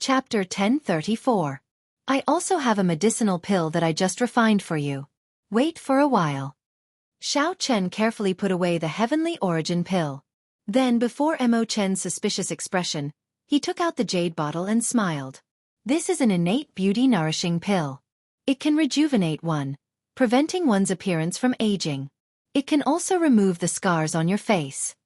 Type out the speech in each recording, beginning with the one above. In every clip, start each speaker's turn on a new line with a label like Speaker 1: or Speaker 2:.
Speaker 1: Chapter 1034. I also have a medicinal pill that I just refined for you. Wait for a while. Xiao Chen carefully put away the heavenly origin pill. Then, before Mo Chen's suspicious expression, he took out the jade bottle and smiled. This is an innate beauty-nourishing pill. It can rejuvenate one, preventing one's appearance from aging. It can also remove the scars on your face.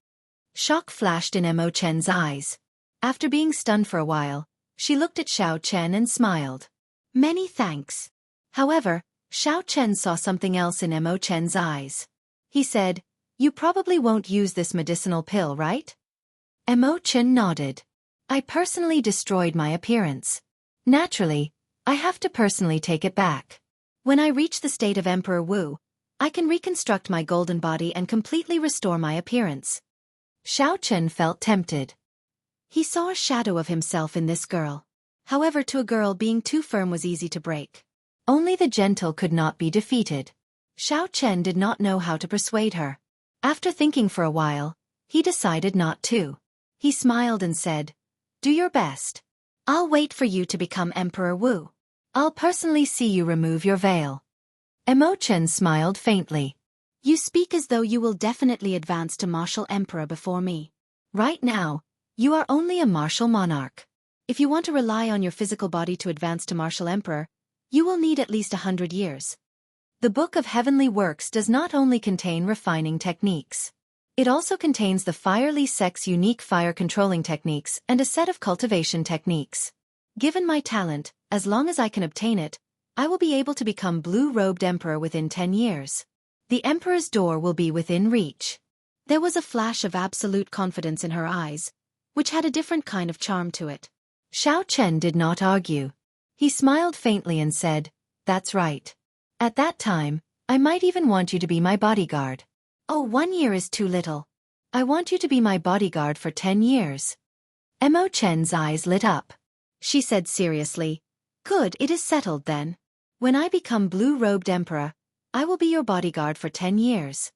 Speaker 1: Shock flashed in Mo Chen's eyes. After being stunned for a while, she looked at Xiao Chen and smiled. Many thanks. However, Xiao Chen saw something else in Mo Chen's eyes. He said, "You probably won't use this medicinal pill, right?" Mo Chen nodded. "I personally destroyed my appearance. Naturally, I have to personally take it back. When I reach the state of Emperor Wu, I can reconstruct my golden body and completely restore my appearance." Xiao Chen felt tempted. He saw a shadow of himself in this girl. However, to a girl, being too firm was easy to break. Only the gentle could not be defeated. Xiao Chen did not know how to persuade her. After thinking for a while, he decided not to. He smiled and said, "Do your best. I'll wait for you to become Emperor Wu. I'll personally see you remove your veil." Mo Chen smiled faintly. "You speak as though you will definitely advance to martial emperor before me. Right now, you are only a martial monarch. If you want to rely on your physical body to advance to martial emperor, you will need at least 100 years. The Book of Heavenly Works does not only contain refining techniques. It also contains the Fire Sect's unique fire controlling techniques and a set of cultivation techniques. Given my talent, as long as I can obtain it, I will be able to become blue-robed emperor within 10 years. The emperor's door will be within reach." There was a flash of absolute confidence in her eyes, which had a different kind of charm to it. Xiao Chen did not argue. He smiled faintly and said, "That's right. At that time, I might even want you to be my bodyguard." "Oh, 1 year is too little. I want you to be my bodyguard for 10 years. Mo Chen's eyes lit up. She said seriously, "Good, it is settled then. When I become blue-robed emperor, I will be your bodyguard for 10 years.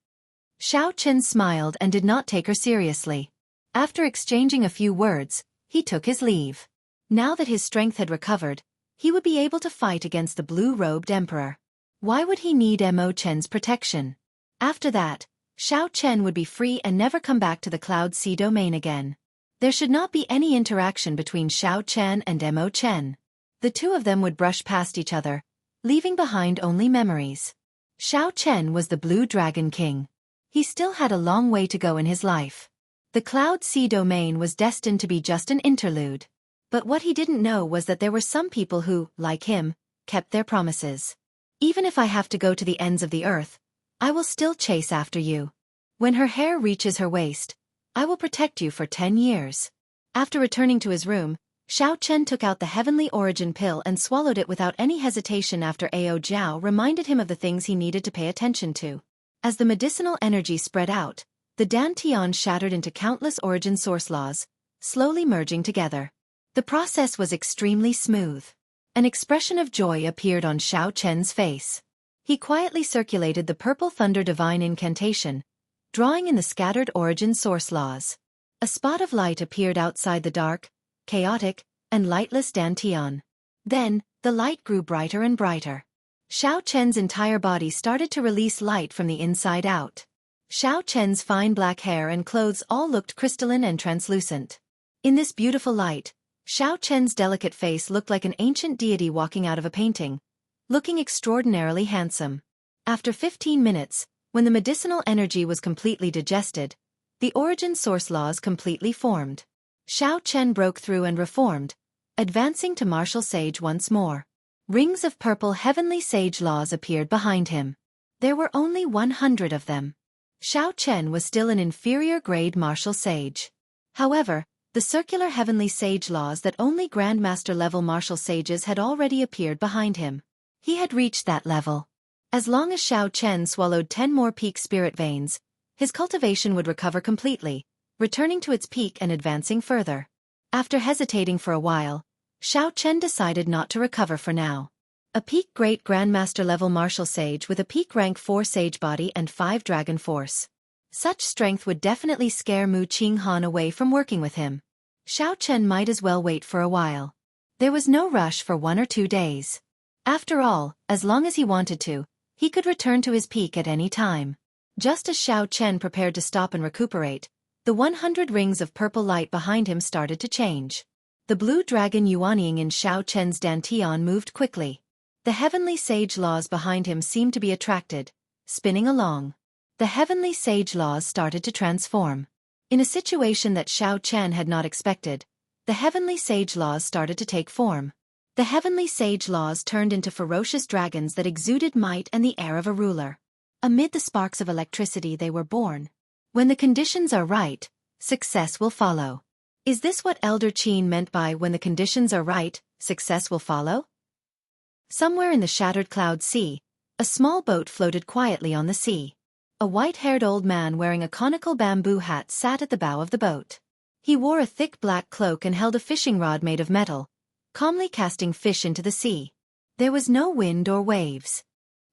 Speaker 1: Xiao Chen smiled and did not take her seriously. After exchanging a few words, he took his leave. Now that his strength had recovered, he would be able to fight against the blue-robed emperor. Why would he need Mo Chen's protection? After that, Xiao Chen would be free and never come back to the Cloud Sea domain again. There should not be any interaction between Xiao Chen and Mo Chen. The two of them would brush past each other, leaving behind only memories. Xiao Chen was the Blue Dragon King. He still had a long way to go in his life. The Cloud Sea domain was destined to be just an interlude. But what he didn't know was that there were some people who, like him, kept their promises. "Even if I have to go to the ends of the earth, I will still chase after you. When her hair reaches her waist, I will protect you for 10 years. After returning to his room, Xiao Chen took out the heavenly origin pill and swallowed it without any hesitation after Ao Jiao reminded him of the things he needed to pay attention to. As the medicinal energy spread out, the Dantian shattered into countless origin source laws, slowly merging together. The process was extremely smooth. An expression of joy appeared on Xiao Chen's face. He quietly circulated the Purple Thunder Divine Incantation, drawing in the scattered origin source laws. A spot of light appeared outside the dark, chaotic, and lightless Dantian. Then, the light grew brighter and brighter. Xiao Chen's entire body started to release light from the inside out. Xiao Chen's fine black hair and clothes all looked crystalline and translucent. In this beautiful light, Xiao Chen's delicate face looked like an ancient deity walking out of a painting, looking extraordinarily handsome. After 15 minutes, when the medicinal energy was completely digested, the origin source laws completely formed. Xiao Chen broke through and reformed, advancing to martial sage once more. Rings of purple heavenly sage laws appeared behind him. There were only 100 of them. Xiao Chen was still an inferior grade martial sage. However, the circular heavenly sage laws that only Grandmaster level martial sages had already appeared behind him. He had reached that level. As long as Xiao Chen swallowed 10 more peak spirit veins, his cultivation would recover completely, returning to its peak and advancing further. After hesitating for a while, Xiao Chen decided not to recover for now. A peak great Grandmaster level martial sage with a peak rank 4 sage body and 5 dragon force. Such strength would definitely scare Mu Qinghan away from working with him. Xiao Chen might as well wait for a while. There was no rush for 1 or 2 days. After all, as long as he wanted to, he could return to his peak at any time. Just as Xiao Chen prepared to stop and recuperate, the 100 rings of purple light behind him started to change. The blue dragon Yuanying in Xiao Chen's dantian moved quickly. The heavenly sage laws behind him seemed to be attracted, spinning along. The heavenly sage laws started to transform. In a situation that Xiao Chen had not expected, the heavenly sage laws started to take form. The heavenly sage laws turned into ferocious dragons that exuded might and the air of a ruler. Amid the sparks of electricity they were born. When the conditions are right, success will follow. Is this what Elder Qin meant by when the conditions are right, success will follow? Somewhere in the shattered cloud sea, a small boat floated quietly on the sea. A white-haired old man wearing a conical bamboo hat sat at the bow of the boat. He wore a thick black cloak and held a fishing rod made of metal, calmly casting fish into the sea. There was no wind or waves.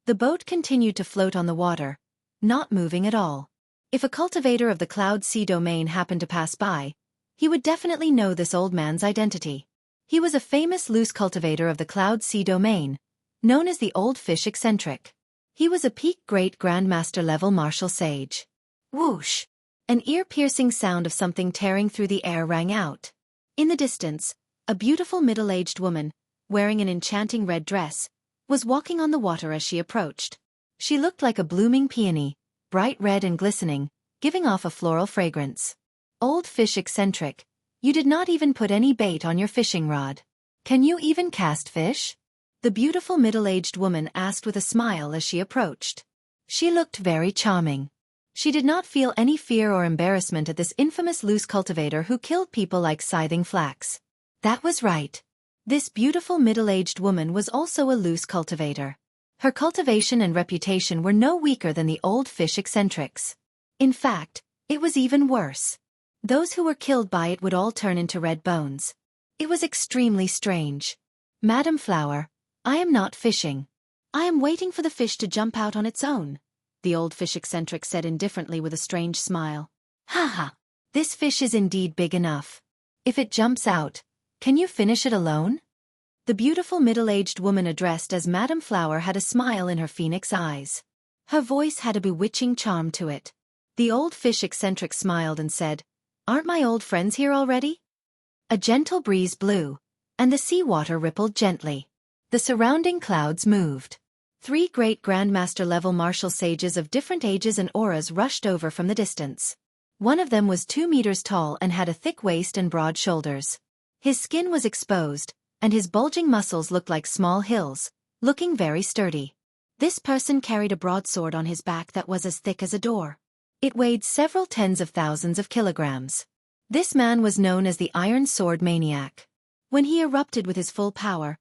Speaker 1: The boat continued to float on the water, not moving at all. If a cultivator of the Cloud Sea domain happened to pass by, he would definitely know this old man's identity. He was a famous loose cultivator of the Cloud Sea domain, known as the Old Fish Eccentric. He was a peak great grandmaster level martial sage. Whoosh! An ear-piercing sound of something tearing through the air rang out. In the distance, a beautiful middle-aged woman, wearing an enchanting red dress, was walking on the water as she approached. She looked like a blooming peony, bright red and glistening, giving off a floral fragrance. Old Fish Eccentric, you did not even put any bait on your fishing rod. Can you even cast fish? The beautiful middle-aged woman asked with a smile as she approached. She looked very charming. She did not feel any fear or embarrassment at this infamous loose cultivator who killed people like scything flax. That was right. This beautiful middle-aged woman was also a loose cultivator. Her cultivation and reputation were no weaker than the Old Fish Eccentrics. In fact, it was even worse. Those who were killed by it would all turn into red bones. It was extremely strange. Madam Flower, I am not fishing. I am waiting for the fish to jump out on its own, the Old Fish Eccentric said indifferently with a strange smile. Ha ha, this fish is indeed big enough. If it jumps out, can you finish it alone? The beautiful middle-aged woman addressed as Madam Flower had a smile in her phoenix eyes. Her voice had a bewitching charm to it. The Old Fish Eccentric smiled and said, Aren't my old friends here already? A gentle breeze blew, and the sea water rippled gently. The surrounding clouds moved. 3 great Grandmaster-level martial sages of different ages and auras rushed over from the distance. One of them was 2 meters tall and had a thick waist and broad shoulders. His skin was exposed, and his bulging muscles looked like small hills, looking very sturdy. This person carried a broadsword on his back that was as thick as a door. It weighed several tens of thousands of kilograms. This man was known as the Iron Sword Maniac. When he erupted with his full power,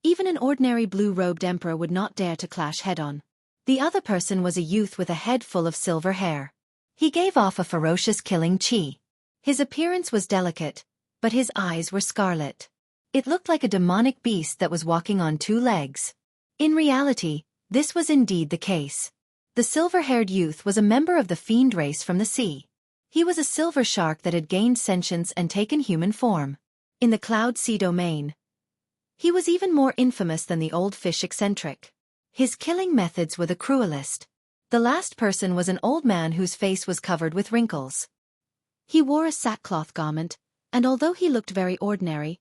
Speaker 1: even an ordinary blue-robed emperor would not dare to clash head-on. The other person was a youth with a head full of silver hair. He gave off a ferocious killing chi. His appearance was delicate, but his eyes were scarlet. It looked like a demonic beast that was walking on 2 legs. In reality, this was indeed the case. The silver-haired youth was a member of the fiend race from the sea. He was a silver shark that had gained sentience and taken human form. In the Cloud Sea domain, he was even more infamous than the Old Fish Eccentric. His killing methods were the cruelest. The last person was an old man whose face was covered with wrinkles. He wore a sackcloth garment, and although he looked very ordinary,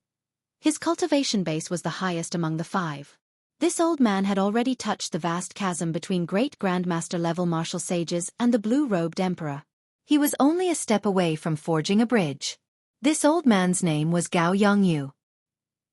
Speaker 1: his cultivation base was the highest among the 5. This old man had already touched the vast chasm between great Grandmaster-level martial sages and the blue-robed emperor. He was only a step away from forging a bridge. This old man's name was Gao Yongyu.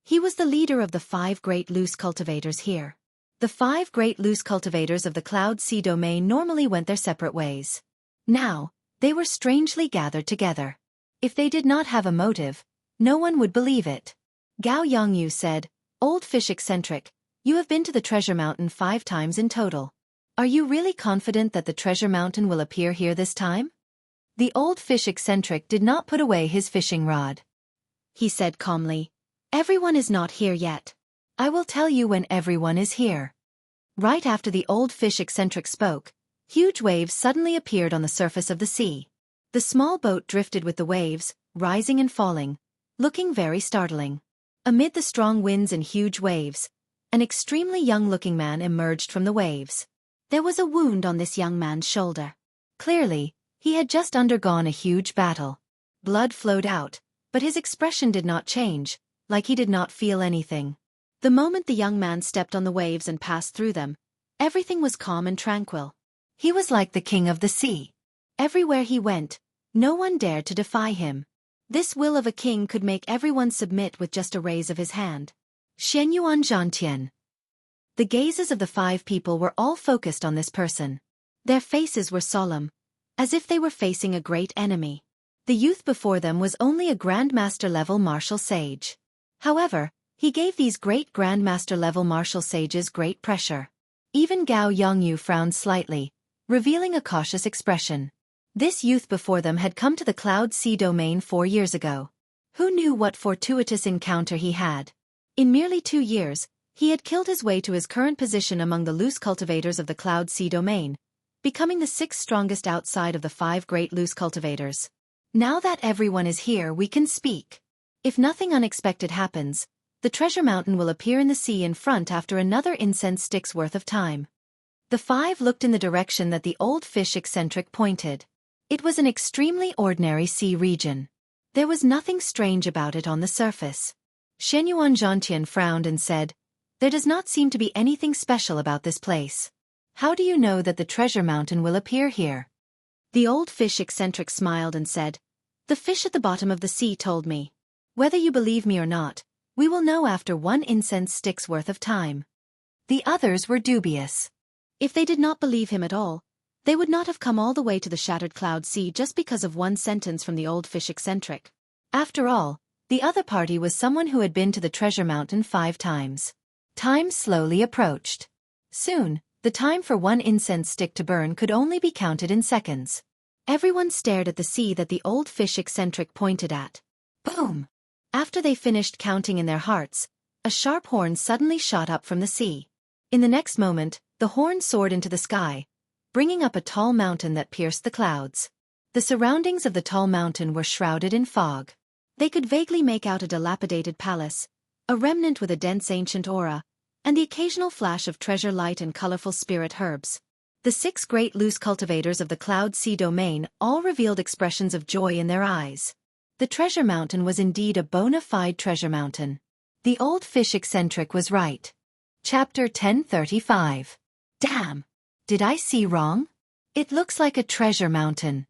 Speaker 1: He was the leader of the 5 great loose cultivators here. The 5 great loose cultivators of the Cloud Sea domain normally went their separate ways. Now, they were strangely gathered together. If they did not have a motive, no one would believe it. Gao Yongyu said, Old Fish Eccentric, you have been to the Treasure Mountain 5 times in total. Are you really confident that the Treasure Mountain will appear here this time? The Old Fish Eccentric did not put away his fishing rod. He said calmly, Everyone is not here yet. I will tell you when everyone is here. Right after the Old Fish Eccentric spoke, huge waves suddenly appeared on the surface of the sea. The small boat drifted with the waves, rising and falling, looking very startling. Amid the strong winds and huge waves, an extremely young-looking man emerged from the waves. There was a wound on this young man's shoulder. Clearly, he had just undergone a huge battle. Blood flowed out, but his expression did not change, like he did not feel anything. The moment the young man stepped on the waves and passed through them, everything was calm and tranquil. He was like the king of the sea. Everywhere he went, no one dared to defy him. This will of a king could make everyone submit with just a raise of his hand. Shenyuan Zhantian. The gazes of the 5 people were all focused on this person. Their faces were solemn, as if they were facing a great enemy. The youth before them was only a Grandmaster-level martial sage. However, he gave these great Grandmaster-level martial sages great pressure. Even Gao Yongyu frowned slightly, revealing a cautious expression. This youth before them had come to the Cloud Sea domain 4 years ago. Who knew what fortuitous encounter he had? In merely 2 years, he had killed his way to his current position among the loose cultivators of the Cloud Sea domain, becoming the 6th strongest outside of the 5 great loose cultivators. Now that everyone is here, we can speak. If nothing unexpected happens, the treasure mountain will appear in the sea in front after another incense stick's worth of time. The 5 looked in the direction that the old fish eccentric pointed. It was an extremely ordinary sea region. There was nothing strange about it on the surface. Shenyuan Zhantian frowned and said, "There does not seem to be anything special about this place. How do you know that the treasure mountain will appear here?" The old fish eccentric smiled and said, "The fish at the bottom of the sea told me. Whether you believe me or not, we will know after 1 incense stick's worth of time." The others were dubious. If they did not believe him at all, they would not have come all the way to the shattered Cloud Sea just because of 1 sentence from the old fish eccentric. After all, the other party was someone who had been to the treasure mountain 5 times. Time slowly approached. Soon, the time for 1 incense stick to burn could only be counted in seconds. Everyone stared at the sea that the old fish eccentric pointed at. Boom! After they finished counting in their hearts, a sharp horn suddenly shot up from the sea. In the next moment, the horn soared into the sky, bringing up a tall mountain that pierced the clouds. The surroundings of the tall mountain were shrouded in fog. They could vaguely make out a dilapidated palace, a remnant with a dense ancient aura, and the occasional flash of treasure light and colorful spirit herbs. The 6 great loose cultivators of the Cloud Sea domain all revealed expressions of joy in their eyes. The treasure mountain was indeed a bona fide treasure mountain. The old fish eccentric was right. Chapter 1035. Damn! Did I see wrong? It looks like a treasure mountain.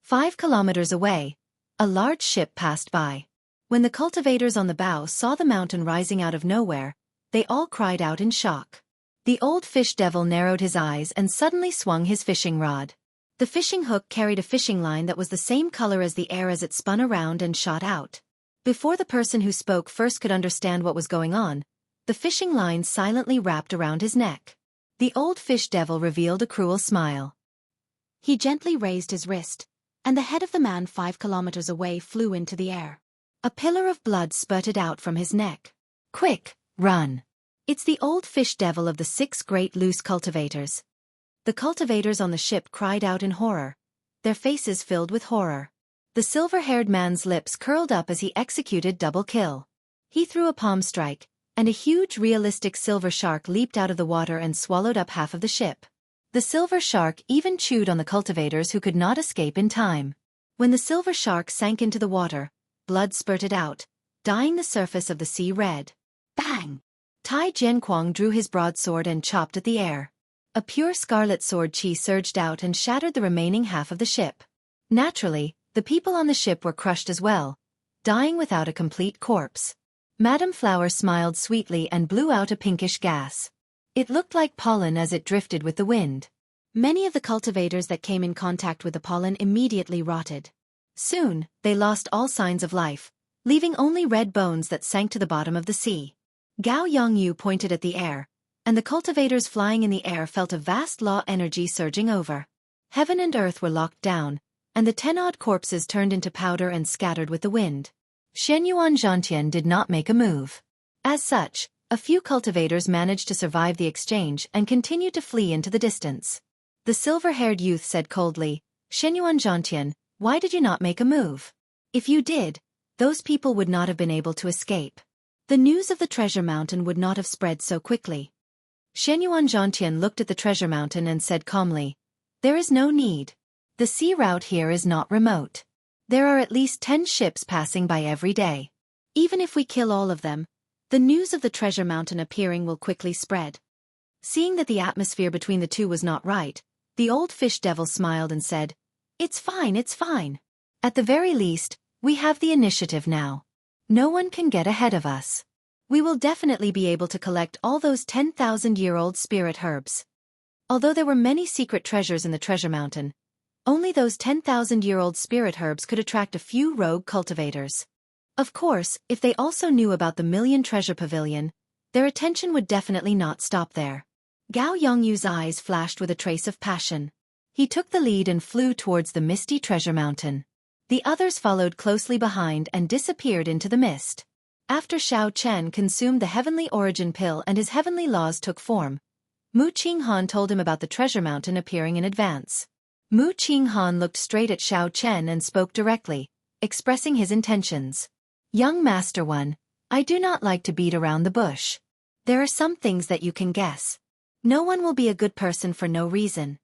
Speaker 1: 5 kilometers away, a large ship passed by. When the cultivators on the bow saw the mountain rising out of nowhere, they all cried out in shock. The old fish devil narrowed his eyes and suddenly swung his fishing rod. The fishing hook carried a fishing line that was the same color as the air as it spun around and shot out. Before the person who spoke first could understand what was going on, the fishing line silently wrapped around his neck. The old fish devil revealed a cruel smile. He gently raised his wrist, and the head of the man 5 kilometers away flew into the air. A pillar of blood spurted out from his neck. Quick, run! It's the old fish devil of the 6 great loose cultivators. The cultivators on the ship cried out in horror, their faces filled with horror. The silver-haired man's lips curled up as he executed double kill. He threw a palm strike, and a huge realistic silver shark leaped out of the water and swallowed up half of the ship. The silver shark even chewed on the cultivators who could not escape in time. When the silver shark sank into the water, blood spurted out, dyeing the surface of the sea red. Bang! Tai Jianquang drew his broadsword and chopped at the air. A pure scarlet sword chi surged out and shattered the remaining half of the ship. Naturally, the people on the ship were crushed as well, dying without a complete corpse. Madame Flower smiled sweetly and blew out a pinkish gas. It looked like pollen as it drifted with the wind. Many of the cultivators that came in contact with the pollen immediately rotted. Soon, they lost all signs of life, leaving only red bones that sank to the bottom of the sea. Gao Yongyu pointed at the air, and the cultivators flying in the air felt a vast law energy surging over. Heaven and earth were locked down, and the 10-odd corpses turned into powder and scattered with the wind. Shenyuan Zhantian did not make a move. As such, a few cultivators managed to survive the exchange and continued to flee into the distance. The silver-haired youth said coldly, "Shenyuan Zhantian, why did you not make a move? If you did, those people would not have been able to escape." the news of the treasure mountain would not have spread so quickly. Shenyuan Zhangtian looked at the treasure mountain and said calmly, "There is no need. The sea route here is not remote. There are at least 10 ships passing by every day. Even if we kill all of them, the news of the treasure mountain appearing will quickly spread." Seeing that the atmosphere between the two was not right, the old fish devil smiled and said, "It's fine, it's fine. At the very least, we have the initiative now. No one can get ahead of us. We will definitely be able to collect all those 10,000-year-old spirit herbs." Although there were many secret treasures in the treasure mountain, only those 10,000-year-old spirit herbs could attract a few rogue cultivators. Of course, if they also knew about the Million Treasure Pavilion, their attention would definitely not stop there. Gao Yongyu's eyes flashed with a trace of passion. He took the lead and flew towards the misty treasure mountain. The others followed closely behind and disappeared into the mist. After Xiao Chen consumed the heavenly origin pill and his heavenly laws took form, Mu Qinghan told him about the treasure mountain appearing in advance. Mu Qinghan looked straight at Xiao Chen and spoke directly, expressing his intentions. "Young Master One, I do not like to beat around the bush. There are some things that you can guess. No one will be a good person for no reason.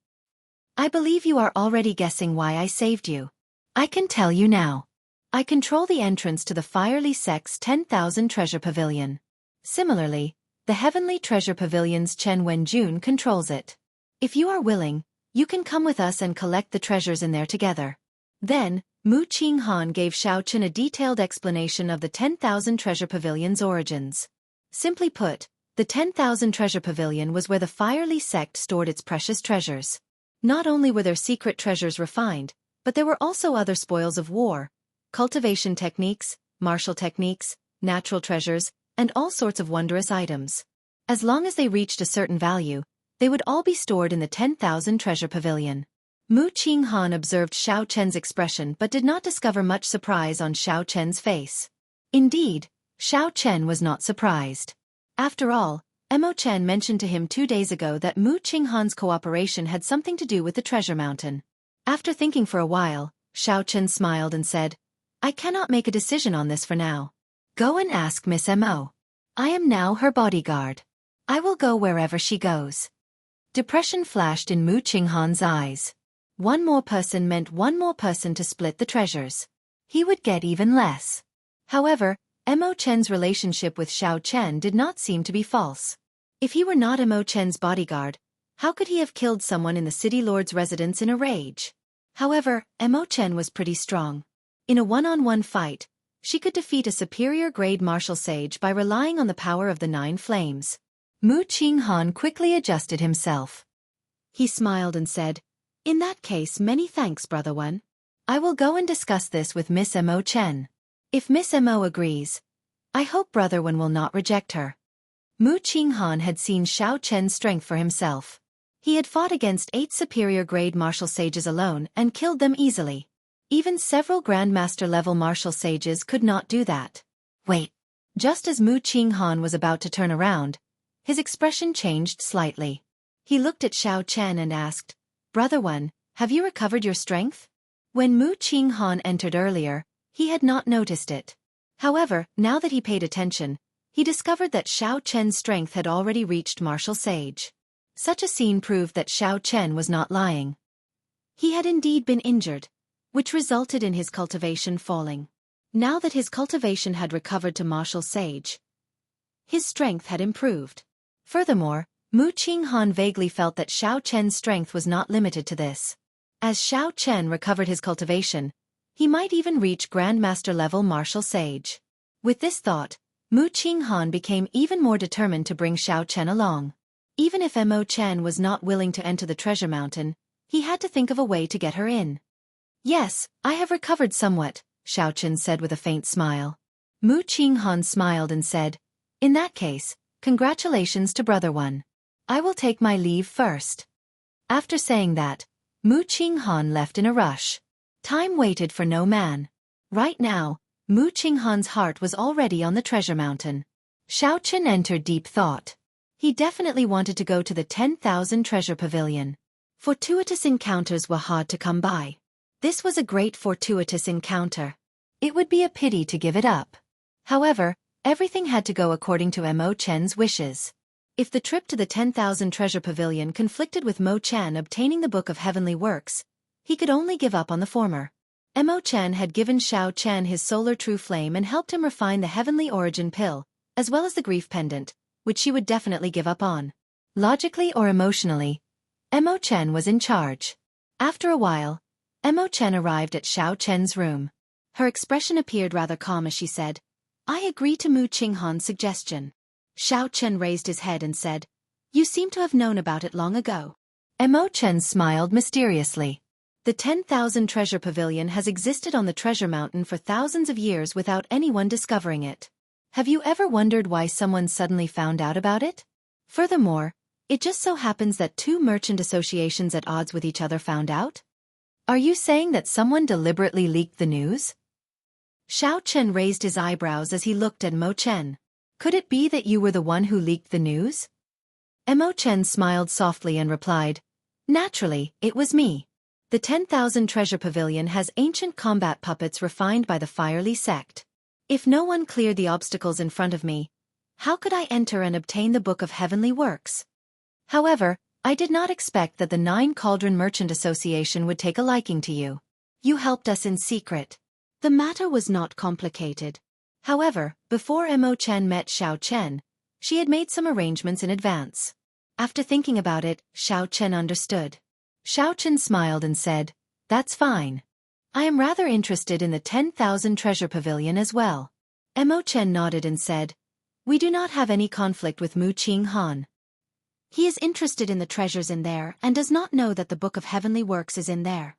Speaker 1: I believe you are already guessing why I saved you. I can tell you now. I control the entrance to the Firely Sect's 10,000 Treasure Pavilion. Similarly, the Heavenly Treasure Pavilion's Chen Wenjun controls it. If you are willing, you can come with us and collect the treasures in there together." Then, Mu Qinghan gave Xiao Chen a detailed explanation of the 10,000 Treasure Pavilion's origins. Simply put, the 10,000 Treasure Pavilion was where the Firely Sect stored its precious treasures. Not only were their secret treasures refined, but there were also other spoils of war, cultivation techniques, martial techniques, natural treasures, and all sorts of wondrous items. As long as they reached a certain value, they would all be stored in the 10,000 Treasure Pavilion. Mu Qinghan observed Xiao Chen's expression but did not discover much surprise on Xiao Chen's face. Indeed, Xiao Chen was not surprised. After all, Mo Chen mentioned to him 2 days ago that Mu Qinghan's cooperation had something to do with the treasure mountain. After thinking for a while, Xiao Chen smiled and said, "I cannot make a decision on this for now. Go and ask Miss Mo. I am now her bodyguard. I will go wherever she goes." Depression flashed in Mu Qinghan's eyes. One more person meant one more person to split the treasures. He would get even less. However, Mo Chen's relationship with Xiao Chen did not seem to be false. If he were not Mo Chen's bodyguard, how could he have killed someone in the city lord's residence in a rage? However, Mo Chen was pretty strong. In a one-on-one fight, she could defeat a superior-grade martial sage by relying on the power of the 9 flames. Mu Qinghan quickly adjusted himself. He smiled and said, "In that case, many thanks, Brother One. I will go and discuss this with Miss Mo Chen. If Miss Mo agrees, I hope Brother One will not reject her." Mu Qinghan had seen Xiao Chen's strength for himself. He had fought against 8 superior-grade martial sages alone and killed them easily. Even several Grandmaster-level martial sages could not do that. Wait. Just as Mu Qinghan was about to turn around, his expression changed slightly. He looked at Xiao Chen and asked, "Brother One, have you recovered your strength?" When Mu Qinghan entered earlier, he had not noticed it. However, now that he paid attention, he discovered that Xiao Chen's strength had already reached martial sage. Such a scene proved that Xiao Chen was not lying. He had indeed been injured, which resulted in his cultivation falling. Now that his cultivation had recovered to martial sage, his strength had improved. Furthermore, Mu Qinghan vaguely felt that Xiao Chen's strength was not limited to this. As Xiao Chen recovered his cultivation, he might even reach Grandmaster-level martial sage. With this thought, Mu Qinghan became even more determined to bring Xiao Chen along. Even if Mo Chen was not willing to enter the treasure mountain, he had to think of a way to get her in. "Yes, I have recovered somewhat," Xiao Chen said with a faint smile. Mu Qinghan smiled and said, "In that case, congratulations to Brother One. I will take my leave first." After saying that, Mu Qinghan left in a rush. Time waited for no man. Right now, Mu Qinghan's heart was already on the treasure mountain. Xiao Chen entered deep thought. He definitely wanted to go to the 10,000 Treasure Pavilion. Fortuitous encounters were hard to come by. This was a great fortuitous encounter. It would be a pity to give it up. However, Everything had to go according to Mo Chen's wishes. If the trip to the 10,000 Treasure Pavilion conflicted with Mo Chen obtaining the Book of Heavenly Works, he could only give up on the former. Mo Chen had given Xiao Chen his solar true flame and helped him refine the Heavenly Origin pill, as well as the grief pendant, which she would definitely give up on. Logically or emotionally, Mo Chen was in charge. After a while, Mo Chen arrived at Xiao Chen's room. Her expression appeared rather calm as she said, "I agree to Mu Qinghan's suggestion." Xiao Chen raised his head and said, "You seem to have known about it long ago." Mo Chen smiled mysteriously. The 10,000 Treasure Pavilion has existed on the Treasure Mountain for thousands of years without anyone discovering it. Have you ever wondered why someone suddenly found out about it? Furthermore, it just so happens that two merchant associations at odds with each other found out? Are you saying that someone deliberately leaked the news? Xiao Chen raised his eyebrows as he looked at Mo Chen. Could it be that you were the one who leaked the news? Mo Chen smiled softly and replied, "Naturally, it was me. The 10,000 Treasure Pavilion has ancient combat puppets refined by the Firely sect. If no one cleared the obstacles in front of me, how could I enter and obtain the Book of Heavenly Works? However, I did not expect that the Nine Cauldron Merchant Association would take a liking to you. You helped us in secret." The matter was not complicated. However, before Mo Chen met Xiao Chen, she had made some arrangements in advance. After thinking about it, Xiao Chen understood. Xiao Chen smiled and said, "That's fine. I am rather interested in the 10,000 Treasure Pavilion as well." Mo Chen nodded and said, "We do not have any conflict with Mu Qinghan. He is interested in the treasures in there and does not know that the Book of Heavenly Works is in there."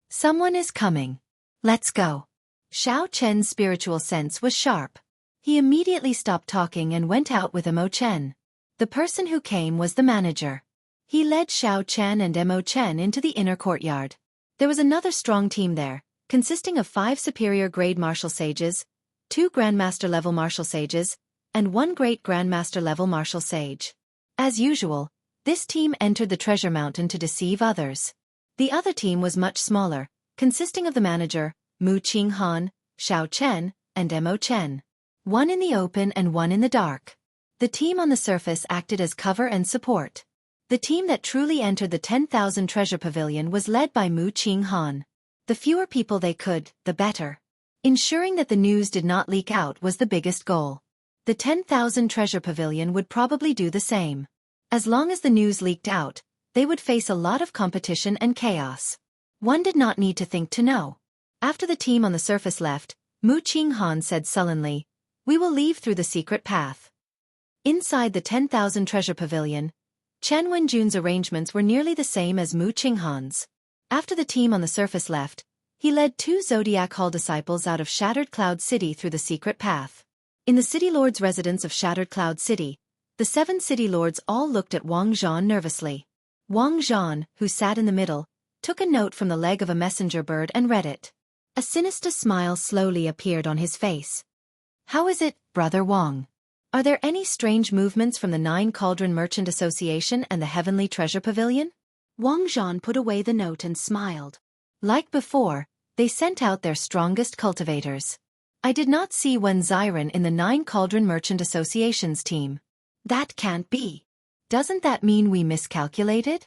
Speaker 1: Someone is coming. Let's go. Xiao Chen's spiritual sense was sharp. He immediately stopped talking and went out with Mo Chen. The person who came was the manager. He led Xiao Chen and Mo Chen into the inner courtyard. There was another strong team there, consisting of 5 superior-grade martial sages, 2 Grandmaster-level martial sages, and 1 Great Grandmaster-level martial sage. As usual, this team entered the Treasure Mountain to deceive others. The other team was much smaller, consisting of the manager, Mu Qinghan, Xiao Chen, and Mo Chen. One in the open and one in the dark. The team on the surface acted as cover and support. The team that truly entered the 10,000 Treasure Pavilion was led by Mu Qinghan. The fewer people they could, the better. Ensuring that the news did not leak out was the biggest goal. The 10,000 Treasure Pavilion would probably do the same. As long as the news leaked out, they would face a lot of competition and chaos. One did not need to think to know. After the team on the surface left, Mu Qinghan said sullenly, "We will leave through the secret path." Inside the 10,000 Treasure Pavilion, Chen Wenjun's arrangements were nearly the same as Mu Qinghan's. After the team on the surface left, he led 2 Zodiac Hall disciples out of Shattered Cloud City through the secret path. In the City Lord's residence of Shattered Cloud City, the 7 City Lords all looked at Wang Zhan nervously. Wang Zhan, who sat in the middle, took a note from the leg of a messenger bird and read it. A sinister smile slowly appeared on his face. "How is it, Brother Wang? Are there any strange movements from the Nine Cauldron Merchant Association and the Heavenly Treasure Pavilion?" Wang Zhan put away the note and smiled. Like before, they sent out their strongest cultivators. I did not see Wen Xiren in the Nine Cauldron Merchant Association's team. That can't be. Doesn't that mean we miscalculated?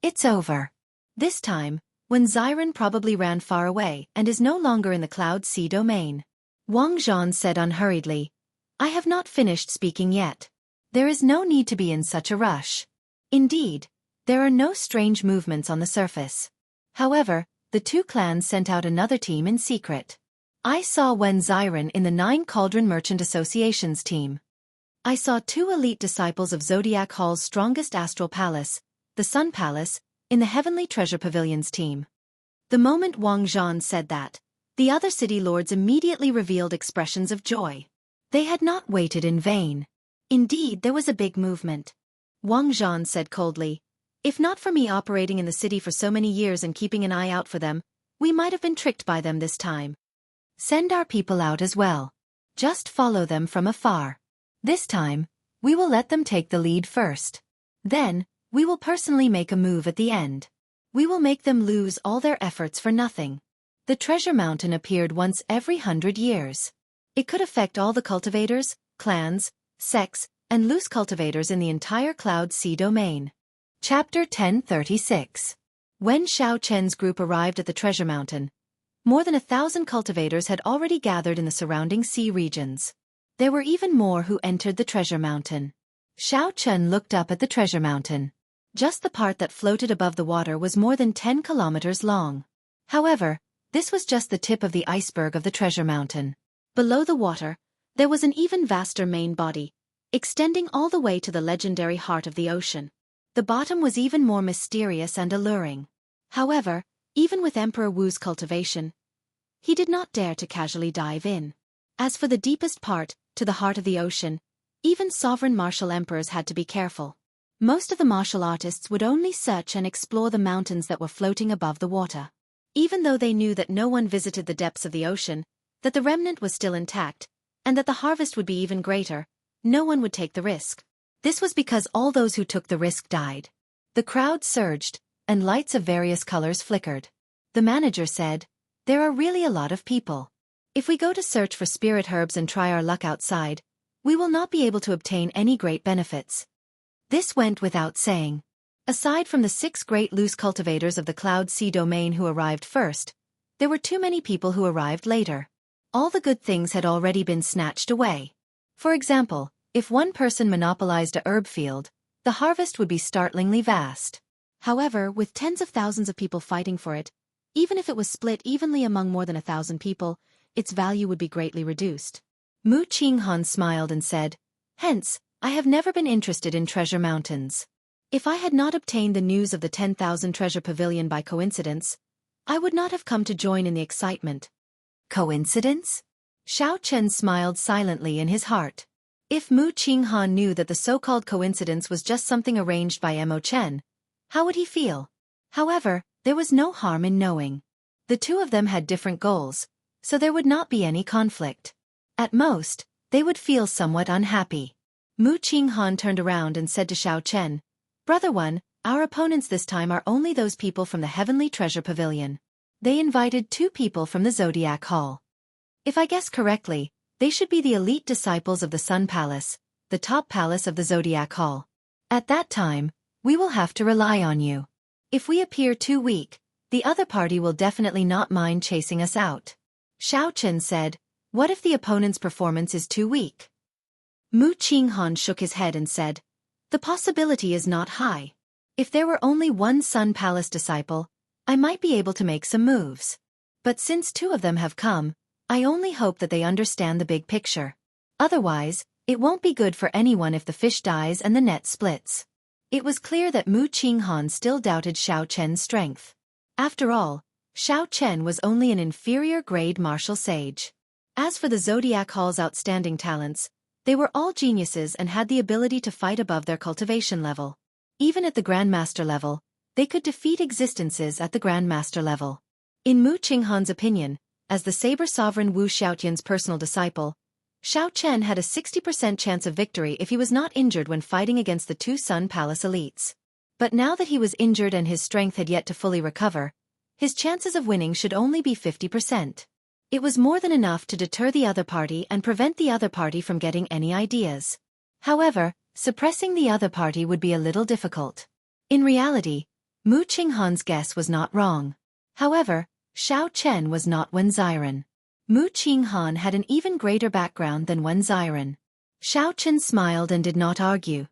Speaker 1: It's over. This time, Wen Xiren probably ran far away and is no longer in the Cloud Sea domain. Wang Zhan said unhurriedly, "I have not finished speaking yet. There is no need to be in such a rush. Indeed, there are no strange movements on the surface. However, the 2 clans sent out another team in secret. I saw Wen Xiren in the Nine Cauldron Merchant Association's team. I saw 2 elite disciples of Zodiac Hall's strongest astral palace, the Sun Palace, in the Heavenly Treasure Pavilion's team." The moment Wang Zhan said that, the other city lords immediately revealed expressions of joy. They had not waited in vain. Indeed, there was a big movement. Wang Zhan said coldly, "If not for me operating in the city for so many years and keeping an eye out for them, we might have been tricked by them this time. Send our people out as well. Just follow them from afar. This time, we will let them take the lead first. Then, we will personally make a move at the end. We will make them lose all their efforts for nothing." The Treasure Mountain appeared once every 100 years. It could affect all the cultivators, clans, sects, and loose cultivators in the entire Cloud Sea domain. Chapter 1036. When Xiao Chen's group arrived at the Treasure Mountain, more than 1,000 cultivators had already gathered in the surrounding sea regions. There were even more who entered the Treasure Mountain. Xiao Chen looked up at the Treasure Mountain. Just the part that floated above the water was more than 10 kilometers long. However, this was just the tip of the iceberg of the Treasure Mountain. Below the water, there was an even vaster main body, extending all the way to the legendary heart of the ocean. The bottom was even more mysterious and alluring. However, even with Emperor Wu's cultivation, he did not dare to casually dive in. As for the deepest part, to the heart of the ocean, even sovereign martial emperors had to be careful. Most of the martial artists would only search and explore the mountains that were floating above the water. Even though they knew that no one visited the depths of the ocean, that the remnant was still intact, and that the harvest would be even greater, no one would take the risk. This was because all those who took the risk died. The crowd surged, and lights of various colors flickered. The manager said, "There are really a lot of people. If we go to search for spirit herbs and try our luck outside, we will not be able to obtain any great benefits." This went without saying. Aside from the 6 great loose cultivators of the Cloud Sea domain who arrived first, there were too many people who arrived later. All the good things had already been snatched away. For example, if one person monopolized a herb field, the harvest would be startlingly vast. However, with tens of thousands of people fighting for it, even if it was split evenly among more than 1,000 people, its value would be greatly reduced. Mu Qinghan smiled and said, "Hence, I have never been interested in treasure mountains. If I had not obtained the news of the 10,000 treasure pavilion by coincidence, I would not have come to join in the excitement." Coincidence? Xiao Chen smiled silently in his heart. If Mu Qinghan knew that the so-called coincidence was just something arranged by Mo Chen, how would he feel? However, there was no harm in knowing. The two of them had different goals, so there would not be any conflict. At most, they would feel somewhat unhappy. Mu Qinghan turned around and said to Xiao Chen, "Brother One, our opponents this time are only those people from the Heavenly Treasure Pavilion. They invited 2 people from the Zodiac Hall. If I guess correctly, they should be the elite disciples of the Sun Palace, the top palace of the Zodiac Hall. At that time, we will have to rely on you. If we appear too weak, the other party will definitely not mind chasing us out." Xiao Chen said, "What if the opponent's performance is too weak?" Mu Qinghan shook his head and said, "The possibility is not high. If there were only one Sun Palace disciple, I might be able to make some moves. But since 2 of them have come, I only hope that they understand the big picture. Otherwise, it won't be good for anyone if the fish dies and the net splits." It was clear that Mu Qinghan still doubted Xiao Chen's strength. After all, Xiao Chen was only an inferior-grade martial sage. As for the Zodiac Hall's outstanding talents, they were all geniuses and had the ability to fight above their cultivation level. Even at the Grandmaster level, they could defeat existences at the Grandmaster level. In Mu Qinghan's opinion, as the Saber Sovereign Wu Xiaotian's personal disciple, Xiao Chen had a 60% chance of victory if he was not injured when fighting against the 2 Sun Palace elites. But now that he was injured and his strength had yet to fully recover, his chances of winning should only be 50%. It was more than enough to deter the other party and prevent the other party from getting any ideas. However, suppressing the other party would be a little difficult. In reality, Mu Qinghan's guess was not wrong. However, Xiao Chen was not Wen Xiren. Mu Qinghan had an even greater background than Wen Xiren. Xiao Chen smiled and did not argue.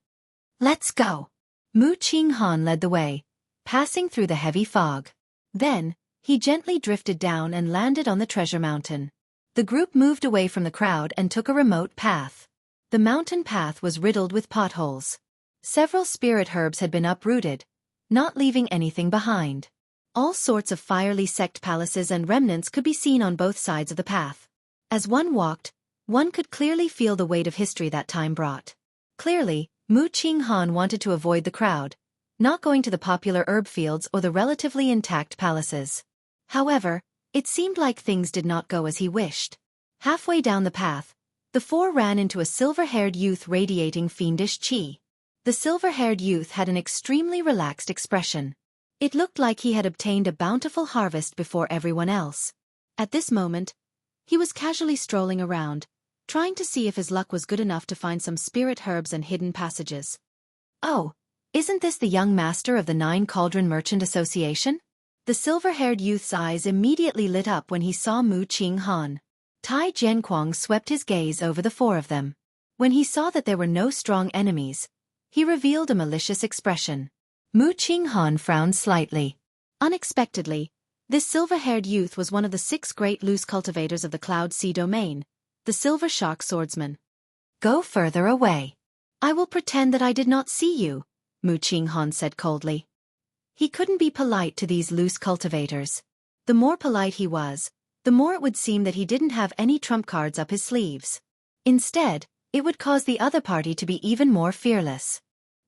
Speaker 1: "Let's go." Mu Qinghan led the way, passing through the heavy fog. Then, he gently drifted down and landed on the treasure mountain. The group moved away from the crowd and took a remote path. The mountain path was riddled with potholes. Several spirit herbs had been uprooted, not leaving anything behind. All sorts of fiery sect palaces and remnants could be seen on both sides of the path. As one walked, one could clearly feel the weight of history that time brought. Clearly, Mu Qinghan wanted to avoid the crowd, not going to the popular herb fields or the relatively intact palaces. However, it seemed like things did not go as he wished. Halfway down the path, the 4 ran into a silver-haired youth radiating fiendish qi. The silver-haired youth had an extremely relaxed expression. It looked like he had obtained a bountiful harvest before everyone else. At this moment,
Speaker 2: He was casually strolling around, trying to see if his luck was good enough to find some spirit herbs and hidden passages.
Speaker 1: Oh, isn't this the young master of the Nine Cauldron Merchant Association? The silver-haired youth's eyes immediately lit up when he saw Mu Qinghan. Tai Jianquang swept his gaze over the four of them. When he saw that there were no strong enemies, he revealed a malicious expression. Mu Qinghan frowned slightly.
Speaker 2: Unexpectedly, this silver-haired youth was one of the 6 great loose cultivators of the Cloud Sea domain, the Silver Shark Swordsman.
Speaker 1: Go further away.
Speaker 2: I will pretend that I did not see you, Mu Qinghan said coldly. He couldn't be polite to these loose cultivators. The more polite he was, the more it would seem that he didn't have any trump cards up his sleeves. Instead, it would cause the other party to be even more fearless.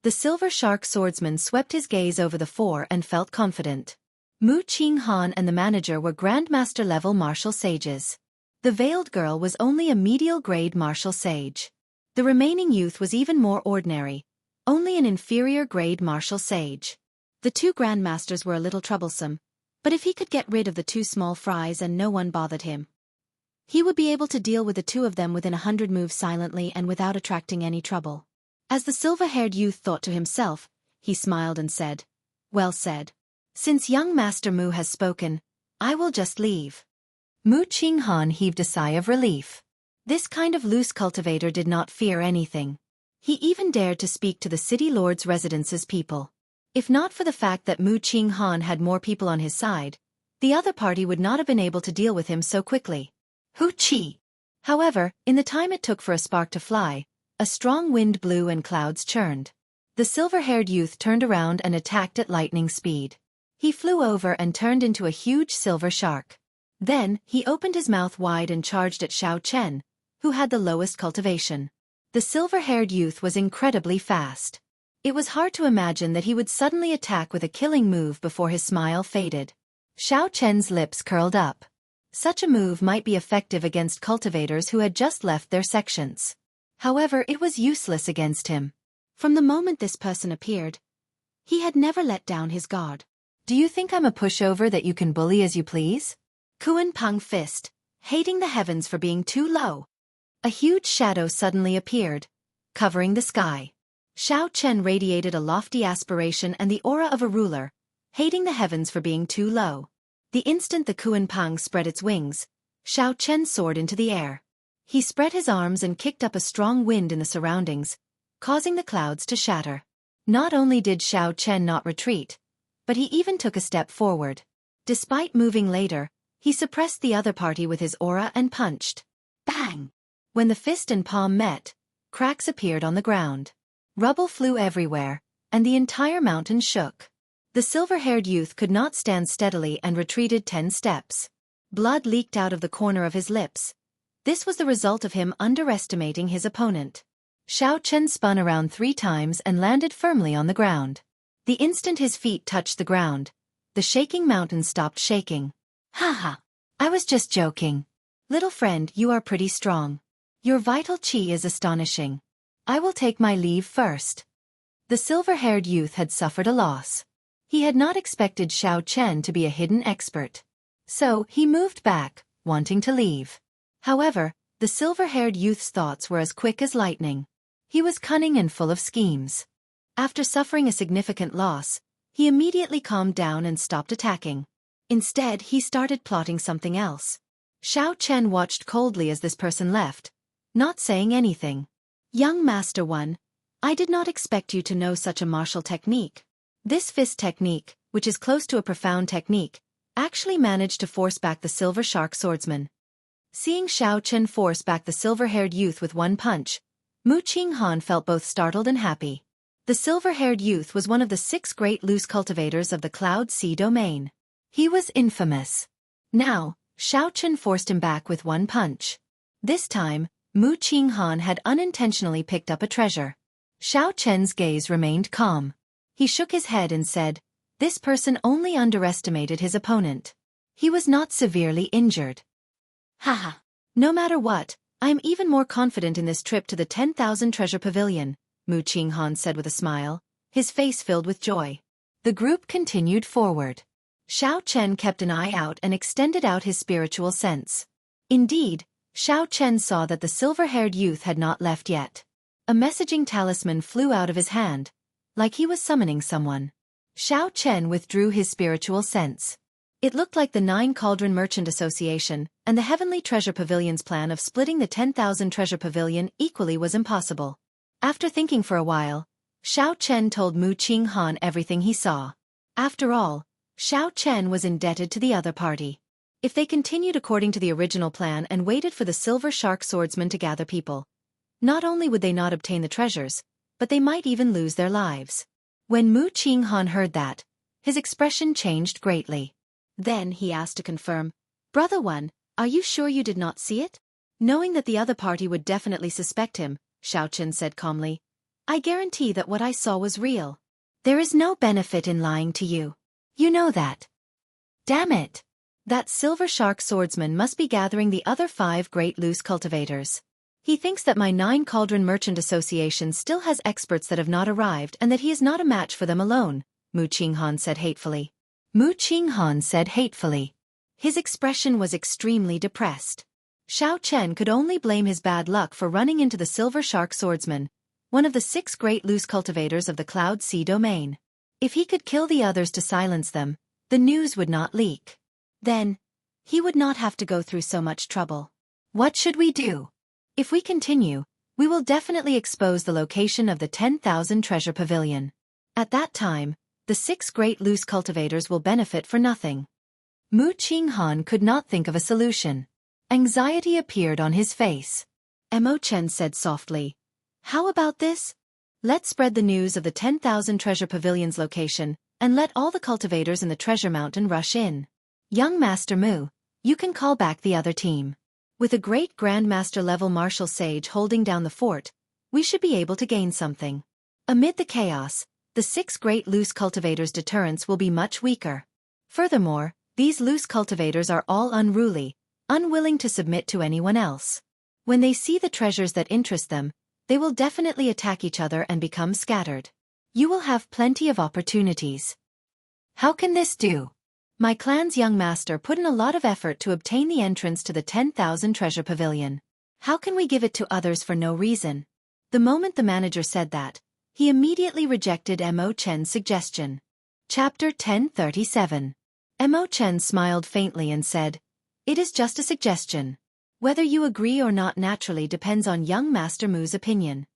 Speaker 2: The Silver Shark Swordsman swept his gaze over the four and felt confident. Mu Qinghan and the manager were Grandmaster-level martial sages. The veiled girl was only a medial-grade martial sage. The remaining youth was even more ordinary, only an inferior-grade martial sage. The 2 Grandmasters were a little troublesome, but if he could get rid of the 2 small fries and no one bothered him, he would be able to deal with the 2 of them within 100 moves silently and without attracting any trouble. As the silver-haired youth thought to himself, he smiled and said, "Well said. Since young Master Mu has spoken, I will just leave."
Speaker 1: Mu Qinghan heaved a sigh of relief. This kind of loose cultivator did not fear anything. He even dared to speak to the city lord's residence's people. If not for the fact that Mu Qinghan had more people on his side, the other party would not have been able to deal with him so quickly. Hoo-chee! However, in the time it took for a spark to fly, a strong wind blew and clouds churned. The silver-haired youth turned around and attacked at lightning speed. He flew over and turned into a huge silver shark. Then, he opened his mouth wide and charged at Xiao Chen, who had the lowest cultivation. The silver-haired youth was incredibly fast. It was hard to imagine that he would suddenly attack with a killing move before his smile faded. Xiao Chen's lips curled up. Such a move might be effective against cultivators who had just left their sections. However, it was useless against him.
Speaker 2: From the moment this person appeared, he had never let down his guard.
Speaker 1: Do you think I'm a pushover that you can bully as you please?
Speaker 2: Kuan Peng fist, hating the heavens for being too low.
Speaker 1: A huge shadow suddenly appeared, covering the sky. Xiao Chen radiated a lofty aspiration and the aura of a ruler, hating the heavens for being too low. The instant the Kuan Peng spread its wings, Xiao Chen soared into the air. He spread his arms and kicked up a strong wind in the surroundings, causing the clouds to shatter. Not only did Xiao Chen not retreat, but he even took a step forward. Despite moving later, he suppressed the other party with his aura and punched. Bang! When the fist and palm met, cracks appeared on the ground. Rubble flew everywhere, and the entire mountain shook. The silver-haired youth could not stand steadily and retreated 10 steps. Blood leaked out of the corner of his lips. This was the result of him underestimating his opponent. Xiao Chen spun around 3 times and landed firmly on the ground. The instant his feet touched the ground, the shaking mountain stopped shaking. "Haha! I was just joking. Little friend, you are pretty strong. Your vital qi is astonishing. I will take my leave first." The silver-haired youth had suffered a loss. He had not expected Xiao Chen to be a hidden expert. So, he moved back, wanting to leave. However, the silver-haired youth's thoughts were as quick as lightning. He was cunning and full of schemes. After suffering a significant loss, he immediately calmed down and stopped attacking. Instead, he started plotting something else. Xiao Chen watched coldly as this person left, not saying anything. "Young Master One, I did not expect you to know such a martial technique." This fist technique, which is close to a profound technique, actually managed to force back the Silver Shark Swordsman. Seeing Xiao Chen force back the silver-haired youth with one punch, Mu Qinghan felt both startled and happy. The silver-haired youth was one of the 6 great loose cultivators of the Cloud Sea domain. He was infamous. Now, Xiao Chen forced him back with one punch. This time, Mu Qinghan had unintentionally picked up a treasure. Xiao Chen's gaze remained calm. He shook his head and said, "This person only underestimated his opponent. He was not severely injured." "Haha. No matter what, I am even more confident in this trip to the 10,000 Treasure Pavilion," Mu Qinghan said with a smile, his face filled with joy. The group continued forward. Xiao Chen kept an eye out and extended out his spiritual sense.
Speaker 2: Indeed, Xiao Chen saw that the silver-haired youth had not left yet. A messaging talisman flew out of his hand, like he was summoning someone. Xiao Chen withdrew his spiritual sense. It looked like the 9 Cauldron Merchant Association, and the Heavenly Treasure Pavilion's plan of splitting the 10,000 Treasure Pavilion equally was impossible. After thinking for a while, Xiao Chen told Mu Qinghan everything he saw. After all, Xiao Chen was indebted to the other party. If they continued according to the original plan and waited for the Silver Shark Swordsman to gather people, not only would they not obtain the treasures, but they might even lose their lives. When Mu Qinghan heard that, his expression changed greatly. Then he asked to confirm, "Brother One, are you sure you did not see it?" Knowing that the other party would definitely suspect him, Xiao Chen said calmly, "I guarantee that what I saw was real. There is no benefit in lying to you. You know that." Damn it! That Silver Shark Swordsman must be gathering the other 5 great loose cultivators. He thinks that my 9 Cauldron Merchant Association still has experts that have not arrived and that he is not a match for them alone, Mu Qinghan said hatefully. Mu Qinghan said hatefully. His expression was extremely depressed. Xiao Chen could only blame his bad luck for running into the Silver Shark Swordsman, one of the 6 great loose cultivators of the Cloud Sea domain. If he could kill the others to silence them, the news would not leak. Then, he would not have to go through so much trouble. What should we do? If we continue, we will definitely expose the location of the 10,000 Treasure Pavilion. At that time, the 6 great loose cultivators will benefit for nothing. Mu Qinghan could not think of a solution. Anxiety appeared on his face. Mo Chen said softly, "How about this? Let's spread the news of the 10,000 Treasure Pavilion's location, and let all the cultivators in the Treasure Mountain rush in. Young Master Mu, you can call back the other team. With a great Grandmaster-level martial sage holding down the fort, we should be able to gain something. Amid the chaos, the 6 great loose cultivators' deterrence will be much weaker. Furthermore, these loose cultivators are all unruly, unwilling to submit to anyone else. When they see the treasures that interest them, they will definitely attack each other and become scattered. You will have plenty of opportunities." "How can this do?" "My clan's young master put in a lot of effort to obtain the entrance to the 10,000 Treasure Pavilion. How can we give it to others for no reason?" The moment the manager said that, he immediately rejected Mo Chen's suggestion. Chapter 1037. Mo Chen smiled faintly and said, "It is just a suggestion. Whether you agree or not naturally depends on young Master Mu's opinion."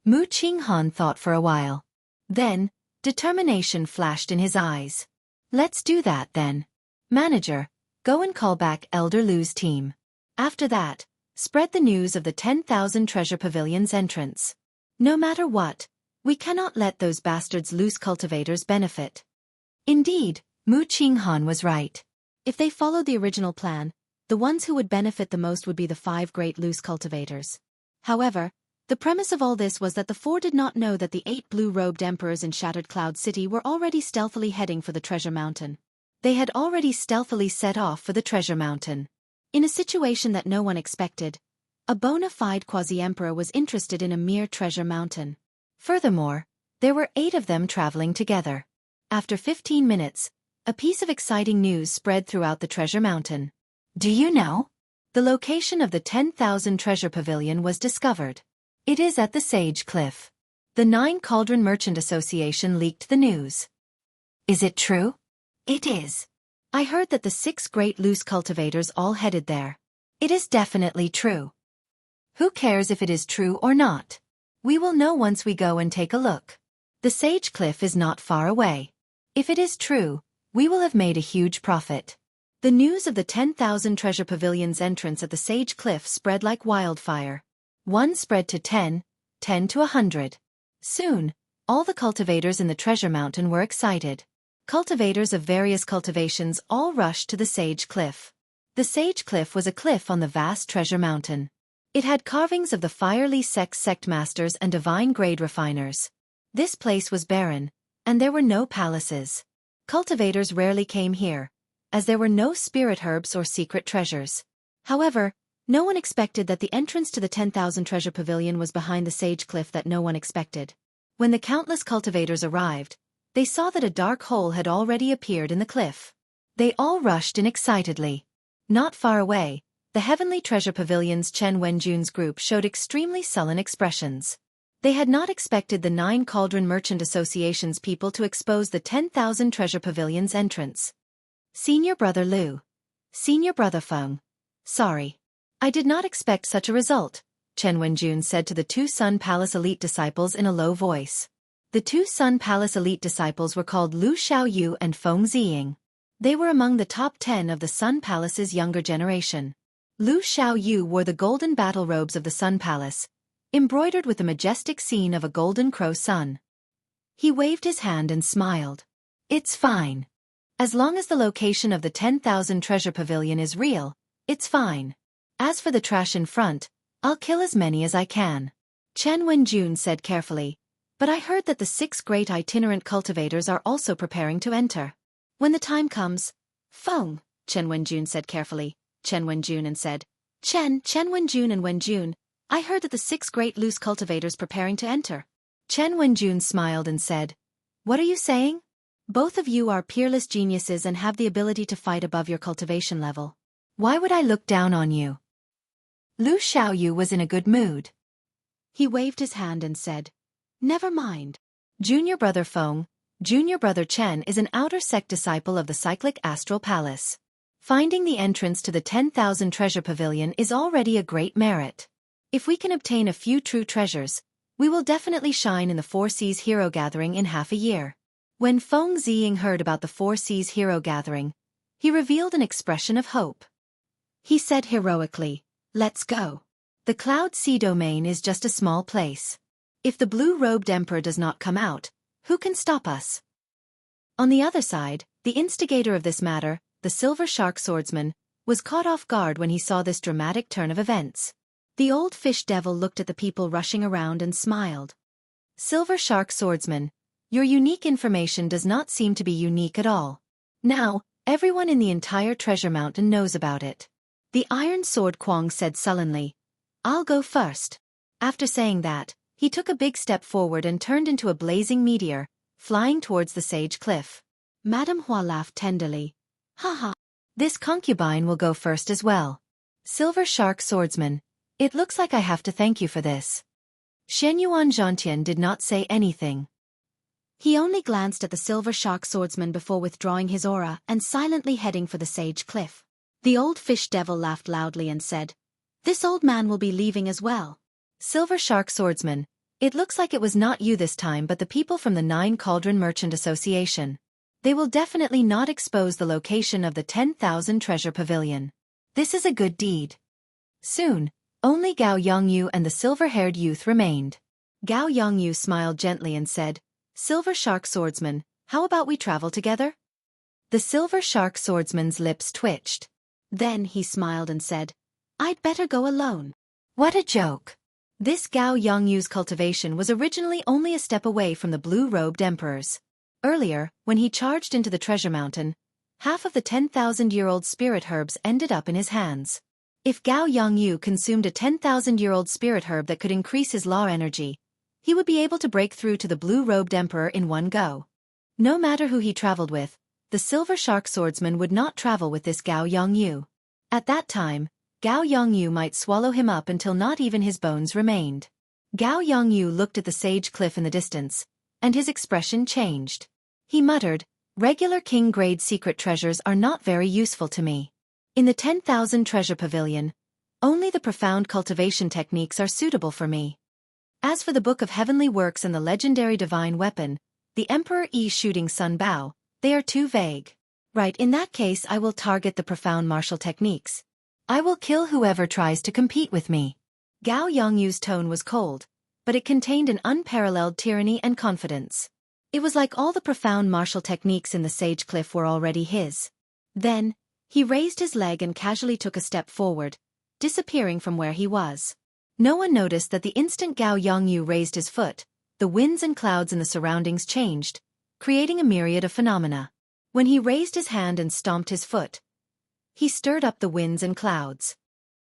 Speaker 2: Mu Qinghan thought for a while. Then, determination flashed in his eyes. "Let's do that then. Manager, go and call back Elder Lu's team. After that, spread the news of the 10,000 Treasure Pavilion's entrance. No matter what, we cannot let those bastards loose cultivators benefit." Indeed, Mu Qinghan was right. If they followed the original plan, the ones who would benefit the most would be the 5 great loose cultivators. However, the premise of all this was that the 4 did not know that the 8 blue-robed emperors in Shattered Cloud City were already stealthily heading for the Treasure Mountain. They had already stealthily set off for the Treasure Mountain. In a situation that no one expected, a bona fide quasi-emperor was interested in a mere Treasure Mountain. Furthermore, there were 8 of them traveling together. After 15 minutes, a piece of exciting news spread throughout the Treasure Mountain. "Do you know? The location of the 10,000 Treasure Pavilion was discovered. It is at the Sage Cliff. The 9 Cauldron Merchant Association leaked the news." "Is it true?" "It is. I heard that the 6 great loose cultivators all headed there. It is definitely true." "Who cares if it is true or not? We will know once we go and take a look. The Sage Cliff is not far away. If it is true, we will have made a huge profit." The news of the 10,000 Treasure Pavilion's entrance at the Sage Cliff spread like wildfire. 1 spread to 10, 10 to 100. Soon, all the cultivators in the Treasure Mountain were excited. Cultivators of various cultivations all rushed to the Sage Cliff. The Sage Cliff was a cliff on the vast Treasure Mountain. It had carvings of the fiery sect masters and divine grade refiners. This place was barren, and there were no palaces. Cultivators rarely came here, as there were no spirit herbs or secret treasures. However, no one expected that the entrance to the 10,000 Treasure Pavilion was behind the Sage Cliff that no one expected. When the countless cultivators arrived, they saw that a dark hole had already appeared in the cliff. They all rushed in excitedly. Not far away,
Speaker 1: the Heavenly Treasure Pavilion's Chen Wenjun's group showed extremely sullen expressions. They had not expected the 9 Cauldron Merchant Association's people to expose the 10,000 Treasure Pavilion's entrance. Senior Brother Lu. Senior Brother Feng. Sorry. I did not expect such a result, Chen Wenjun said to the 2 Sun Palace elite disciples in a low voice. The 2 Sun Palace elite disciples were called Lu Xiaoyu and Feng Ziying. They were among the top 10 of the Sun Palace's younger generation. Lu Xiaoyu wore the golden battle robes of the Sun Palace, embroidered with the majestic scene of a golden crow sun. He waved his hand and smiled. It's fine. As long as the location of the 10,000 Treasure Pavilion is real, it's fine. As for the trash in front, I'll kill as many as I can. Chen Wenjun said carefully, but I heard that the 6 great itinerant cultivators are also preparing to enter. When the time comes, Feng, Chen Wenjun said carefully, Chen Wenjun and said, Chen Wenjun and Wenjun, I heard that the 6 great loose cultivators preparing to enter. Chen Wenjun smiled and said, What are you saying? Both of you are peerless geniuses and have the ability to fight above your cultivation level. Why would I look down on you? Lu Xiaoyu was in a good mood. He waved his hand and said, Never mind. Junior Brother Feng, Junior Brother Chen is an outer sect disciple of the Cyclic Astral Palace. Finding the entrance to the 10,000 Treasure Pavilion is already a great merit. If we can obtain a few true treasures, we will definitely shine in the 4 Seas Hero Gathering in half a year. When Feng Ziying heard about the 4 Seas Hero Gathering, he revealed an expression of hope. He said heroically, Let's go. The Cloud Sea domain is just a small place. If the blue-robed emperor does not come out, who can stop us? On the other side, the instigator of this matter, the Silver Shark Swordsman, was caught off guard when he saw this dramatic turn of events. The old fish devil looked at the people rushing around and smiled. Silver Shark Swordsman, your unique information does not seem to be unique at all. Now, everyone in the entire Treasure Mountain knows about it. The Iron Sword Kwong said sullenly, I'll go first. After saying that, he took a big step forward and turned into a blazing meteor, flying towards the Sage Cliff. Madame Hua laughed tenderly. Haha. This concubine will go first as well. Silver Shark Swordsman, it looks like I have to thank you for this. Shenyuan Zhantian did not say anything. He only glanced at the Silver Shark Swordsman before withdrawing his aura and silently heading for the Sage Cliff. The old fish devil laughed loudly and said, This old man will be leaving as well. Silver Shark Swordsman, it looks like it was not you this time but the people from the 9 Cauldron Merchant Association. They will definitely not expose the location of the 10,000 Treasure Pavilion. This is a good deed. Soon, only Gao Yongyu and the silver-haired youth remained. Gao Yongyu smiled gently and said, Silver Shark Swordsman, how about we travel together? The Silver Shark Swordsman's lips twitched. Then he smiled and said, I'd better go alone. What a joke. This Gao Yongyu's cultivation was originally only a step away from the blue-robed emperor's. Earlier, when he charged into the Treasure Mountain, half of the 10,000-year-old spirit herbs ended up in his hands. If Gao Yongyu consumed a 10,000-year-old spirit herb that could increase his law energy, he would be able to break through to the blue-robed emperor in one go. No matter who he traveled with, the Silver Shark Swordsman would not travel with this Gao Yongyu. At that time, Gao Yongyu might swallow him up until not even his bones remained. Gao Yongyu looked at the Sage Cliff in the distance, and his expression changed. He muttered, Regular king-grade secret treasures are not very useful to me. In the 10,000 Treasure Pavilion, only the profound cultivation techniques are suitable for me. As for the Book of Heavenly Works and the legendary divine weapon, the Emperor Yi Shooting Sun Bao, they are too vague. Right, in that case I will target the profound martial techniques. I will kill whoever tries to compete with me. Gao Yongyu's tone was cold, but it contained an unparalleled tyranny and confidence. It was like all the profound martial techniques in the Sage Cliff were already his. Then, he raised his leg and casually took a step forward, disappearing from where he was. No one noticed that the instant Gao Yongyu raised his foot, the winds and clouds in the surroundings changed, creating a myriad of phenomena. When he raised his hand and stomped his foot, he stirred up the winds and clouds.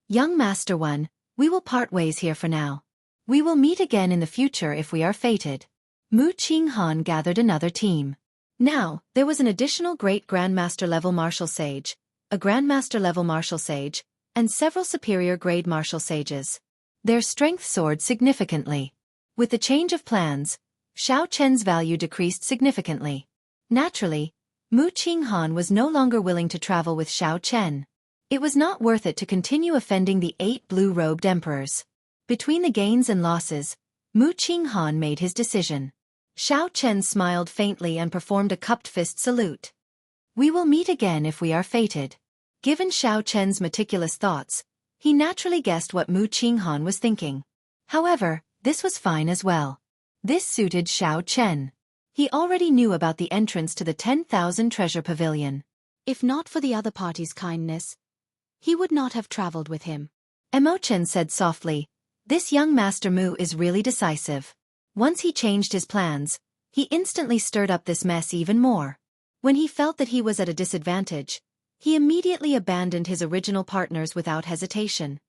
Speaker 1: Young Master One, we will part ways here for now. We will meet again in the future if we are fated. Mu Qinghan gathered another team. Now, there was an additional great Grandmaster-level martial sage, a Grandmaster-level martial sage,
Speaker 2: and several superior-grade martial sages. Their strength soared significantly. With the change of plans, Xiao Chen's value decreased significantly. Naturally, Mu Qinghan was no longer willing to travel with Xiao Chen. It was not worth it to continue offending the 8 blue-robed emperors. Between the gains and losses, Mu Qinghan made his decision. Xiao Chen smiled faintly and performed a cupped fist salute. We will meet again if we are fated. Given Xiao Chen's meticulous thoughts, he naturally guessed what Mu Qinghan was thinking. However, this was fine as well. This suited Xiao Chen. He already knew about the entrance to the 10,000 treasure pavilion. If not for the other party's kindness, he would not have traveled with him. Chen said softly, "This young Master Mu is really decisive." Once he changed his plans, he instantly stirred up this mess even more. When he felt that he was at a disadvantage, he immediately abandoned his original partners without hesitation.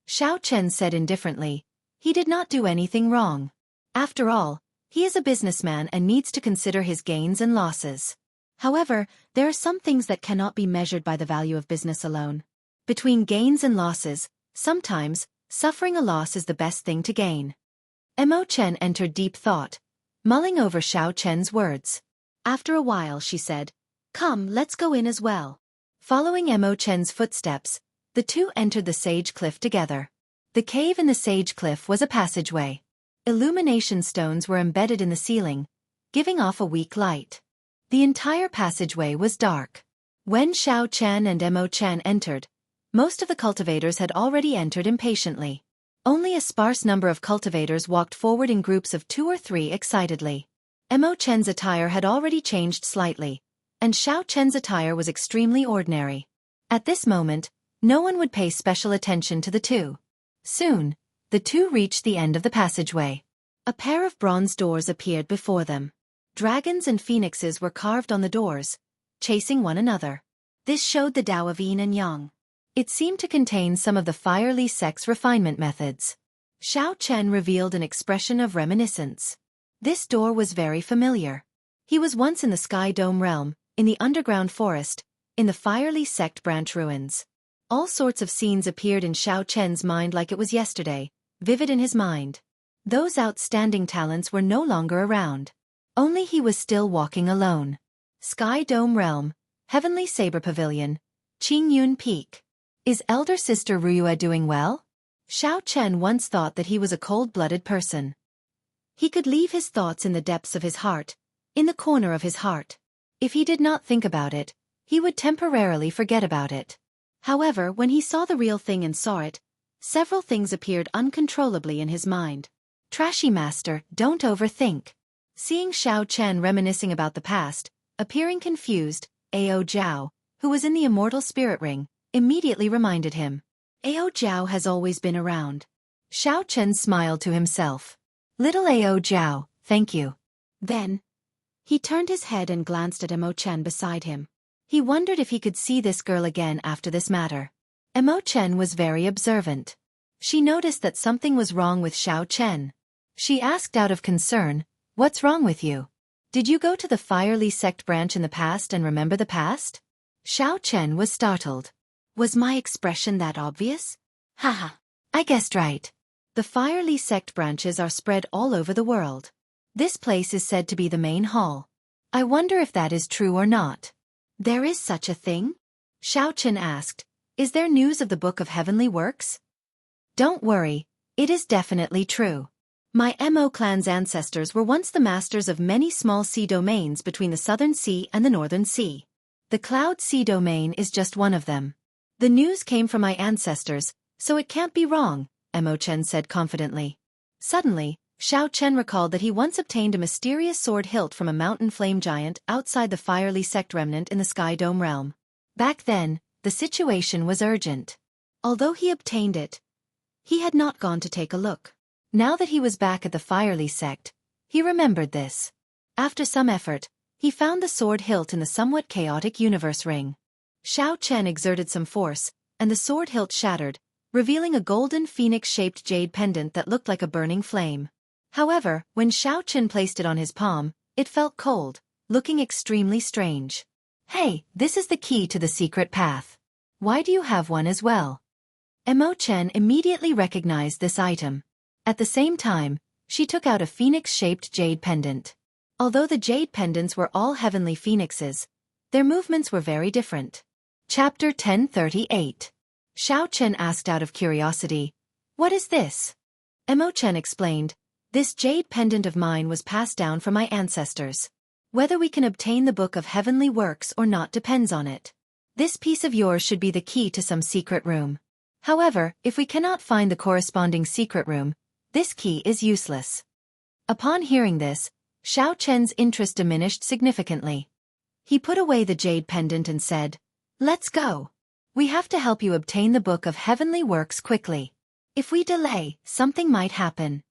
Speaker 2: Xiao Chen said indifferently, "He did not do anything wrong. After all, he is a businessman and needs to consider his gains and losses. However, there are some things that cannot be measured by the value of business alone. Between gains and losses, sometimes, suffering a loss is the best thing to gain." Chen entered deep thought, mulling over Xiao Chen's words. After a while she said, "Come, let's go in as well." Following Chen's footsteps, the two entered the sage cliff together. The cave in the sage cliff was a passageway. Illumination stones were embedded in the ceiling, giving off a weak light. The entire passageway was dark. When Xiao Chen and Chen entered, most of the cultivators had already entered impatiently. Only a sparse number of cultivators walked forward in groups of 2 or 3 excitedly. Chen's attire had already changed slightly, and Xiao Chen's attire was extremely ordinary. At this moment, no one would pay special attention to the two. Soon, the two reached the end of the passageway. A pair of bronze doors appeared before them. Dragons and phoenixes were carved on the doors, chasing one another. This showed the Tao of Yin and Yang. It seemed to contain some of the fiery sect's refinement methods. Xiao Chen revealed an expression of reminiscence. This door was very familiar. He was once in the Sky Dome realm, in the underground forest, in the fiery sect branch ruins. All sorts of scenes appeared in Xiao Chen's mind like it was yesterday, vivid in his mind. Those outstanding talents were no longer around. Only he was still walking alone. Sky Dome Realm, Heavenly Saber Pavilion, Qingyun Peak. Is elder sister Ruyue doing well? Xiao Chen once thought that he was a cold-blooded person. He could leave his thoughts in the depths of his heart, in the corner of his heart. If he did not think about it, he would temporarily forget about it. However, when he saw the real thing and saw it, several things appeared uncontrollably in his mind. Trashy master, don't overthink. Seeing Xiao Chen reminiscing about the past, appearing confused, Ao Zhao, who was in the immortal spirit ring, immediately reminded him. Ao Zhao has always been around. Xiao Chen smiled to himself. Little Ao Zhao, thank you. Then, he turned his head and glanced at Chen beside him. He wondered if he could see this girl again after this matter. Chen was very observant. She noticed that something was wrong with Xiao Chen. She asked out of concern, "What's wrong with you? Did you go to the fiery sect branch in the past and remember the past?" Xiao Chen was startled. Was my expression that obvious? Haha, I guessed right. The fiery sect branches are spread all over the world. This place is said to be the main hall. I wonder if that is true or not. There is such a thing? Xiao Chen asked. Is there news of the Book of Heavenly Works? Don't worry, it is definitely true. My clan's ancestors were once the masters of many small sea domains between the Southern Sea and the Northern Sea. The Cloud Sea domain is just one of them. The news came from my ancestors, so it can't be wrong, Chen said confidently. Suddenly, Xiao Chen recalled that he once obtained a mysterious sword hilt from a mountain flame giant outside the fiery sect remnant in the Sky Dome realm. Back then, the situation was urgent. Although he obtained it, he had not gone to take a look. Now that he was back at the fiery sect, he remembered this. After some effort, he found the sword hilt in the somewhat chaotic universe ring. Xiao Chen exerted some force, and the sword hilt shattered, revealing a golden phoenix-shaped jade pendant that looked like a burning flame. However, when Xiao Chen placed it on his palm, it felt cold, looking extremely strange. Hey, this is the key to the secret path. Why do you have one as well?
Speaker 1: Mo Chen immediately recognized this item. At the same time, she took out a phoenix-shaped jade pendant. Although the jade pendants were all heavenly phoenixes, their movements were very different. Chapter 1038. Xiao Chen asked out of curiosity, "What is this?" Mo Chen explained, "This jade pendant of mine was passed down from my ancestors. Whether we can obtain the Book of Heavenly Works or not depends on it. This piece of yours should be the key to some secret room. However, if we cannot find the corresponding secret room, this key is useless." Upon hearing this, Xiao Chen's interest diminished significantly. He put away the jade pendant and said, "Let's go. We have to help you obtain the Book of Heavenly Works quickly. If we delay, something might happen."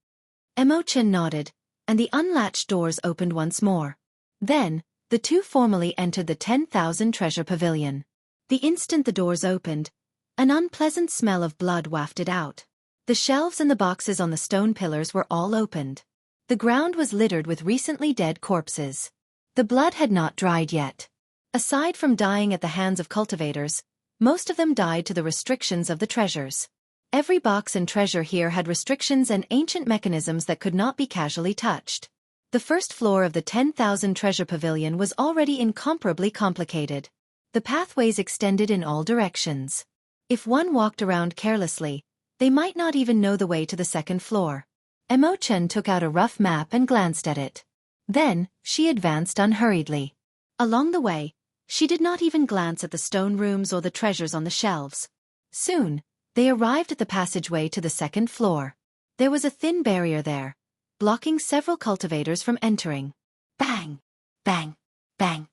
Speaker 1: Mo Chen nodded, and the unlatched doors opened once more. Then, the two formally entered the 10,000 treasure pavilion. The instant the doors opened, an unpleasant smell of blood wafted out. The shelves and the boxes on the stone pillars were all opened. The ground was littered with recently dead corpses. The blood had not dried yet. Aside from dying at the hands of cultivators, most of them died to the restrictions of the treasures. Every box and treasure here had restrictions and ancient mechanisms that could not be casually touched. The first floor of the 10,000 treasure pavilion was already incomparably complicated. The pathways extended in all directions. If one walked around carelessly, they might not even know the way to the second floor. Mo Chen took out a rough map and glanced at it. Then, she advanced unhurriedly. Along the way, she did not even glance at the stone rooms or the treasures on the shelves. Soon, they arrived at the passageway to the second floor. There was a thin barrier there, blocking several cultivators from entering. Bang! Bang! Bang!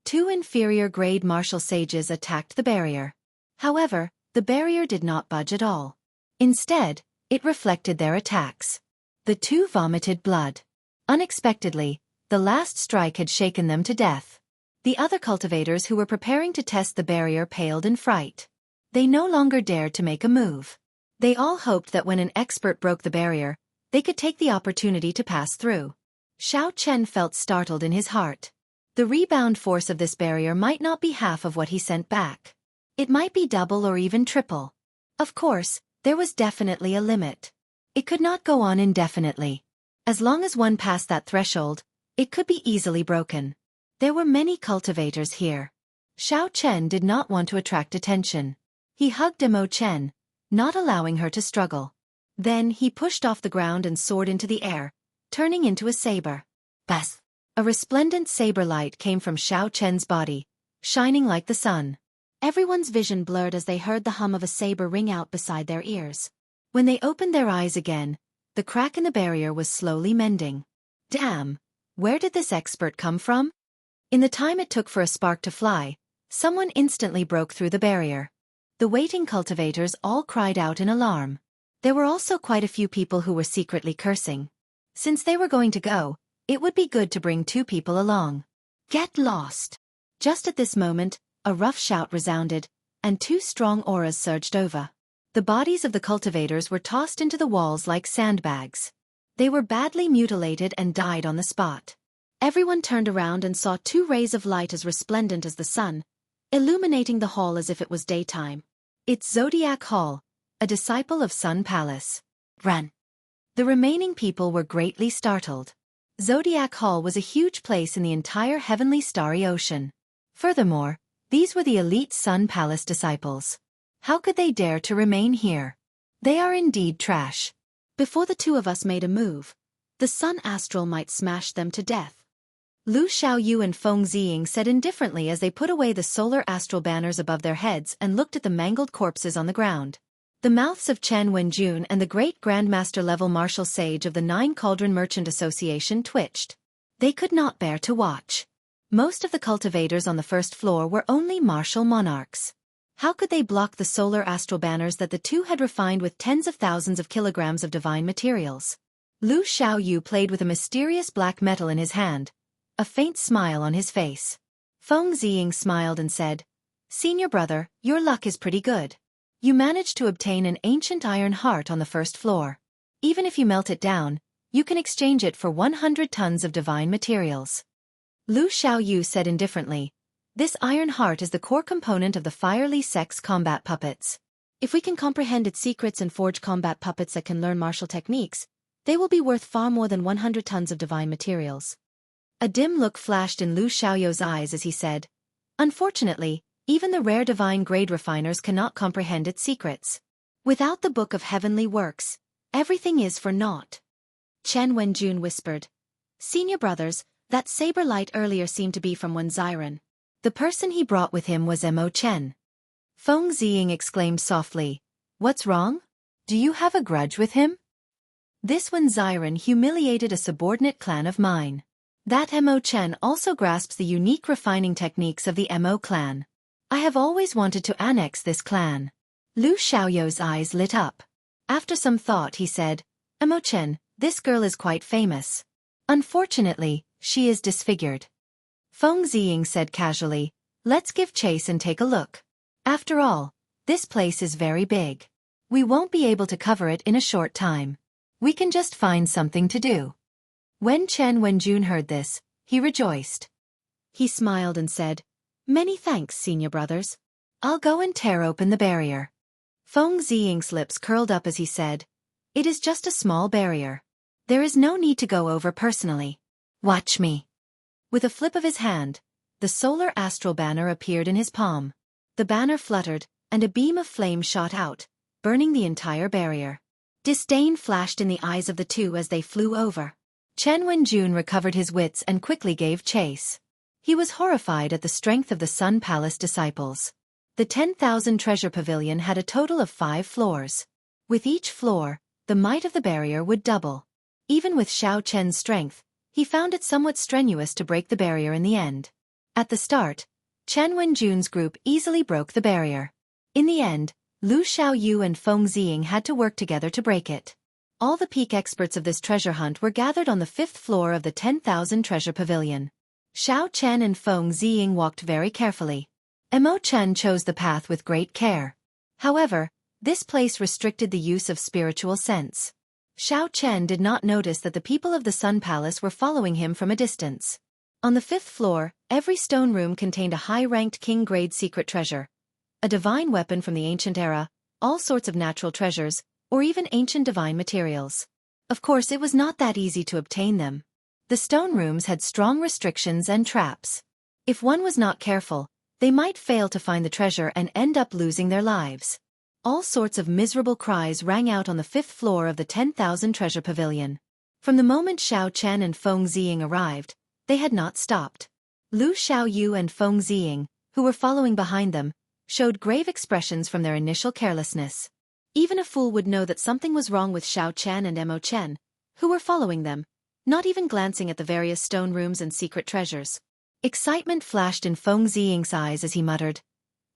Speaker 1: Two inferior-grade martial sages attacked the barrier. However, the barrier did not budge at all. Instead, it reflected their attacks. The two vomited blood. Unexpectedly, the last strike had shaken them to death. The other cultivators who were preparing to test the barrier paled in fright. They no longer dared to make a move. They all hoped that when an expert broke the barrier, they could take the opportunity to pass through. Xiao Chen felt startled in his heart. The rebound force of this barrier might not be half of what he sent back. It might be double or even triple. Of course, there was definitely a limit. It could not go on indefinitely. As long as one passed that threshold, it could be easily broken. There were many cultivators here. Xiao Chen did not want to attract attention. He hugged Mo Chen, not allowing her to struggle. Then he pushed off the ground and soared into the air, turning into a saber. Bas! A resplendent saber light came from Xiao Chen's body, shining like the sun. Everyone's vision blurred as they heard the hum of a saber ring out beside their ears. When they opened their eyes again, the crack in the barrier was slowly mending. Damn! Where did this expert come from? In the time it took for a spark to fly, someone instantly broke through the barrier. The waiting cultivators all cried out in alarm. There were also quite a few people who were secretly cursing. Since they were going to go, it would be good to bring two people along. Get lost! Just at this moment, a rough shout resounded, and two strong auras surged over. The bodies of the cultivators were tossed into the walls like sandbags. They were badly mutilated and died on the spot. Everyone turned around and saw two rays of light as resplendent as the sun, illuminating the hall as if it was daytime. It's Zodiac Hall, a disciple of Sun Palace. Run! The remaining people were greatly startled. Zodiac Hall was a huge place in the entire heavenly starry ocean. Furthermore, these were the elite Sun Palace disciples. How could they dare to remain here? They are indeed trash. Before the two of us made a move, the Sun Astral might smash them to death. Lu Xiaoyu and Feng Ziying said indifferently as they put away the solar astral banners above their heads and looked at the mangled corpses on the ground. The mouths of Chen Wenjun and the great Grandmaster-level martial sage of the Nine Cauldron Merchant Association twitched. They could not bear to watch. Most of the cultivators on the first floor were only martial monarchs. How could they block the solar astral banners that the two had refined with tens of thousands of kilograms of divine materials? Lu Xiaoyu played with a mysterious black metal in his hand, a faint smile on his face. Feng Ziying smiled and said, "Senior brother, your luck is pretty good. You managed to obtain an ancient iron heart on the first floor. Even if you melt it down, you can exchange it for 100 tons of divine materials." Lu Xiaoyu said indifferently, "This iron heart is the core component of the Firely Sex combat puppets.
Speaker 2: If we can comprehend its secrets and forge combat puppets that can learn martial techniques, they will be worth far more than 100 tons of divine materials. A dim look flashed in Lu Xiaoyou's eyes as he said, "Unfortunately, even the rare divine grade refiners cannot comprehend its secrets. Without the Book of Heavenly Works, everything is for naught." Chen Wenjun whispered, "Senior brothers, that saber light earlier seemed to be from Wen Ziren. The person he brought with him was Mo Chen."
Speaker 1: Feng Ziying exclaimed softly, "What's wrong? Do you have a grudge with him? This Wen Ziren humiliated a subordinate clan of mine. That Mo Chen also grasps the unique refining techniques of the Mo clan. I have always wanted to annex this clan." Lu Xiaoyou's eyes lit up. After some thought he said, "Mo Chen, this girl is quite famous. Unfortunately, she is disfigured." Feng Ziying said casually, "Let's give chase and take a look. After all, this place is very big. We won't be able to cover it in a short time. We can just find something to do." When Chen Wenjun heard this, he rejoiced.
Speaker 2: He smiled and said, "Many thanks, senior brothers.
Speaker 1: I'll go and tear open the barrier."
Speaker 2: Feng Ziying's lips curled up as he said, "It is just a small barrier. There is no need to go over personally.
Speaker 1: Watch me."
Speaker 2: With a flip of his hand, the solar astral banner appeared in his palm. The banner fluttered, and a beam of flame shot out, burning the entire barrier. Disdain flashed in the eyes of the two as they flew over.
Speaker 1: Chen Wenjun recovered his wits and quickly gave chase. He was horrified at the strength of the Sun Palace disciples. The 10,000 treasure pavilion had a total of 5 floors. With each floor, the might of the barrier would double. Even with Xiao Chen's strength, he found it somewhat strenuous to break the barrier in the end. At the start, Chen Wenjun's group easily broke the barrier. In the end, Lu Xiaoyu and Feng Ziying had to work together to break it. All the peak experts of this treasure hunt were gathered on the 5th floor of the 10,000 treasure pavilion. Xiao Chen and Feng Ziying walked very carefully. Mo Chen chose the path with great care. However, this place restricted the use of spiritual sense. Xiao Chen did not notice that the people of the Sun Palace were following him from a distance. On the 5th floor, every stone room contained a high-ranked king-grade secret treasure, a divine weapon from the ancient era, all sorts of natural treasures, or even ancient divine materials. Of course, it was not that easy to obtain them. The stone rooms had strong restrictions and traps. If one was not careful, they might fail to find the treasure and end up losing their lives. All sorts of miserable cries rang out on the 5th floor of the 10,000 treasure pavilion. From the moment Xiao Chen and Feng Ziying arrived, they had not stopped. Lu Xiaoyu and Feng Ziying, who were following behind them, showed grave expressions from their initial carelessness. Even a fool would know that something was wrong with Xiao Chen and Mo Chen, who were following them, not even glancing at the various stone rooms and secret treasures. Excitement flashed in Feng Ziying's eyes as he muttered,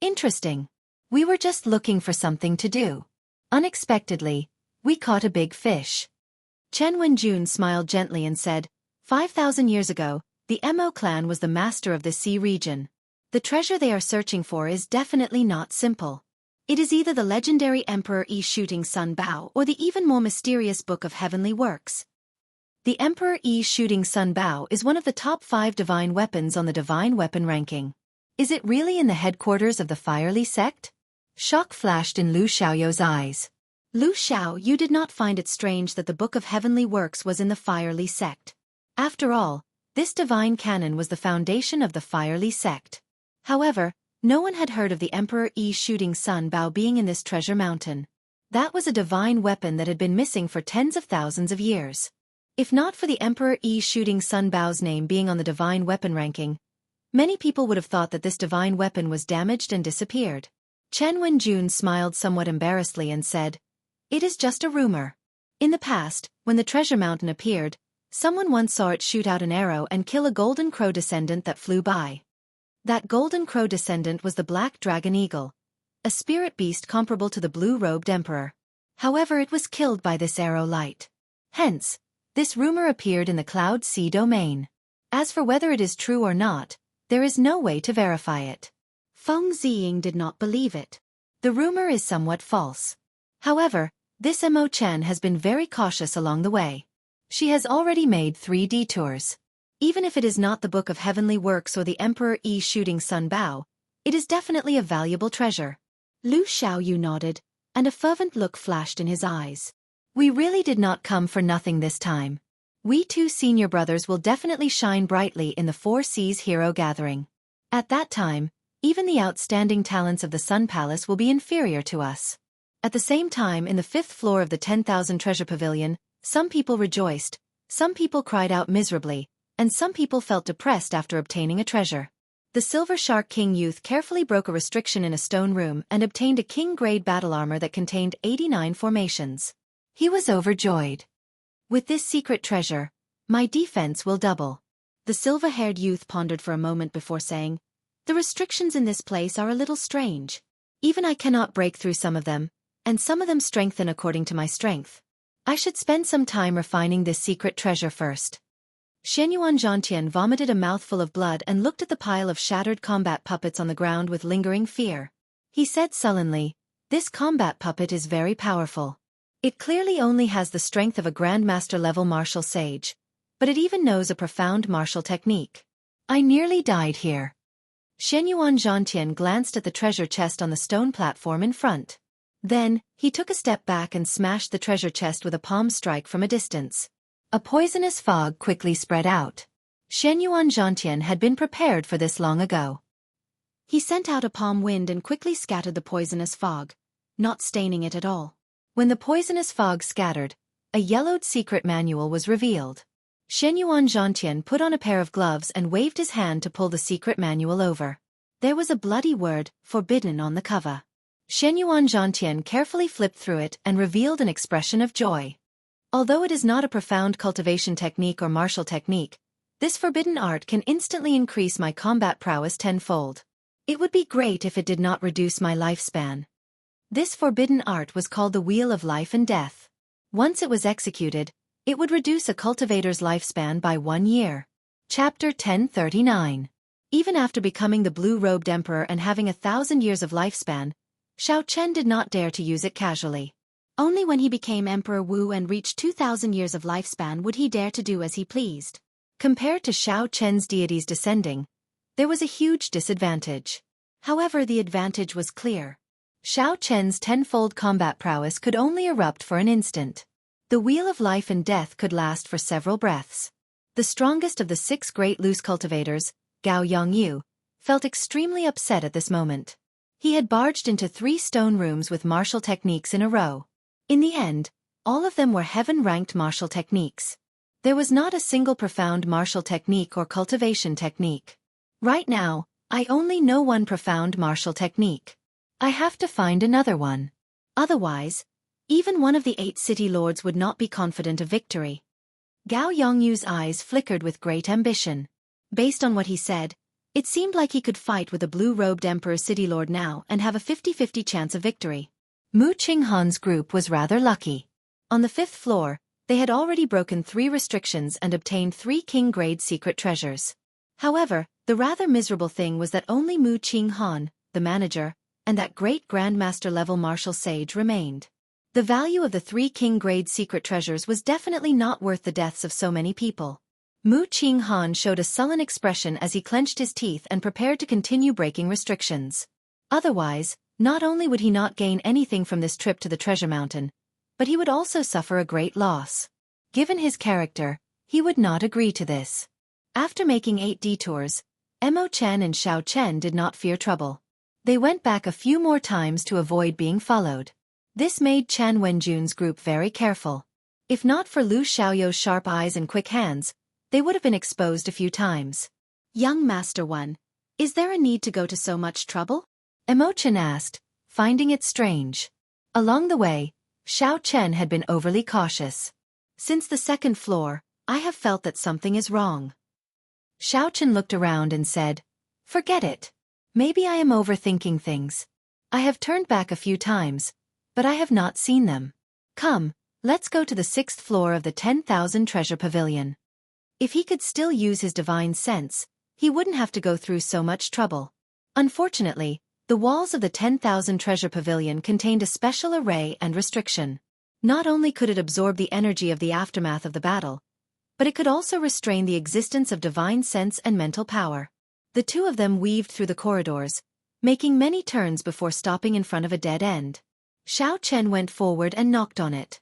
Speaker 1: "Interesting. We were just looking for something to do. Unexpectedly, we caught a big fish." Chen Wenjun smiled gently and said, 5,000 years ago, the Mo clan was the master of the sea region. The treasure they are searching for is definitely not simple. It is either the legendary Emperor Yi Shooting Sun Bao or the even more mysterious Book of Heavenly Works. The Emperor Yi Shooting Sun Bao is one of the top 5 divine weapons on the divine weapon ranking. Is it really in the headquarters of the Firely sect? Shock flashed in Lu Xiaoyou's eyes. Lu Xiao, you did not find it strange that the Book of Heavenly Works was in the Firely sect. After all, this divine canon was the foundation of the Firely sect. However, no one had heard of the Emperor Yi Shooting Sun Bao being in this treasure mountain. That was a divine weapon that had been missing for tens of thousands of years. If not for the Emperor Yi Shooting Sun Bao's name being on the divine weapon ranking, many people would have thought that this divine weapon was damaged and disappeared. Chen Wenjun smiled somewhat embarrassedly and said, "It is just a rumor. In the past, when the treasure mountain appeared, someone once saw it shoot out an arrow and kill a golden crow descendant that flew by. That golden crow descendant was the black dragon eagle, a spirit beast comparable to the blue-robed emperor. However, it was killed by this arrow light. Hence, this rumor appeared in the Cloud Sea domain. As for whether it is true or not, there is no way to verify it." Feng Ziying did not believe it. The rumor is somewhat false. However, this Mo Chen has been very cautious along the way. She has already made 3 detours. Even if it is not the Book of Heavenly Works or the Emperor Yi Shooting Sun Bao, it is definitely a valuable treasure. Lu Xiaoyu nodded,
Speaker 2: and a fervent look flashed in his eyes. We really did not come for nothing this time. We two senior brothers will definitely shine brightly in the Four Seas Hero Gathering. At that time, even the outstanding talents of the Sun Palace will be inferior to us. At the same time, in the 5th floor of the 10,000 Treasure Pavilion, some people rejoiced, some people cried out miserably, and some people felt depressed after obtaining a treasure. The Silver Shark King youth carefully broke a restriction in a stone room and obtained a king-grade battle armor that contained 89 formations. He was overjoyed. With this secret treasure, my defense will double. The silver-haired youth pondered for a moment before saying, the restrictions in this place are a little strange. Even I cannot break through some of them, and some of them strengthen according to my strength. I should spend some time refining this secret treasure first. Shenyuan Zhantian vomited a mouthful of blood and looked at the pile of shattered combat puppets on the ground with lingering fear. He said sullenly, this combat puppet is very powerful. It clearly only has the strength of a Grandmaster-level martial sage, but it even knows a profound martial technique. I nearly died here. Shenyuan Zhantian glanced at the treasure chest on the stone platform in front. Then, he took a step back and smashed the treasure chest with a palm strike from a distance. A poisonous fog quickly spread out. Shenyuan Zhantian had been prepared for this long ago. He sent out a palm wind and quickly scattered the poisonous fog, not staining it at all. When the poisonous fog scattered, a yellowed secret manual was revealed. Shenyuan Zhantian put on a pair of gloves and waved his hand to pull the secret manual over. There was a bloody word, forbidden, on the cover. Shenyuan Zhantian carefully flipped through it and revealed an expression of joy. Although it is not a profound cultivation technique or martial technique, this forbidden art can instantly increase my combat prowess tenfold. It would be great if it did not reduce my lifespan. This forbidden art was called the Wheel of Life and Death. Once it was executed, it would reduce a cultivator's lifespan by 1 year. Chapter 1039. Even after becoming the blue-robed emperor and having 1,000 years of lifespan, Xiao Chen did not dare to use it casually. Only when he became Emperor Wu and reached 2,000 years of lifespan would he dare to do as he pleased. Compared to Xiao Chen's deities descending, there was a huge disadvantage. However, the advantage was clear. Xiao Chen's tenfold combat prowess could only erupt for an instant. The Wheel of Life and Death could last for several breaths. The strongest of the 6 great loose cultivators, Gao Yongyu, felt extremely upset at this moment. He had barged into 3 stone rooms with martial techniques in a row. In the end, all of them were heaven-ranked martial techniques. There was not a single profound martial technique or cultivation technique. Right now, I only know one profound martial technique. I have to find another one. Otherwise, even one of the 8 city lords would not be confident of victory. Gao Yongyu's eyes flickered with great ambition. Based on what he said, it seemed like he could fight with a blue-robed emperor city lord now and have a 50-50 chance of victory. Mu Qinghan's group was rather lucky. On the 5th floor, they had already broken 3 restrictions and obtained 3 king-grade secret treasures. However, the rather miserable thing was that only Mu Qinghan, the manager, and that great Grandmaster-level martial sage remained. The value of the 3 king-grade secret treasures was definitely not worth the deaths of so many people. Mu Qinghan showed a sullen expression as he clenched his teeth and prepared to continue breaking restrictions. Otherwise, not only would he not gain anything from this trip to the treasure mountain, but he would also suffer a great loss. Given his character, he would not agree to this. After making 8 detours, Mo Chen and Xiao Chen did not fear trouble. They went back a few more times to avoid being followed. This made Chen Wenjun's group very careful. If not for Lu Xiaoyou's sharp eyes and quick hands, they would have been exposed a few times. Young Master One, is there a need to go to so much trouble? Mo Chen asked, finding it strange. Along the way, Xiao Chen had been overly cautious. Since the 2nd floor, I have felt that something is wrong. Xiao Chen looked around and said, forget it. Maybe I am overthinking things. I have turned back a few times, but I have not seen them. Come, let's go to the 6th floor of the 10,000 Treasure Pavilion. If he could still use his divine sense, he wouldn't have to go through so much trouble. Unfortunately, the walls of the 10,000 Treasure Pavilion contained a special array and restriction. Not only could it absorb the energy of the aftermath of the battle, but it could also restrain the existence of divine sense and mental power. The 2 of them weaved through the corridors, making many turns before stopping in front of a dead end. Xiao Chen went forward and knocked on it.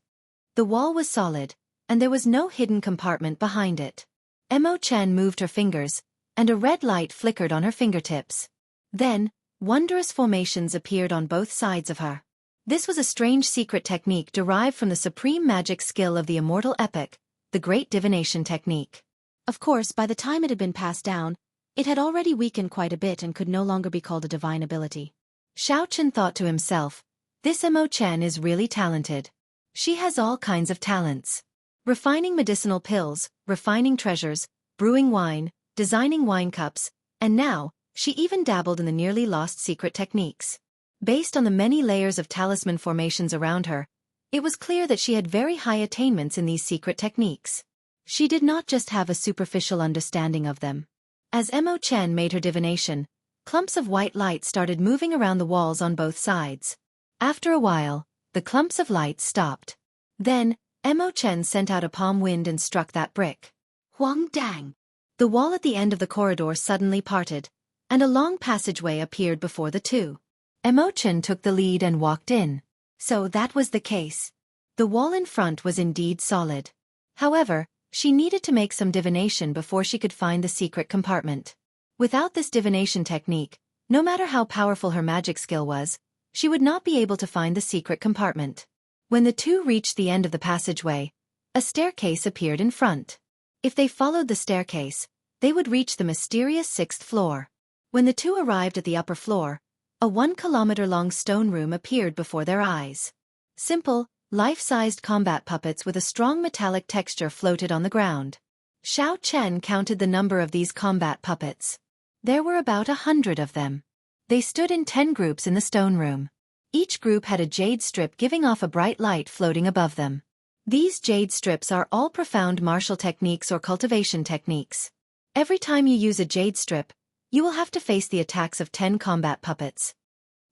Speaker 2: The wall was solid, and there was no hidden compartment behind it. Mo Chen moved her fingers, and a red light flickered on her fingertips. Then, wondrous formations appeared on both sides of her. This was a strange secret technique derived from the supreme magic skill of the immortal epic, the great divination technique. Of course, by the time it had been passed down, it had already weakened quite a bit and could no longer be called a divine ability. Xiao Chen thought to himself, this Mo Chen is really talented. She has all kinds of talents. Refining medicinal pills, refining treasures, brewing wine, designing wine cups, and now, she even dabbled in the nearly lost secret techniques. Based on the many layers of talisman formations around her, it was clear that she had very high attainments in these secret techniques. She did not just have a superficial understanding of them. As Mo Chen made her divination, clumps of white light started moving around the walls on both sides. After a while, the clumps of light stopped. Then, Mo Chen sent out a palm wind and struck that brick. Huang dang! The wall at the end of the corridor suddenly parted, and a long passageway appeared before the two. Mo Chen took the lead and walked in. So that was the case. The wall in front was indeed solid. However, she needed to make some divination before she could find the secret compartment. Without this divination technique, no matter how powerful her magic skill was, she would not be able to find the secret compartment. When the two reached the end of the passageway, a staircase appeared in front. If they followed the staircase, they would reach the mysterious 6th floor. When the two arrived at the upper floor, a 1-kilometer-long stone room appeared before their eyes. Simple, life-sized combat puppets with a strong metallic texture floated on the ground. Xiao Chen counted the number of these combat puppets. There were about 100 of them. They stood in 10 groups in the stone room. Each group had a jade strip giving off a bright light floating above them. These jade strips are all profound martial techniques or cultivation techniques. Every time you use a jade strip, you will have to face the attacks of 10 combat puppets.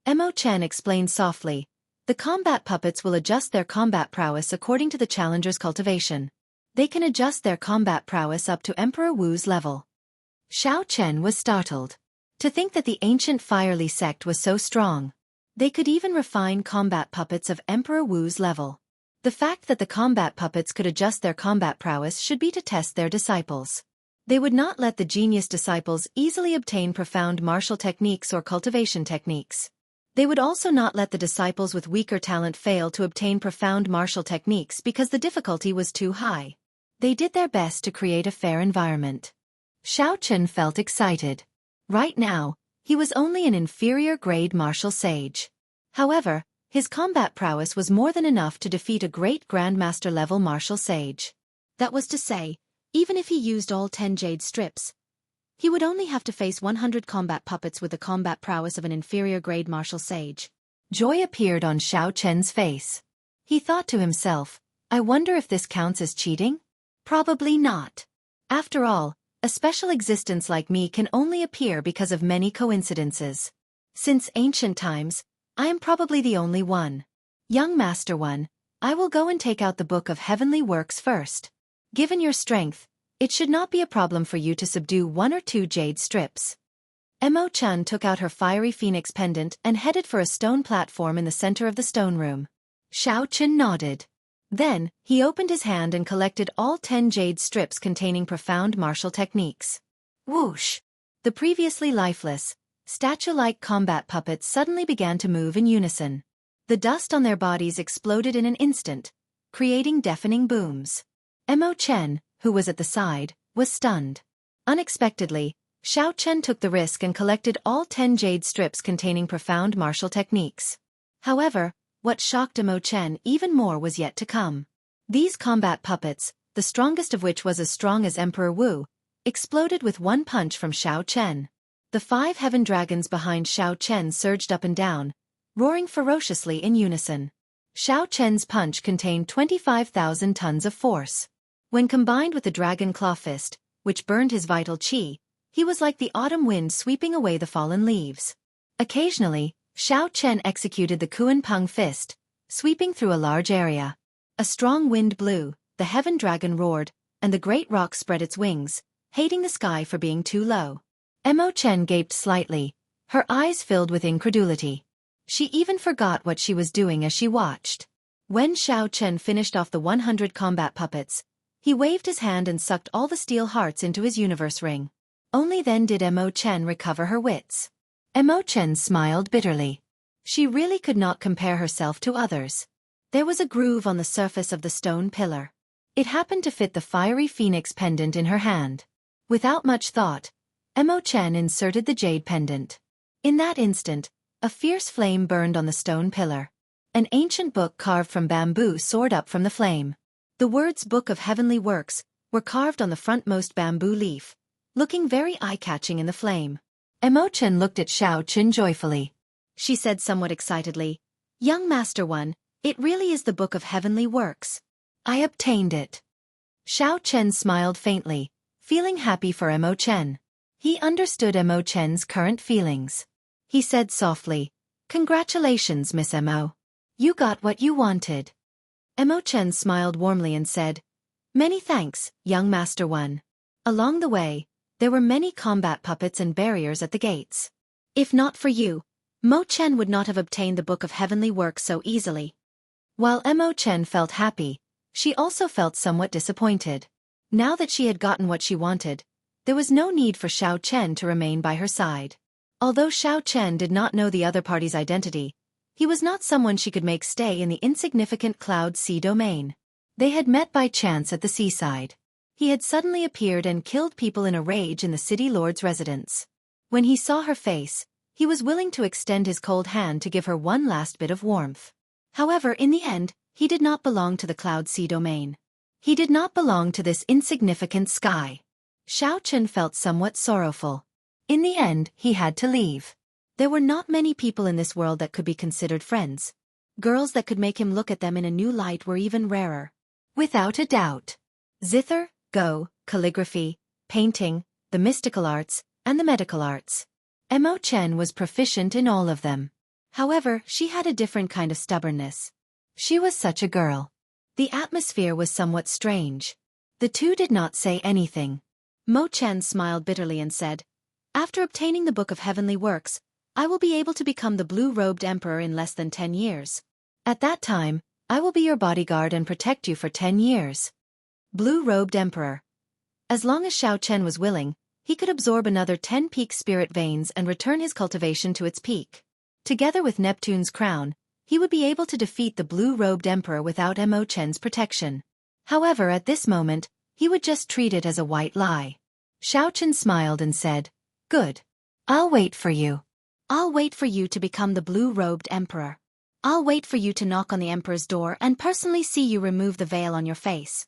Speaker 2: Mo Chen explained softly, the combat puppets will adjust their combat prowess according to the challenger's cultivation. They can adjust their combat prowess up to Emperor Wu's level. Xiao Chen was startled. To think that the ancient Firely sect was so strong. They could even refine combat puppets of Emperor Wu's level. The fact that the combat puppets could adjust their combat prowess should be to test their disciples. They would not let the genius disciples easily obtain profound martial techniques or cultivation techniques. They would also not let the disciples with weaker talent fail to obtain profound martial techniques because the difficulty was too high. They did their best to create a fair environment. Xiao Chen felt excited. Right now, he was only an inferior-grade martial sage. However, his combat prowess was more than enough to defeat a great Grandmaster-level martial sage. That was to say, even if he used all 10 jade strips, he would only have to face 100 combat puppets with the combat prowess of an inferior-grade martial sage. Joy appeared on Xiao Chen's face. He thought to himself, I wonder if this counts as cheating? Probably not. After all, a special existence like me can only appear because of many coincidences. Since ancient times, I am probably the only one. Young Master One, I will go and take out the Book of Heavenly Works first. Given your strength, it should not be a problem for you to subdue 1 or 2 jade strips. Mo Chen took out her fiery phoenix pendant and headed for a stone platform in the center of the stone room. Xiao Chen nodded. Then, he opened his hand and collected all 10 jade strips containing profound martial techniques. Whoosh! The previously lifeless, statue-like combat puppets suddenly began to move in unison. The dust on their bodies exploded in an instant, creating deafening booms. Mo Chen, who was at the side, was stunned. Unexpectedly, Xiao Chen took the risk and collected all 10 jade strips containing profound martial techniques. However, what shocked Mo Chen even more was yet to come. These combat puppets, the strongest of which was as strong as Emperor Wu, exploded with one punch from Xiao Chen. The 5 heaven dragons behind Xiao Chen surged up and down, roaring ferociously in unison. Xiao Chen's punch contained 25,000 tons of force. When combined with the dragon claw fist, which burned his vital qi, he was like the autumn wind sweeping away the fallen leaves. Occasionally, Xiao Chen executed the Kuan Peng fist, sweeping through a large area. A strong wind blew, the heaven dragon roared, and the great rock spread its wings, hating the sky for being too low. Mo Chen gaped slightly, her eyes filled with incredulity.
Speaker 1: She even forgot what she was doing as she watched. When Xiao Chen finished off the 100 combat puppets, he waved his hand and sucked all the steel hearts into his universe ring. Only then did Mo Chen recover her wits. Mo Chen smiled bitterly. She really could not compare herself to others. There was a groove on the surface of the stone pillar. It happened to fit the fiery phoenix pendant in her hand. Without much thought, Mo Chen inserted the jade pendant. In that instant, a fierce flame burned on the stone pillar. An ancient book carved from bamboo soared up from the flame. The words Book of Heavenly Works were carved on the frontmost bamboo leaf, looking very eye-catching in the flame. Mo Chen looked at Xiao Chen joyfully. She said somewhat excitedly, "Young Master One, it really is the Book of Heavenly Works. I obtained it." Xiao Chen smiled faintly, feeling happy for Mo Chen. He understood Mo Chen's current feelings. He said softly, "Congratulations, Miss Mo. You got what you wanted." Mo Chen smiled warmly and said, "Many thanks, young Master One." Along the way, there were many combat puppets and barriers at the gates. If not for you, Mo Chen would not have obtained the Book of Heavenly Works so easily. While Mo Chen felt happy, she also felt somewhat disappointed. Now that she had gotten what she wanted, there was no need for Xiao Chen to remain by her side. Although Xiao Chen did not know the other party's identity, he was not someone she could make stay in the insignificant Cloud Sea domain. They had met by chance at the seaside. He had suddenly appeared and killed people in a rage in the city lord's residence. When he saw her face, he was willing to extend his cold hand to give her one last bit of warmth. However, in the end, he did not belong to the Cloud Sea domain. He did not belong to this insignificant sky. Xiao Chen felt somewhat sorrowful. In the end, he had to leave. There were not many people in this world that could be considered friends. Girls that could make him look at them in a new light were even rarer. Without a doubt. Zither, Go, calligraphy, painting, the mystical arts, and the medical arts. Mo Chen was proficient in all of them. However, she had a different kind of stubbornness. She was such a girl. The atmosphere was somewhat strange. The two did not say anything. Mo Chen smiled bitterly and said, "After obtaining the Book of Heavenly Works, I will be able to become the blue-robed emperor in less than 10 years. At that time, I will be your bodyguard and protect you for 10 years. Blue-robed emperor. As long as Xiao Chen was willing, he could absorb another 10 peak spirit veins and return his cultivation to its peak. Together with Neptune's crown, he would be able to defeat the blue-robed emperor without Mo Chen's protection. However, at this moment, he would just treat it as a white lie. Xiao Chen smiled and said, "Good. I'll wait for you. I'll wait for you to become the blue-robed emperor. I'll wait for you to knock on the emperor's door and personally see you remove the veil on your face."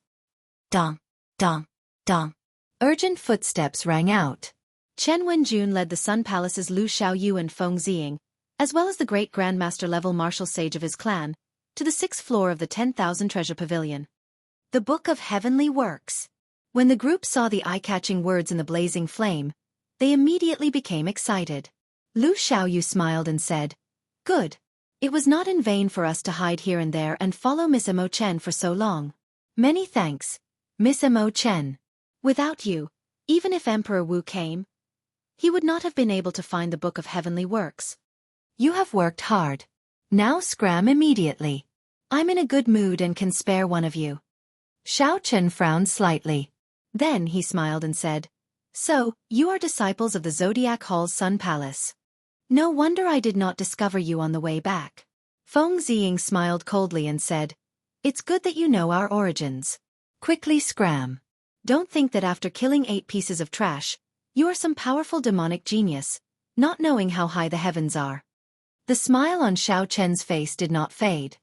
Speaker 1: Dong, dong, dong. Urgent footsteps rang out. Chen Wenjun led the Sun Palace's Lu Xiaoyu and Feng Ziying, as well as the great Grandmaster-level martial sage of his clan, to the 6th floor of the 10,000 Treasure Pavilion. The Book of Heavenly Works. When the group saw the eye-catching words in the blazing flame, they immediately became excited. Lu Xiaoyu smiled and said, "Good. It was not in vain for us to hide here and there and follow Miss Mo Chen for so long. Many thanks, Miss Mo Chen. Without you, even if Emperor Wu came, he would not have been able to find the Book of Heavenly Works. You have worked hard. Now scram immediately. I'm in a good mood and can spare one of you." Xiao Chen frowned slightly. Then he smiled and said, "So, you are disciples of the Zodiac Hall's Sun Palace. No wonder I did not discover you on the way back." Feng Ziying smiled coldly and said, "It's good that you know our origins. Quickly scram. Don't think that after killing 8 pieces of trash, you are some powerful demonic genius, not knowing how high the heavens are." The smile on Xiao Chen's face did not fade.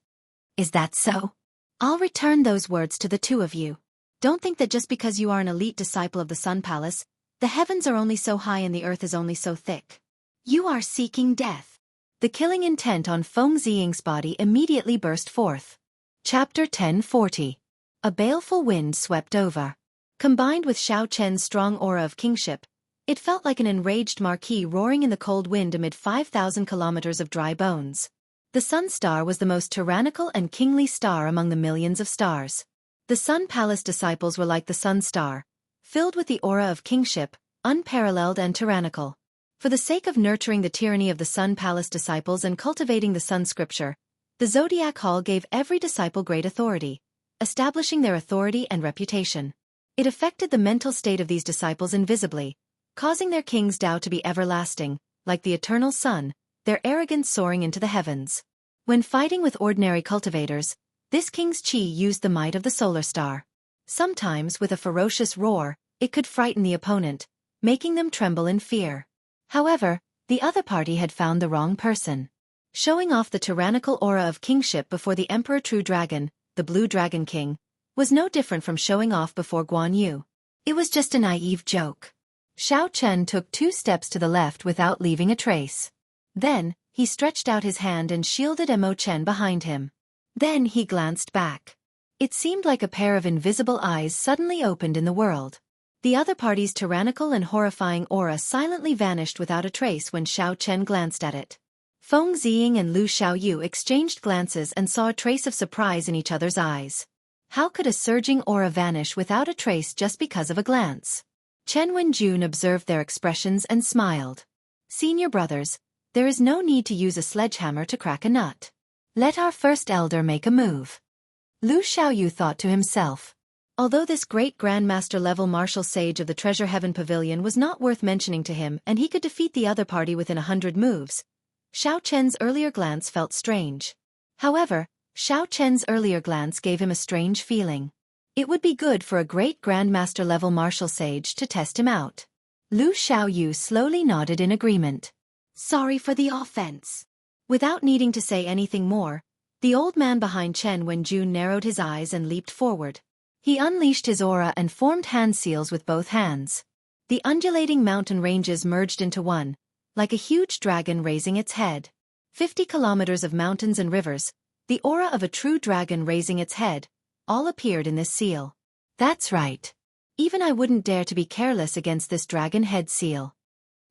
Speaker 1: "Is that so? I'll return those words to the two of you. Don't think that just because you are an elite disciple of the Sun Palace, the heavens are only so high and the earth is only so thick. You are seeking death." The killing intent on Feng Ziying's body immediately burst forth. Chapter 1040. A baleful wind swept over. Combined with Xiao Chen's strong aura of kingship, it felt like an enraged marquis roaring in the cold wind amid 5,000 kilometers of dry bones. The Sun Star was the most tyrannical and kingly star among the millions of stars. The Sun Palace disciples were like the Sun Star, filled with the aura of kingship, unparalleled and tyrannical.
Speaker 2: For the sake of nurturing the tyranny of the Sun Palace disciples and cultivating the Sun Scripture, the Zodiac Hall gave every disciple great authority, establishing their authority and reputation. It affected the mental state of these disciples invisibly, causing their king's Tao to be everlasting, like the eternal sun, their arrogance soaring into the heavens. When fighting with ordinary cultivators, this king's chi used the might of the solar star. Sometimes, with a ferocious roar, it could frighten the opponent, making them tremble in fear. However, the other party had found the wrong person. Showing off the tyrannical aura of kingship before the Emperor True Dragon, the Blue Dragon King, was no different from showing off before Guan Yu. It was just a naive joke. Xiao Chen took 2 steps to the left without leaving a trace. Then, he stretched out his hand and shielded Mo Chen behind him. Then he glanced back. It seemed like a pair of invisible eyes suddenly opened in the world. The other party's tyrannical and horrifying aura silently vanished without a trace when Xiao Chen glanced at it. Feng Ziying and Lu Xiaoyu exchanged glances and saw a trace of surprise in each other's eyes. How could a surging aura vanish without a trace just because of a glance? Chen Wenjun observed their expressions and smiled. Senior brothers, there is no need to use a sledgehammer to crack a nut. Let our first elder make a move. Lu Xiaoyu thought to himself. Although this great Grandmaster-level martial sage of the Treasure Heaven Pavilion was not worth mentioning to him and he could defeat the other party within 100 moves, Xiao Chen's earlier glance felt strange. However, Xiao Chen's earlier glance gave him a strange feeling. It would be good for a great Grandmaster-level martial sage to test him out. Lu Xiaoyu slowly nodded in agreement. Sorry for the offense. Without needing to say anything more, the old man behind Chen Wenjun narrowed his eyes and leaped forward. He unleashed his aura and formed hand seals with both hands. The undulating mountain ranges merged into one, like a huge dragon raising its head. 50 kilometers of mountains and rivers, the aura of a true dragon raising its head, all appeared in this seal. That's right. Even I wouldn't dare to be careless against this dragon head seal.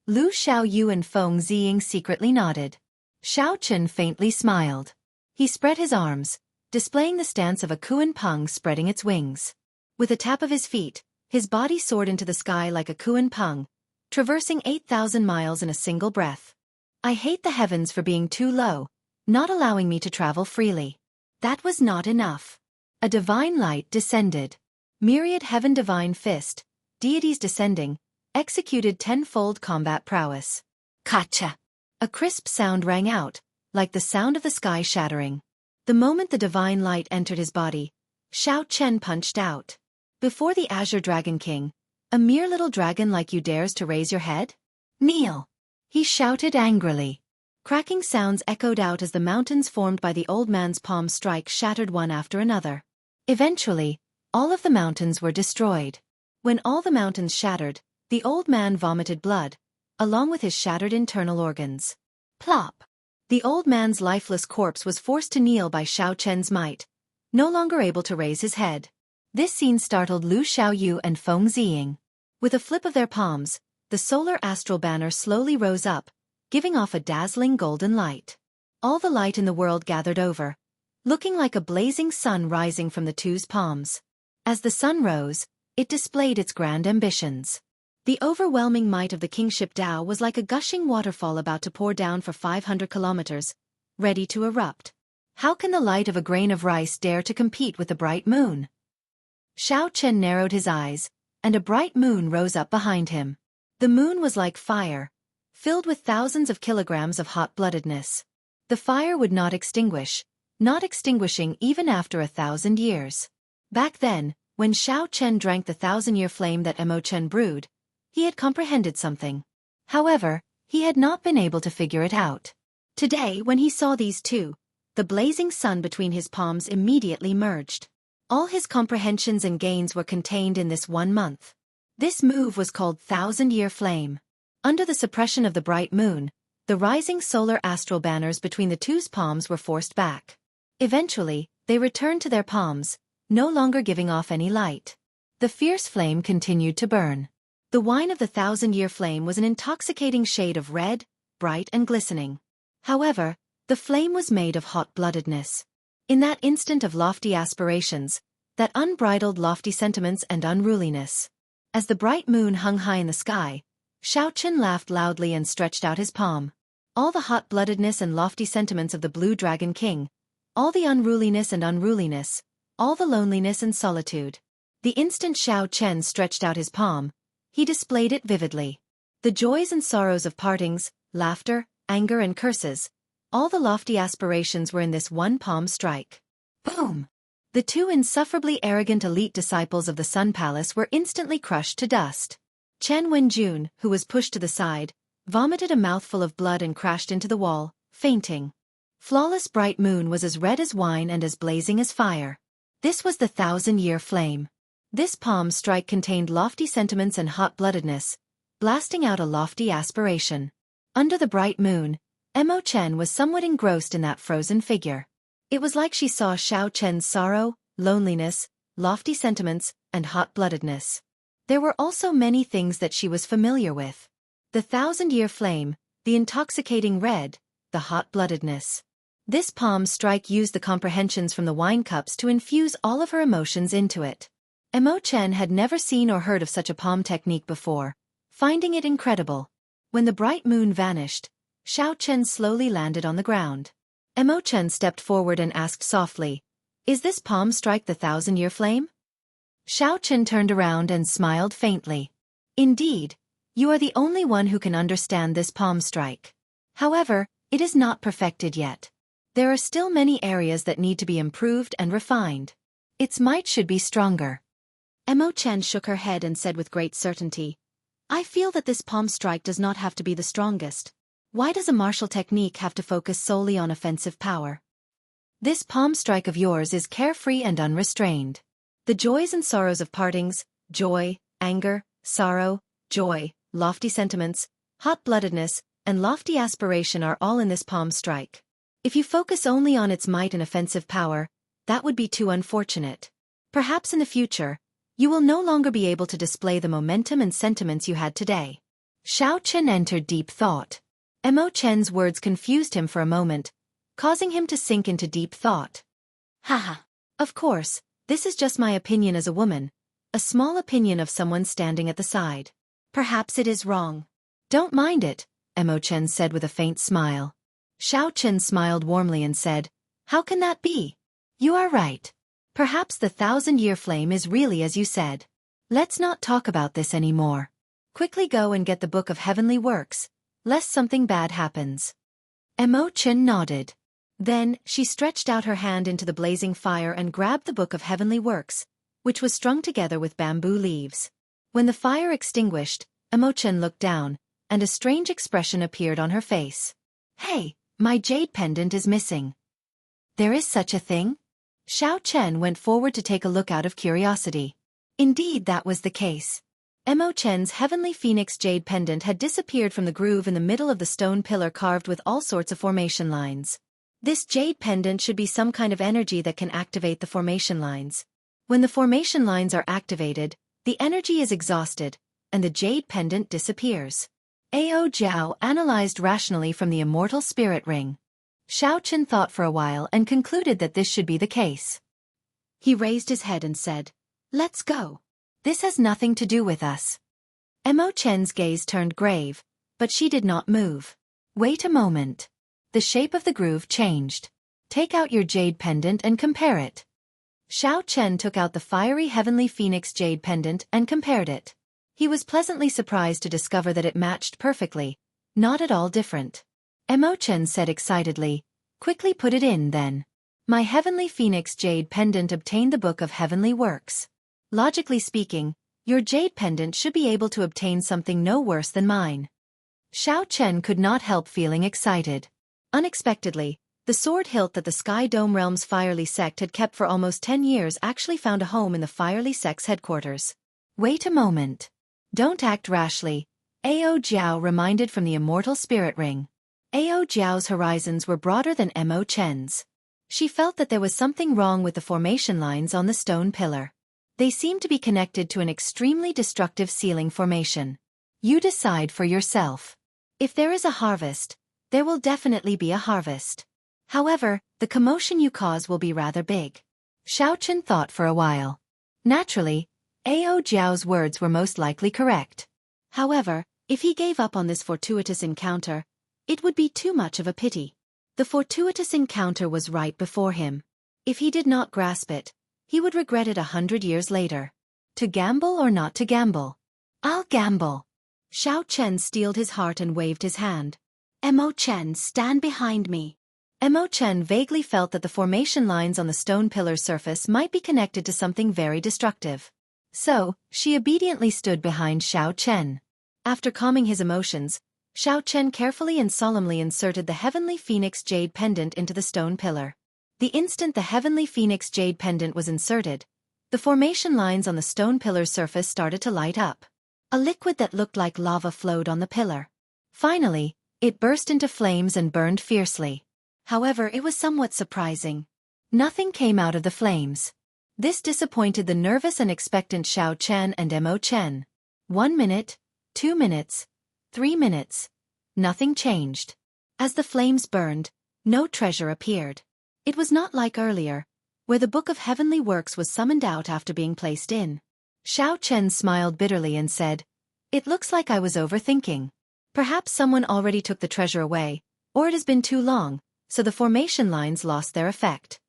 Speaker 2: Lu Xiaoyu and Feng Ziying secretly nodded. Xiao Chen faintly smiled. He spread his arms, displaying the stance of a Kuan Peng spreading its wings. With a tap of his feet, his body soared into the sky like a Kuan Peng, traversing 8,000 miles in a single breath. I hate the heavens for being too low, not allowing me to travel freely. That was not enough. A divine light descended. Myriad heaven divine fist, deities descending, executed tenfold combat prowess. Kacha! A crisp sound rang out, like the sound of the sky shattering. The moment the divine light entered his body, Xiao Chen punched out. Before the Azure Dragon King, a mere little dragon like you dares to raise your head? Kneel! He shouted angrily. Cracking sounds echoed out as the mountains formed by the old man's palm strike shattered one after another. Eventually, all of the mountains were destroyed. When all the mountains shattered, the old man vomited blood, along with his shattered internal organs. Plop! The old man's lifeless corpse was forced to kneel by Xiao Chen's might, no longer able to raise his head. This scene startled Lu Xiaoyu and Feng Ziying. With a flip of their palms, the solar astral banner slowly rose up, giving off a dazzling golden light. All the light in the world gathered over, looking like a blazing sun rising from the two's palms. As the sun rose, it displayed its grand ambitions. The overwhelming might of the kingship Tao was like a gushing waterfall about to pour down for 500 kilometers, ready to erupt. How can the light of a grain of rice dare to compete with the bright moon? Xiao Chen narrowed his eyes, and a bright moon rose up behind him. The moon was like fire, filled with thousands of kilograms of hot-bloodedness. The fire would not extinguish, not extinguishing even after 1,000 years. Back then, when Xiao Chen drank the 1,000-year flame that Mo Chen brewed, he had comprehended something. However, he had not been able to figure it out. Today, when he saw these two, the blazing sun between his palms immediately merged. All his comprehensions and gains were contained in this 1 month. This move was called 1,000-year flame. Under the suppression of the bright moon, the rising solar astral banners between the two's palms were forced back. Eventually, they returned to their palms, no longer giving off any light. The fierce flame continued to burn. The wine of the 1,000-year flame was an intoxicating shade of red, bright and glistening. However, the flame was made of hot-bloodedness. In that instant of lofty aspirations, that unbridled lofty sentiments and unruliness. As the bright moon hung high in the sky, Xiao Chen laughed loudly and stretched out his palm. All the hot-bloodedness and lofty sentiments of the Blue Dragon King. All the unruliness, all the loneliness and solitude. The instant Xiao Chen stretched out his palm, he displayed it vividly. The joys and sorrows of partings, laughter, anger and curses. All the lofty aspirations were in this one palm strike. Boom! The two insufferably arrogant elite disciples of the Sun Palace were instantly crushed to dust. Chen Wenjun, who was pushed to the side, vomited a mouthful of blood and crashed into the wall, fainting. Flawless Bright Moon was as red as wine and as blazing as fire. This was the 1,000-year flame. This palm strike contained lofty sentiments and hot-bloodedness, blasting out a lofty aspiration. Under the bright moon, Mo Chen was somewhat engrossed in that frozen figure. It was like she saw Xiao Chen's sorrow, loneliness, lofty sentiments, and hot-bloodedness. There were also many things that she was familiar with. The 1,000-year flame, the intoxicating red, the hot-bloodedness. This palm strike used the comprehensions from the wine cups to infuse all of her emotions into it. Mo Chen had never seen or heard of such a palm technique before, finding it incredible. When the bright moon vanished, Xiao Chen slowly landed on the ground. Mo Chen stepped forward and asked softly, "Is this palm strike the 1,000-year flame?" Xiao Chen turned around and smiled faintly. "Indeed, you are the only one who can understand this palm strike. However, it is not perfected yet. There are still many areas that need to be improved and refined. Its might should be stronger." Mo Chen shook her head and said with great certainty, "I feel that this palm strike does not have to be the strongest. Why does a martial technique have to focus solely on offensive power? This palm strike of yours is carefree and unrestrained. The joys and sorrows of partings, joy, anger, sorrow, joy, lofty sentiments, hot-bloodedness, and lofty aspiration are all in this palm strike. If you focus only on its might and offensive power, that would be too unfortunate. Perhaps in the future, you will no longer be able to display the momentum and sentiments you had today." Xiao Chen entered deep thought. Mo Chen's words confused him for a moment, causing him to sink into deep thought. Haha. Of course, this is just my opinion as a woman, a small opinion of someone standing at the side. Perhaps it is wrong. Don't mind it, Mo Chen said with a faint smile. Xiao Chen smiled warmly and said, "How can that be? You are right. Perhaps the 1,000-year flame is really as you said. Let's not talk about this anymore. Quickly go and get the Book of Heavenly Works, lest something bad happens." Mo Chen nodded. Then, she stretched out her hand into the blazing fire and grabbed the Book of Heavenly Works, which was strung together with bamboo leaves. When the fire extinguished, Mo Chen looked down, and a strange expression appeared on her face. "Hey, my jade pendant is missing." "There is such a thing?" Xiao Chen went forward to take a look out of curiosity. Indeed, that was the case. Mo Chen's heavenly phoenix jade pendant had disappeared from the groove in the middle of the stone pillar carved with all sorts of formation lines. This jade pendant should be some kind of energy that can activate the formation lines. When the formation lines are activated, the energy is exhausted, and the jade pendant disappears. Ao Jiao analyzed rationally from the immortal spirit ring. Xiao Chen thought for a while and concluded that this should be the case. He raised his head and said, "Let's go. This has nothing to do with us." Mo Chen's gaze turned grave, but she did not move. "Wait a moment." The shape of the groove changed. "Take out your jade pendant and compare it." Xiao Chen took out the fiery heavenly phoenix jade pendant and compared it. He was pleasantly surprised to discover that it matched perfectly, not at all different. Mo Chen said excitedly, "Quickly put it in then. My heavenly phoenix jade pendant obtained the Book of Heavenly Works. Logically speaking, your jade pendant should be able to obtain something no worse than mine." Xiao Chen could not help feeling excited. Unexpectedly, the sword hilt that the Sky Dome Realm's Firely sect had kept for almost 10 years actually found a home in the Firely sect's headquarters. "Wait a moment. Don't act rashly," Ao Jiao reminded from the immortal spirit ring. Ao Jiao's horizons were broader than Mo Chen's. She felt that there was something wrong with the formation lines on the stone pillar. They seemed to be connected to an extremely destructive ceiling formation. "You decide for yourself. If there is a harvest, there will definitely be a harvest. However, the commotion you cause will be rather big." Xiao Chen thought for a while. Naturally, Ao Jiao's words were most likely correct. However, If he gave up on this fortuitous encounter, it would be too much of a pity. The fortuitous encounter was right before him. If he did not grasp it, he would regret it 100 years later. To gamble or not to gamble? I'll gamble. Xiao Chen steeled his heart and waved his hand. Mo Chen, stand behind me. Mo Chen vaguely felt that the formation lines on the stone pillar's surface might be connected to something very destructive. So, she obediently stood behind Xiao Chen. After calming his emotions, Xiao Chen carefully and solemnly inserted the Heavenly Phoenix Jade Pendant into the stone pillar. The instant the Heavenly Phoenix Jade Pendant was inserted, the formation lines on the stone pillar's surface started to light up. A liquid that looked like lava flowed on the pillar. Finally, it burst into flames and burned fiercely. However, it was somewhat surprising. Nothing came out of the flames. This disappointed the nervous and expectant Xiao Chen and Mo Chen. 1 minute, 2 minutes, 3 minutes. Nothing changed. As the flames burned, no treasure appeared. It was not like earlier, where the Book of Heavenly Works was summoned out after being placed in. Xiao Chen smiled bitterly and said, "It looks like I was overthinking. Perhaps someone already took the treasure away, or it has been too long, so the formation lines lost their effect."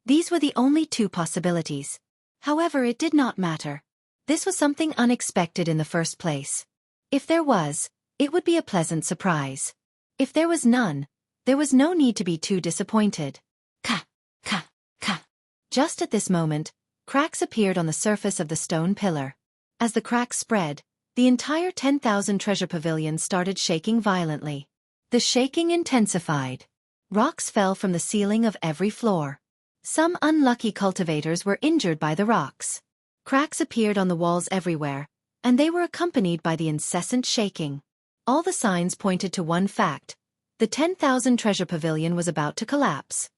Speaker 2: These were the only two possibilities. However, it did not matter. This was something unexpected in the first place. If there was, it would be a pleasant surprise. If there was none, there was no need to be too disappointed. Ka, ka, ka. Just at this moment, cracks appeared on the surface of the stone pillar. As the cracks spread, the entire 10,000 treasure pavilion started shaking violently. The shaking intensified. Rocks fell from the ceiling of every floor. Some unlucky cultivators were injured by the rocks. Cracks appeared on the walls everywhere, and they were accompanied by the incessant shaking. All the signs pointed to one fact: the 10,000 treasure pavilion was about to collapse.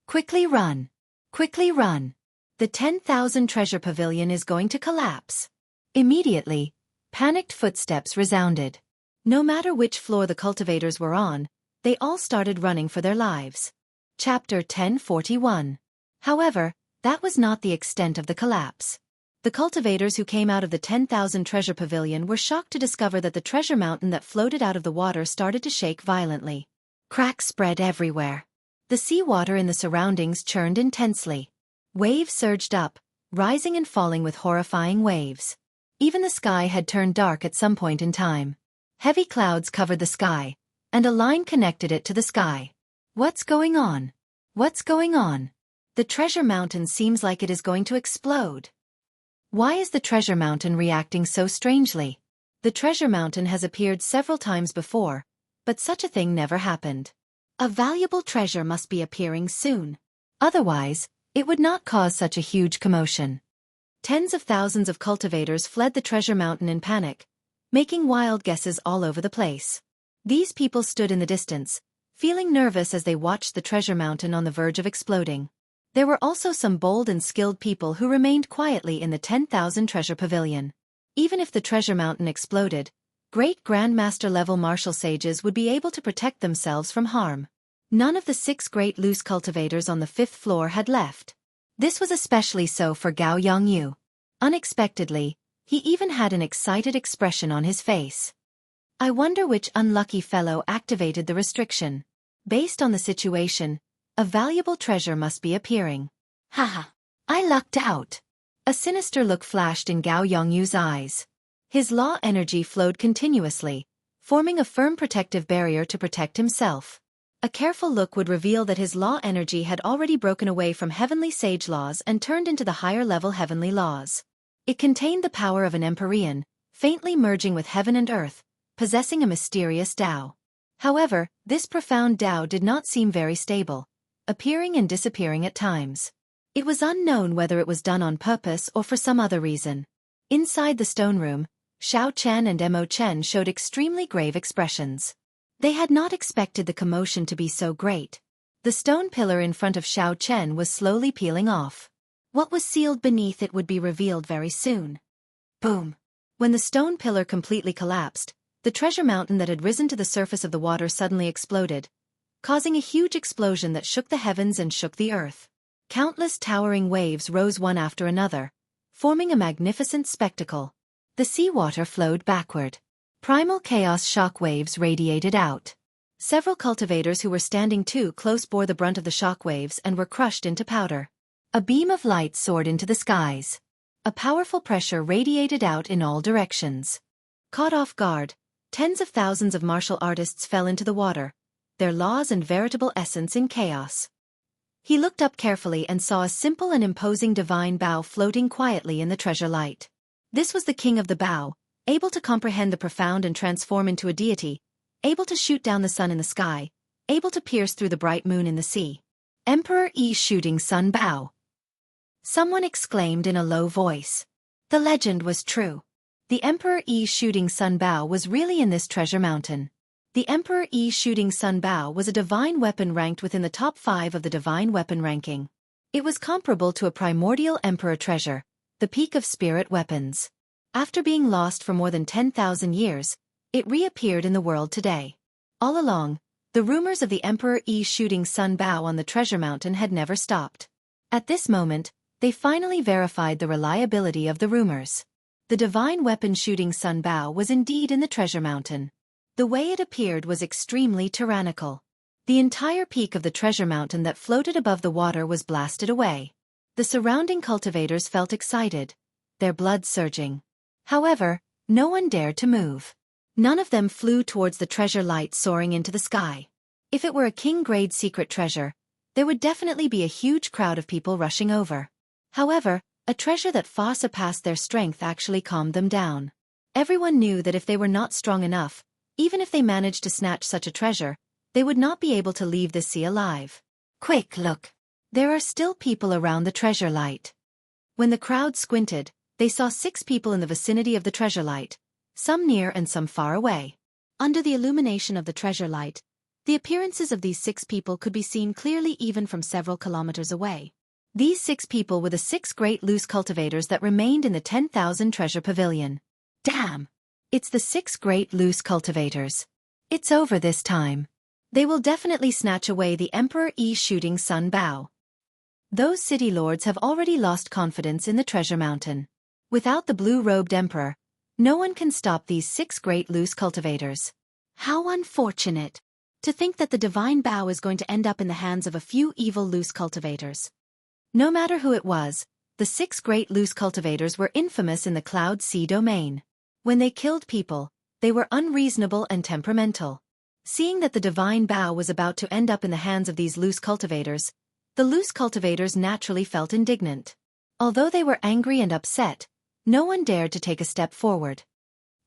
Speaker 2: Quickly run! Quickly run! The 10,000 treasure pavilion is going to collapse. Immediately, panicked footsteps resounded. No matter which floor the cultivators were on, they all started running for their lives. Chapter 1041. However, that was not the extent of the collapse. The cultivators who came out of the 10,000 treasure pavilion were shocked to discover that the treasure mountain that floated out of the water started to shake violently. Cracks spread everywhere. The seawater in the surroundings churned intensely. Waves surged up, rising and falling with horrifying waves. Even the sky had turned dark at some point in time. Heavy clouds covered the sky, and a line connected it to the sky. What's going on? What's going on? The treasure mountain seems like it is going to explode. Why is the treasure mountain reacting so strangely? The treasure mountain has appeared several times before, but such a thing never happened. A valuable treasure must be appearing soon. Otherwise, it would not cause such a huge commotion. Tens of thousands of cultivators fled the treasure mountain in panic, making wild guesses all over the place. These people stood in the distance, feeling nervous as they watched the treasure mountain on the verge of exploding. There were also some bold and skilled people who remained quietly in the 10,000 treasure pavilion. Even if the treasure mountain exploded, great Grandmaster-level martial sages would be able to protect themselves from harm. None of the 6 great loose cultivators on the 5th floor had left. This was especially so for Gao Yongyu. Unexpectedly, he even had an excited expression on his face. I wonder which unlucky fellow activated the restriction. Based on the situation, a valuable treasure must be appearing. Haha, I lucked out. A sinister look flashed in Gao Yongyu's eyes. His law energy flowed continuously, forming a firm protective barrier to protect himself. A careful look would reveal that his law energy had already broken away from heavenly sage laws and turned into the higher-level heavenly laws. It contained the power of an Empyrean, faintly merging with heaven and earth, possessing a mysterious Tao. However, this profound Tao did not seem very stable, appearing and disappearing at times. It was unknown whether it was done on purpose or for some other reason. Inside the stone room, Xiao Chen and Mo Chen showed extremely grave expressions. They had not expected the commotion to be so great. The stone pillar in front of Xiao Chen was slowly peeling off. What was sealed beneath it would be revealed very soon. Boom! When the stone pillar completely collapsed, the treasure mountain that had risen to the surface of the water suddenly exploded, causing a huge explosion that shook the heavens and shook the earth. Countless towering waves rose one after another, forming a magnificent spectacle. The seawater flowed backward.
Speaker 1: Primal chaos shockwaves radiated out. Several cultivators who were standing too close bore the brunt of the shockwaves and were crushed into powder. A beam of light soared into the skies. A powerful pressure radiated out in all directions. Caught off guard, tens of thousands of martial artists fell into the water, their laws and veritable essence in chaos. He looked up carefully and saw a simple and imposing divine bow floating quietly in the treasure light. This was the king of the bow, able to comprehend the profound and transform into a deity, able to shoot down the sun in the sky, able to pierce through the bright moon in the sea. Emperor E Shooting Sun Bow. Someone exclaimed in a low voice. The legend was true. The Emperor E Shooting Sun Bow was really in this treasure mountain. The Emperor E Shooting Sun Bow was a divine weapon ranked within the top 5 of the divine weapon ranking. It was comparable to a primordial emperor treasure, the peak of spirit weapons. After being lost for more than 10,000 years, it reappeared in the world today. All along, the rumors of the Emperor E Shooting Sun Bow on the treasure mountain had never stopped. At this moment, they finally verified the reliability of the rumors. The divine weapon Shooting Sun Bow was indeed in the treasure mountain. The way it appeared was extremely tyrannical. The entire peak of the treasure mountain that floated above the water was blasted away. The surrounding cultivators felt excited, their blood surging. However, no one dared to move. None of them flew towards the treasure light soaring into the sky. If it were a king-grade secret treasure, there would definitely be a huge crowd of people rushing over. However, a treasure that far surpassed their strength actually calmed them down. Everyone knew that if they were not strong enough, even if they managed to snatch such a treasure, they would not be able to leave the sea alive. Quick, look! There are still people around the treasure light. When the crowd squinted, they saw 6 people in the vicinity of the treasure light, some near and some far away. Under the illumination of the treasure light, the appearances of these 6 people could be seen clearly even from several kilometers away. These 6 people were the 6 great loose cultivators that remained in the 10,000 treasure pavilion. Damn! It's the 6 great loose cultivators. It's over this time. They will definitely snatch away the Emperor E Shooting Sun Bow. Those city lords have already lost confidence in the treasure mountain. Without the blue-robed emperor, no one can stop these 6 great loose cultivators. How unfortunate! To think that the divine bow is going to end up in the hands of a few evil loose cultivators. No matter who it was, the 6 great loose cultivators were infamous in the Cloud Sea domain. When they killed people, they were unreasonable and temperamental. Seeing that the divine bow was about to end up in the hands of these loose cultivators, the loose cultivators naturally felt indignant. Although they were angry and upset, no one dared to take a step forward.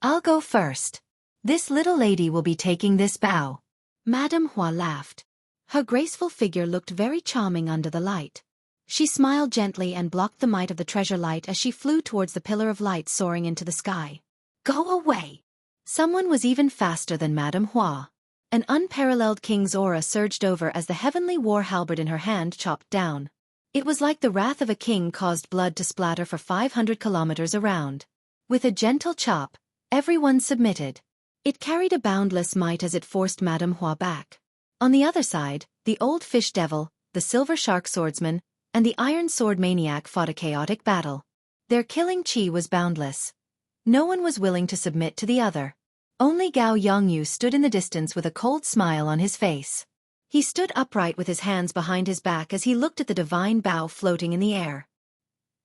Speaker 1: I'll go first. This little lady will be taking this bow. Madame Hua laughed. Her graceful figure looked very charming under the light. She smiled gently and blocked the might of the treasure light as she flew towards the pillar of light soaring into the sky. Go away! Someone was even faster than Madame Hua. An unparalleled king's aura surged over as the heavenly war halberd in her hand chopped down. It was like the wrath of a king caused blood to splatter for 500 kilometers around. With a gentle chop, everyone submitted. It carried a boundless might as it forced Madame Hua back. On the other side, the old fish devil, the silver shark swordsman, and the iron sword maniac fought a chaotic battle. Their killing chi was boundless. No one was willing to submit to the other. Only Gao Yongyu stood in the distance with a cold smile on his face. He stood upright with his hands behind his back as he looked at the divine bow floating in the air.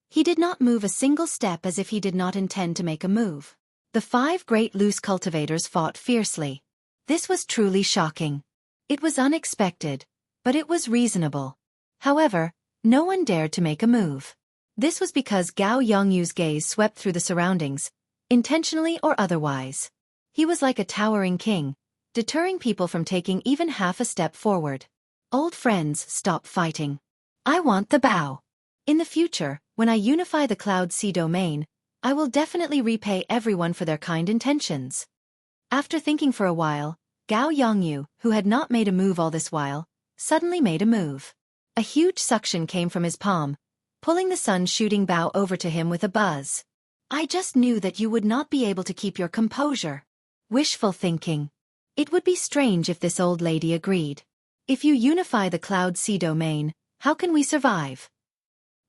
Speaker 1: He did not move a single step as if he did not intend to make a move. The 5 great loose cultivators fought fiercely. This was truly shocking. It was unexpected, but it was reasonable. However, no one dared to make a move. This was because Gao Yongyu's gaze swept through the surroundings, intentionally or otherwise. He was like a towering king, deterring people from taking even half a step forward. Old friends, stop fighting. I want the bow. In the future, when I unify the Cloud Sea domain, I will definitely repay everyone for their kind intentions. After thinking for a while, Gao Yongyu, who had not made a move all this while, suddenly made a move. A huge suction came from his palm, pulling the sun-shooting bow over to him with a buzz. I just knew that you would not be able to keep your composure. Wishful thinking. It would be strange if this old lady agreed. If you unify the Cloud Sea domain, how can we survive?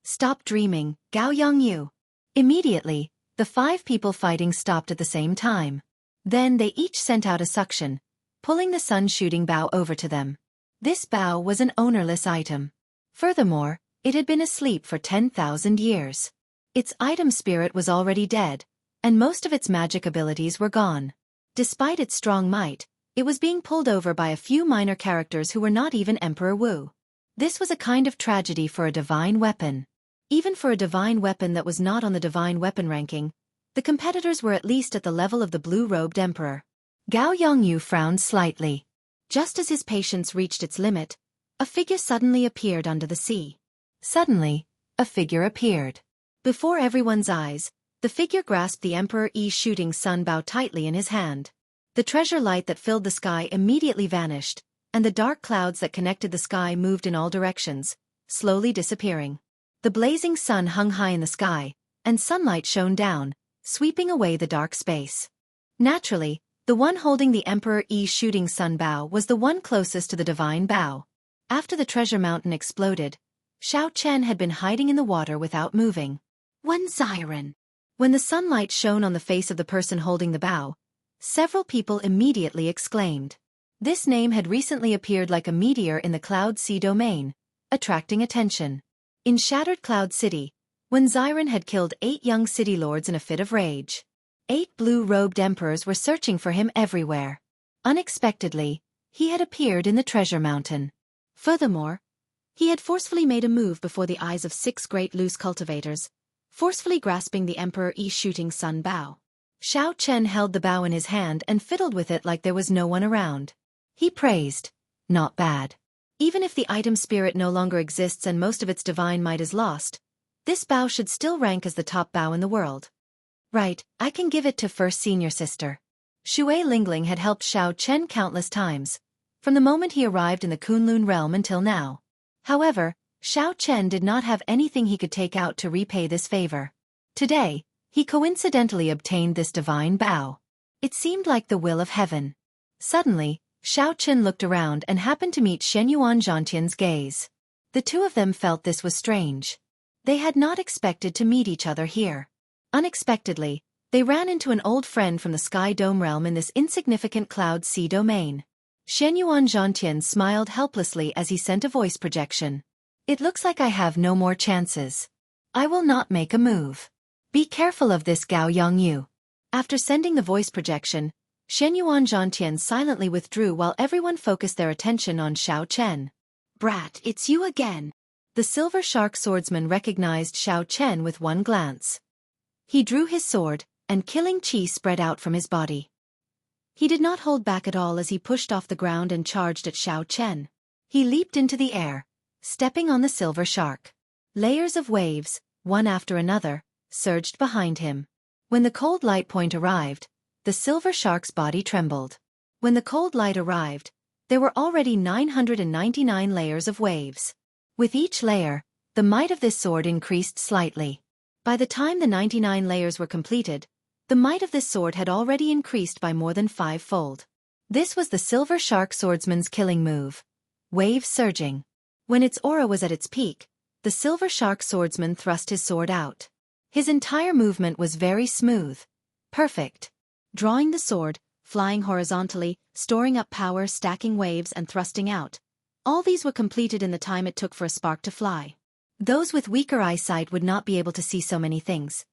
Speaker 1: Stop dreaming, Gao Yongyu. Immediately, the 5 people fighting stopped at the same time. Then they each sent out a suction, pulling the sun-shooting bow over to them. This bow was an ownerless item. Furthermore, it had been asleep for 10,000 years. Its item spirit was already dead, and most of its magic abilities were gone. Despite its strong might, it was being pulled over by a few minor characters who were not even Emperor Wu. This was a kind of tragedy for a divine weapon. Even for a divine weapon that was not on the divine weapon ranking, the competitors were at least at the level of the blue-robed emperor. Gao Yongyu frowned slightly. Just as his patience reached its limit, a figure suddenly appeared under the sea. Suddenly, a figure appeared. Before everyone's eyes, the figure grasped the Emperor Yi's shooting sun bow tightly in his hand. The treasure light that filled the sky immediately vanished, and the dark clouds that connected the sky moved in all directions, slowly disappearing. The blazing sun hung high in the sky, and sunlight shone down, sweeping away the dark space. Naturally, the one holding the Emperor Yi's shooting sun bow was the one closest to the divine bow. After the treasure mountain exploded, Xiao Chen had been hiding in the water without moving. One Xiren. When the sunlight shone on the face of the person holding the bow, several people immediately exclaimed. This name had recently appeared like a meteor in the Cloud Sea domain, attracting attention. In Shattered Cloud City, when Xiren had killed 8 young city lords in a fit of rage. 8 blue-robed emperors were searching for him everywhere. Unexpectedly, he had appeared in the treasure mountain. Furthermore, he had forcefully made a move before the eyes of 6 great loose cultivators, forcefully grasping the Emperor Yi's shooting sun bow. Xiao Chen held the bow in his hand and fiddled with it like there was no one around. He praised, "Not bad. Even if the item spirit no longer exists and most of its divine might is lost, this bow should still rank as the top bow in the world. Right, I can give it to first senior sister." Shui Lingling had helped Xiao Chen countless times, from the moment he arrived in the Kunlun realm until now. However, Xiao Chen did not have anything he could take out to repay this favor. Today, he coincidentally obtained this divine bow. It seemed like the will of heaven. Suddenly, Xiao Chen looked around and happened to meet Shenyuan Zhantian's gaze. The two of them felt this was strange. They had not expected to meet each other here. Unexpectedly, they ran into an old friend from the Sky Dome realm in this insignificant Cloud Sea domain. Shenyuan Zhantian smiled helplessly as he sent a voice projection. "It looks like I have no more chances. I will not make a move. Be careful of this Gao Yongyu." After sending the voice projection, Shenyuan Zhantian silently withdrew while everyone focused their attention on Xiao Chen. "Brat, it's you again." The Silver Shark swordsman recognized Xiao Chen with one glance. He drew his sword, and killing chi spread out from his body. He did not hold back at all as he pushed off the ground and charged at Xiao Chen. He leaped into the air, stepping on the Silver Shark. Layers of waves, one after another, surged behind him. When the cold light point arrived, the Silver Shark's body trembled. When the cold light arrived, there were already 999 layers of waves. With each layer, the might of this sword increased slightly. By the time the 99 layers were completed, the might of this sword had already increased by more than 5-fold. This was the Silver Shark swordsman's killing move. Wave surging. When its aura was at its peak, the Silver Shark swordsman thrust his sword out. His entire movement was very smooth. Perfect. Drawing the sword, flying horizontally, storing up power, stacking waves and thrusting out. All these were completed in the time it took for a spark to fly. Those with weaker eyesight would not be able to see so many things.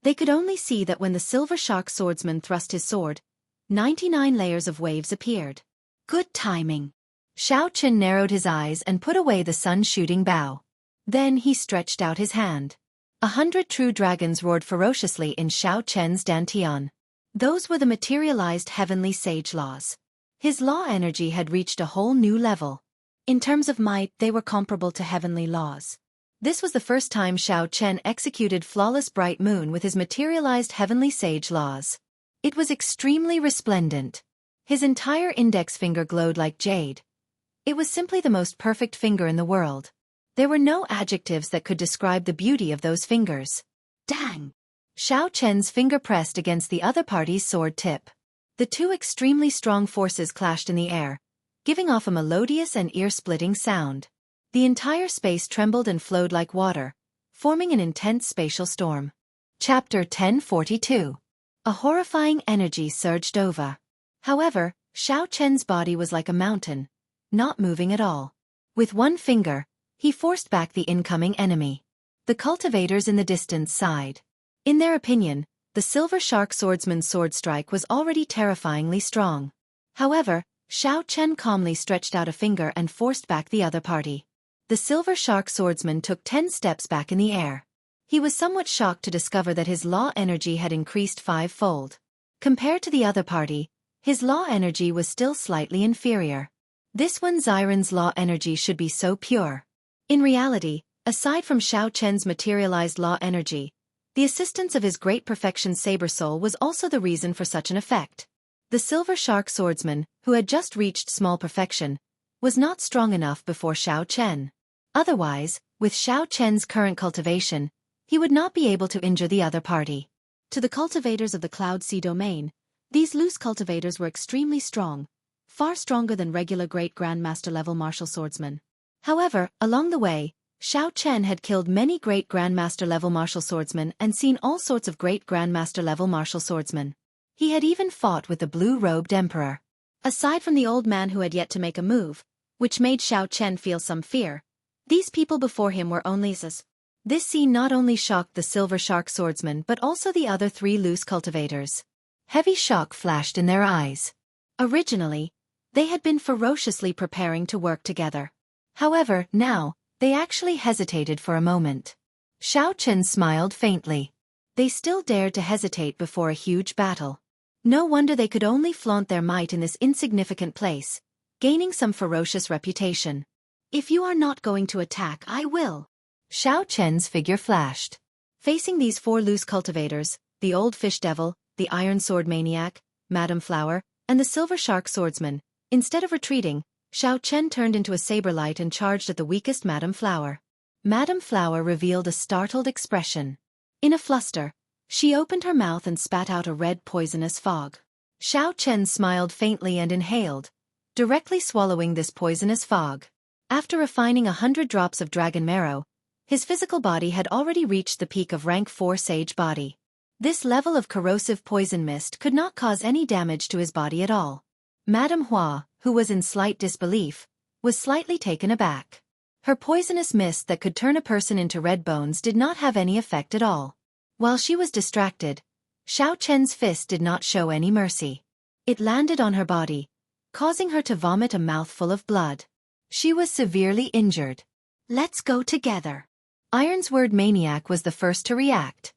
Speaker 1: They could only see that when the Silver Shark swordsman thrust his sword, 99 layers of waves appeared. Good timing. Xiao Chen narrowed his eyes and put away the sun-shooting bow. Then he stretched out his hand. 100 true dragons roared ferociously in Xiao Chen's dantian. Those were the materialized heavenly sage laws. His law energy had reached a whole new level. In terms of might, they were comparable to heavenly laws. This was the first time Xiao Chen executed Flawless Bright Moon with his materialized heavenly sage laws. It was extremely resplendent. His entire index finger glowed like jade. It was simply the most perfect finger in the world. There were no adjectives that could describe the beauty of those fingers. Dang! Xiao Chen's finger pressed against the other party's sword tip. The two extremely strong forces clashed in the air, giving off a melodious and ear-splitting sound. The entire space trembled and flowed like water, forming an intense spatial storm. Chapter 1042.
Speaker 2: A horrifying energy surged over. However, Xiao Chen's body was like a mountain, not moving at all. With one finger, he forced back the incoming enemy. The cultivators in the distance sighed. In their opinion, the Silver Shark Swordsman's sword strike was already terrifyingly strong. However, Xiao Chen calmly stretched out a finger and forced back the other party. The Silver Shark Swordsman took 10 steps back in the air. He was somewhat shocked to discover that his law energy had increased 5-fold. Compared to the other party, his law energy was still slightly inferior. This one Xiren's law energy should be so pure. In reality, aside from Xiao Chen's materialized law energy, the assistance of his great perfection saber soul was also the reason for such an effect. The Silver Shark Swordsman, who had just reached small perfection, was not strong enough before Xiao Chen. Otherwise, with Xiao Chen's current cultivation, he would not be able to injure the other party. To the cultivators of the Cloud Sea domain, these loose cultivators were extremely strong, far stronger than regular Great Grandmaster level martial swordsmen. However, along the way, Xiao Chen had killed many Great Grandmaster level martial swordsmen and seen all sorts of Great Grandmaster level martial swordsmen. He had even fought with the blue-robed emperor. Aside from the old man who had yet to make a move, which made Xiao Chen feel some fear, these people before him were only as. This scene not only shocked the Silver Shark Swordsman but also the other 3 loose cultivators. Heavy shock flashed in their eyes. Originally, they had been ferociously preparing to work together. However, now, they actually hesitated for a moment. Xiao Chen smiled faintly. They still dared to hesitate before a huge battle. No wonder they could only flaunt their might in this insignificant place, gaining some ferocious reputation. If you are not going to attack, I will. Xiao Chen's figure flashed. Facing these 4 loose cultivators, the Old Fish Devil, the Iron Sword Maniac, Madame Flower, and the Silver Shark Swordsman, instead of retreating, Xiao Chen turned into a saberlight and charged at the weakest Madame Flower. Madame Flower revealed a startled expression. In a fluster, she opened her mouth and spat out a red poisonous fog. Xiao Chen smiled faintly and inhaled, directly swallowing this poisonous fog. After refining 100 drops of dragon marrow, his physical body had already reached the peak of rank 4 sage body. This level of corrosive poison mist could not cause any damage to his body at all. Madame Hua, who was in slight disbelief, was slightly taken aback. Her poisonous mist that could turn a person into red bones did not have any effect at all. While she was distracted, Xiao Chen's fist did not show any mercy. It landed on her body, causing her to vomit a mouthful of blood. She was severely injured. Let's go together. Ironsword Maniac was the first to react.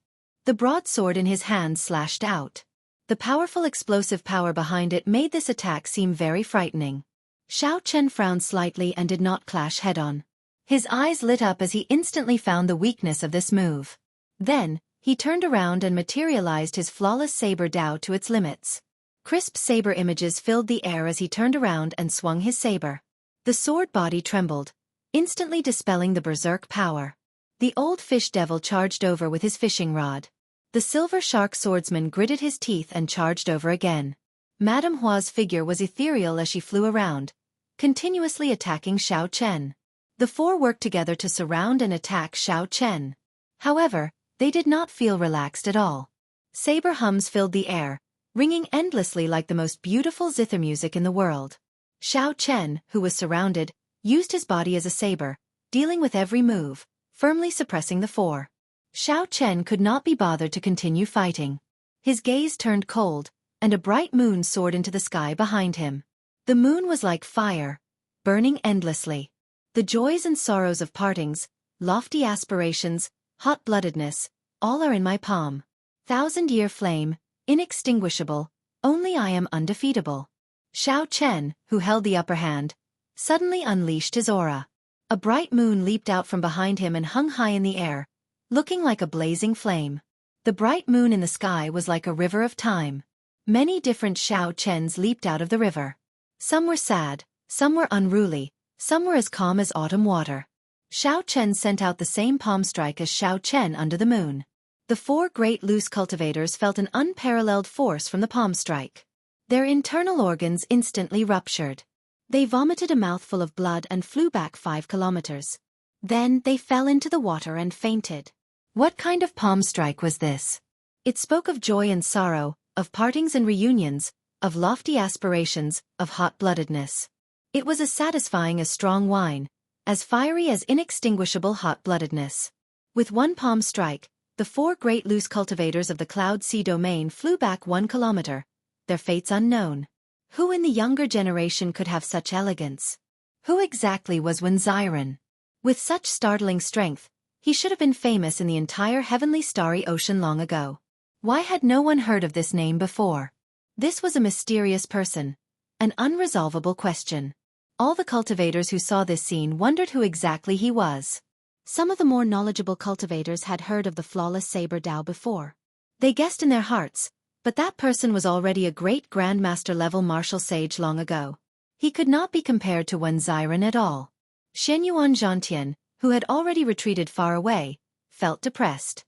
Speaker 2: The broadsword in his hand slashed out. The powerful explosive power behind it made this attack seem very frightening. Xiao Chen frowned slightly and did not clash head-on. His eyes lit up as he instantly found the weakness of this move. Then, he turned around and materialized his flawless saber Dao to its limits. Crisp saber images filled the air as he turned around and swung his saber. The sword body trembled, instantly dispelling the berserk power. The Old Fish Devil charged over with his fishing rod. The Silver Shark Swordsman gritted his teeth and charged over again. Madame Hua's figure was ethereal as she flew around, continuously attacking Xiao Chen. The 4 worked together to surround and attack Xiao Chen. However, they did not feel relaxed at all. Saber hums filled the air, ringing endlessly like the most beautiful zither music in the world. Xiao Chen, who was surrounded, used his body as a saber, dealing with every move, firmly suppressing the 4. Xiao Chen could not be bothered to continue fighting. His gaze turned cold, and a bright moon soared into the sky behind him. The moon was like fire, burning endlessly. The joys and sorrows of partings, lofty aspirations, hot-bloodedness, all are in my palm. 1,000-year flame, inextinguishable, only I am undefeatable. Xiao Chen, who held the upper hand, suddenly unleashed his aura. A bright moon leaped out from behind him and hung high in the air, looking like a blazing flame. The bright moon in the sky was like a river of time. Many different Xiao Chens leaped out of the river. Some were sad, some were unruly, some were as calm as autumn water. Xiao Chen sent out the same palm strike as Xiao Chen under the moon. The 4 great loose cultivators felt an unparalleled force from the palm strike. Their internal organs instantly ruptured. They vomited a mouthful of blood and flew back 5 kilometers. Then they fell into the water and fainted. What kind of palm strike was this? It spoke of joy and sorrow, of partings and reunions, of lofty aspirations, of hot-bloodedness. It was as satisfying as strong wine, as fiery as inextinguishable hot-bloodedness. With one palm strike, the 4 great loose cultivators of the Cloud Sea domain flew back 1 kilometer, their fates unknown. Who in the younger generation could have such elegance? Who exactly was Wenziren? With such startling strength, he should have been famous in the entire heavenly starry ocean long ago. Why had no one heard of this name before? This was a mysterious person, an unresolvable question. All the cultivators who saw this scene wondered who exactly he was. Some of the more knowledgeable cultivators had heard of the flawless Saber Dao before. They guessed in their hearts, but that person was already a great Grandmaster-level martial sage long ago. He could not be compared to Wenziren at all. Shenyuan Zhantian, who had already retreated far away, felt depressed.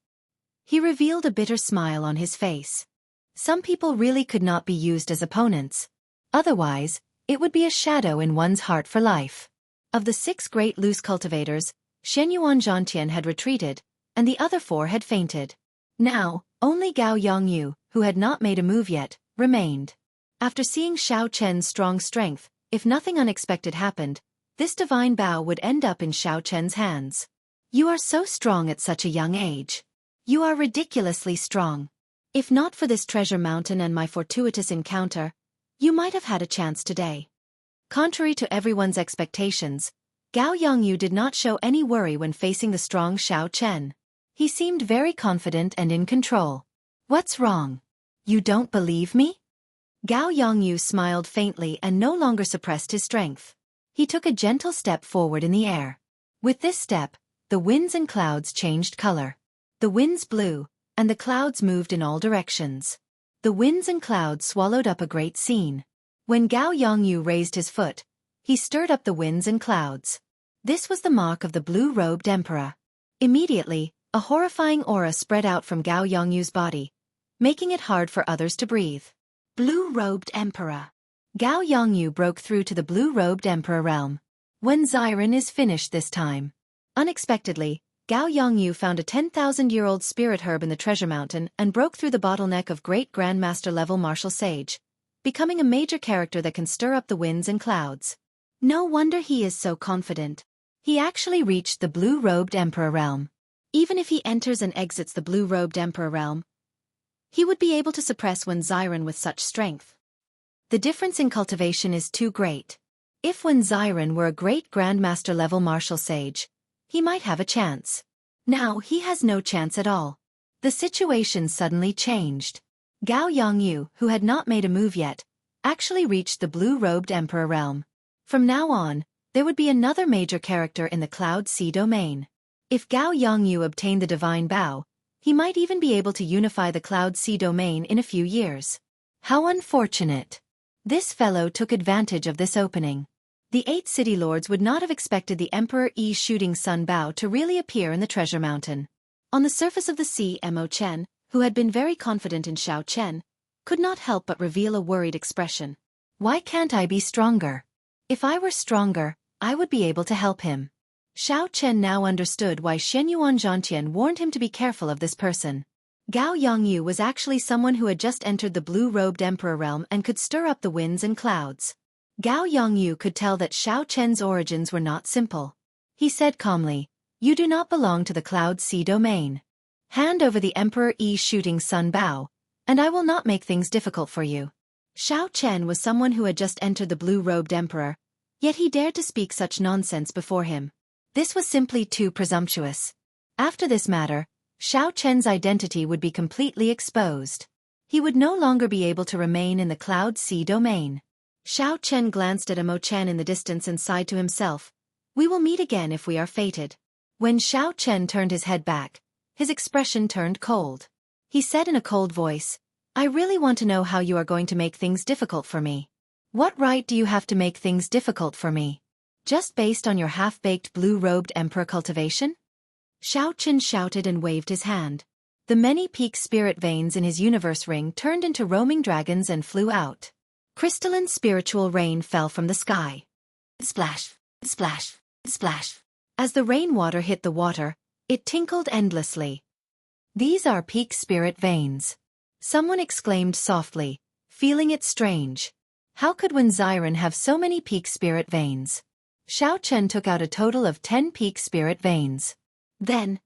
Speaker 2: He revealed a bitter smile on his face. Some people really could not be used as opponents. Otherwise, it would be a shadow in one's heart for life. Of the 6 great loose cultivators, Shenyuan Zhantian had retreated, and the other 4 had fainted. Now, only Gao Yongyu, who had not made a move yet, remained. After seeing Xiao Chen's strong strength, if nothing unexpected happened, this divine bow would end up in Xiao Chen's hands. You are so strong at such a young age. You are ridiculously strong. If not for this treasure mountain and my fortuitous encounter, you might have had a chance today. Contrary to everyone's expectations, Gao Yongyu did not show any worry when facing the strong Xiao Chen. He seemed very confident and in control. What's wrong? You don't believe me? Gao Yongyu smiled faintly and no longer suppressed his strength. He took a gentle step forward in the air. With this step, the winds and clouds changed color. The winds blew, and the clouds moved in all directions. The winds and clouds swallowed up a great scene. When Gao Yongyu raised his foot, he stirred up the winds and clouds. This was the mark of the blue-robed emperor. Immediately, a horrifying aura spread out from Gao Yongyu's body, making it hard for others to breathe. Blue-robed emperor. Gao Yongyu broke through to the blue-robed emperor realm. Wenziren is finished this time. Unexpectedly, Gao Yongyu found a 10,000-year-old spirit herb in the treasure mountain and broke through the bottleneck of great Grandmaster-level martial sage, becoming a major character that can stir up the winds and clouds. No wonder he is so confident. He actually reached the blue-robed emperor realm. Even if he enters and exits the blue-robed emperor realm, he would be able to suppress Wenziren with such strength. The difference in cultivation is too great. If Wenziren were a great Grandmaster-level martial sage, he might have a chance. Now he has no chance at all. The situation suddenly changed. Gao Yongyu, who had not made a move yet, actually reached the blue-robed emperor realm. From now on, there would be another major character in the Cloud Sea domain. If Gao Yongyu obtained the divine bow, he might even be able to unify the Cloud Sea domain in a few years. How unfortunate. This fellow took advantage of this opening. The 8 city lords would not have expected the Emperor Yi's shooting sun bow to really appear in the treasure mountain. On the surface of the sea, Mo Chen, who had been very confident in Xiao Chen, could not help but reveal a worried expression. Why can't I be stronger? If I were stronger, I would be able to help him. Xiao Chen now understood why Shenyuan Zhantian warned him to be careful of this person. Gao Yongyu was actually someone who had just entered the blue-robed emperor realm and could stir up the winds and clouds. Gao Yongyu could tell that Xiao Chen's origins were not simple. He said calmly, "You do not belong to the Cloud Sea domain. Hand over the Emperor Yi's shooting sun bow, and I will not make things difficult for you." Xiao Chen was someone who had just entered the blue-robed emperor, yet he dared to speak such nonsense before him. This was simply too presumptuous. After this matter, Xiao Chen's identity would be completely exposed. He would no longer be able to remain in the Cloud Sea domain. Xiao Chen glanced at Mo Chen in the distance and sighed to himself, "We will meet again if we are fated." When Xiao Chen turned his head back, his expression turned cold. He said in a cold voice, "I really want to know how you are going to make things difficult for me. What right do you have to make things difficult for me? Just based on your half-baked blue-robed emperor cultivation?" Xiao Chen shouted and waved his hand. The many-peaked spirit veins in his universe ring turned into roaming dragons and flew out. Crystalline spiritual rain fell from the sky. Splash, splash, splash. As the rainwater hit the water, it tinkled endlessly.
Speaker 1: These are peak spirit veins. Someone exclaimed softly, feeling it strange. How could Wenziren have so many peak spirit veins? Xiao Chen took out a total of 10 peak spirit veins.
Speaker 2: Then,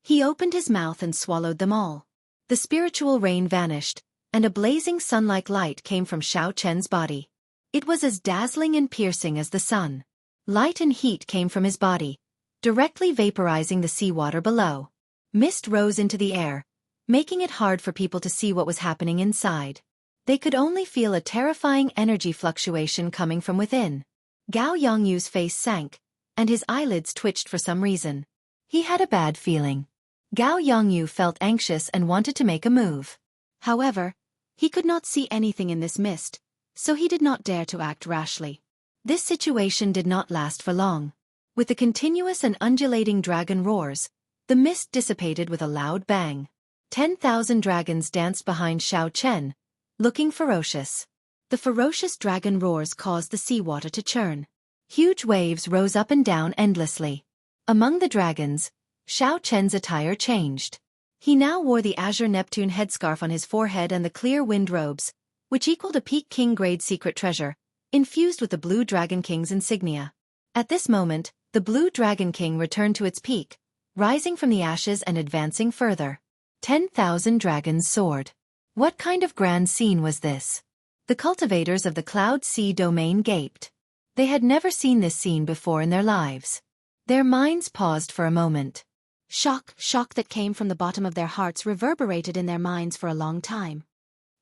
Speaker 2: he opened his mouth and swallowed them all. The spiritual rain vanished, and a blazing sun-like light came from Xiao Chen's body. It was as dazzling and piercing as the sun. Light and heat came from his body, directly vaporizing the seawater below. Mist rose into the air, making it hard for people to see what was happening inside. They could only feel a terrifying energy fluctuation coming from within. Gao Yongyu's face sank, and his eyelids twitched for some reason. He had a bad feeling. Gao Yongyu felt anxious and wanted to make a move. However, he could not see anything in this mist, so he did not dare to act rashly. This situation did not last for long. With the continuous and undulating dragon roars, the mist dissipated with a loud bang. 10,000 dragons danced behind Xiao Chen, looking ferocious. The ferocious dragon roars caused the seawater to churn. Huge waves rose up and down endlessly. Among the dragons, Xiao Chen's attire changed. He now wore the Azure Neptune headscarf on his forehead and the clear wind robes, which equaled a Peak King grade secret treasure, infused with the Blue Dragon King's insignia. At this moment, the Blue Dragon King returned to its peak, rising from the ashes and advancing further. 10,000 dragons soared. What kind of grand scene was this? The cultivators of the Cloud Sea domain gaped. They had never seen this scene before in their lives. Their minds paused for a moment. Shock that came from the bottom of their hearts reverberated in their minds for a long time.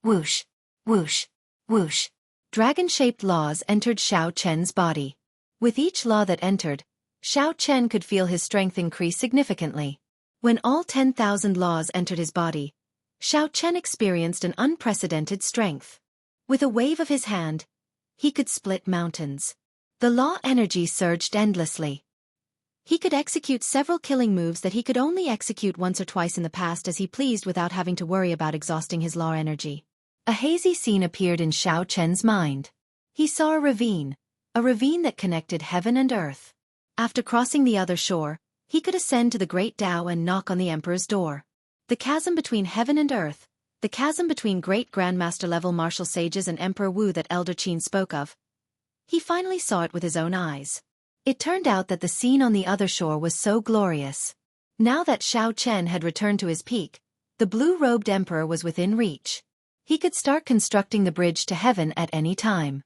Speaker 2: Whoosh, whoosh, whoosh. Dragon-shaped laws entered Xiao Chen's body. With each law that entered, Xiao Chen could feel his strength increase significantly. When all 10,000 laws entered his body, Xiao Chen experienced an unprecedented strength. With a wave of his hand, he could split mountains. The law energy surged endlessly. He could execute several killing moves that he could only execute once or twice in the past as he pleased without having to worry about exhausting his law energy. A hazy scene appeared in Xiao Chen's mind. He saw a ravine that connected heaven and earth. After crossing the other shore, he could ascend to the Great Tao and knock on the Emperor's door. The chasm between heaven and earth, the chasm between great Grandmaster-level martial sages and Emperor Wu that Elder Qin spoke of. He finally saw it with his own eyes. It turned out that the scene on the other shore was so glorious. Now that Xiao Chen had returned to his peak, the blue-robed emperor was within reach. He could start constructing the bridge to heaven at any time.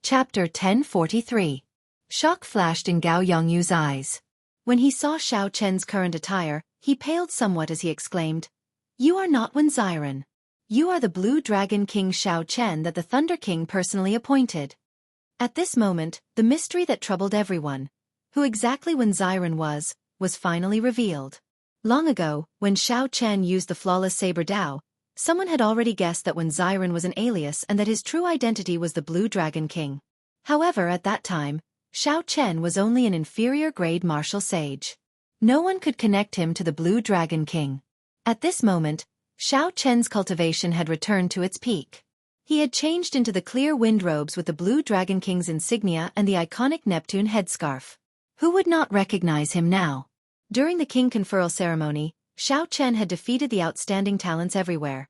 Speaker 2: Chapter 1043. Shock flashed in Gao Yongyu's eyes. When he saw Xiao Chen's current attire, he paled somewhat as he exclaimed, "You are not Wenziren. You are the Blue Dragon King Xiao Chen that the Thunder King personally appointed." At this moment, the mystery that troubled everyone, who exactly Wenziren was finally revealed. Long ago, when Xiao Chen used the flawless saber Dao, someone had already guessed that Wenziren was an alias and that his true identity was the Blue Dragon King. However, at that time, Xiao Chen was only an inferior-grade martial sage. No one could connect him to the Blue Dragon King. At this moment, Xiao Chen's cultivation had returned to its peak. He had changed into the clear wind robes with the Blue Dragon King's insignia and the iconic Neptune headscarf. Who would not recognize him now? During the king conferral ceremony, Xiao Chen had defeated the outstanding talents everywhere.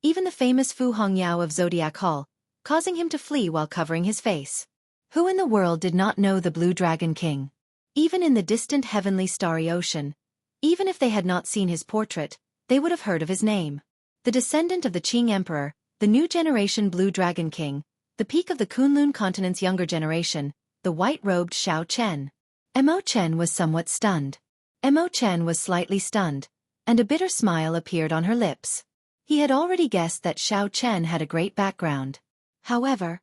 Speaker 2: Even the famous Fu Hongyao of Zodiac Hall, causing him to flee while covering his face. Who in the world did not know the Blue Dragon King? Even in the distant heavenly starry ocean, even if they had not seen his portrait, they would have heard of his name. The descendant of the Qing Emperor, the new generation Blue Dragon King, the peak of the Kunlun continent's younger generation, the white-robed Xiao Chen. Mo Chen was somewhat stunned. Mo Chen was slightly stunned, and a bitter smile appeared on her lips. He had already guessed that Xiao Chen had a great background. However,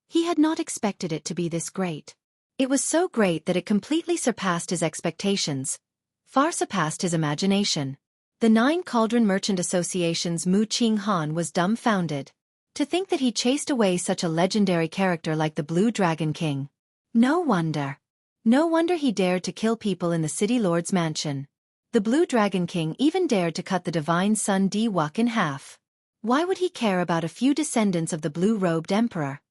Speaker 2: he had not expected it to be this great. It was so great that it completely surpassed his expectations, far surpassed his imagination. The Nine Cauldron Merchant Association's Mu Qing Han was dumbfounded. To think that he chased away such a legendary character like the Blue Dragon King. No wonder he dared to kill people in the City Lord's mansion. The Blue Dragon King even dared to cut the divine son Di Wuk in half. Why would he care about a few descendants of the blue-robed emperor?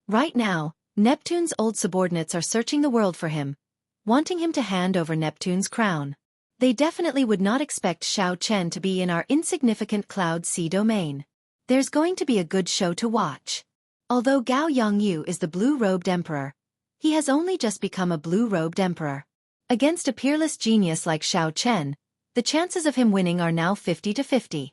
Speaker 2: Right now, Neptune's old subordinates are searching the world for him, wanting him to hand over Neptune's crown. They definitely would not expect Xiao Chen to be in our insignificant Cloud Sea domain. There's going to be a good show to watch. Although Gao Yongyu is the blue-robed emperor, he has only just become a blue-robed emperor. Against a peerless genius like Xiao Chen, the chances of him winning are now 50-50.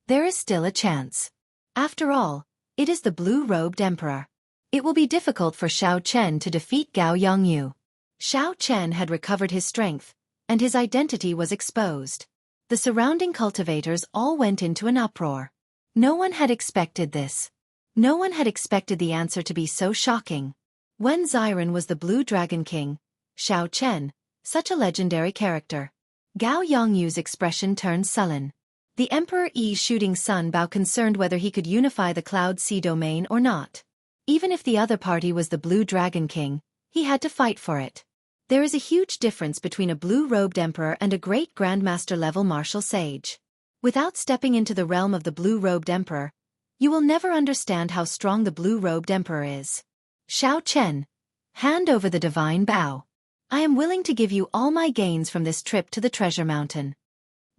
Speaker 2: There is still a chance. After all, it is the blue-robed emperor. It will be difficult for Xiao Chen to defeat Gao Yongyu. Xiao Chen had recovered his strength, and his identity was exposed. The surrounding cultivators all went into an uproar. No one had expected this. No one had expected the answer to be so shocking. When Xiren was the Blue Dragon King, Xiao Chen, such a legendary character. Gao Yongyu's expression turned sullen. The Emperor Yi's shooting sun Bao concerned whether he could unify the Cloud Sea domain or not. Even if the other party was the Blue Dragon King, he had to fight for it. There is a huge difference between a blue-robed emperor and a great grandmaster-level martial sage. Without stepping into the realm of the blue-robed emperor, you will never understand how strong the blue-robed emperor is. Xiao Chen, hand over the divine bow. I am willing to give you all my gains from this trip to the treasure mountain.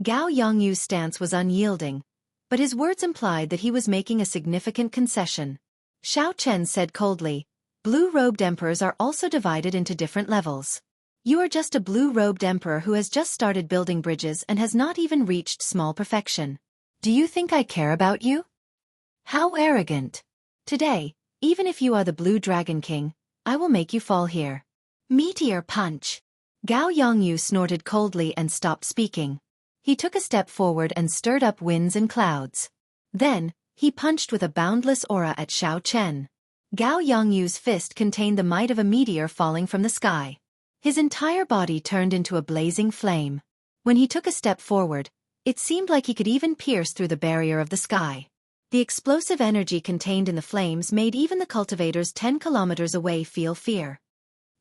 Speaker 2: Gao Yongyu's stance was unyielding, but his words implied that he was making a significant concession. Xiao Chen said coldly, blue-robed emperors are also divided into different levels. You are just a blue-robed emperor who has just started building bridges and has not even reached small perfection. Do you think I care about you? How arrogant. Today, even if you are the Blue Dragon King, I will make you fall here. Meteor punch. Gao Yongyu snorted coldly and stopped speaking. He took a step forward and stirred up winds and clouds. Then, he punched with a boundless aura at Xiao Chen. Gao Yongyu's fist contained the might of a meteor falling from the sky. His entire body turned into a blazing flame. When he took a step forward, it seemed like he could even pierce through the barrier of the sky. The explosive energy contained in the flames made even the cultivators 10 kilometers away feel fear.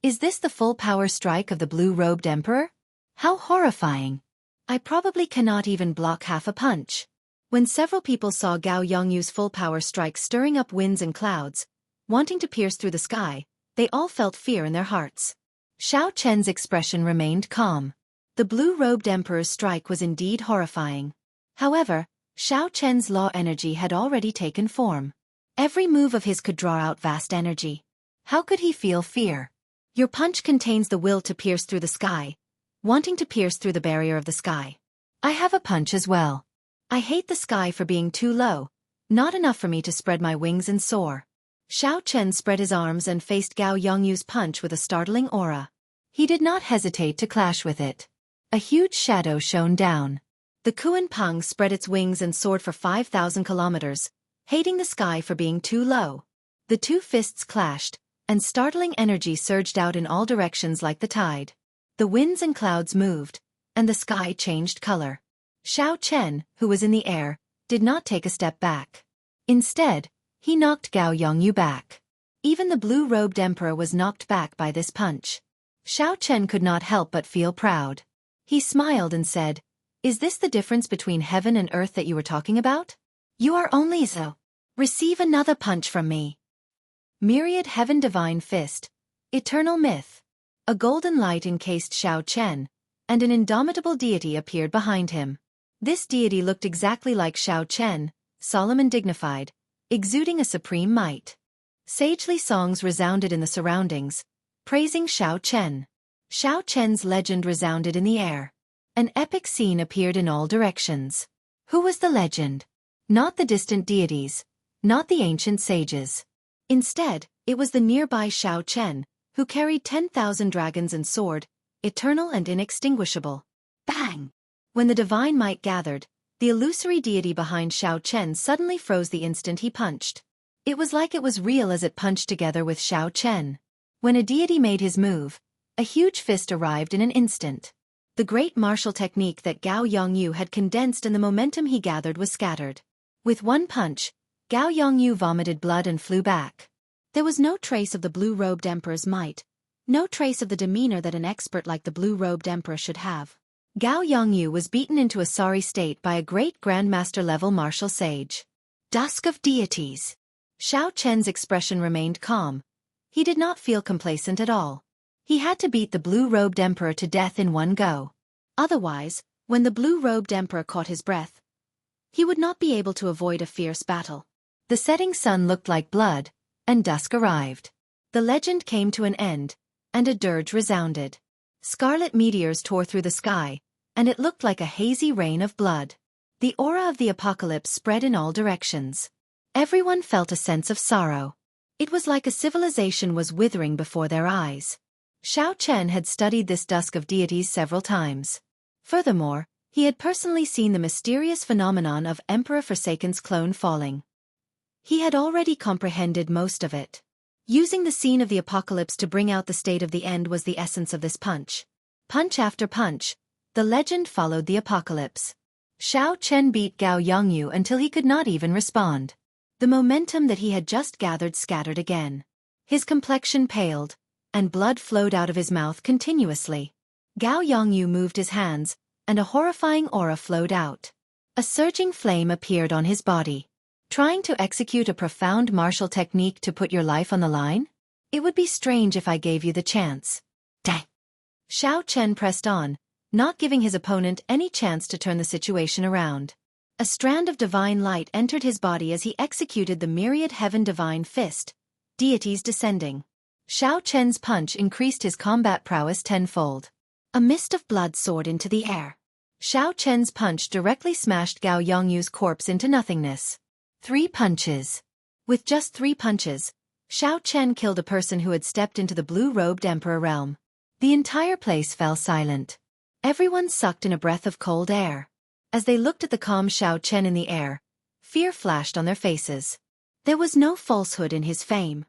Speaker 2: Is this the full power strike of the blue-robed emperor? How horrifying. I probably cannot even block half a punch. When several people saw Gao Yongyu's full power strike stirring up winds and clouds, wanting to pierce through the sky, they all felt fear in their hearts. Xiao Chen's expression remained calm. The blue-robed emperor's strike was indeed horrifying. However, Xiao Chen's law energy had already taken form. Every move of his could draw out vast energy. How could he feel fear? Your punch contains the will to pierce through the sky, wanting to pierce through the barrier of the sky. I have a punch as well. I hate the sky for being too low, not enough for me to spread my wings and soar. Xiao Chen spread his arms and faced Gao Yongyu's punch with a startling aura. He did not hesitate to clash with it. A huge shadow shone down. The Kuan Peng spread its wings and soared for 5,000 kilometers, hating the sky for being too low. The two fists clashed, and startling energy surged out in all directions like the tide. The winds and clouds moved, and the sky changed color. Xiao Chen, who was in the air, did not take a step back. Instead, he knocked Gao Yongyu back. Even the blue-robed emperor was knocked back by this punch. Xiao Chen could not help but feel proud. He smiled and said, "Is this the difference between heaven and earth that you were talking about? You are only so. Receive another punch from me." Myriad Heaven Divine Fist. Eternal Myth. A golden light encased Xiao Chen, and an indomitable deity appeared behind him. This deity looked exactly like Xiao Chen, solemn and dignified, exuding a supreme might. Sagely songs resounded in the surroundings, praising Xiao Chen. Xiao Chen's legend resounded in the air. An epic scene appeared in all directions. Who was the legend? Not the distant deities, not the ancient sages. Instead, it was the nearby Xiao Chen, who carried 10,000 dragons and soared, eternal and inextinguishable. Bang! When the divine might gathered, the illusory deity behind Xiao Chen suddenly froze the instant he punched. It was like it was real as it punched together with Xiao Chen. When a deity made his move, a huge fist arrived in an instant. The great martial technique that Gao Yongyu had condensed and the momentum he gathered was scattered. With one punch, Gao Yongyu vomited blood and flew back. There was no trace of the blue-robed emperor's might, no trace of the demeanor that an expert like the blue-robed emperor should have. Gao Yongyu was beaten into a sorry state by a great grandmaster-level martial sage. Dusk of deities. Xiao Chen's expression remained calm. He did not feel complacent at all. He had to beat the blue-robed emperor to death in one go. Otherwise, when the blue-robed emperor caught his breath, he would not be able to avoid a fierce battle.
Speaker 1: The setting sun looked like blood, and dusk arrived.
Speaker 2: The legend came to an end, and a dirge resounded. Scarlet meteors tore through the sky, and it looked like a hazy rain of blood. The aura of the apocalypse spread in all directions. Everyone felt a sense of sorrow. It was like a civilization was withering before their eyes. Xiao Chen had studied this dusk of deities several times. Furthermore, he had personally seen the mysterious phenomenon of Emperor Forsaken's clone falling. He had already comprehended most of it. Using the scene of the apocalypse to bring out the state of the end was the essence of this punch. Punch after punch, the legend followed the apocalypse.
Speaker 1: Xiao Chen beat Gao Yongyu until he could not even respond.
Speaker 2: The momentum that he had just gathered scattered again. His complexion paled, and blood flowed out of his mouth continuously. Gao Yongyu moved his hands, and a horrifying aura flowed out. A surging flame appeared on his body.
Speaker 1: Trying to execute a profound martial technique to put your life on the line?
Speaker 2: It would be strange if I gave you the chance.
Speaker 1: Dang!
Speaker 2: Xiao Chen pressed on, not giving his opponent any chance to turn the situation around. A strand of divine light entered his body as he executed the myriad heaven divine fist, deities descending.
Speaker 1: Xiao Chen's punch increased his combat prowess tenfold.
Speaker 2: A mist of blood soared into the air.
Speaker 1: Xiao Chen's punch directly smashed Gao Yongyu's corpse into nothingness. 3 punches.
Speaker 2: With just 3 punches, Xiao Chen killed a person who had stepped into the blue-robed emperor realm.
Speaker 1: The entire place fell silent.
Speaker 2: Everyone sucked in a breath of cold air. As they looked at the calm Xiao Chen in the air, fear flashed on their faces. There was no falsehood in his fame.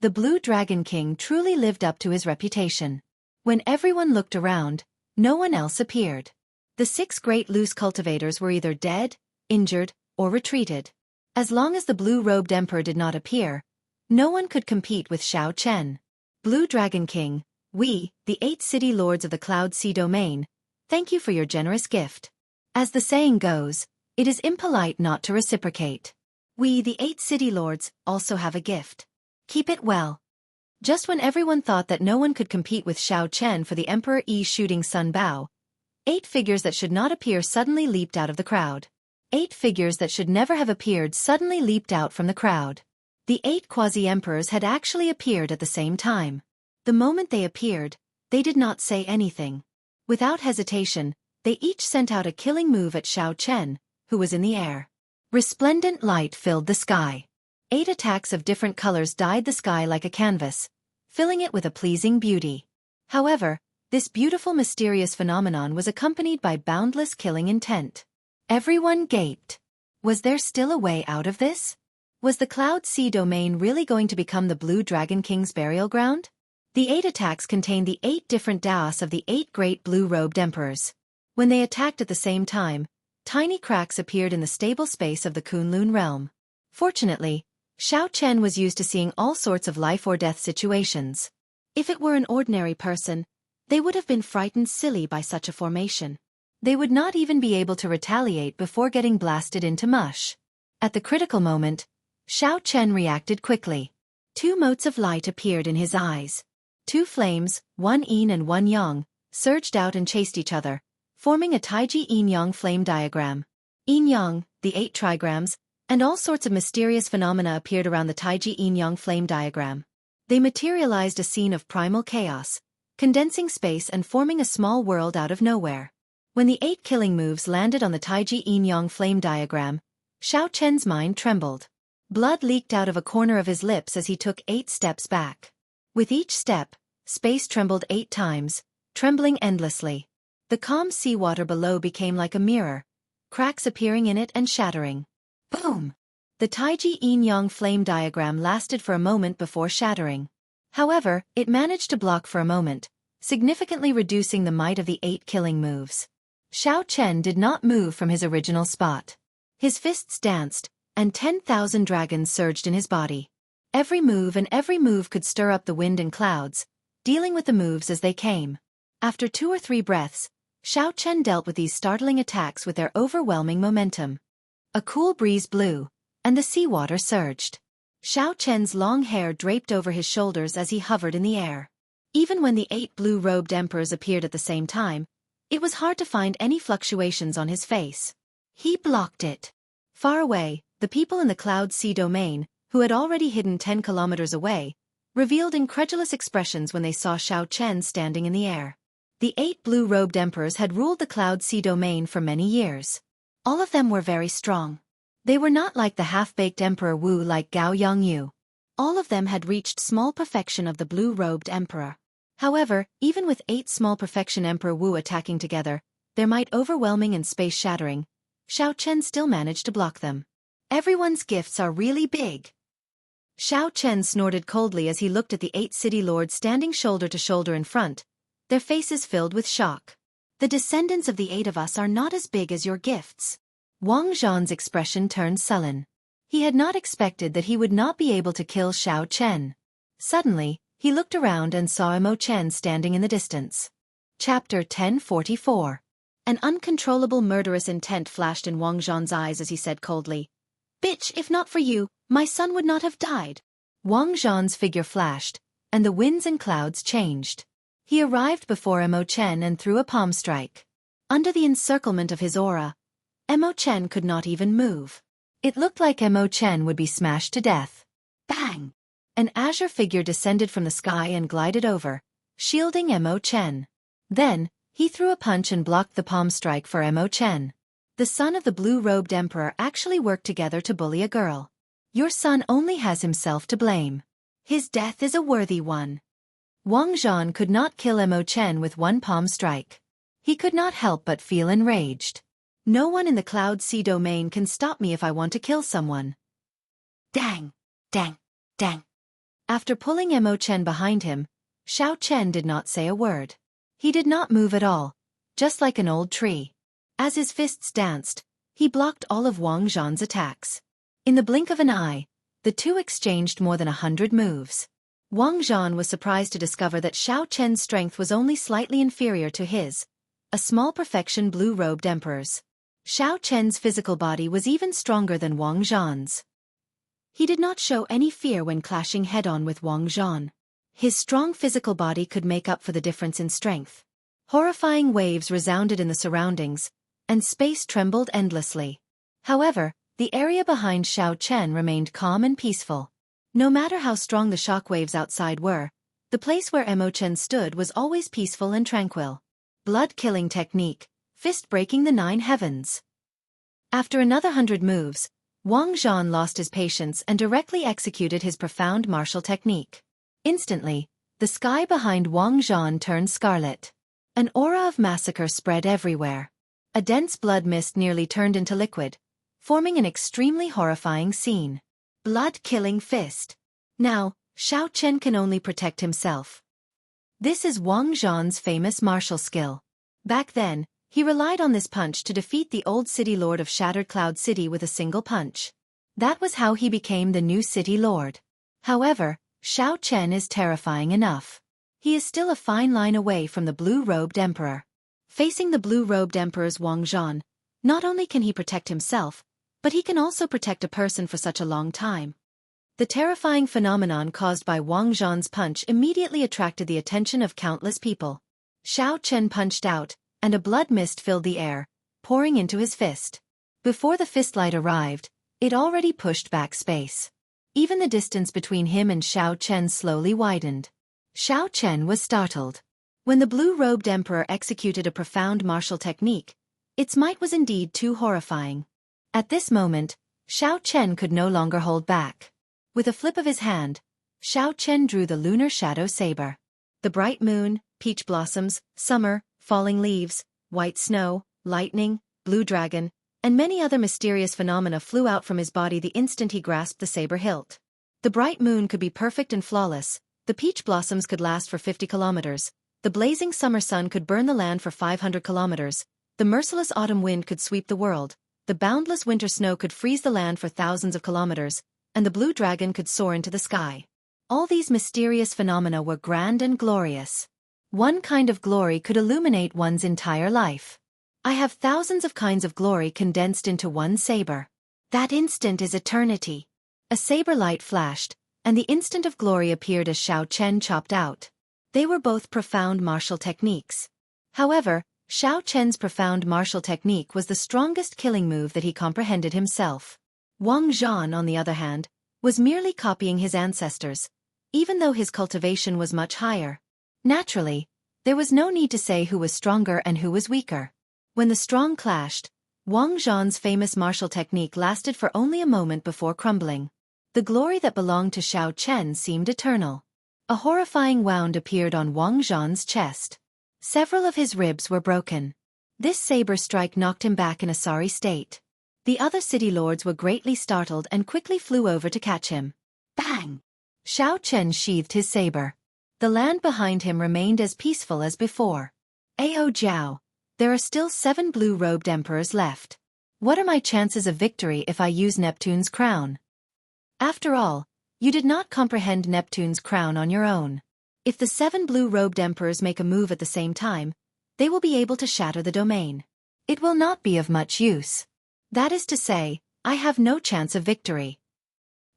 Speaker 1: The Blue Dragon King truly lived up to his reputation. When everyone looked around, no one else appeared.
Speaker 2: The 6 great loose cultivators were either dead, injured, or retreated. As long as the blue-robed emperor did not appear, no one could compete with Xiao Chen. Blue Dragon King, we, the 8 city lords of the Cloud Sea domain, thank you for your generous gift. As the saying goes, it is impolite not to reciprocate. We, the 8 city lords, also have a gift. Keep it well. Just when everyone thought that no one could compete with Xiao Chen for the Emperor Yi shooting Sun Bao, 8 figures that should not appear suddenly leaped out of the crowd. 8 figures that should never have appeared suddenly leaped out from the crowd. The 8 quasi-emperors had actually appeared at the same time. The moment they appeared, they did not say anything. Without hesitation, they each sent out a killing move at Xiao Chen, who was in the air.
Speaker 1: Resplendent light filled the sky.
Speaker 2: 8 attacks of different colors dyed the sky like a canvas, filling it with a pleasing beauty. However, this beautiful mysterious phenomenon was accompanied by boundless killing intent.
Speaker 1: Everyone gaped.
Speaker 2: Was there still a way out of this? Was the Cloud Sea domain really going to become the Blue Dragon King's burial ground? The 8 attacks contained the 8 different daos of the 8 great blue-robed emperors. When they attacked at the same time, tiny cracks appeared in the stable space of the Kunlun realm. Fortunately, Xiao Chen was used to seeing all sorts of life-or-death situations. If it were an ordinary person, they would have been frightened silly by such a formation. They would not even be able to retaliate before getting blasted into mush. At the critical moment, Xiao Chen reacted quickly. 2 motes of light appeared in his eyes. 2 flames, one yin and one yang, surged out and chased each other, forming a Taiji yin-yang flame diagram. Yin-yang, the 8 trigrams, and all sorts of mysterious phenomena appeared around the Taiji yin-yang flame diagram. They materialized a scene of primal chaos, condensing space and forming a small world out of nowhere. When the 8 killing moves landed on the Taiji yin-yang flame diagram, Xiao Chen's mind trembled. Blood leaked out of a corner of his lips as he took 8 steps back. With each step, space trembled 8 times, trembling endlessly. The calm seawater below became like a mirror, cracks appearing in it and shattering. Boom! The Taiji yin-yang flame diagram lasted for a moment before shattering. However, it managed to block for a moment, significantly reducing the might of the 8 killing moves. Xiao Chen did not move from his original spot. His fists danced, and 10,000 dragons surged in his body. Every move could stir up the wind and clouds, dealing with the moves as they came. After 2 or 3 breaths, Xiao Chen dealt with these startling attacks with their overwhelming momentum. A cool breeze blew, and the seawater surged. Xiao Chen's long hair draped over his shoulders as he hovered in the air. Even when the 8 blue-robed emperors appeared at the same time, It was hard to find any fluctuations on his face. He blocked it. Far away, the people in the Cloud Sea domain, who had already hidden 10 kilometers away, revealed incredulous expressions when they saw Xiao Chen standing in the air. The 8 blue-robed emperors had ruled the Cloud Sea domain for many years. All of them were very strong. They were not like the half-baked Emperor Wu like Gao Yongyu. All of them had reached small perfection of the blue-robed emperor. However, even with 8 small perfection Emperor Wu attacking together, their might overwhelming and space-shattering, Xiao Chen still managed to block them. Everyone's gifts are really big. Xiao Chen snorted coldly as he looked at the 8 city lords standing shoulder to shoulder in front, their faces filled with shock. The descendants of the 8 of us are not as big as your gifts. Wang Zhan's expression turned sullen. He had not expected that he would not be able to kill Xiao Chen. Suddenly, he looked around and saw Emo Chen standing in the distance. Chapter 1044. An uncontrollable murderous intent flashed in Wang Zhan's eyes as he said coldly, "Bitch, if not for you, my son would not have died." Wang Zhan's figure flashed, and the winds and clouds changed. He arrived before Emo Chen and threw a palm strike. Under the encirclement of his aura, Emo Chen could not even move. It looked like Emo Chen would be smashed to death. Bang! An azure figure descended from the sky and glided over, shielding Emo Chen. Then, he threw a punch and blocked the palm strike for Emo Chen. The son of the blue-robed emperor actually worked together to bully a girl. Your son only has himself to blame. His death is a worthy one. Wang Zhan could not kill Emo Chen with one palm strike. He could not help but feel enraged. No one in the Cloud Sea domain can stop me if I want to kill someone. Dang! Dang! Dang! After pulling Emo Chen behind him, Xiao Chen did not say a word. He did not move at all, just like an old tree. As his fists danced, he blocked all of Wang Zhan's attacks. In the blink of an eye, the two exchanged more than 100 moves. Wang Zhan was surprised to discover that Xiao Chen's strength was only slightly inferior to his, a small perfection blue-robed emperor's. Xiao Chen's physical body was even stronger than Wang Zhan's. He did not show any fear when clashing head-on with Wang Zhan. His strong physical body could make up for the difference in strength. Horrifying waves resounded in the surroundings, and space trembled endlessly. However, the area behind Xiao Chen remained calm and peaceful. No matter how strong the shockwaves outside were, the place where Emo Chen stood was always peaceful and tranquil. Blood-killing technique, fist-breaking the 9 heavens. After another 100 moves, Wang Zhan lost his patience and directly executed his profound martial technique. Instantly, the sky behind Wang Zhan turned scarlet. An aura of massacre spread everywhere. A dense blood mist nearly turned into liquid, forming an extremely horrifying scene. Blood-killing fist. Now, Xiao Chen can only protect himself. This is Wang Zhan's famous martial skill. Back then, he relied on this punch to defeat the old city lord of Shattered Cloud City with a single punch. That was how he became the new city lord. However, Xiao Chen is terrifying enough. He is still a fine line away from the blue-robed emperor. Facing the blue-robed emperor's Wang Zhan, not only can he protect himself, but he can also protect a person for such a long time. The terrifying phenomenon caused by Wang Zhan's punch immediately attracted the attention of countless people. Xiao Chen punched out, and a blood mist filled the air, pouring into his fist. Before the fistlight arrived, it already pushed back space. Even the distance between him and Xiao Chen slowly widened. Xiao Chen was startled. When the blue-robed emperor executed a profound martial technique, its might was indeed too horrifying. At this moment, Xiao Chen could no longer hold back. With a flip of his hand, Xiao Chen drew the lunar shadow saber. The bright moon, peach blossoms, summer, falling leaves, white snow, lightning, blue dragon, and many other mysterious phenomena flew out from his body the instant he grasped the saber hilt. The bright moon could be perfect and flawless, the peach blossoms could last for 50 kilometers, the blazing summer sun could burn the land for 500 kilometers, the merciless autumn wind could sweep the world, the boundless winter snow could freeze the land for thousands of kilometers, and the blue dragon could soar into the sky. All these mysterious phenomena were grand and glorious. One kind of glory could illuminate one's entire life. I have thousands of kinds of glory condensed into one saber. That instant is eternity. A saber light flashed, and the instant of glory appeared as Xiao Chen chopped out. They were both profound martial techniques. However, Xiao Chen's profound martial technique was the strongest killing move that he comprehended himself. Wang Zhan, on the other hand, was merely copying his ancestors, even though his cultivation was much higher. Naturally, there was no need to say who was stronger and who was weaker. When the strong clashed, Wang Zhan's famous martial technique lasted for only a moment before crumbling. The glory that belonged to Xiao Chen seemed eternal. A horrifying wound appeared on Wang Zhan's chest. Several of his ribs were broken. This saber strike knocked him back in a sorry state. The other city lords were greatly startled and quickly flew over to catch him. Bang! Xiao Chen sheathed his saber. The land behind him remained as peaceful as before. Ao Jiao, there are still 7 blue-robed emperors left. What are my chances of victory if I use Neptune's crown? After all, you did not comprehend Neptune's crown on your own. If the 7 blue-robed emperors make a move at the same time, they will be able to shatter the domain. It will not be of much use. That is to say, I have no chance of victory.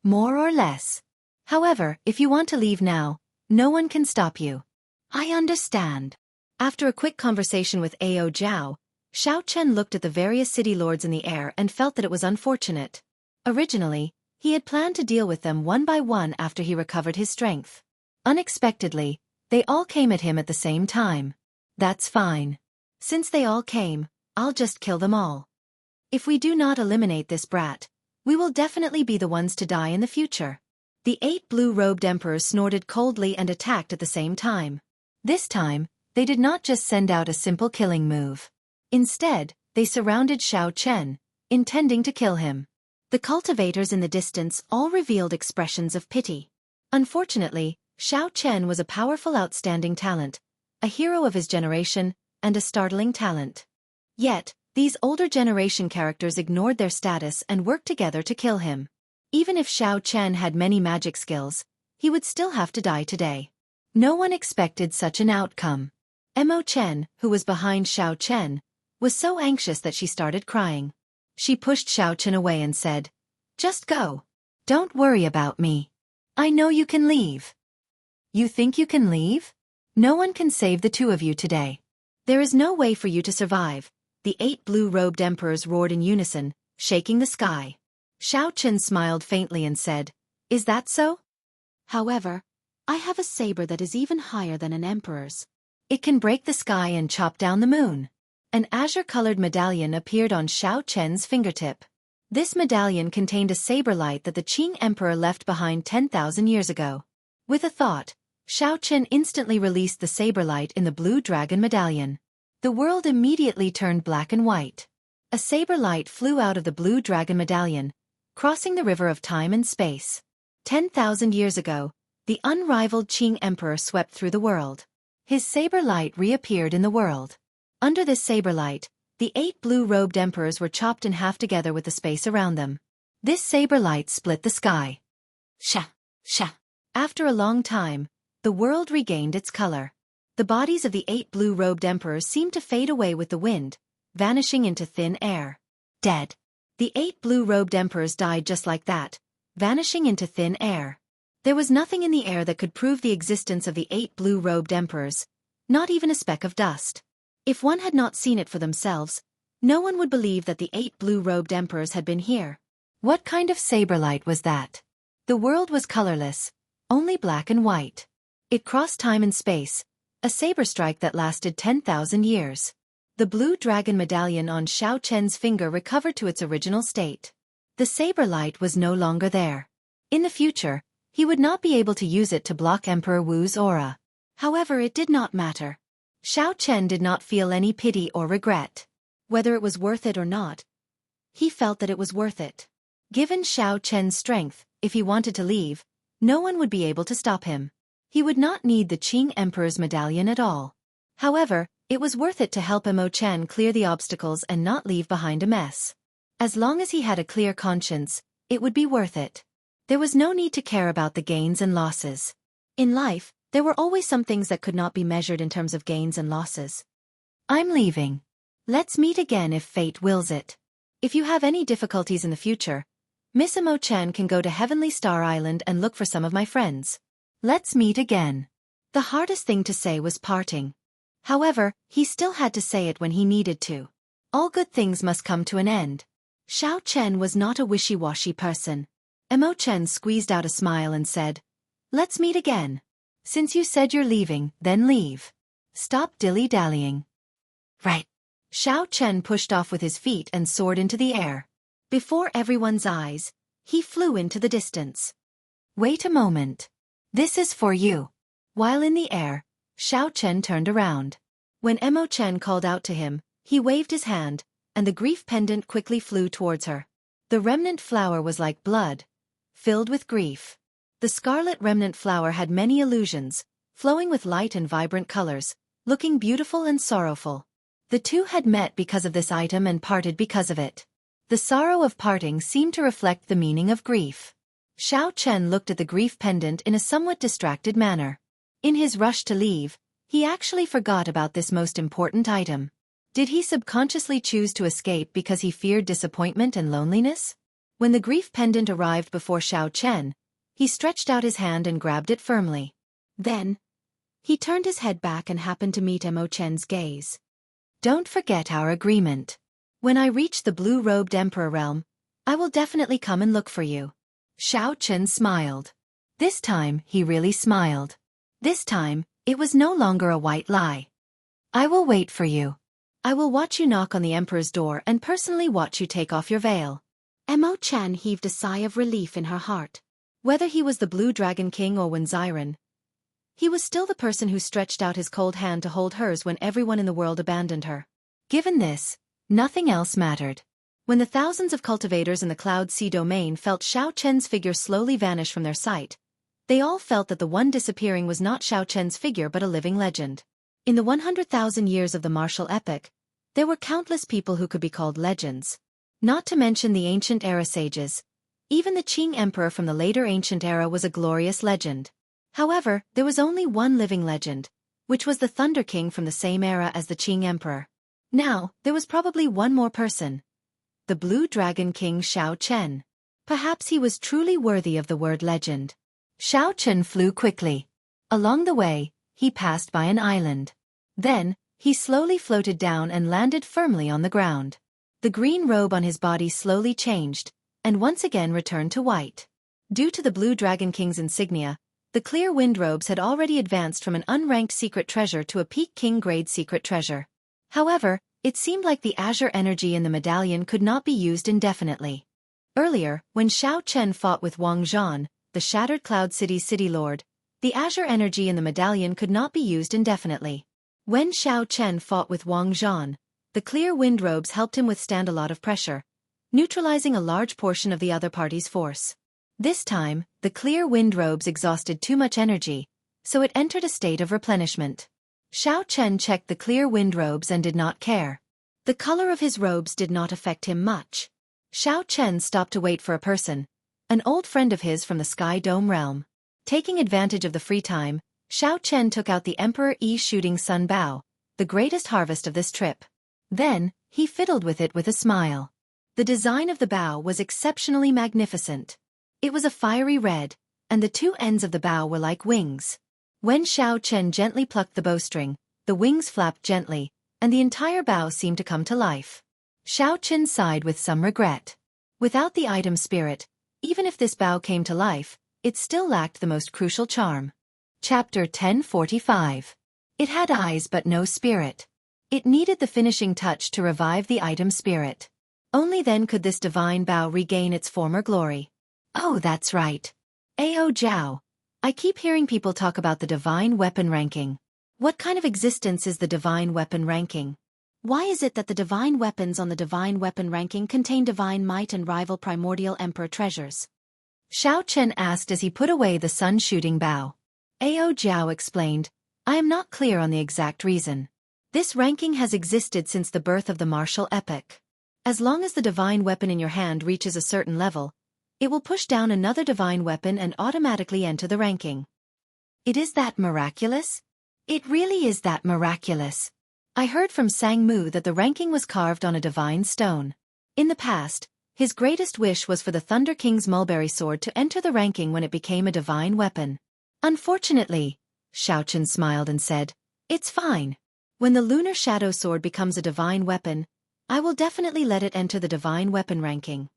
Speaker 2: More or less. However, if you want to leave now, no one can stop you. I understand. After a quick conversation with Ao Jiao, Xiao Chen looked at the various city lords in the air and felt that it was unfortunate. Originally, he had planned to deal with them one by one after he recovered his strength. Unexpectedly, they all came at him at the same time. That's fine. Since they all came, I'll just kill them all. If we do not eliminate this brat, we will definitely be the ones to die in the future. The 8 blue-robed emperors snorted coldly and attacked at the same time. This time, they did not just send out a simple killing move. Instead, they surrounded Xiao Chen, intending to kill him. The cultivators in the distance all revealed expressions of pity. Unfortunately, Xiao Chen was a powerful, outstanding talent, a hero of his generation, and a startling talent. Yet, these older generation characters ignored their status and worked together to kill him. Even if Xiao Chen had many magic skills, he would still have to die today. No one expected such an outcome. Mo Chen, who was behind Xiao Chen, was so anxious that she started crying. She pushed Xiao Chen away and said, "Just go. Don't worry about me. I know you can leave." You think you can leave? No one can save the 2 of you today. There is no way for you to survive, the 8 blue-robed emperors roared in unison, shaking the sky. Xiao Chen smiled faintly and said, "Is that so? However, I have a saber that is even higher than an emperor's. It can break the sky and chop down the moon." An azure-colored medallion appeared on Xiao Chen's fingertip. This medallion contained a saber light that the Qing Emperor left behind 10,000 years ago. With a thought, Xiao Chen instantly released the saber light in the blue dragon medallion. The world immediately turned black and white. A saber light flew out of the blue dragon medallion, crossing the river of time and space. 10,000 years ago, the unrivaled Qing Emperor swept through the world. His saber light reappeared in the world. Under this saber light, the 8 blue-robed emperors were chopped in half together with the space around them. This saber light split the sky. Sha! Sha! After a long time, the world regained its color. The bodies of the 8 blue-robed emperors seemed to fade away with the wind, vanishing into thin air. Dead. The 8 blue-robed emperors died just like that, vanishing into thin air. There was nothing in the air that could prove the existence of the 8 blue-robed emperors, not even a speck of dust. If one had not seen it for themselves, no one would believe that the 8 blue-robed emperors had been here. What kind of saber light was that? The world was colorless, only black and white. It crossed time and space, a saber strike that lasted 10,000 years. The blue dragon medallion on Xiao Chen's finger recovered to its original state. The saber light was no longer there. In the future, he would not be able to use it to block Emperor Wu's aura. However, it did not matter. Xiao Chen did not feel any pity or regret. Whether it was worth it or not, he felt that it was worth it. Given Xiao Chen's strength, if he wanted to leave, no one would be able to stop him. He would not need the Qing Emperor's medallion at all. However, it was worth it to help Mo Chen clear the obstacles and not leave behind a mess. As long as he had a clear conscience, it would be worth it. There was no need to care about the gains and losses. In life, there were always some things that could not be measured in terms of gains and losses. I'm leaving. Let's meet again if fate wills it. If you have any difficulties in the future, Miss Mo Chen can go to Heavenly Star Island and look for some of my friends. Let's meet again. The hardest thing to say was parting. However, he still had to say it when he needed to. All good things must come to an end. Xiao Chen was not a wishy-washy person. Mo Chen squeezed out a smile and said, "Let's meet again. Since you said you're leaving, then leave. Stop dilly-dallying." Right. Xiao Chen pushed off with his feet and soared into the air. Before everyone's eyes, he flew into the distance. Wait a moment. This is for you. While in the air, Xiao Chen turned around. When Mo Chen called out to him, he waved his hand, and the grief pendant quickly flew towards her. The remnant flower was like blood, filled with grief. The scarlet remnant flower had many illusions, flowing with light and vibrant colors, looking beautiful and sorrowful. The two had met because of this item and parted because of it. The sorrow of parting seemed to reflect the meaning of grief. Xiao Chen looked at the grief pendant in a somewhat distracted manner. In his rush to leave, he actually forgot about this most important item. Did he subconsciously choose to escape because he feared disappointment and loneliness? When the grief pendant arrived before Xiao Chen, he stretched out his hand and grabbed it firmly. Then, he turned his head back and happened to meet Mo Chen's gaze. "Don't forget our agreement. When I reach the blue-robed emperor realm, I will definitely come and look for you." Xiao Chen smiled. This time, he really smiled. This time, it was no longer a white lie. "I will wait for you. I will watch you knock on the emperor's door and personally watch you take off your veil." Mo Chen heaved a sigh of relief in her heart. Whether he was the Blue Dragon King or Wenziren, he was still the person who stretched out his cold hand to hold hers when everyone in the world abandoned her. Given this, nothing else mattered. When the thousands of cultivators in the Cloud Sea domain felt Xiao Chen's figure slowly vanish from their sight, they all felt that the one disappearing was not Xiao Chen's figure but a living legend. In the 100,000 years of the martial epic, there were countless people who could be called legends. Not to mention the ancient era sages. Even the Qing Emperor from the later ancient era was a glorious legend. However, there was only one living legend, which was the Thunder King from the same era as the Qing Emperor. Now, there was probably one more person. The Blue Dragon King Xiao Chen. Perhaps he was truly worthy of the word legend. Xiao Chen flew quickly. Along the way, he passed by an island. Then, he slowly floated down and landed firmly on the ground. The green robe on his body slowly changed, and once again returned to white. Due to the Blue Dragon King's insignia, the clear wind robes had already advanced from an unranked secret treasure to a peak king-grade secret treasure. However, it seemed like the azure energy in the medallion could not be used indefinitely. Earlier, when Xiao Chen fought with Wang Zhan, the Shattered Cloud City's city lord, the azure energy in the medallion could not be used indefinitely. When Xiao Chen fought with Wang Zhan, the clear wind robes helped him withstand a lot of pressure, neutralizing a large portion of the other party's force. This time, the clear wind robes exhausted too much energy, so it entered a state of replenishment. Xiao Chen checked the clear wind robes and did not care. The color of his robes did not affect him much. Xiao Chen stopped to wait for a person, an old friend of his from the Sky Dome realm. Taking advantage of the free time, Xiao Chen took out the Emperor Yi Shooting Sun Bow, the greatest harvest of this trip. Then, he fiddled with it with a smile. The design of the bow was exceptionally magnificent. It was a fiery red, and the two ends of the bow were like wings. When Xiao Chen gently plucked the bowstring, the wings flapped gently, and the entire bow seemed to come to life. Xiao Chen sighed with some regret. Without the item spirit, even if this bow came to life, it still lacked the most crucial charm. Chapter 1045. It had eyes but no spirit. It needed the finishing touch to revive the item spirit. Only then could this divine bow regain its former glory. Oh, that's right. Ao Jiao. I keep hearing people talk about the divine weapon ranking. What kind of existence is the divine weapon ranking? Why is it that the divine weapons on the divine weapon ranking contain divine might and rival primordial emperor treasures? Xiao Chen asked as he put away the sun-shooting bow. Ao Jiao explained, I am not clear on the exact reason. This ranking has existed since the birth of the martial epic. As long as the divine weapon in your hand reaches a certain level, it will push down another divine weapon and automatically enter the ranking. It is that miraculous? It really is that miraculous. I heard from Sang Mu that the ranking was carved on a divine stone. In the past, his greatest wish was for the Thunder King's mulberry sword to enter the ranking when it became a divine weapon. Unfortunately, Xiao Chen smiled and said, it's fine. When the lunar shadow sword becomes a divine weapon, I will definitely let it enter the divine weapon ranking.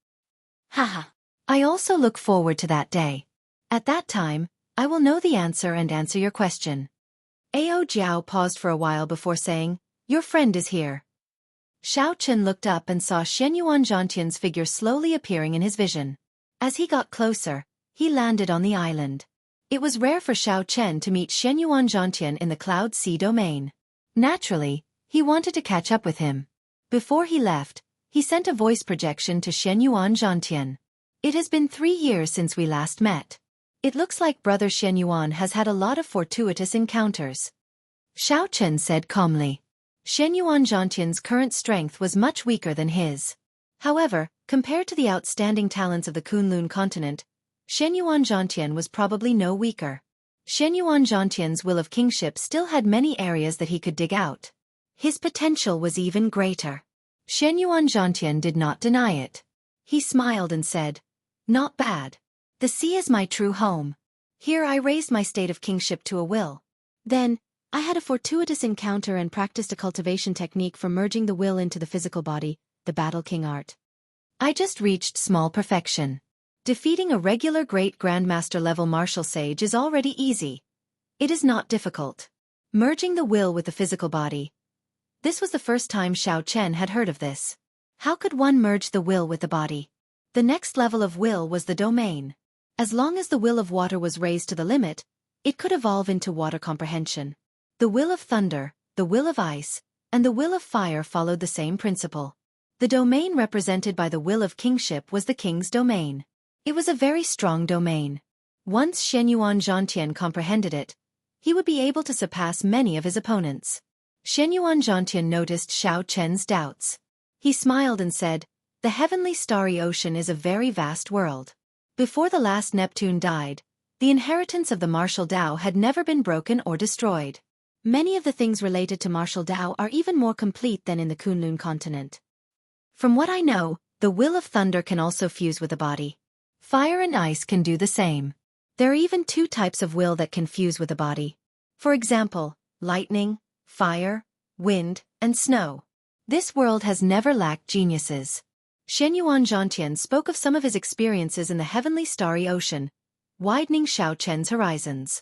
Speaker 1: Haha.
Speaker 2: I also look forward to that day. At that time, I will know the answer and answer your question. Ao Jiao paused for a while before saying, "Your friend is here." Xiao Chen looked up and saw Shenyuan Zhantian's figure slowly appearing in his vision. As he got closer, he landed on the island. It was rare for Xiao Chen to meet Shenyuan Zhantian in the Cloud Sea domain. Naturally, he wanted to catch up with him. Before he left, he sent a voice projection to Shenyuan Zhantian. "It has been 3 years since we last met. It looks like Brother Shenyuan has had a lot of fortuitous encounters," Xiao Chen said calmly. Shenyuan Zhantian's current strength was much weaker than his. However, compared to the outstanding talents of the Kunlun continent, Shenyuan Zhantian was probably no weaker. Shenyuan Zhantian's will of kingship still had many areas that he could dig out. His potential was even greater. Shenyuan Zhantian did not deny it. He smiled and said, "Not bad. The sea is my true home. Here I raised my state of kingship to a will. Then, I had a fortuitous encounter and practiced a cultivation technique for merging the will into the physical body, the Battle King art. I just reached small perfection. Defeating a regular great grandmaster level martial sage is already easy. It is not difficult. Merging the will with the physical body." This was the first time Xiao Chen had heard of this. How could one merge the will with the body? The next level of will was the domain. As long as the will of water was raised to the limit, it could evolve into water comprehension. The will of thunder, the will of ice, and the will of fire followed the same principle. The domain represented by the will of kingship was the king's domain. It was a very strong domain. Once Shenyuan Zhantian comprehended it, he would be able to surpass many of his opponents. Shenyuan Zhantian noticed Xiao Chen's doubts. He smiled and said, "The heavenly starry ocean is a very vast world. Before the last Neptune died, the inheritance of the martial Tao had never been broken or destroyed. Many of the things related to martial Tao are even more complete than in the Kunlun continent. From what I know, the will of thunder can also fuse with the body. Fire and ice can do the same. There are even 2 types of will that can fuse with the body. For example, lightning, fire, wind, and snow. This world has never lacked geniuses." Shenyuan Zhantian spoke of some of his experiences in the heavenly starry ocean, widening Xiao Chen's horizons.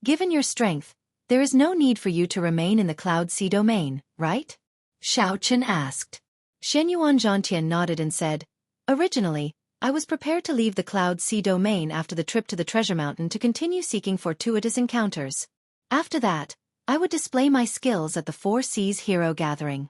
Speaker 2: "Given your strength, there is no need for you to remain in the Cloud Sea domain, right?" Xiao Chen asked. Shenyuan Zhantian nodded and said, "Originally, I was prepared to leave the Cloud Sea domain after the trip to the Treasure Mountain to continue seeking fortuitous encounters. After that, I would display my skills at the 4 Seas Hero Gathering."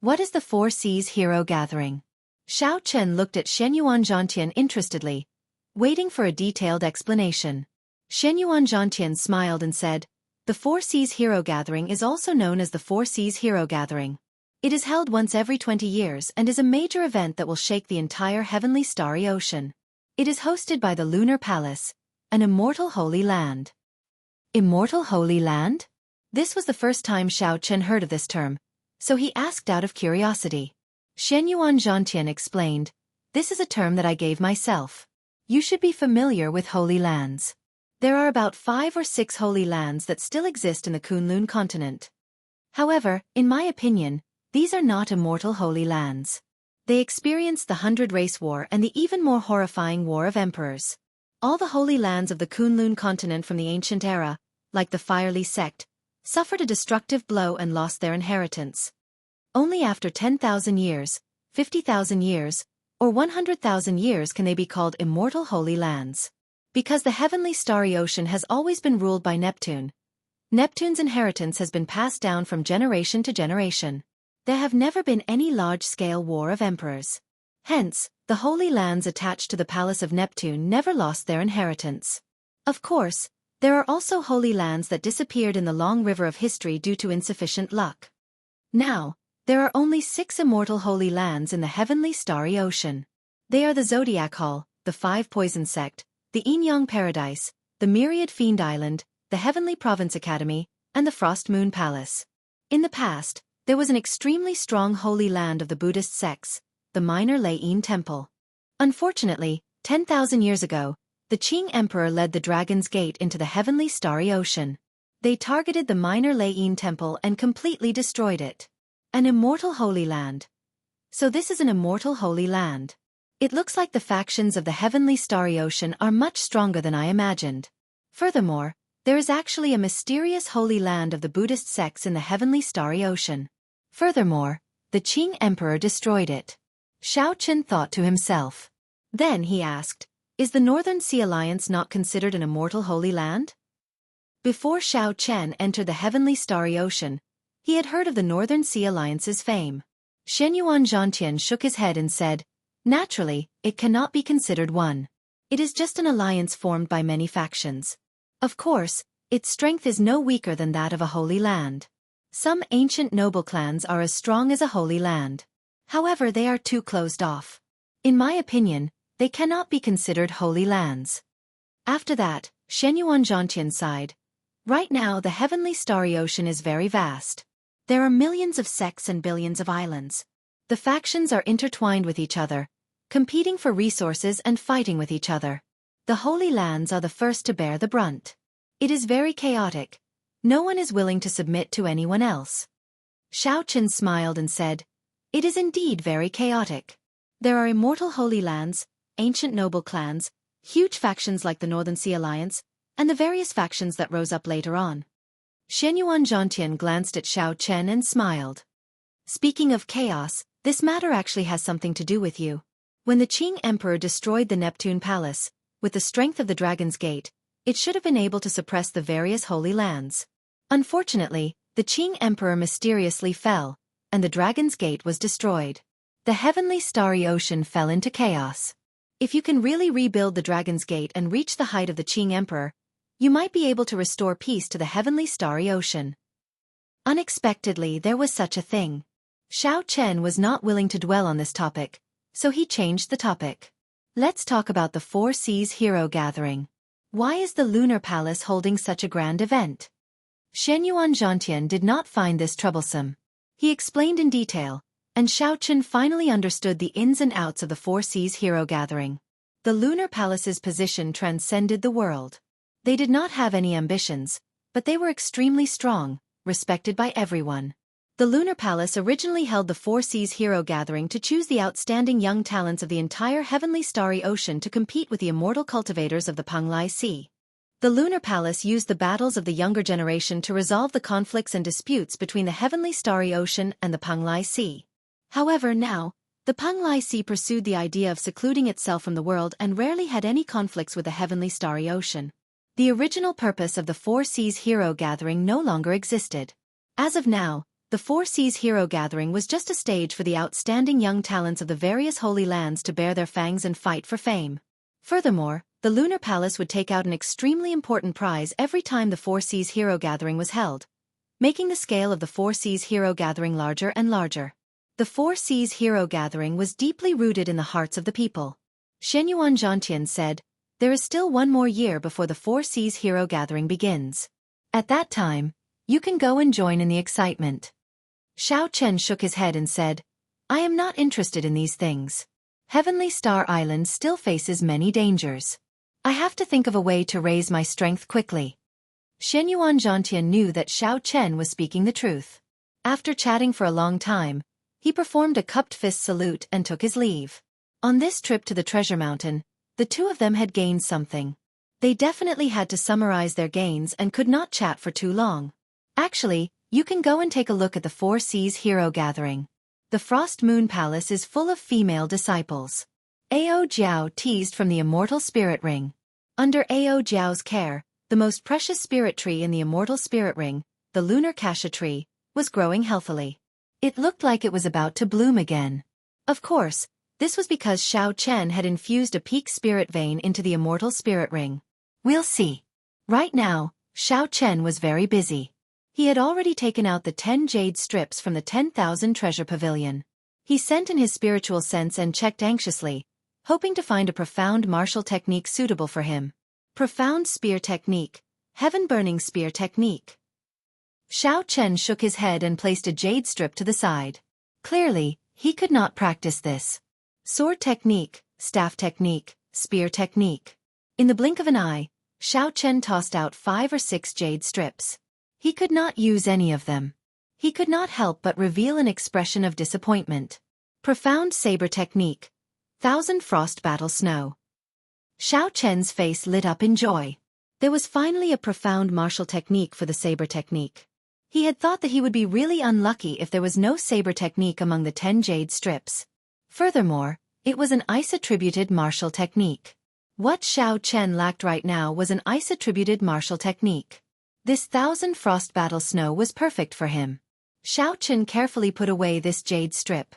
Speaker 2: "What is the 4 Seas Hero Gathering?" Xiao Chen looked at Shenyuan Zhantian interestedly, waiting for a detailed explanation. Shenyuan Zhantian smiled and said, "The 4 Seas Hero Gathering is also known as the 4 Seas Hero Gathering. It is held once every 20 years and is a major event that will shake the entire heavenly starry ocean. It is hosted by the Lunar Palace, an immortal holy land." Immortal holy land? This was the first time Xiao Chen heard of this term, so he asked out of curiosity. Shenyuan Zhantian explained, "This is a term that I gave myself. You should be familiar with holy lands. There are about 5 or 6 holy lands that still exist in the Kunlun continent. However, in my opinion, these are not immortal holy lands. They experienced the 100 Race War and the even more horrifying War of Emperors. All the holy lands of the Kunlun continent from the ancient era, like the Firely sect, suffered a destructive blow and lost their inheritance. Only after 10,000 years, 50,000 years, or 100,000 years can they be called immortal holy lands. Because the heavenly starry ocean has always been ruled by Neptune. Neptune's inheritance has been passed down from generation to generation. There have never been any large-scale war of emperors. Hence, the holy lands attached to the palace of Neptune never lost their inheritance. Of course, there are also holy lands that disappeared in the long river of history due to insufficient luck. Now, there are only 6 immortal holy lands in the heavenly starry ocean. They are the Zodiac Hall, the 5 Poison Sect, the Yin-Yang Paradise, the Myriad Fiend Island, the Heavenly Province Academy, and the Frost Moon Palace. In the past, there was an extremely strong holy land of the Buddhist sects, the Minor Lain Temple. Unfortunately, 10,000 years ago, the Qing Emperor led the Dragon's Gate into the heavenly starry ocean. They targeted the minor Lain temple and completely destroyed it. An immortal holy land. So this is an immortal holy land. It looks like the factions of the heavenly starry ocean are much stronger than I imagined. Furthermore, there is actually a mysterious holy land of the Buddhist sects in the heavenly starry ocean. Furthermore, the Qing Emperor destroyed it. Xiao Chen thought to himself. Then he asked, is the Northern Sea Alliance not considered an immortal holy land? Before Xiao Chen entered the heavenly starry ocean, he had heard of the Northern Sea Alliance's fame. Shenyuan Zhantian shook his head and said, naturally, it cannot be considered one. It is just an alliance formed by many factions. Of course, its strength is no weaker than that of a holy land. Some ancient noble clans are as strong as a holy land. However, they are too closed off. In my opinion, they cannot be considered holy lands. After that, Shenyuan Zhantian sighed. Right now the heavenly starry ocean is very vast. There are millions of sects and billions of islands. The factions are intertwined with each other, competing for resources and fighting with each other. The holy lands are the first to bear the brunt. It is very chaotic. No one is willing to submit to anyone else. Xiao Chen smiled and said, it is indeed very chaotic. There are immortal holy lands, ancient noble clans, huge factions like the Northern Sea Alliance, and the various factions that rose up later on. Shenyuan Zhantian glanced at Xiao Chen and smiled. Speaking of chaos, this matter actually has something to do with you. When the Qing Emperor destroyed the Neptune Palace, with the strength of the Dragon's Gate, it should have been able to suppress the various holy lands. Unfortunately, the Qing Emperor mysteriously fell, and the Dragon's Gate was destroyed. The heavenly starry ocean fell into chaos. If you can really rebuild the Dragon's Gate and reach the height of the Qing Emperor, you might be able to restore peace to the heavenly starry ocean. Unexpectedly, there was such a thing. Xiao Chen was not willing to dwell on this topic, so he changed the topic. Let's talk about the Four Seas Hero Gathering. Why is the Lunar Palace holding such a grand event? Shenyuan Zhantian did not find this troublesome. He explained in detail, and Xiao Chen finally understood the ins and outs of the Four Seas Hero Gathering. The Lunar Palace's position transcended the world. They did not have any ambitions, but they were extremely strong, respected by everyone. The Lunar Palace originally held the Four Seas Hero Gathering to choose the outstanding young talents of the entire heavenly starry ocean to compete with the immortal cultivators of the Penglai Sea. The Lunar Palace used the battles of the younger generation to resolve the conflicts and disputes between the heavenly starry ocean and the Penglai Sea. However, now, the Penglai Sea pursued the idea of secluding itself from the world and rarely had any conflicts with the heavenly starry ocean. The original purpose of the Four Seas Hero Gathering no longer existed. As of now, the Four Seas Hero Gathering was just a stage for the outstanding young talents of the various holy lands to bare their fangs and fight for fame. Furthermore, the Lunar Palace would take out an extremely important prize every time the Four Seas Hero Gathering was held, making the scale of the Four Seas Hero Gathering larger and larger. The Four Seas Hero Gathering was deeply rooted in the hearts of the people. Shenyuan Zhantian said, there is still one more year before the Four Seas Hero Gathering begins. At that time, you can go and join in the excitement. Xiao Chen shook his head and said, I am not interested in these things. Heavenly Star Island still faces many dangers. I have to think of a way to raise my strength quickly. Shenyuan Zhantian knew that Xiao Chen was speaking the truth. After chatting for a long time, he performed a cupped fist salute and took his leave. On this trip to the Treasure Mountain, the two of them had gained something. They definitely had to summarize their gains and could not chat for too long. Actually, you can go and take a look at the Four Seas Hero Gathering. The Frost Moon Palace is full of female disciples. Ao Jiao teased from the immortal spirit ring. Under Ao Jiao's care, the most precious spirit tree in the immortal spirit ring, the lunar cassia tree, was growing healthily. It looked like it was about to bloom again. Of course, this was because Xiao Chen had infused a peak spirit vein into the immortal spirit ring. We'll see. Right now, Xiao Chen was very busy. He had already taken out the 10 jade strips from the 10,000 treasure pavilion. He sent in his spiritual sense and checked anxiously, hoping to find a profound martial technique suitable for him. Profound spear technique. Heaven-burning spear technique. Xiao Chen shook his head and placed a jade strip to the side. Clearly, he could not practice this. Sword technique, staff technique, spear technique. In the blink of an eye, Xiao Chen tossed out 5 or 6 jade strips.
Speaker 1: He could not use any of them. He could not help but reveal an expression of disappointment. Profound saber technique. 1000 frost battle snow. Xiao Chen's face lit up in joy. There was finally a profound martial technique for the saber technique. He had thought that he would be really unlucky if there was no saber technique among the 10 jade strips. Furthermore, it was an ice-attributed martial technique. What Xiao Chen lacked right now was an ice-attributed martial technique. This 1000 frost battle snow was perfect for him. Xiao Chen carefully put away this jade strip.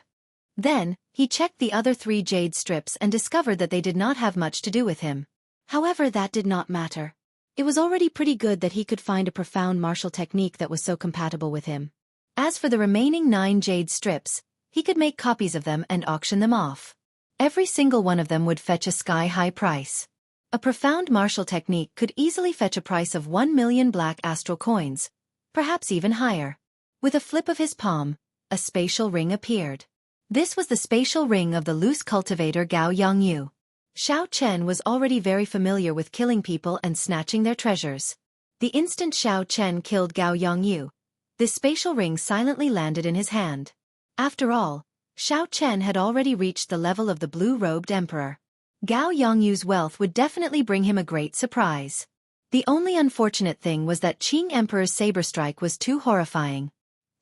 Speaker 1: Then, he checked the other 3 jade strips and discovered that they did not have much to do with him. However, that did not matter. It was already pretty good that he could find a profound martial technique that was so compatible with him. As for the remaining 9 jade strips, he could make copies of them and auction them off. Every single one of them would fetch a sky-high price. A profound martial technique could easily fetch a price of 1 million black astral coins, perhaps even higher. With a flip of his palm, a spatial ring appeared. This was the spatial ring of the loose cultivator Gao Yongyu. Xiao Chen was already very familiar with killing people and snatching their treasures. The instant Xiao Chen killed Gao Yongyu, this spatial ring silently landed in his hand. After all, Xiao Chen had already reached the level of the blue-robed emperor. Gao Yongyu's wealth would definitely bring him a great surprise. The only unfortunate thing was that Qing Emperor's saber strike was too horrifying.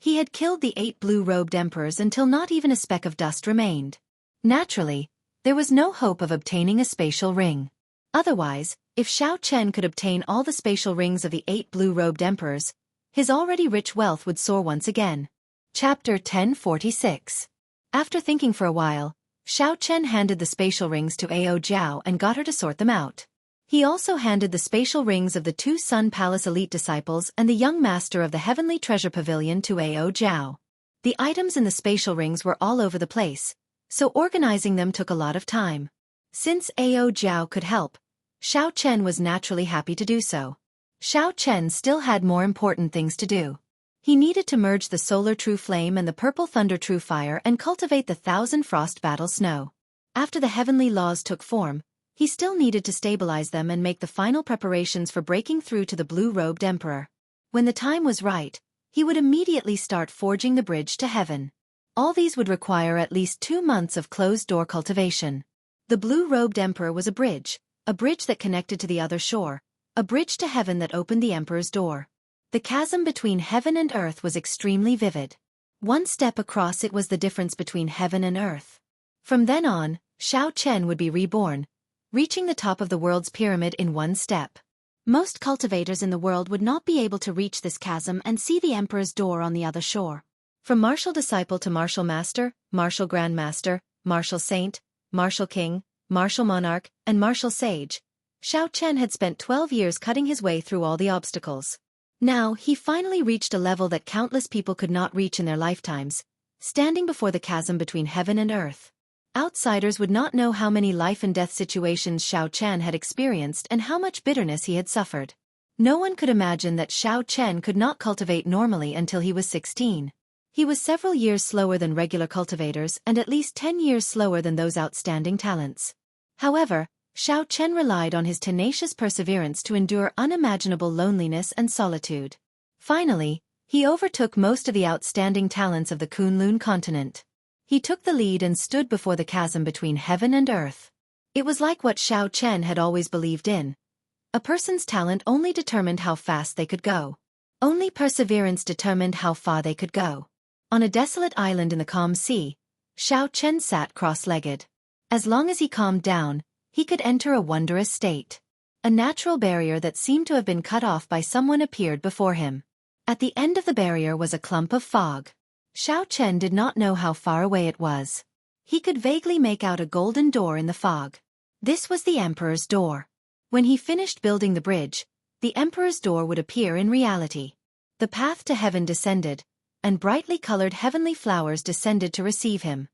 Speaker 1: He had killed the 8 blue-robed emperors until not even a speck of dust remained. Naturally, there was no hope of obtaining a spatial ring. Otherwise, if Xiao Chen could obtain all the spatial rings of the 8 blue-robed emperors, his already rich wealth would soar once again. Chapter 1046. After thinking for a while, Xiao Chen handed the spatial rings to Ao Jiao and got her to sort them out. He also handed the spatial rings of the 2 Sun Palace elite disciples and the young master of the Heavenly Treasure Pavilion to Ao Jiao. The items in the spatial rings were all over the place, so organizing them took a lot of time. Since Ao Jiao could help, Xiao Chen was naturally happy to do so. Xiao Chen still had more important things to do. He needed to merge the Solar True Flame and the Purple Thunder True Fire and cultivate the 1000 Frost Battle Snow. After the heavenly laws took form, he still needed to stabilize them and make the final preparations for breaking through to the blue-robed emperor. When the time was right, he would immediately start forging the bridge to heaven. All these would require at least 2 months of closed-door cultivation. The blue-robed emperor was a bridge that connected to the other shore, a bridge to heaven that opened the emperor's door. The chasm between heaven and earth was extremely vivid. One step across it was the difference between heaven and earth. From then on, Xiao Chen would be reborn, reaching the top of the world's pyramid in 1 step. Most cultivators in the world would not be able to reach this chasm and see the emperor's door on the other shore. From martial disciple to martial master, martial grandmaster, martial saint, martial king, martial monarch, and martial sage, Xiao Chen had spent 12 years cutting his way through all the obstacles. Now, he finally reached a level that countless people could not reach in their lifetimes, standing before the chasm between heaven and earth. Outsiders would not know how many life-and-death situations Xiao Chen had experienced and how much bitterness he had suffered. No one could imagine that Xiao Chen could not cultivate normally until he was 16. He was several years slower than regular cultivators and at least 10 years slower than those outstanding talents. However, Xiao Chen relied on his tenacious perseverance to endure unimaginable loneliness and solitude. Finally, he overtook most of the outstanding talents of the Kunlun continent. He took the lead and stood before the chasm between heaven and earth. It was like what Xiao Chen had always believed in. A person's talent only determined how fast they could go. Only perseverance determined how far they could go. On a desolate island in the calm sea, Xiao Chen sat cross-legged. As long as he calmed down, he could enter a wondrous state. A natural barrier that seemed to have been cut off by someone appeared before him. At the end of the barrier was a clump of fog. Xiao Chen did not know how far away it was. He could vaguely make out a golden door in the fog. This was the emperor's door. When he finished building the bridge, the emperor's door would appear in reality. The path to heaven descended, and brightly colored heavenly flowers descended to receive him.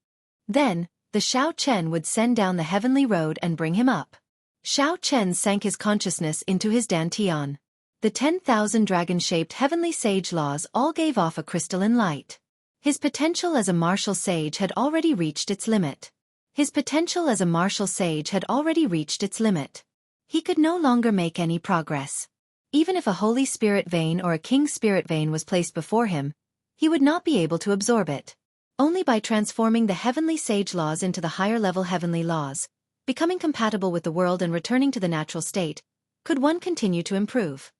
Speaker 1: Then, the Xiao Chen would send down the heavenly road and bring him up. Xiao Chen sank his consciousness into his dantian. The 10,000 dragon-shaped heavenly sage laws all gave off a crystalline light. His potential as a martial sage had already reached its limit. His potential as a martial sage had already reached its limit. He could no longer make any progress.
Speaker 2: Even if a holy spirit vein or a king spirit vein was placed before him, he would not be able to absorb it. Only by transforming the heavenly sage laws into the higher-level heavenly laws, becoming compatible with the world and returning to the natural state, could one continue to improve.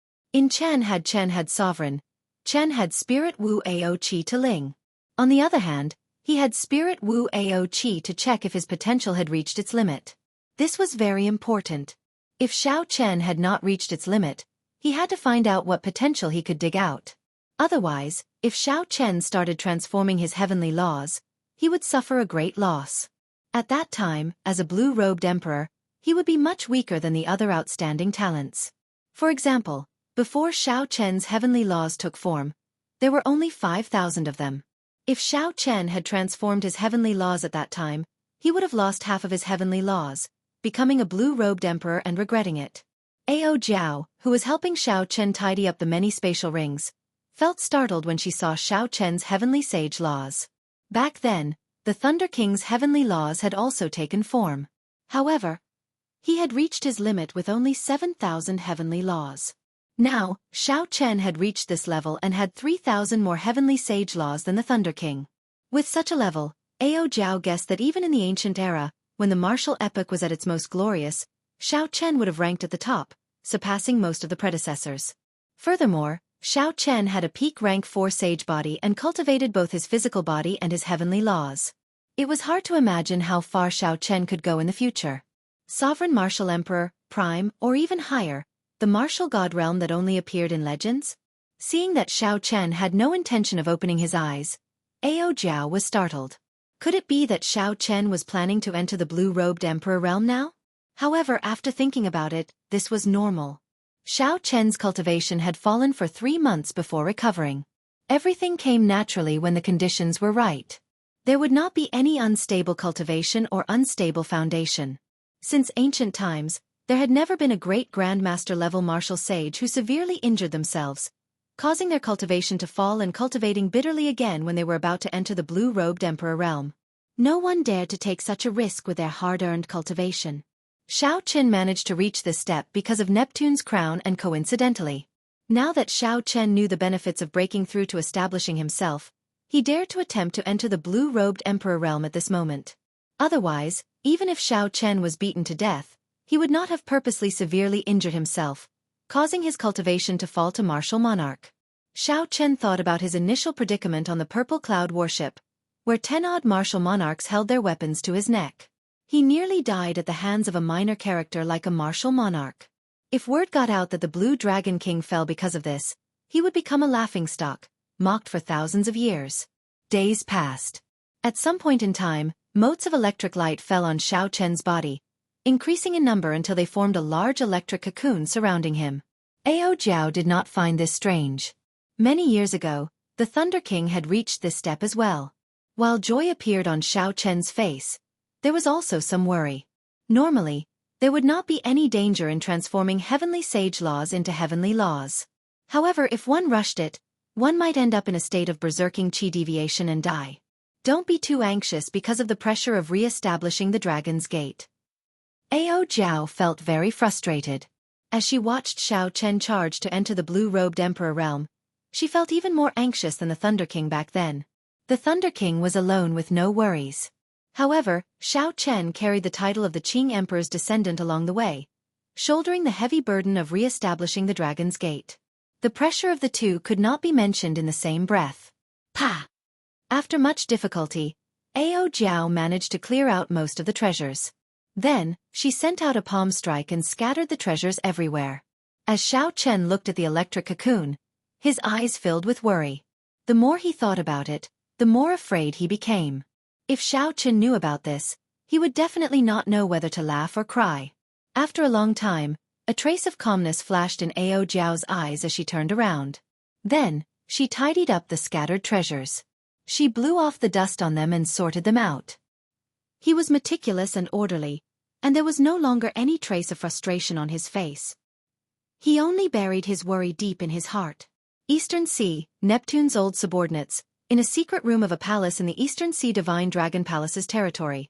Speaker 2: Chen had sovereign. Chen had spirit Wu Ao Qi to Ling. On the other hand, he had spirit Wu Ao Qi to check if his potential had reached its limit. This was very important. If Xiao Chen had not reached its limit, he had to find out what potential he could dig out. Otherwise, if Xiao Chen started transforming his heavenly laws, he would suffer a great loss. At that time, as a blue-robed emperor, he would be much weaker than the other outstanding talents. For example, before Xiao Chen's heavenly laws took form, there were only 5,000 of them. If Xiao Chen had transformed his heavenly laws at that time, he would have lost half of his heavenly laws, becoming a blue-robed emperor and regretting it. Ao Jiao, who was helping Xiao Chen tidy up the many spatial rings, felt startled when she saw Xiao Chen's heavenly sage laws. Back then, the Thunder King's heavenly laws had also taken form. However, he had reached his limit with only 7,000 heavenly laws. Now, Xiao Chen had reached this level and had 3,000 more heavenly sage laws than the Thunder King. With such a level, Ao Jiao guessed that even in the ancient era, when the martial epoch was at its most glorious, Xiao Chen would have ranked at the top, surpassing most of the predecessors. Furthermore, Xiao Chen had a peak rank 4 sage body and cultivated both his physical body and his heavenly laws. It was hard to imagine how far Xiao Chen could go in the future. Sovereign Martial Emperor, Prime, or even higher, the martial god realm that only appeared in legends? Seeing that Xiao Chen had no intention of opening his eyes, Ao Jiao was startled. Could it be that Xiao Chen was planning to enter the blue-robed emperor realm now? However, after thinking about it, this was normal. Xiao Chen's cultivation had fallen for 3 months before recovering. Everything came naturally when the conditions were right. There would not be any unstable cultivation or unstable foundation. Since ancient times, there had never been a great grandmaster-level martial sage who severely injured themselves, causing their cultivation to fall and cultivating bitterly again when they were about to enter the blue-robed emperor realm. No one dared to take such a risk with their hard-earned cultivation. Xiao Chen managed to reach this step because of Neptune's crown and coincidentally. Now that Xiao Chen knew the benefits of breaking through to establishing himself, he dared to attempt to enter the blue-robed emperor realm at this moment. Otherwise, even if Xiao Chen was beaten to death, he would not have purposely severely injured himself, causing his cultivation to fall to martial monarch. Xiao Chen thought about his initial predicament on the Purple Cloud warship, where 10-odd martial monarchs held their weapons to his neck. He nearly died at the hands of a minor character like a martial monarch. If word got out that the Blue Dragon King fell because of this, he would become a laughingstock, mocked for thousands of years. Days passed. At some point in time, motes of electric light fell on Xiao Chen's body, increasing in number until they formed a large electric cocoon surrounding him. Ao Jiao did not find this strange. Many years ago, the Thunder King had reached this step as well. While joy appeared on Xiao Chen's face, there was also some worry. Normally, there would not be any danger in transforming heavenly sage laws into heavenly laws. However, if one rushed it, one might end up in a state of berserking chi deviation and die. Don't be too anxious because of the pressure of re-establishing the Dragon's Gate. Ao Jiao felt very frustrated. As she watched Xiao Chen charge to enter the blue-robed emperor realm, she felt even more anxious than the Thunder King back then. The Thunder King was alone with no worries. However, Xiao Chen carried the title of the Qing Emperor's descendant along the way, shouldering the heavy burden of re-establishing the Dragon's Gate. The pressure of the two could not be mentioned in the same breath. Pa! After much difficulty, Ao Jiao managed to clear out most of the treasures. Then, she sent out a palm strike and scattered the treasures everywhere. As Xiao Chen looked at the electric cocoon, his eyes filled with worry. The more he thought about it, the more afraid he became. If Xiao Chen knew about this, he would definitely not know whether to laugh or cry. After a long time, a trace of calmness flashed in Ao Jiao's eyes as she turned around. Then, she tidied up the scattered treasures. She blew off the dust on them and sorted them out. He was meticulous and orderly, and there was no longer any trace of frustration on his face. He only buried his worry deep in his heart. Eastern Sea, Neptune's old subordinates, in a secret room of a palace in the Eastern Sea Divine Dragon Palace's territory.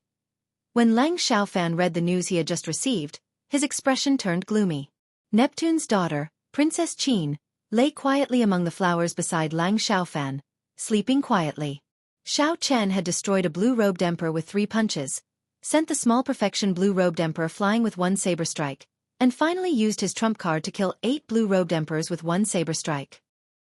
Speaker 2: When Lang Xiaofan read the news he had just received, his expression turned gloomy. Neptune's daughter, Princess Qin, lay quietly among the flowers beside Lang Xiaofan, sleeping quietly. Xiao Chen had destroyed a blue-robed emperor with 3 punches, sent the small perfection blue-robed emperor flying with 1 saber strike, and finally used his trump card to kill 8 blue-robed emperors with 1 saber strike.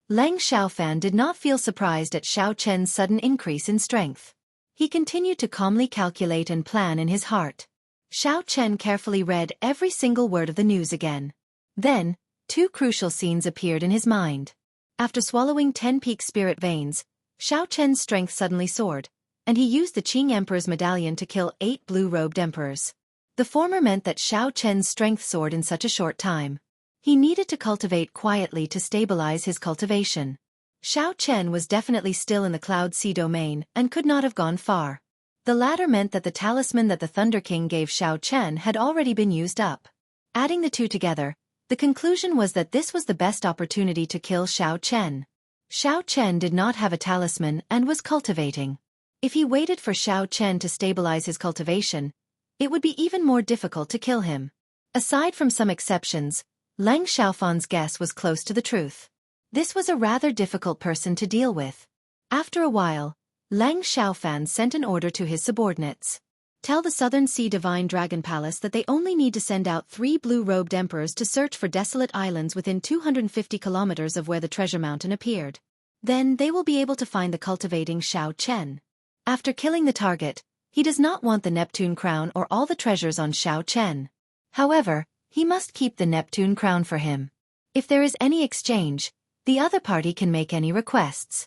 Speaker 2: Lang Xiaofan did not feel surprised at Xiao Chen's sudden increase in strength. He continued to calmly calculate and plan in his heart. Xiao Chen carefully read every single word of the news again. Then, 2 crucial scenes appeared in his mind. After swallowing 10 peak spirit veins, Xiao Chen's strength suddenly soared, and he used the Qing Emperor's medallion to kill 8 blue-robed emperors. The former meant that Xiao Chen's strength soared in such a short time. He needed to cultivate quietly to stabilize his cultivation. Xiao Chen was definitely still in the Cloud Sea domain and could not have gone far. The latter meant that the talisman that the Thunder King gave Xiao Chen had already been used up. Adding the 2 together, the conclusion was that this was the best opportunity to kill Xiao Chen. Xiao Chen did not have a talisman and was cultivating. If he waited for Xiao Chen to stabilize his cultivation, it would be even more difficult to kill him. Aside from some exceptions, Lang Xiaofan's guess was close to the truth. This was a rather difficult person to deal with. After a while, Lang Xiaofan sent an order to his subordinates. Tell the Southern Sea Divine Dragon Palace that they only need to send out 3 blue-robed emperors to search for desolate islands within 250 kilometers of where the treasure mountain appeared. Then they will be able to find the cultivating Xiao Chen. After killing the target, he does not want the Neptune crown or all the treasures on Xiao Chen. However, he must keep the Neptune crown for him. If there is any exchange, the other party can make any requests.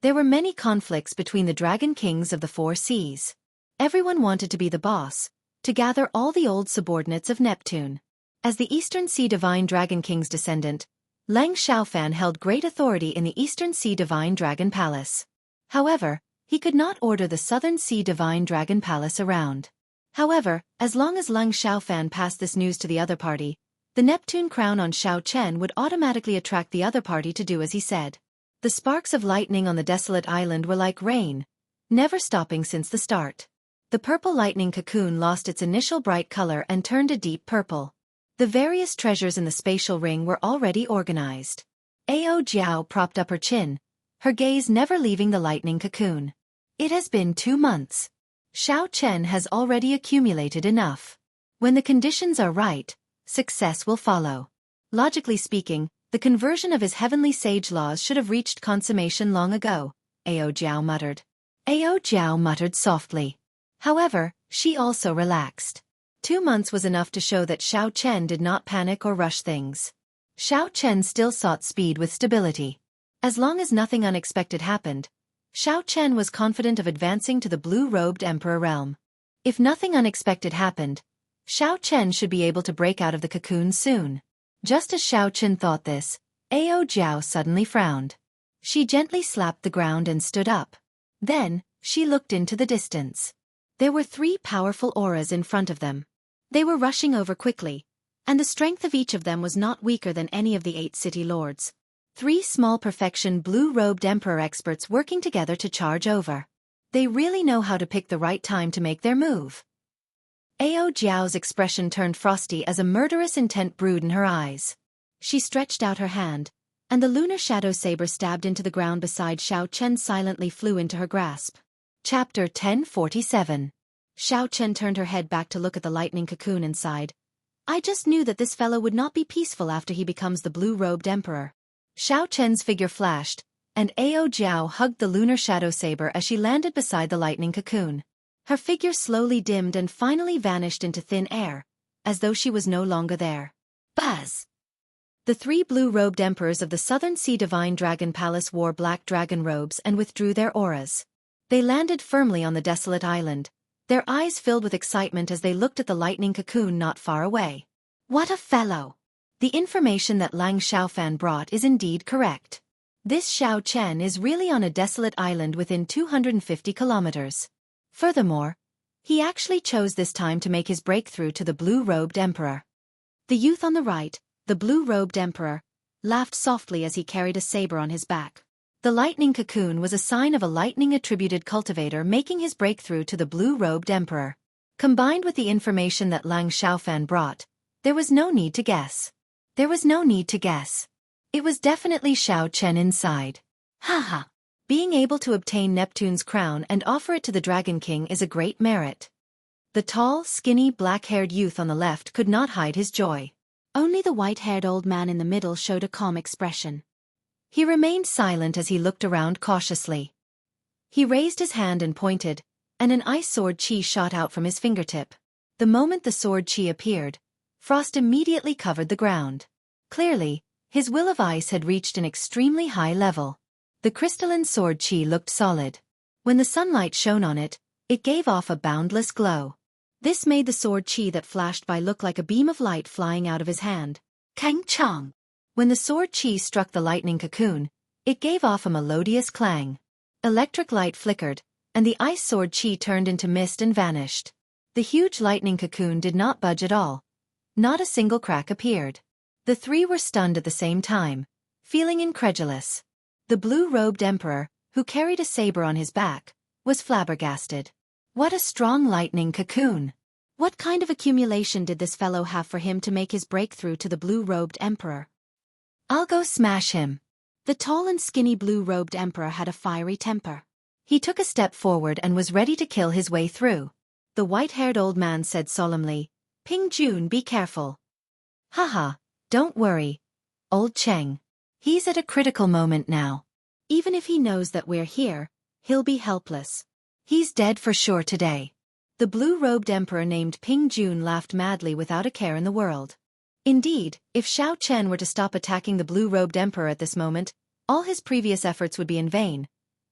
Speaker 2: There were many conflicts between the Dragon Kings of the 4 seas. Everyone wanted to be the boss, to gather all the old subordinates of Neptune. As the Eastern Sea Divine Dragon King's descendant, Lang Xiaofan held great authority in the Eastern Sea Divine Dragon Palace. However, he could not order the Southern Sea Divine Dragon Palace around. However, as long as Lang Xiaofan passed this news to the other party, the Neptune crown on Xiao Chen would automatically attract the other party to do as he said. The sparks of lightning on the desolate island were like rain, never stopping since the start. The purple lightning cocoon lost its initial bright color and turned a deep purple. The various treasures in the spatial ring were already organized. Ao Jiao propped up her chin, her gaze never leaving the lightning cocoon. It has been 2 months. Xiao Chen has already accumulated enough. When the conditions are right, success will follow. Logically speaking, the conversion of his heavenly sage laws should have reached consummation long ago, Ao Jiao muttered. Ao Jiao muttered softly. However, she also relaxed. 2 months was enough to show that Xiao Chen did not panic or rush things. Xiao Chen still sought speed with stability. As long as nothing unexpected happened, Xiao Chen was confident of advancing to the blue-robed emperor realm. If nothing unexpected happened, Xiao Chen should be able to break out of the cocoon soon. Just as Xiao Chen thought this, Ao Jiao suddenly frowned. She gently slapped the ground and stood up. Then, she looked into the distance. There were 3 powerful auras in front of them. They were rushing over quickly, and the strength of each of them was not weaker than any of the 8 city lords. 3 small perfection blue-robed emperor experts working together to charge over. They really know how to pick the right time to make their move. Ao Jiao's expression turned frosty as a murderous intent brewed in her eyes. She stretched out her hand, and the lunar shadow saber stabbed into the ground beside Xiao Chen silently flew into her grasp. Chapter 1047. Xiao Chen turned her head back to look at the lightning cocoon and sighed. I just knew that this fellow would not be peaceful after he becomes the blue-robed emperor. Xiao Chen's figure flashed, and Ao Jiao hugged the lunar shadow saber as she landed beside the lightning cocoon. Her figure slowly dimmed and finally vanished into thin air, as though she was no longer there. Buzz! The 3 blue-robed emperors of the Southern Sea Divine Dragon Palace wore black dragon robes and withdrew their auras. They landed firmly on the desolate island, their eyes filled with excitement as they looked at the lightning cocoon not far away. What a fellow! The information that Lang Xiaofan brought is indeed correct. This Xiao Chen is really on a desolate island within 250 kilometers. Furthermore, he actually chose this time to make his breakthrough to the blue-robed emperor. The youth on the right, the blue-robed emperor, laughed softly as he carried a saber on his back. The lightning cocoon was a sign of a lightning-attributed cultivator making his breakthrough to the blue-robed emperor. Combined with the information that Lang Xiaofan brought, there was no need to guess.
Speaker 1: There was no need to guess. It was definitely Xiao Chen inside. Haha. Being able to obtain Neptune's crown and offer it to the Dragon King is a great merit. The tall, skinny, black-haired youth on the left could not hide his joy.
Speaker 2: Only the white-haired old man in the middle showed a calm expression.
Speaker 1: He remained silent as he looked around cautiously. He raised his hand and pointed, and an ice sword chi shot out from his fingertip. The moment the sword chi appeared, frost immediately covered the ground. Clearly, his will of ice had reached an extremely high level. The crystalline sword chi looked solid. When the sunlight shone on it, it gave off a boundless glow. This made the sword chi that flashed by look like a beam of light flying out of his hand. Kang Chang! When the sword chi struck the lightning cocoon, it gave off a melodious clang. Electric light flickered, and the ice sword chi turned into mist and vanished. The huge lightning cocoon did not budge at all. Not a single crack appeared. The three were stunned at the same time, feeling incredulous. The blue-robed emperor, who carried a saber on his back, was flabbergasted. What a strong lightning cocoon!
Speaker 2: What kind of accumulation did this fellow have for him to make his breakthrough to the blue-robed emperor?
Speaker 1: I'll go smash him.
Speaker 2: The tall and skinny blue-robed emperor had a fiery temper.
Speaker 1: He took a step forward and was ready to kill his way through. The white-haired old man said solemnly, "Ping Jun, be careful." Haha, don't worry, old Cheng. He's at a critical moment now.
Speaker 2: Even if he knows that we're here, he'll be helpless.
Speaker 1: He's dead for sure today. The blue-robed emperor named Ping Jun laughed madly without a care in the world. Indeed, if Xiao Chen were to stop attacking the blue-robed emperor at this moment, all his previous efforts would be in vain.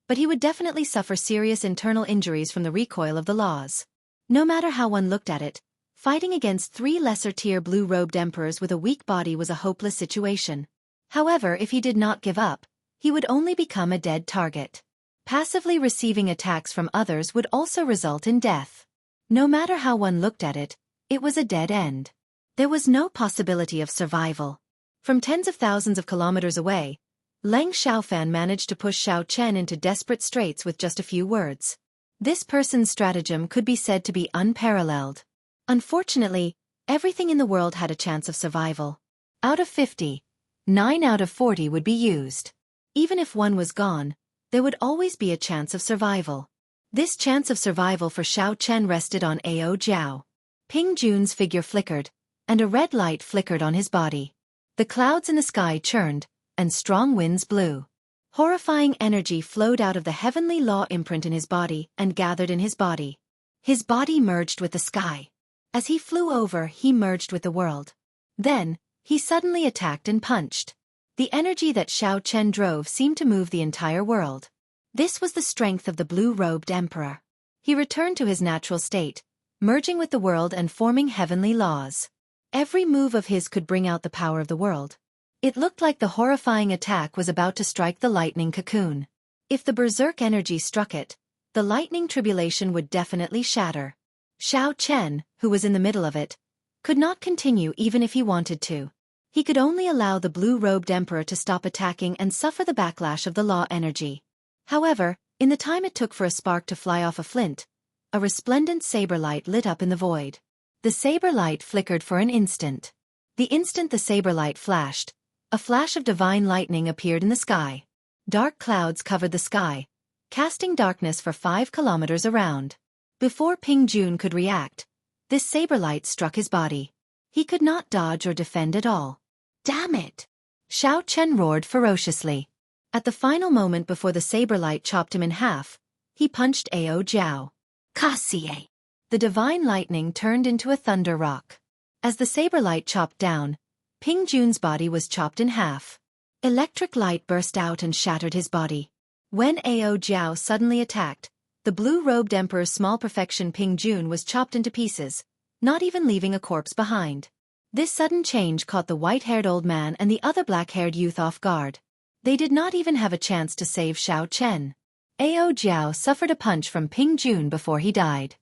Speaker 1: But he would definitely suffer serious internal injuries from the recoil of the laws. No matter how one looked at it, fighting against 3 lesser-tier blue-robed emperors with a weak body was a hopeless situation. However, if he did not give up, he would only become a dead target. Passively receiving attacks from others would also result in death. No matter how one looked at it, it was a dead end. There was no possibility of survival. From tens of thousands of kilometers away, Leng Xiaofan managed to push Xiao Chen into desperate straits with just a few words. This person's stratagem could be said to be unparalleled. Unfortunately, everything in the world had a chance of survival. Out of 50, 9 out of 40 would be used. Even if one was gone, there would always be a chance of survival. This chance of survival for Xiao Chen rested on Ao Jiao. Ping Jun's figure flickered, and a red light flickered on his body. The clouds in the sky churned, and strong winds blew. Horrifying energy flowed out of the heavenly law imprint in his body and gathered in his body. His body merged with the sky. As he flew over, he merged with the world. Then, he suddenly attacked and punched. The energy that Xiao Chen drove seemed to move the entire world. This was the strength of the blue-robed emperor. He returned to his natural state, merging with the world and forming heavenly laws. Every move of his could bring out the power of the world. It looked like the horrifying attack was about to strike the lightning cocoon. If the berserk energy struck it, the lightning tribulation would definitely shatter. Xiao Chen, who was in the middle of it, could not continue even if he wanted to. He could only allow the blue-robed emperor to stop attacking and suffer the backlash of the law energy. However, in the time it took for a spark to fly off a flint, a resplendent saber light lit up in the void. The saber light flickered for an instant. The instant the saber light flashed, a flash of divine lightning appeared in the sky. Dark clouds covered the sky, casting darkness for 5 kilometers around. Before Ping Jun could react, this saber light struck his body. He could not dodge or defend at all. Damn it! Xiao Chen roared ferociously. At the final moment before the saber light chopped him in half, he punched Ao Jiao. Cassie! The divine lightning turned into a thunder rock. As the saber light chopped down, Ping Jun's body was chopped in half. Electric light burst out and shattered his body. When Ao Jiao suddenly attacked, the blue-robed emperor's small perfection Ping Jun was chopped into pieces, not even leaving a corpse behind. This sudden change caught the white-haired old man and the other black-haired youth off guard. They did not even have a chance to save Xiao Chen. Ao Jiao suffered a punch from Ping Jun before he died.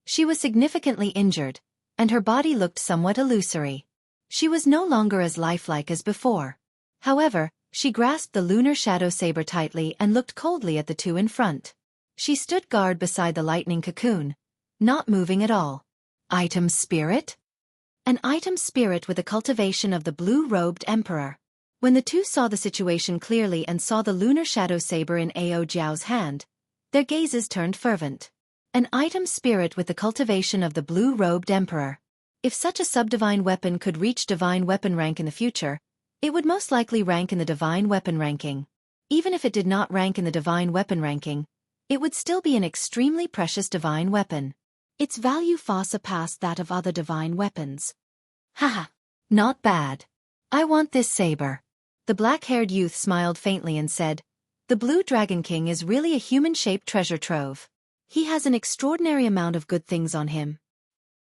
Speaker 1: She was significantly injured, and her body looked somewhat illusory. She was no longer as lifelike as before. However, she grasped the lunar shadow saber tightly and looked coldly at the two in front. She stood guard beside the lightning cocoon, not moving at all. Item spirit?
Speaker 2: An item spirit with the cultivation of the blue-robed emperor. When the two saw the situation clearly and saw the lunar shadow saber in Ao Jiao's hand, their gazes turned fervent. An item spirit with the cultivation of the blue-robed emperor. If such a subdivine weapon could reach divine weapon rank in the future, it would most likely rank in the divine weapon ranking. Even if it did not rank in the divine weapon ranking, it would still be an extremely precious divine weapon. Its value far surpassed that of other divine weapons.
Speaker 1: Haha. Not bad. I want this saber.
Speaker 2: The black-haired youth smiled faintly and said, "The Blue Dragon King is really a human-shaped treasure trove. He has an extraordinary amount of good things on him."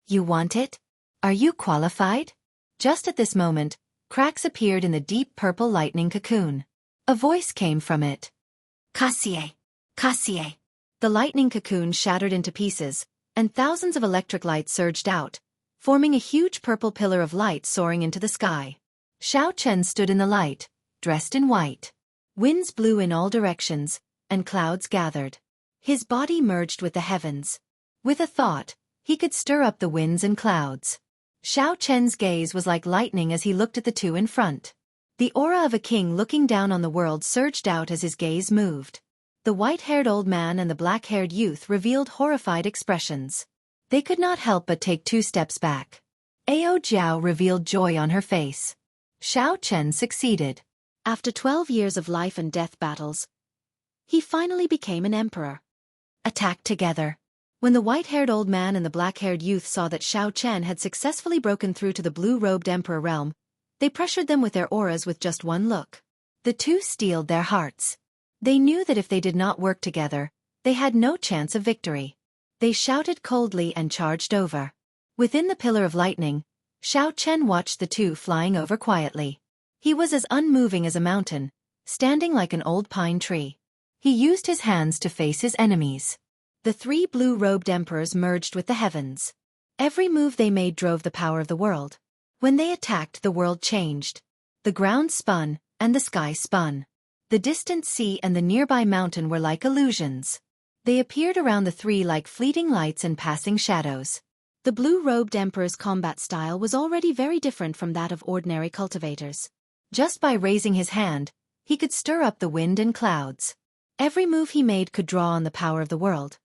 Speaker 1: You want it? Are you qualified?
Speaker 2: Just at this moment, cracks appeared in the deep purple lightning cocoon. A voice came from it.
Speaker 1: Cassier. Cassier.
Speaker 2: The lightning cocoon shattered into pieces, and thousands of electric lights surged out, forming a huge purple pillar of light soaring into the sky. Xiao Chen stood in the light, dressed in white. Winds blew in all directions, and clouds gathered. His body merged with the heavens. With a thought, he could stir up the winds and clouds. Xiao Chen's gaze was like lightning as he looked at the two in front. The aura of a king looking down on the world surged out as his gaze moved. The white-haired old man and the black-haired youth revealed horrified expressions. They could not help but take 2 steps back. Ao Jiao revealed joy on her face. Xiao Chen succeeded. After 12 years of life and death battles, he finally became an emperor. Attack together. When the white-haired old man and the black-haired youth saw that Xiao Chen had successfully broken through to the blue-robed emperor realm, they pressured them with their auras with just one look. The two steeled their hearts. They knew that if they did not work together, they had no chance of victory. They shouted coldly and charged over. Within the pillar of lightning, Xiao Chen watched the two flying over quietly. He was as unmoving as a mountain, standing like an old pine tree. He used his hands to face his enemies. The 3 blue-robed emperors merged with the heavens. Every move they made drove the power of the world. When they attacked, the world changed. The ground spun, and the sky spun. The distant sea and the nearby mountain were like illusions. They appeared around the 3 like fleeting lights and passing shadows. The blue-robed emperor's combat style was already very different from that of ordinary cultivators. Just by raising his hand, he could stir up the wind and clouds. Every move he made could draw on the power of the world.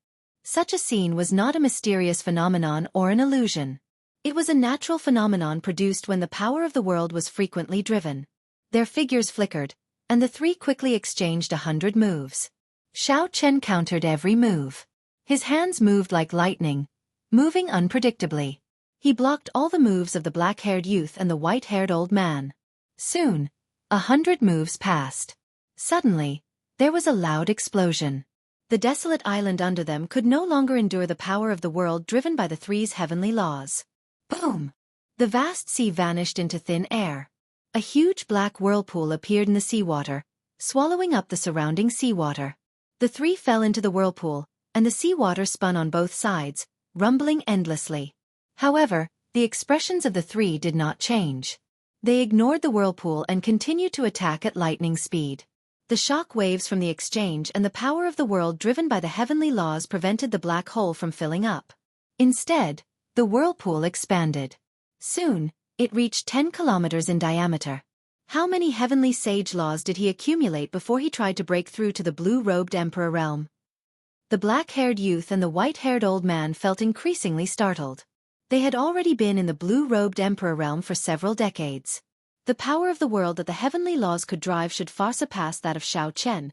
Speaker 2: Such a scene was not a mysterious phenomenon or an illusion. It was a natural phenomenon produced when the power of the world was frequently driven. Their figures flickered, and the 3 quickly exchanged 100 moves. Xiao Chen countered every move. His hands moved like lightning, moving unpredictably. He blocked all the moves of the black-haired youth and the white-haired old man. Soon, 100 moves passed. Suddenly, there was a loud explosion. The desolate island under them could no longer endure the power of the world driven by the 3's heavenly laws. Boom! The vast sea vanished into thin air. A huge black whirlpool appeared in the seawater, swallowing up the surrounding seawater. The 3 fell into the whirlpool, and the seawater spun on both sides, rumbling endlessly. However, the expressions of the 3 did not change. They ignored the whirlpool and continued to attack at lightning speed. The shock waves from the exchange and the power of the world driven by the heavenly laws prevented the black hole from filling up. Instead, the whirlpool expanded. Soon, it reached 10 kilometers in diameter. How many heavenly sage laws did he accumulate before he tried to break through to the blue-robed emperor realm? The black-haired youth and the white-haired old man felt increasingly startled. They had already been in the blue-robed emperor realm for several decades. The power of the world that the heavenly laws could drive should far surpass that of Xiao Chen,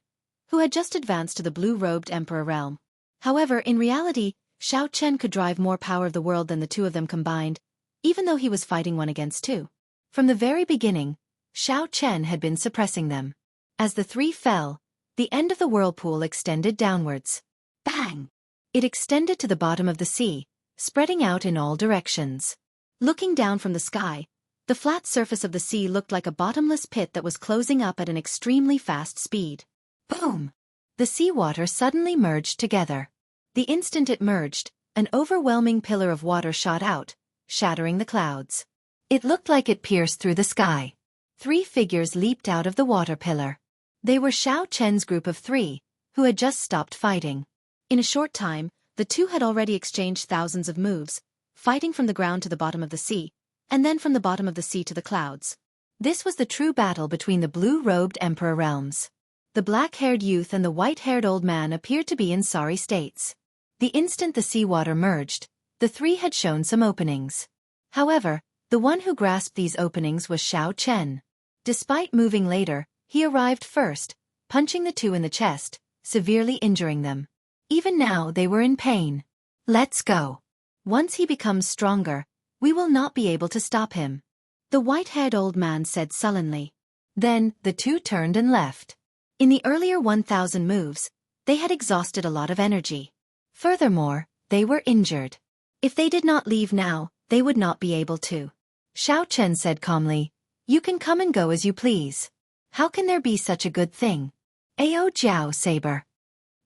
Speaker 2: who had just advanced to the blue-robed emperor realm. However, in reality, Xiao Chen could drive more power of the world than the 2 of them combined, even though he was fighting 1 against 2. From the very beginning, Xiao Chen had been suppressing them. As the 3 fell, the end of the whirlpool extended downwards. Bang! It extended to the bottom of the sea, spreading out in all directions. Looking down from the sky, the flat surface of the sea looked like a bottomless pit that was closing up at an extremely fast speed. Boom! The seawater suddenly merged together. The instant it merged, an overwhelming pillar of water shot out, shattering the clouds. It looked like it pierced through the sky. 3 figures leaped out of the water pillar. They were Xiao Chen's group of 3, who had just stopped fighting. In a short time, the 2 had already exchanged thousands of moves, fighting from the ground to the bottom of the sea, and then from the bottom of the sea to the clouds. This was the true battle between the blue-robed emperor realms. The black-haired youth and the white-haired old man appeared to be in sorry states. The instant the seawater merged, the three had shown some openings. However, the one who grasped these openings was Xiao Chen. Despite moving later, he arrived first, punching the two in the chest, severely injuring them. Even now they were in pain. Let's go. Once he becomes stronger, we will not be able to stop him, the white-haired old man said sullenly. Then, the two turned and left. In the earlier 1,000 moves, they had exhausted a lot of energy. Furthermore, they were injured. If they did not leave now, they would not be able to. Xiao Chen said calmly, "You can come and go as you please. How can there be such a good thing?" Ao Jiao saber.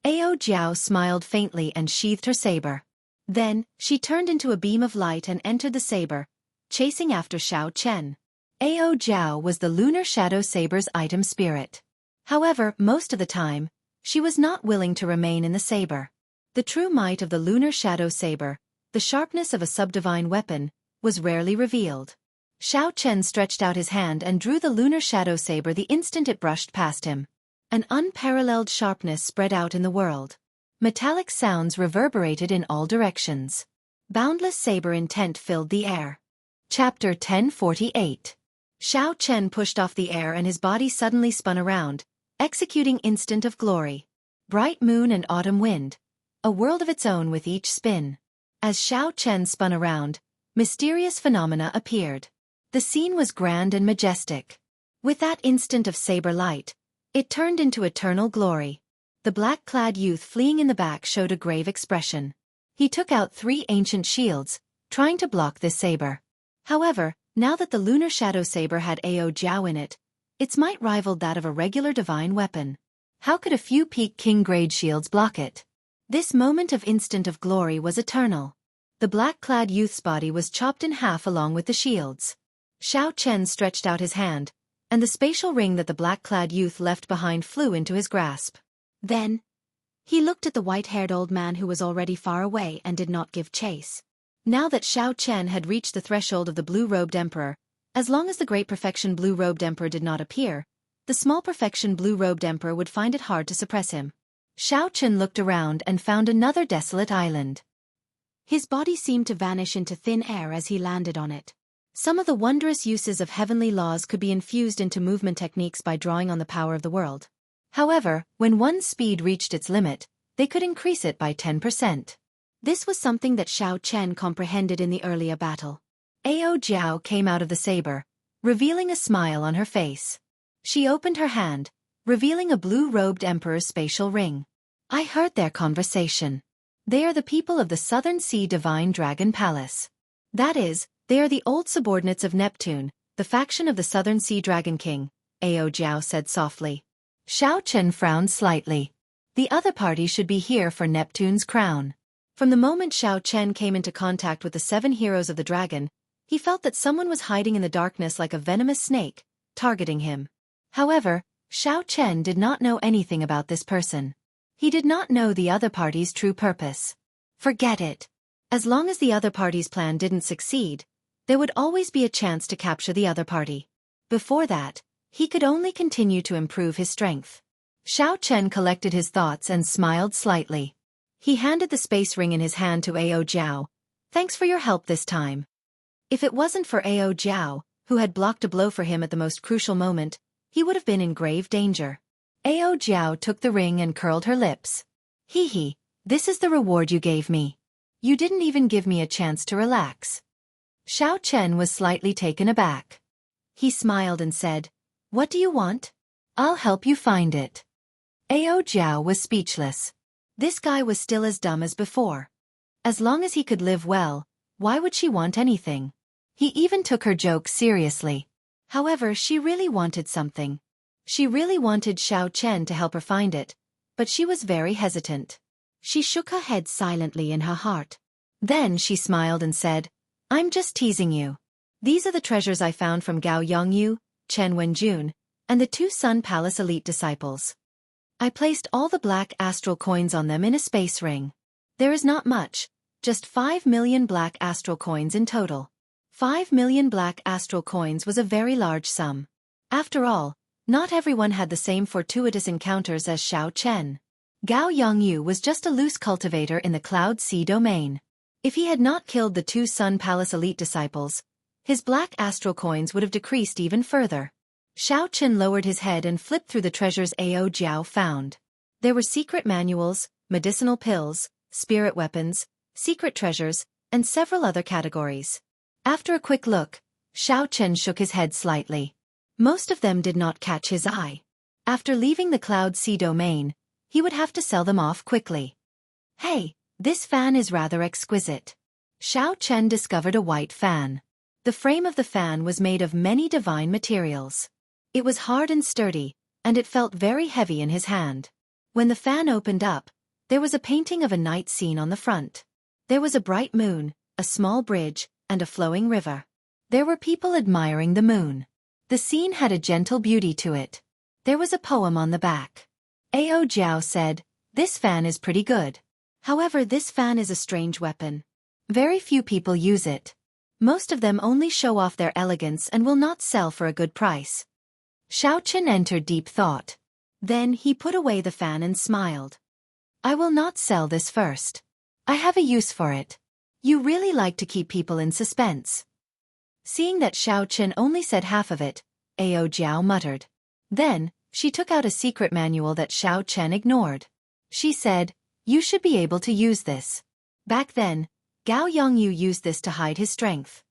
Speaker 2: Ao Jiao smiled faintly and sheathed her saber. Then, she turned into a beam of light and entered the saber, chasing after Xiao Chen. Ao Jiao was the Lunar Shadow Saber's item spirit. However, most of the time, she was not willing to remain in the saber. The true might of the Lunar Shadow Saber, the sharpness of a subdivine weapon, was rarely revealed. Xiao Chen stretched out his hand and drew the Lunar Shadow Saber the instant it brushed past him. An unparalleled sharpness spread out in the world. Metallic sounds reverberated in all directions. Boundless saber intent filled the air. Chapter 1048. Xiao Chen pushed off the air and his body suddenly spun around, executing Instant of Glory. Bright moon and autumn wind. A world of its own with each spin. As Xiao Chen spun around, mysterious phenomena appeared. The scene was grand and majestic. With that instant of saber light, it turned into eternal glory. The black-clad youth fleeing in the back showed a grave expression. He took out 3 ancient shields, trying to block this saber. However, now that the Lunar Shadow Saber had Ao Jiao in it, its might rivaled that of a regular divine weapon. How could a few peak king-grade shields block it? This moment of instant of glory was eternal. The black-clad youth's body was chopped in half along with the shields. Xiao Chen stretched out his hand, and the spatial ring that the black-clad youth left behind flew into his grasp. Then, he looked at the white-haired old man who was already far away and did not give chase. Now that Xiao Chen had reached the threshold of the blue-robed emperor, as long as the great perfection blue-robed emperor did not appear, the small perfection blue-robed emperor would find it hard to suppress him. Xiao Chen looked around and found another desolate island. His body seemed to vanish into thin air as he landed on it. Some of the wondrous uses of heavenly laws could be infused into movement techniques by drawing on the power of the world. However, when one's speed reached its limit, they could increase it by 10%. This was something that Xiao Chen comprehended in the earlier battle. Ao Jiao came out of the saber, revealing a smile on her face. She opened her hand, revealing a blue-robed emperor's spatial ring. I heard their conversation. They are the people of the Southern Sea Divine Dragon Palace. That is, they are the old subordinates of Neptune, the faction of the Southern Sea Dragon King, Ao Jiao said softly. Xiao Chen frowned slightly. The other party should be here for Neptune's crown. From the moment Xiao Chen came into contact with the 7 heroes of the dragon, he felt that someone was hiding in the darkness like a venomous snake, targeting him. However, Xiao Chen did not know anything about this person. He did not know the other party's true purpose. Forget it. As long as the other party's plan didn't succeed, there would always be a chance to capture the other party. Before that, he could only continue to improve his strength. Xiao Chen collected his thoughts and smiled slightly. He handed the space ring in his hand to Ao Jiao. Thanks for your help this time. If it wasn't for Ao Jiao, who had blocked a blow for him at the most crucial moment, he would have been in grave danger. Ao Jiao took the ring and curled her lips. Hee hee, this is the reward you gave me. You didn't even give me a chance to relax. Xiao Chen was slightly taken aback. He smiled and said, What do you want? I'll help you find it. Ao Jiao was speechless. This guy was still as dumb as before. As long as he could live well, why would she want anything? He even took her joke seriously. However, she really wanted something. She really wanted Xiao Chen to help her find it, but she was very hesitant. She shook her head silently in her heart. Then she smiled and said, I'm just teasing you. These are the treasures I found from Gao Yongyu, Chen Wenjun, and the 2 Sun Palace elite disciples. I placed all the black astral coins on them in a space ring. There is not much, just 5 million black astral coins in total. 5 million black astral coins was a very large sum. After all, not everyone had the same fortuitous encounters as Xiao Chen. Gao Yongyu was just a loose cultivator in the Cloud Sea domain. If he had not killed the 2 Sun Palace elite disciples, his black astral coins would have decreased even further. Xiao Chen lowered his head and flipped through the treasures Ao Jiao found. There were secret manuals, medicinal pills, spirit weapons, secret treasures, and several other categories. After a quick look, Xiao Chen shook his head slightly. Most of them did not catch his eye. After leaving the Cloud Sea domain, he would have to sell them off quickly. Hey, this fan is rather exquisite. Xiao Chen discovered a white fan. The frame of the fan was made of many divine materials. It was hard and sturdy, and it felt very heavy in his hand. When the fan opened up, there was a painting of a night scene on the front. There was a bright moon, a small bridge, and a flowing river. There were people admiring the moon. The scene had a gentle beauty to it. There was a poem on the back. Ao Jiao said, "This fan is pretty good. However, this fan is a strange weapon. Very few people use it. Most of them only show off their elegance and will not sell for a good price." Xiao Chen entered deep thought. Then he put away the fan and smiled. "I will not sell this first. I have a use for it. You really like to keep people in suspense." Seeing that Xiao Chen only said half of it, Ao Jiao muttered. Then, she took out a secret manual that Xiao Chen ignored. She said, "You should be able to use this." Back then, Gao Yongyu used this to hide his strength.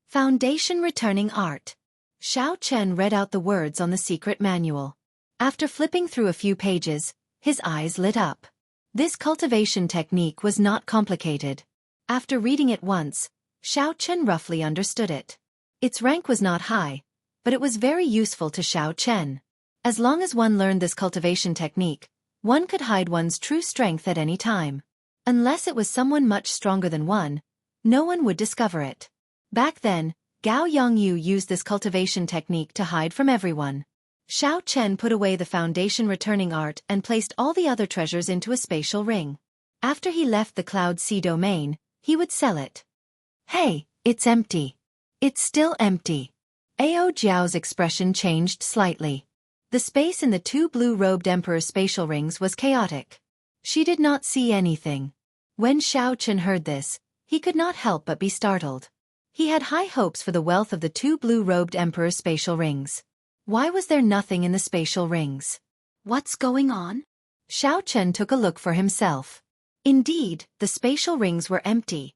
Speaker 2: Foundation Returning Art. Xiao Chen read out the words on the secret manual. After flipping through a few pages, his eyes lit up. This cultivation technique was not complicated. After reading it once, Xiao Chen roughly understood it. Its rank was not high, but it was very useful to Xiao Chen. As long as one learned this cultivation technique, one could hide one's true strength at any time. Unless it was someone much stronger than one, no one would discover it. Back then, Gao Yongyu used this cultivation technique to hide from everyone. Xiao Chen put away the foundation returning art and placed all the other treasures into a spatial ring. After he left the Cloud Sea domain, he would sell it. "Hey, it's empty." "It's still empty." Ao Jiao's expression changed slightly. The space in the 2 blue-robed emperor's spatial rings was chaotic. She did not see anything. When Xiao Chen heard this, he could not help but be startled. He had high hopes for the wealth of the 2 blue-robed emperor's spatial rings. Why was there nothing in the spatial rings? What's going on? Xiao Chen took a look for himself. Indeed, the spatial rings were empty.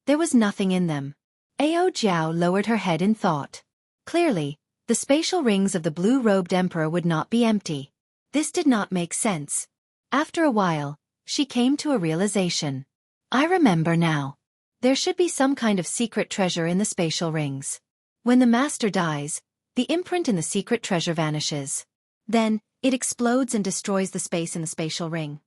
Speaker 2: There was nothing in them. Ao Jiao lowered her head in thought. Clearly, the spatial rings of the blue-robed emperor would not be empty. This did not make sense. After a while, she came to a realization. I remember now. There should be some kind of secret treasure in the spatial rings. When the master dies, the imprint in the secret treasure vanishes. Then, it explodes and destroys the space in the spatial ring.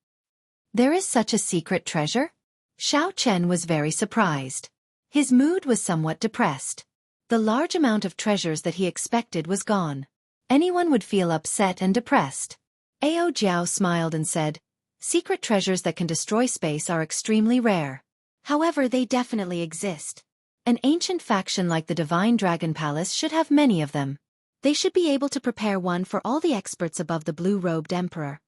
Speaker 2: There is such a secret treasure? Xiao Chen was very surprised. His mood was somewhat depressed. The large amount of treasures that he expected was gone. Anyone would feel upset and depressed. Ao Jiao smiled and said, "Secret treasures that can destroy space are extremely rare. However, they definitely exist. An ancient faction like the Divine Dragon Palace should have many of them. They should be able to prepare one for all the experts above the blue-robed emperor.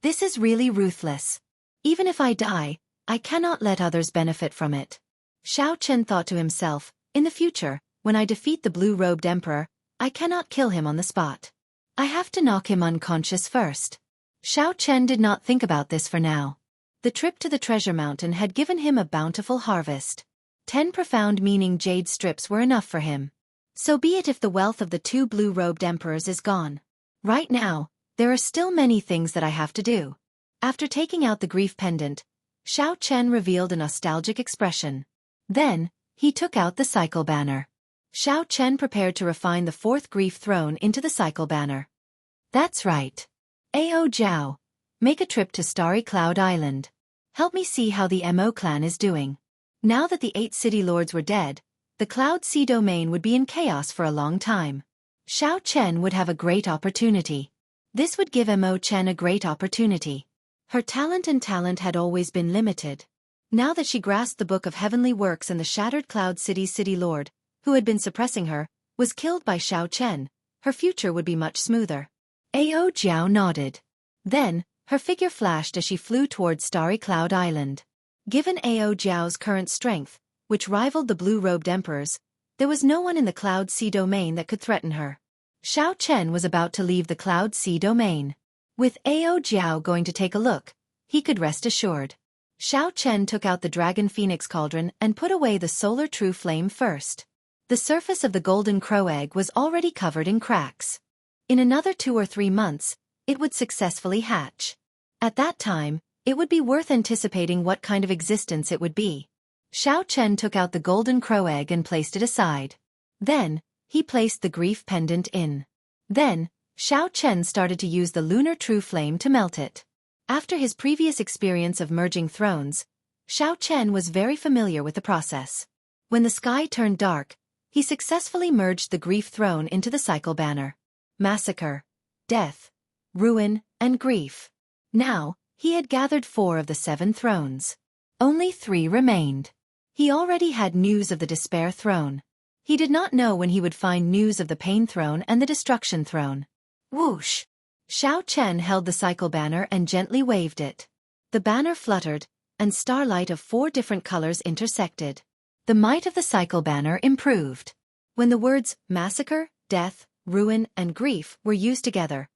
Speaker 2: This is really ruthless. Even if I die, I cannot let others benefit from it." Xiao Chen thought to himself, in the future, when I defeat the blue-robed emperor, I cannot kill him on the spot. I have to knock him unconscious first. Xiao Chen did not think about this for now. The trip to the treasure mountain had given him a bountiful harvest. 10 profound meaning jade strips were enough for him. So be it if the wealth of the 2 blue-robed emperors is gone. Right now, there are still many things that I have to do. After taking out the grief pendant, Xiao Chen revealed a nostalgic expression. Then, he took out the cycle banner. Xiao Chen prepared to refine the 4th grief throne into the cycle banner. That's right. Ao Jiao, make a trip to Starry Cloud Island. Help me see how the Mo clan is doing. Now that the 8 city lords were dead, the Cloud Sea domain would be in chaos for a long time. Xiao Chen would have a great opportunity. This would give Mo Chen a great opportunity. Her talent had always been limited. Now that she grasped the Book of Heavenly Works and the Shattered Cloud City's City Lord, who had been suppressing her, was killed by Xiao Chen, her future would be much smoother. Ao Jiao nodded. Then, her figure flashed as she flew towards Starry Cloud Island. Given Ao Jiao's current strength, which rivaled the blue-robed emperor's, there was no one in the Cloud Sea domain that could threaten her. Xiao Chen was about to leave the Cloud Sea domain. With Ao Jiao going to take a look, he could rest assured. Xiao Chen took out the Dragon Phoenix Cauldron and put away the Solar True Flame first. The surface of the Golden Crow Egg was already covered in cracks. In another 2 or 3 months, it would successfully hatch. At that time, it would be worth anticipating what kind of existence it would be. Xiao Chen took out the Golden Crow Egg and placed it aside. Then, he placed the Grief Pendant in. Then, Xiao Chen started to use the Lunar True Flame to melt it. After his previous experience of merging thrones, Xiao Chen was very familiar with the process. When the sky turned dark, he successfully merged the Grief Throne into the Cycle Banner. Massacre, Death, Ruin, and Grief. Now, he had gathered 4 of the 7 thrones. Only 3 remained. He already had news of the Despair Throne. He did not know when he would find news of the Pain Throne and the Destruction Throne. Whoosh! Xiao Chen held the Cycle Banner and gently waved it. The banner fluttered, and starlight of 4 different colors intersected. The might of the Cycle Banner improved. When the words Massacre, Death, Ruin, and Grief were used together,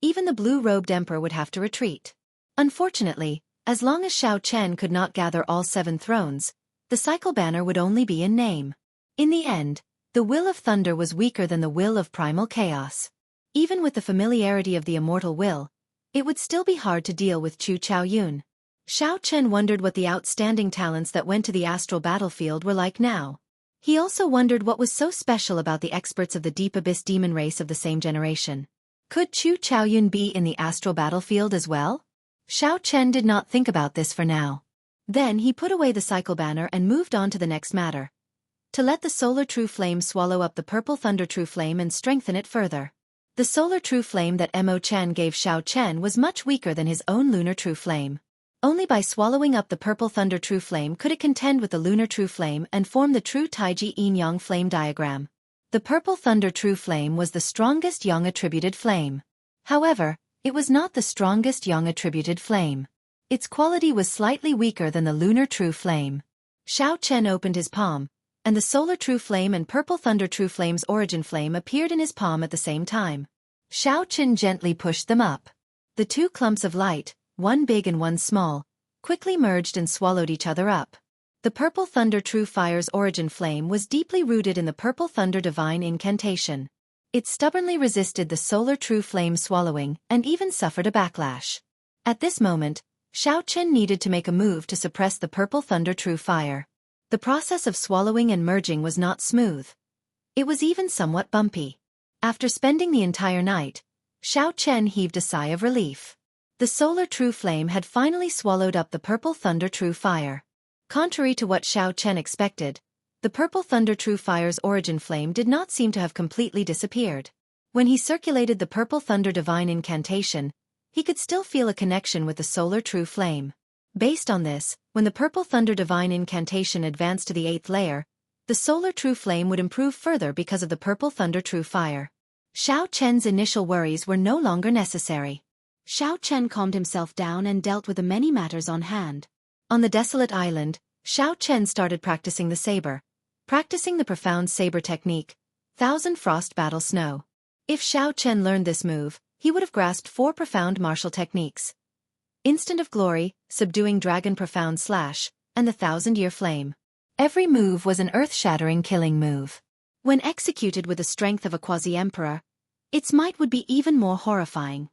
Speaker 2: even the blue-robed emperor would have to retreat. Unfortunately, as long as Xiao Chen could not gather all 7 thrones, the Cycle Banner would only be in name. In the end, the will of thunder was weaker than the will of primal chaos. Even with the familiarity of the immortal will, it would still be hard to deal with Chu Chaoyun. Xiao Chen wondered what the outstanding talents that went to the astral battlefield were like now. He also wondered what was so special about the experts of the Deep Abyss demon race of the same generation. Could Chu Chaoyun be in the astral battlefield as well? Xiao Chen did not think about this for now. Then he put away the Cycle Banner and moved on to the next matter. To let the Solar True Flame swallow up the Purple Thunder True Flame and strengthen it further. The Solar True Flame that Mo Chen gave Xiao Chen was much weaker than his own Lunar True Flame. Only by swallowing up the Purple Thunder True Flame could it contend with the Lunar True Flame and form the true Taiji Yin-Yang flame diagram. The Purple Thunder True Flame was the strongest Yang-attributed flame. However, it was not the strongest Yang-attributed flame. Its quality was slightly weaker than the Lunar True Flame. Xiao Chen opened his palm, and the Solar True Flame and Purple Thunder True Flame's origin flame appeared in his palm at the same time. Xiao Chen gently pushed them up. The 2 clumps of light, one big and one small, quickly merged and swallowed each other up. The Purple Thunder True Fire's origin flame was deeply rooted in the Purple Thunder Divine Incantation. It stubbornly resisted the Solar True Flame swallowing and even suffered a backlash. At this moment, Xiao Chen needed to make a move to suppress the Purple Thunder True Fire. The process of swallowing and merging was not smooth. It was even somewhat bumpy. After spending the entire night, Xiao Chen heaved a sigh of relief. The Solar True Flame had finally swallowed up the Purple Thunder True Fire. Contrary to what Xiao Chen expected, the Purple Thunder True Fire's origin flame did not seem to have completely disappeared. When he circulated the Purple Thunder Divine Incantation, he could still feel a connection with the Solar True Flame. Based on this, when the Purple Thunder Divine Incantation advanced to the 8th layer, the Solar True Flame would improve further because of the Purple Thunder True Fire. Xiao Chen's initial worries were no longer necessary. Xiao Chen calmed himself down and dealt with the many matters on hand. On the desolate island, Xiao Chen started practicing the saber. Practicing the profound saber technique, Thousand Frost Battle Snow. If Xiao Chen learned this move, he would have grasped 4 profound martial techniques. Instant of Glory, Subduing Dragon Profound Slash, and the 1,000-Year Flame. Every move was an earth-shattering killing move. When executed with the strength of a quasi-emperor, its might would be even more horrifying.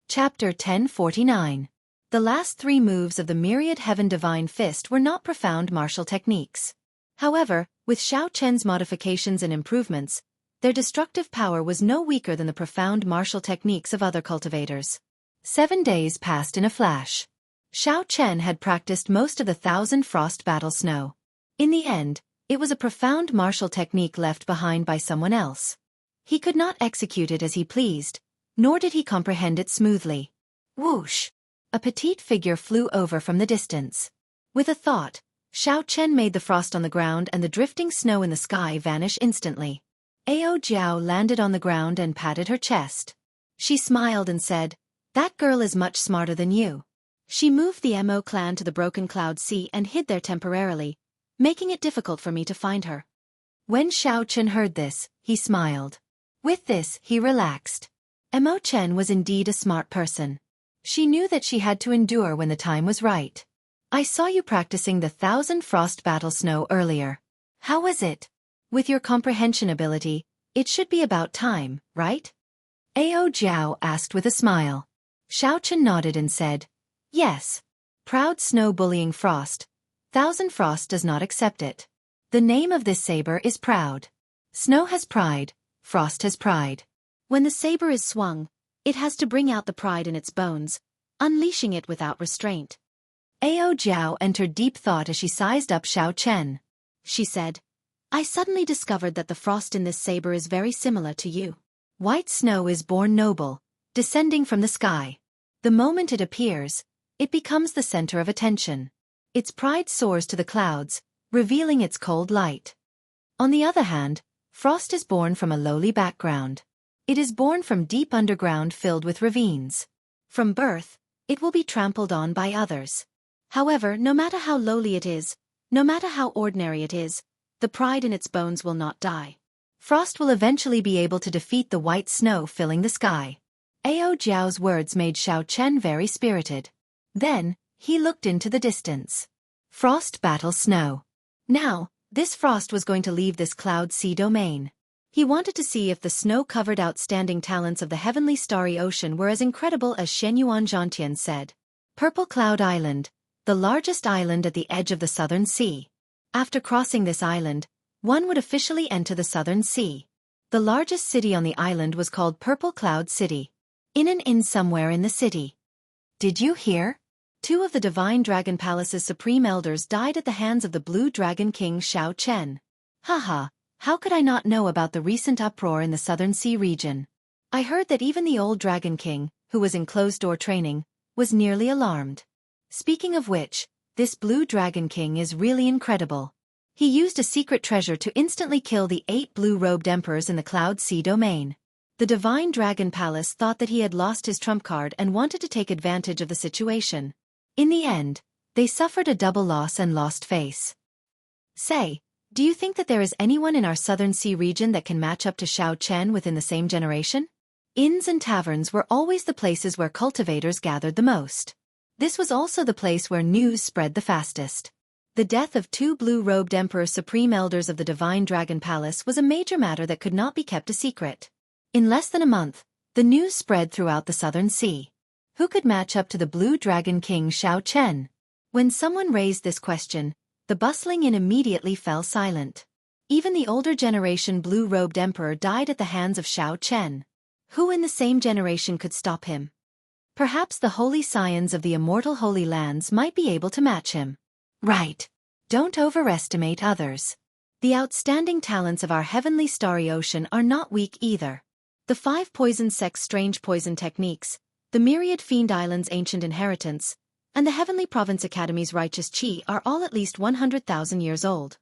Speaker 2: Chapter 1049. The last 3 moves of the Myriad Heaven Divine Fist were not profound martial techniques. However, with Xiao Chen's modifications and improvements, their destructive power was no weaker than the profound martial techniques of other cultivators. 7 days passed in a flash. Xiao Chen had practiced most of the 1,000 Frost Battle Snow. In the end, it was a profound martial technique left behind by someone else. He could not execute it as he pleased, nor did he comprehend it smoothly. Whoosh! A petite figure flew over from the distance. With a thought, Xiao Chen made the frost on the ground and the drifting snow in the sky vanish instantly. Ao Jiao landed on the ground and patted her chest. She smiled and said, "That girl is much smarter than you." She moved the Mo clan to the Broken Cloud Sea and hid there temporarily, making it difficult for me to find her. When Xiao Chen heard this, he smiled. With this, he relaxed. Mo Chen was indeed a smart person. She knew that she had to endure when the time was right. "I saw you practicing the 1,000 Frost Battle Snow earlier. How was it? With your comprehension ability, it should be about time, right?" Ao Jiao asked with a smile. Xiao Chen nodded and said, "Yes. Proud snow bullying Frost. 1,000 Frost does not accept it. The name of this saber is Proud. Snow has pride, Frost has pride. When the saber is swung, it has to bring out the pride in its bones, unleashing it without restraint." Ao Jiao entered deep thought as she sized up Xiao Chen. She said, "I suddenly discovered that the frost in this saber is very similar to you. White snow is born noble, descending from the sky. The moment it appears, it becomes the center of attention. Its pride soars to the clouds, revealing its cold light. On the other hand, Frost is born from a lowly background. It is born from deep underground filled with ravines. From birth, it will be trampled on by others. However, no matter how lowly it is, no matter how ordinary it is, the pride in its bones will not die. Frost will eventually be able to defeat the white snow filling the sky." Ao Jiao's words made Xiao Chen very spirited. Then, he looked into the distance. Frost Battle Snow. Now, this Frost was going to leave this Cloud Sea domain. He wanted to see if the snow-covered outstanding talents of the heavenly starry ocean were as incredible as Shenyuan Zhantian said. Purple Cloud Island, the largest island at the edge of the Southern Sea. After crossing this island, one would officially enter the Southern Sea. The largest city on the island was called Purple Cloud City. In an inn somewhere in the city. Did you hear? 2 of the Divine Dragon Palace's supreme elders died at the hands of the Blue Dragon King Xiao Chen. Haha, how could I not know about the recent uproar in the Southern Sea region? I heard that even the old Dragon King, who was in closed-door training, was nearly alarmed. Speaking of which, this Blue Dragon King is really incredible. He used a secret treasure to instantly kill the 8 blue-robed emperors in the Cloud Sea domain. The Divine Dragon Palace thought that he had lost his trump card and wanted to take advantage of the situation. In the end, they suffered a double loss and lost face. Say, do you think that there is anyone in our Southern Sea region that can match up to Xiao Chen within the same generation? Inns and taverns were always the places where cultivators gathered the most. This was also the place where news spread the fastest. The death of 2 blue-robed Emperor Supreme Elders of the Divine Dragon Palace was a major matter that could not be kept a secret. In less than a month, the news spread throughout the Southern Sea. Who could match up to the Blue Dragon King Xiao Chen? When someone raised this question, the bustling inn immediately fell silent. Even the older generation blue-robed emperor died at the hands of Xiao Chen. Who in the same generation could stop him? Perhaps the holy scions of the immortal Holy Lands might be able to match him. Right. Don't overestimate others. The outstanding talents of our heavenly starry ocean are not weak either. The 5 poison sects' strange poison techniques, the myriad fiend islands' ancient inheritance, and the Heavenly Province Academy's righteous chi are all at least 100,000 years old.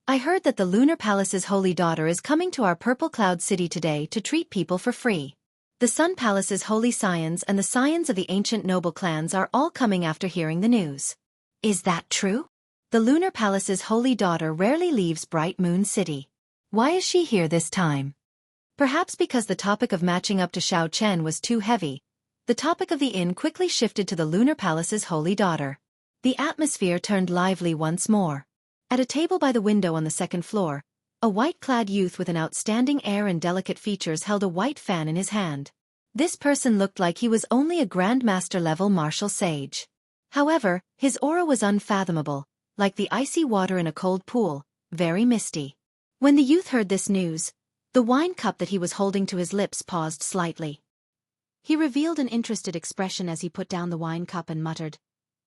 Speaker 2: I heard that the Lunar Palace's holy daughter is coming to our Purple Cloud City today to treat people for free. The Sun Palace's holy scions and the scions of the ancient noble clans are all coming after hearing the news. Is that true? The Lunar Palace's holy daughter rarely leaves Bright Moon City. Why is she here this time? Perhaps because the topic of matching up to Xiao Chen was too heavy, the topic of the inn quickly shifted to the Lunar Palace's holy daughter. The atmosphere turned lively once more. At a table by the window on the 2nd floor, a white-clad youth with an outstanding air and delicate features held a white fan in his hand. This person looked like he was only a Grandmaster-level martial sage. However, his aura was unfathomable, like the icy water in a cold pool, very misty. When the youth heard this news, the wine cup that he was holding to his lips paused slightly. He revealed an interested expression as he put down the wine cup and muttered,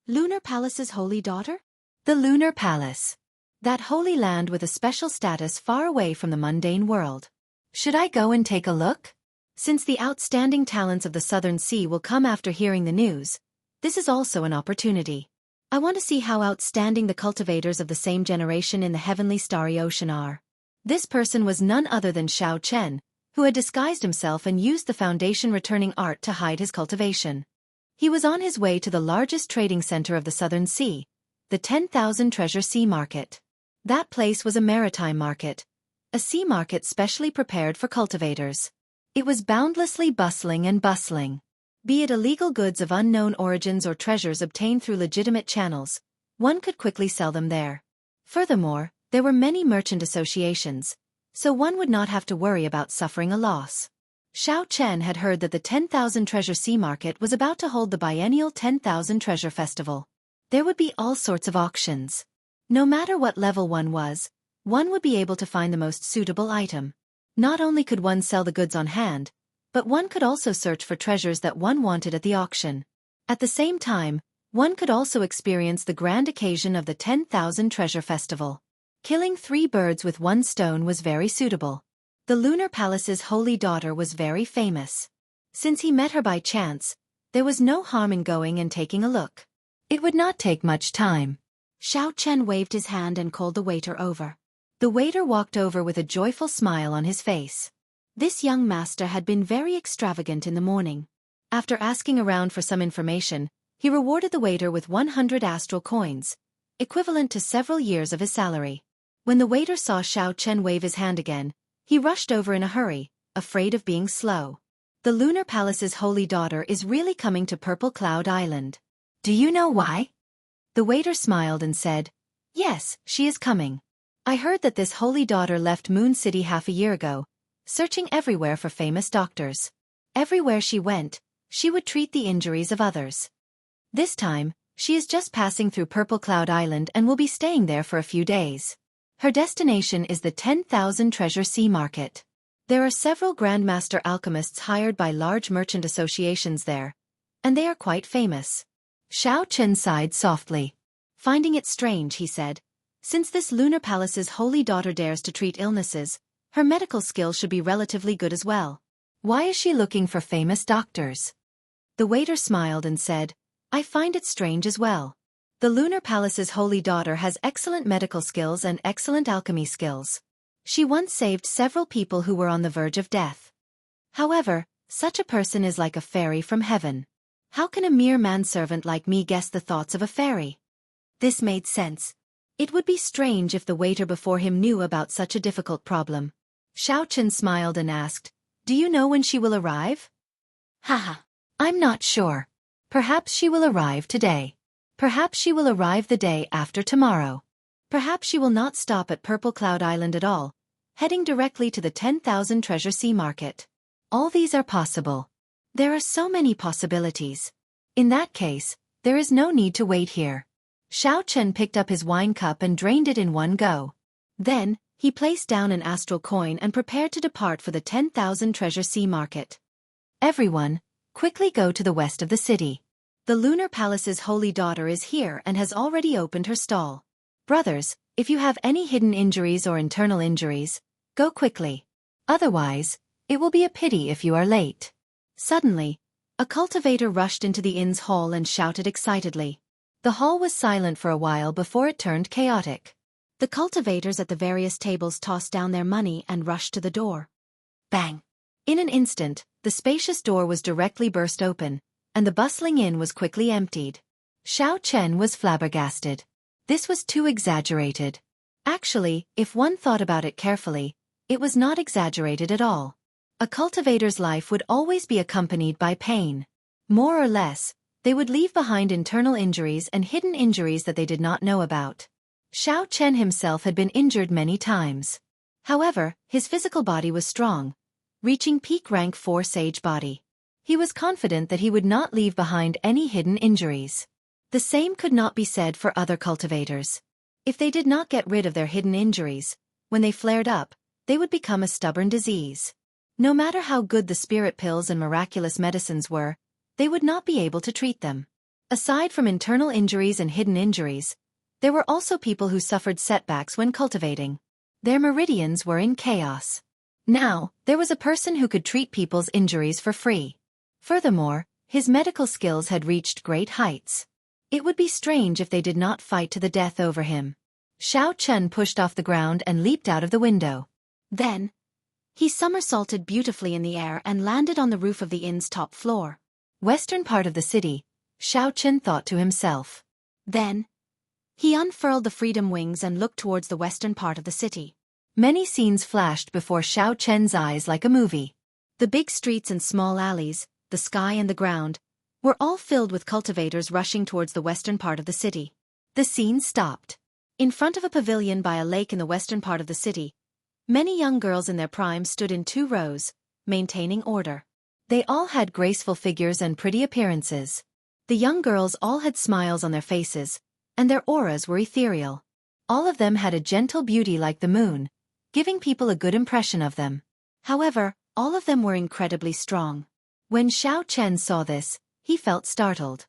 Speaker 2: "Lunar Palace's holy daughter?" The Lunar Palace. That holy land with a special status far away from the mundane world. Should I go and take a look? Since the outstanding talents of the Southern Sea will come after hearing the news, this is also an opportunity. I want to see how outstanding the cultivators of the same generation in the heavenly starry ocean are. This person was none other than Xiao Chen, who had disguised himself and used the foundation returning art to hide his cultivation. He was on his way to the largest trading center of the Southern Sea, the 10,000 Treasure Sea Market. That place was a maritime market, a sea market specially prepared for cultivators. It was boundlessly bustling and bustling. Be it illegal goods of unknown origins or treasures obtained through legitimate channels, one could quickly sell them there. Furthermore, there were many merchant associations, so one would not have to worry about suffering a loss. Xiao Chen had heard that the 10,000 Treasure Sea Market was about to hold the biennial 10,000 Treasure Festival. There would be all sorts of auctions. No matter what level one was, one would be able to find the most suitable item. Not only could one sell the goods on hand, but one could also search for treasures that one wanted at the auction. At the same time, one could also experience the grand occasion of the 10,000 Treasure Festival. Killing 3 birds with 1 stone was very suitable. The Lunar Palace's holy daughter was very famous. Since he met her by chance, there was no harm in going and taking a look. It would not take much time. Xiao Chen waved his hand and called the waiter over. The waiter walked over with a joyful smile on his face. This young master had been very extravagant in the morning. After asking around for some information, he rewarded the waiter with 100 astral coins, equivalent to several years of his salary. When the waiter saw Xiao Chen wave his hand again, he rushed over in a hurry, afraid of being slow. The Lunar Palace's holy daughter is really coming to Purple Cloud Island. Do you know why? The waiter smiled and said, Yes, she is coming. I heard that this holy daughter left Moon City half a year ago, searching everywhere for famous doctors. Everywhere she went, she would treat the injuries of others. This time, she is just passing through Purple Cloud Island and will be staying there for a few days. Her destination is the 10,000 Treasure Sea Market. There are several Grandmaster alchemists hired by large merchant associations there, and they are quite famous. Xiao Chen sighed softly. Finding it strange, he said, since this Lunar Palace's holy daughter dares to treat illnesses, her medical skills should be relatively good as well. Why is she looking for famous doctors? The waiter smiled and said, I find it strange as well. The Lunar Palace's holy daughter has excellent medical skills and excellent alchemy skills. She once saved several people who were on the verge of death. However, such a person is like a fairy from heaven. How can a mere manservant like me guess the thoughts of a fairy? This made sense. It would be strange if the waiter before him knew about such a difficult problem. Xiao Chen smiled and asked, Do you know when she will arrive? Haha, I'm not sure. Perhaps she will arrive today. Perhaps she will arrive the day after tomorrow. Perhaps she will not stop at Purple Cloud Island at all, heading directly to the 10,000 Treasure Sea Market. All these are possible. There are so many possibilities. In that case, there is no need to wait here. Xiao Chen picked up his wine cup and drained it in one go. Then, he placed down an astral coin and prepared to depart for the 10,000 Treasure Sea Market. Everyone, quickly go to the west of the city. The Lunar Palace's holy daughter is here and has already opened her stall. Brothers, if you have any hidden injuries or internal injuries, go quickly. Otherwise, it will be a pity if you are late. Suddenly, a cultivator rushed into the inn's hall and shouted excitedly. The hall was silent for a while before it turned chaotic. The cultivators at the various tables tossed down their money and rushed to the door. Bang! In an instant, the spacious door was directly burst open, and the bustling inn was quickly emptied. Xiao Chen was flabbergasted. This was too exaggerated. Actually, if one thought about it carefully, it was not exaggerated at all. A cultivator's life would always be accompanied by pain. More or less, they would leave behind internal injuries and hidden injuries that they did not know about. Xiao Chen himself had been injured many times. However, his physical body was strong, reaching peak rank 4 Sage body. He was confident that he would not leave behind any hidden injuries. The same could not be said for other cultivators. If they did not get rid of their hidden injuries, when they flared up, they would become a stubborn disease. No matter how good the spirit pills and miraculous medicines were, they would not be able to treat them. Aside from internal injuries and hidden injuries, there were also people who suffered setbacks when cultivating. Their meridians were in chaos. Now, there was a person who could treat people's injuries for free. Furthermore, his medical skills had reached great heights.
Speaker 1: It would be strange if they did not fight to the death over him. Xiao Chen pushed off the ground and leaped out of the window.
Speaker 2: Then, he somersaulted beautifully in the air and landed on the roof of the inn's top floor.
Speaker 1: Western part of the city, Xiao Chen thought to himself.
Speaker 2: Then, he unfurled the freedom wings and looked towards the western part of the city.
Speaker 1: Many scenes flashed before Xiao Chen's eyes like a movie.
Speaker 2: The big streets and small alleys, the sky and the ground, were all filled with cultivators rushing towards the western part of the city.
Speaker 1: The scene stopped.
Speaker 2: In front of a pavilion by a lake in the western part of the city, many young girls in their prime stood in 2 rows, maintaining order.
Speaker 1: They all had graceful figures and pretty appearances.
Speaker 2: The young girls all had smiles on their faces, and their auras were ethereal.
Speaker 1: All of them had a gentle beauty like the moon, giving people a good impression of them.
Speaker 2: However, all of them were incredibly strong.
Speaker 1: When Xiao Chen saw this, he felt startled.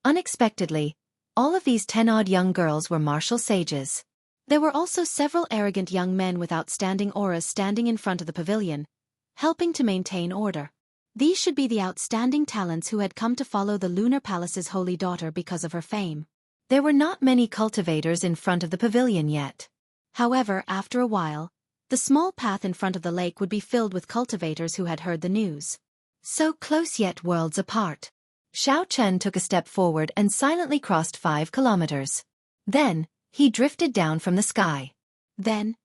Speaker 1: Unexpectedly, all of these 10-odd young girls were martial sages.
Speaker 2: There were also several arrogant young men with outstanding auras standing in front of the pavilion, helping to maintain order. These should be the outstanding talents who had come to follow the Lunar Palace's holy daughter because of her fame.
Speaker 1: There were not many cultivators in front of the pavilion yet.
Speaker 2: However, after a while, the small path in front of the lake would be filled with cultivators who had heard the news.
Speaker 1: So close yet worlds apart. Xiao Chen took a step forward and silently crossed 5 kilometers. Then, he drifted down from the sky.
Speaker 2: Then,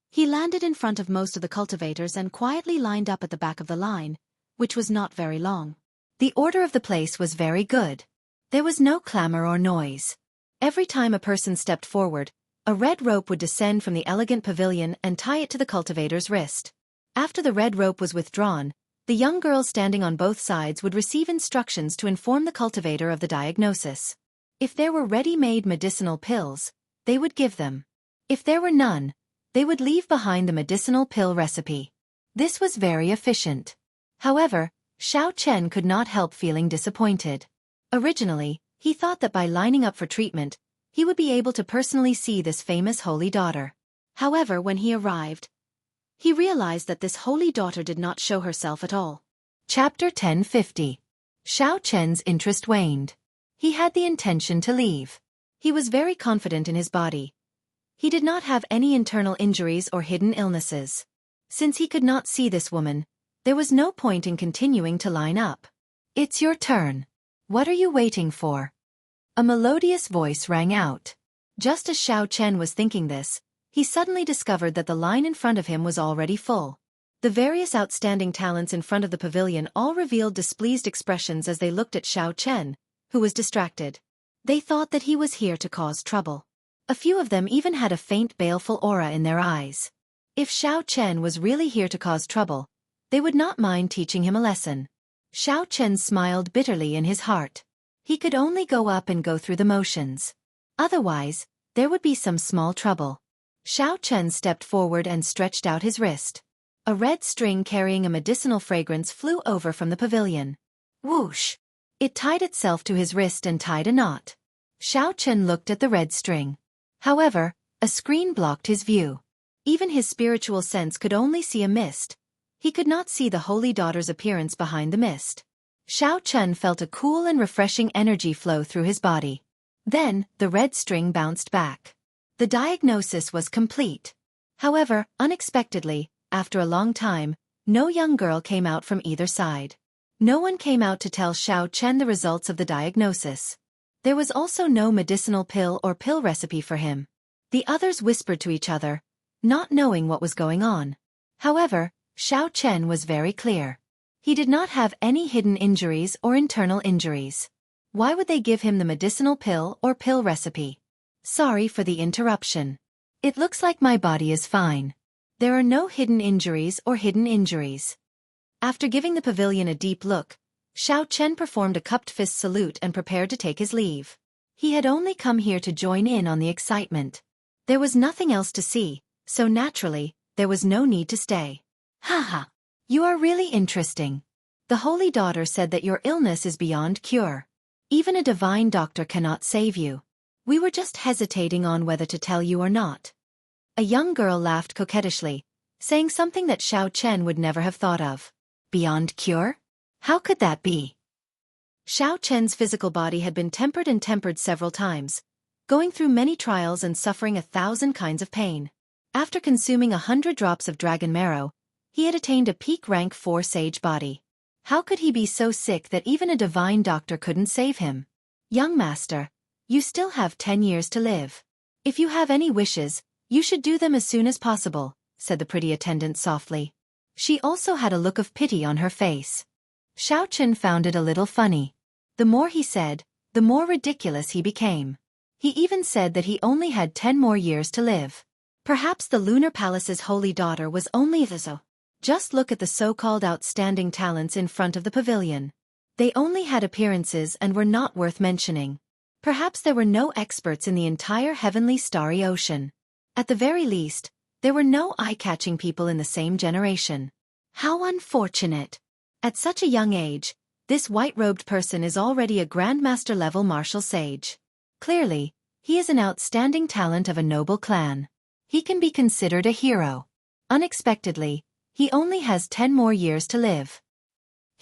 Speaker 2: he landed in front of most of the cultivators and quietly lined up at the back of the line, which was not very long.
Speaker 1: The order of the place was very good. There was no clamor or noise. Every time a person stepped forward, a red rope would descend from the elegant pavilion and tie it to the cultivator's wrist. After the red rope was withdrawn, the young girls standing on both sides would receive instructions to inform the cultivator of the diagnosis. If there were ready-made medicinal pills, they would give them. If there were none, they would leave behind the medicinal pill recipe. This was very efficient. However, Xiao Chen could not help feeling disappointed. Originally, he thought that by lining up for treatment, he would be able to personally see this famous holy daughter.
Speaker 2: However, when he arrived, he realized that this holy daughter did not show herself at all.
Speaker 1: Chapter 1050. Xiao Chen's interest waned. He had the intention to leave. He was very confident in his body. He did not have any internal injuries or hidden illnesses. Since he could not see this woman, there was no point in continuing to line up. It's your turn. What are you waiting for? A melodious voice rang out. Just as Xiao Chen was thinking this, he suddenly discovered that the line in front of him was already full. The various outstanding talents in front of the pavilion all revealed displeased expressions as they looked at Xiao Chen, who was distracted. They thought that he was here to cause trouble. A few of them even had a faint baleful aura in their eyes. If Xiao Chen was really here to cause trouble, they would not mind teaching him a lesson. Xiao Chen smiled bitterly in his heart. He could only go up and go through the motions. Otherwise, there would be some small trouble. Xiao Chen stepped forward and stretched out his wrist. A red string carrying a medicinal fragrance flew over from the pavilion. Whoosh! It tied itself to his wrist and tied a knot. Xiao Chen looked at the red string. However, a screen blocked his view. Even his spiritual sense could only see a mist. He could not see the holy daughter's appearance behind the mist. Xiao Chen felt a cool and refreshing energy flow through his body. Then, the red string bounced back. The diagnosis was complete. However, unexpectedly, after a long time, no young girl came out from either side. No one came out to tell Xiao Chen the results of the diagnosis. There was also no medicinal pill or pill recipe for him. The others whispered to each other, not knowing what was going on. However, Xiao Chen was very clear. He did not have any hidden injuries or internal injuries. Why would they give him the medicinal pill or pill recipe? Sorry for the interruption. It looks like my body is fine. There are no hidden injuries or hidden injuries. After giving the pavilion a deep look, Xiao Chen performed a cupped fist salute and prepared to take his leave. He had only come here to join in on the excitement. There was nothing else to see, so naturally, there was no need to stay. Haha. You are really interesting. The Holy Daughter said that your illness is beyond cure. Even a divine doctor cannot save you. We were just hesitating on whether to tell you or not. A young girl laughed coquettishly, saying something that Xiao Chen would never have thought of. Beyond cure? How could that be?
Speaker 2: Xiao Chen's physical body had been tempered and tempered several times, going through many trials and suffering 1,000 kinds of pain. After consuming 100 drops of dragon marrow, he had attained a peak rank 4 sage body. How could he be so sick that even a divine doctor couldn't save him? Young master, you still have 10 years to live. If you have any wishes, you should do them as soon as possible, said the pretty attendant softly. She also had a look of pity on her face. Xiao Chen found it a little funny. The more he said, the more ridiculous he became. He even said that he only had 10 more years to live. Perhaps the Lunar Palace's holy daughter was only the Just look at the so-called outstanding talents in front of the pavilion. They only had appearances and were not worth mentioning. Perhaps there were no experts in the entire heavenly starry ocean. At the very least, there were no eye-catching people in the same generation. How unfortunate! At such a young age, this white-robed person is already a Grandmaster-level martial sage. Clearly, he is an outstanding talent of a noble clan. He can be considered a hero. Unexpectedly, he only has 10 more years to live.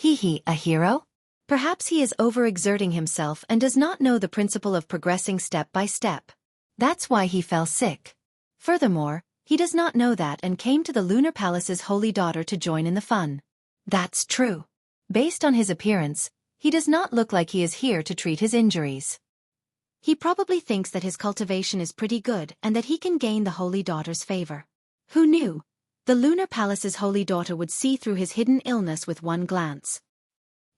Speaker 2: A hero? Perhaps he is overexerting himself and does not know the principle of progressing step by step. That's why he fell sick. Furthermore, he does not know that and came to the Lunar Palace's holy daughter to join in the fun. That's true. Based on his appearance, he does not look like he is here to treat his injuries. He probably thinks that his cultivation is pretty good and that he can gain the holy daughter's favor. Who knew? The Lunar Palace's holy daughter would see through his hidden illness with one glance.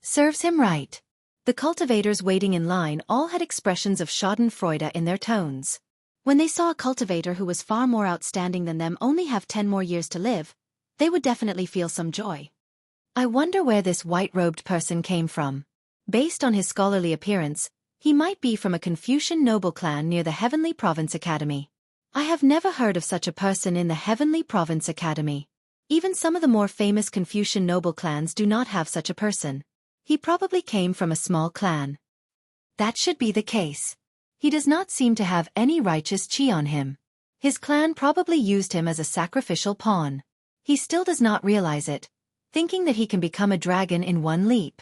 Speaker 2: Serves him right. The cultivators waiting in line all had expressions of schadenfreude in their tones. When they saw a cultivator who was far more outstanding than them only have 10 more years to live, they would definitely feel some joy. I wonder where this white-robed person came from. Based on his scholarly appearance, he might be from a Confucian noble clan near the Heavenly Province Academy. I have never heard of such a person in the Heavenly Province Academy. Even some of the more famous Confucian noble clans do not have such a person. He probably came from a small clan. That should be the case. He does not seem to have any righteous chi on him. His clan probably used him as a sacrificial pawn. He still does not realize it, thinking that he can become a dragon in one leap.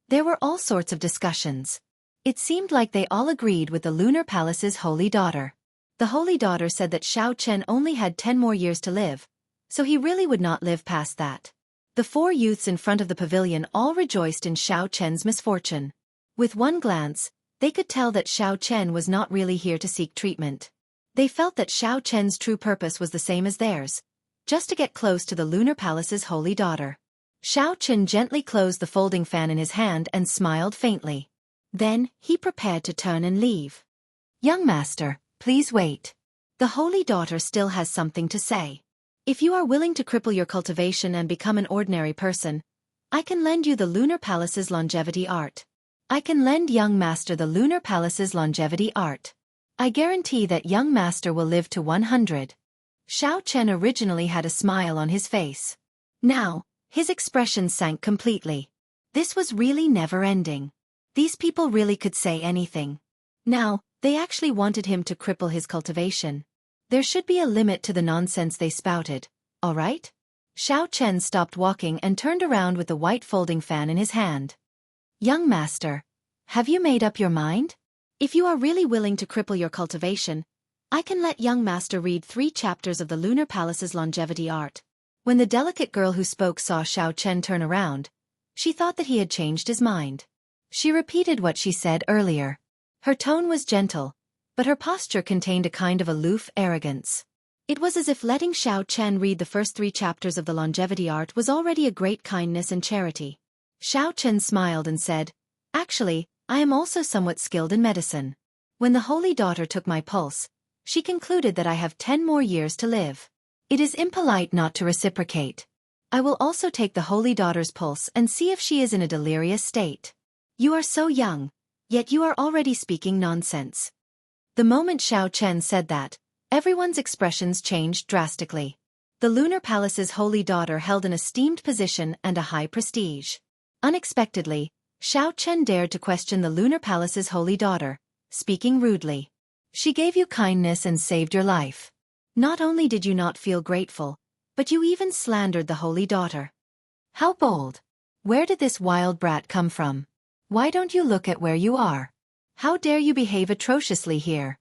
Speaker 2: There were all sorts of discussions. It seemed like they all agreed with the Lunar Palace's holy daughter. The holy daughter said that Xiao Chen only had 10 more years to live, so he really would not live past that. The 4 youths in front of the pavilion all rejoiced in Xiao Chen's misfortune. With one glance, they could tell that Xiao Chen was not really here to seek treatment. They felt that Xiao Chen's true purpose was the same as theirs, just to get close to the Lunar Palace's holy daughter. Xiao Chen gently closed the folding fan in his hand and smiled faintly. Then, he prepared to turn and leave. Young master, please wait. The holy daughter still has something to say. If you are willing to cripple your cultivation and become an ordinary person, I can lend you the Lunar Palace's longevity art. I can lend young master the Lunar Palace's longevity art. I guarantee that young master will live to 100. Xiao Chen originally had a smile on his face. Now, his expression sank completely. This was really never-ending. These people really could say anything. Now, they actually wanted him to cripple his cultivation. There should be a limit to the nonsense they spouted, all right? Xiao Chen stopped walking and turned around with the white folding fan in his hand. Young master, have you made up your mind? If you are really willing to cripple your cultivation, I can let young master read 3 chapters of the Lunar Palace's longevity art. When the delicate girl who spoke saw Xiao Chen turn around, she thought that he had changed his mind. She repeated what she said earlier. Her tone was gentle, but her posture contained a kind of aloof arrogance. It was as if letting Xiao Chen read the first 3 chapters of the longevity art was already a great kindness and charity. Xiao Chen smiled and said, Actually, I am also somewhat skilled in medicine. When the holy daughter took my pulse, she concluded that I have 10 more years to live. It is impolite not to reciprocate. I will also take the holy daughter's pulse and see if she is in a delirious state. You are so young, yet you are already speaking nonsense. The moment Xiao Chen said that, everyone's expressions changed drastically. The Lunar Palace's holy daughter held an esteemed position and a high prestige. Unexpectedly, Xiao Chen dared to question the Lunar Palace's holy daughter, speaking rudely. She gave you kindness and saved your life. Not only did you not feel grateful, but you even slandered the holy daughter. How bold! Where did this wild brat come from?
Speaker 1: Why don't you look at where you are? How dare you behave atrociously here?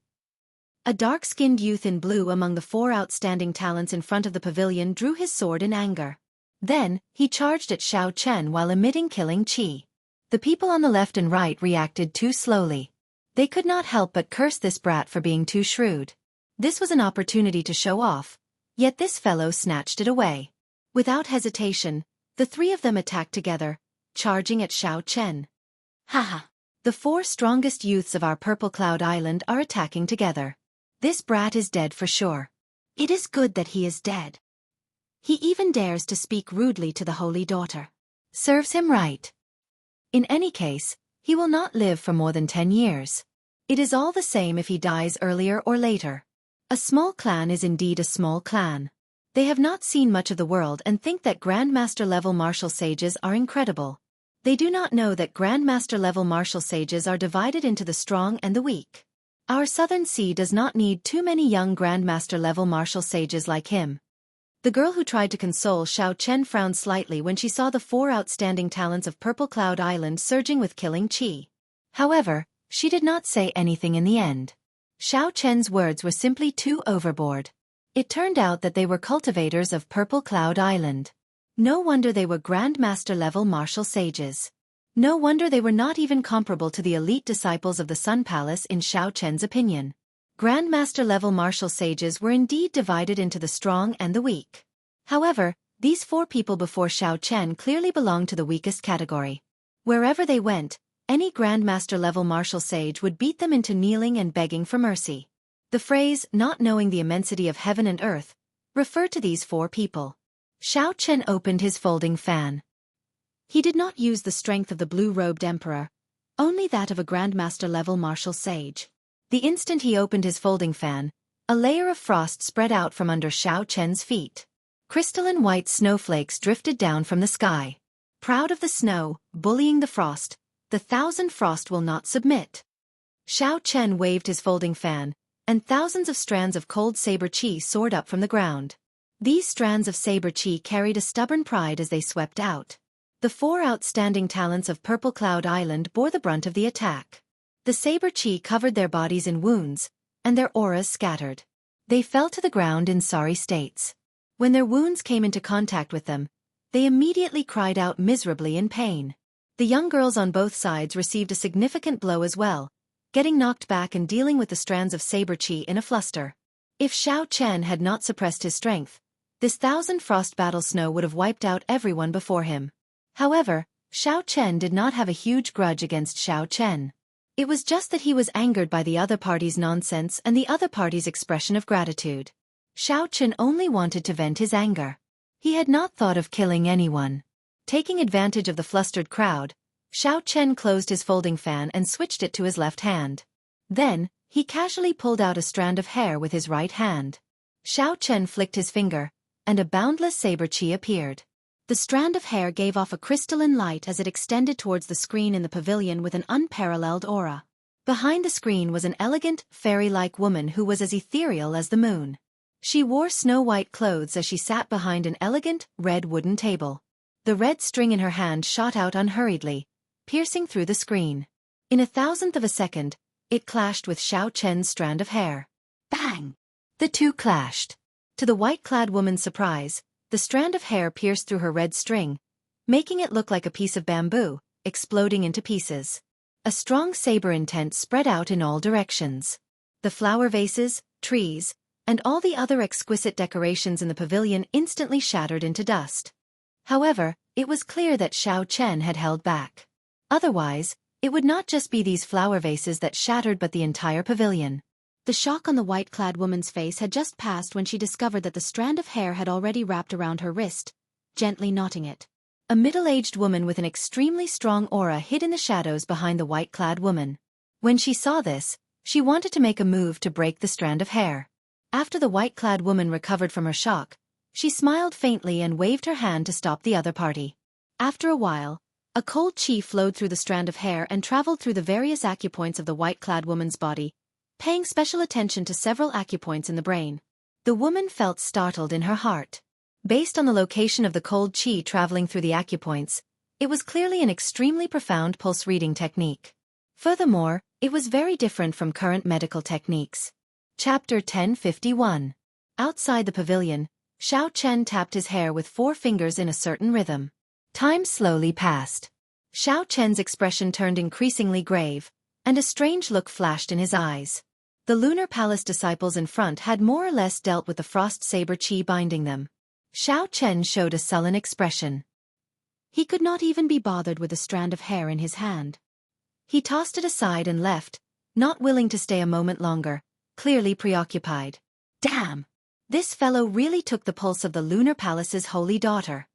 Speaker 2: A dark-skinned youth in blue among the 4 outstanding talents in front of the pavilion drew his sword in anger. Then, he charged at Xiao Chen while emitting killing chi. The people on the left and right reacted too slowly. They could not help but curse this brat for being too shrewd. This was an opportunity to show off, yet this fellow snatched it away. Without hesitation, the 3 of them attacked together, charging at Xiao Chen. Haha! The 4 strongest youths of our Purple Cloud Island are attacking together. This brat is dead for sure. It is good that he is dead. He even dares to speak rudely to the holy daughter.
Speaker 1: Serves him right. In any case, he will not live for more than 10 years. It is all the same if he dies earlier or later. A small clan is indeed a small clan. They have not seen much of the world and think that Grandmaster-level martial sages are incredible. They do not know that Grandmaster-level martial sages are divided into the strong and the weak. Our Southern Sea does not need too many young Grandmaster-level martial sages like him. The girl who tried to console Xiao Chen frowned slightly when she saw the 4 outstanding talents of Purple Cloud Island surging with killing chi. However, she did not say anything in the end. Xiao Chen's words were simply too overboard. It turned out that they were cultivators of Purple Cloud Island. No wonder they were Grandmaster-level martial sages. No wonder they were not even comparable to the elite disciples of the Sun Palace in Xiao Chen's opinion. Grandmaster-level martial sages were indeed divided into the strong and the weak. However, these 4 people before Xiao Chen clearly belonged to the weakest category. Wherever they went, any Grandmaster-level martial sage would beat them into kneeling and begging for mercy. The phrase, not knowing the immensity of heaven and earth, referred to these 4 people. Xiao Chen opened his folding fan. He did not use the strength of the blue-robed emperor, only that of a Grandmaster-level martial sage. The instant he opened his folding fan, a layer of frost spread out from under Xiao Chen's feet. Crystalline white snowflakes drifted down from the sky. Proud of the snow, bullying the frost, the 1,000 frost will not submit. Xiao Chen waved his folding fan, and thousands of strands of cold saber chi soared up from the ground. These strands of saber chi carried a stubborn pride as they swept out. The 4 outstanding talents of Purple Cloud Island bore the brunt of the attack. The saber chi covered their bodies in wounds, and their auras scattered. They fell to the ground in sorry states. When their wounds came into contact with them, they immediately cried out miserably in pain. The young girls on both sides received a significant blow as well, getting knocked back and dealing with the strands of saber chi in a fluster. If Xiao Chen had not suppressed his strength, this 1,000 frost battle snow would have wiped out everyone before him. However, Xiao Chen did not have a huge grudge against Xiao Chen. It was just that he was angered by the other party's nonsense and the other party's expression of gratitude. Xiao Chen only wanted to vent his anger. He had not thought of killing anyone. Taking advantage of the flustered crowd, Xiao Chen closed his folding fan and switched it to his left hand. Then, he casually pulled out a strand of hair with his right hand. Xiao Chen flicked his finger, and a boundless saber chi appeared. The strand of hair gave off a crystalline light as it extended towards the screen in the pavilion with an unparalleled aura. Behind the screen was an elegant, fairy-like woman who was as ethereal as the moon. She wore snow-white clothes as she sat behind an elegant, red wooden table. The red string in her hand shot out unhurriedly, piercing through the screen. In a thousandth of a second, it clashed with Xiao Chen's strand of hair. Bang! The 2 clashed. To the white-clad woman's surprise, the strand of hair pierced through her red string, making it look like a piece of bamboo, exploding into pieces. A strong saber intent spread out in all directions. The flower vases, trees, and all the other exquisite decorations in the pavilion instantly shattered into dust. However, it was clear that Xiao Chen had held back. Otherwise, it would not just be these flower vases that shattered but the entire pavilion. The shock on the white-clad woman's face had just passed when she discovered that the strand of hair had already wrapped around her wrist, gently knotting it. A middle-aged woman with an extremely strong aura hid in the shadows behind the white-clad woman. When she saw this, she wanted to make a move to break the strand of hair. After the white-clad woman recovered from her shock, she smiled faintly and waved her hand to stop the other party. After a while, a cold chi flowed through the strand of hair and traveled through the various acupoints of the white-clad woman's body, paying special attention to several acupoints in the brain. The woman felt startled in her heart. Based on the location of the cold chi traveling through the acupoints,
Speaker 2: It was clearly an extremely profound pulse-reading technique. Furthermore, it was very different from current medical techniques. Chapter 1051. Outside the pavilion, Xiao Chen tapped his hair with 4 fingers in a certain rhythm. Time slowly passed. Xiao Chen's expression turned increasingly grave, and a strange look flashed in his eyes. The Lunar Palace disciples in front had more or less dealt with the frost saber chi binding them. Xiao Chen showed a sullen expression. He could not even be bothered with a strand of hair in his hand. He tossed it aside and left, not willing to stay a moment longer, clearly preoccupied. Damn! This fellow really took the pulse of the Lunar Palace's holy daughter.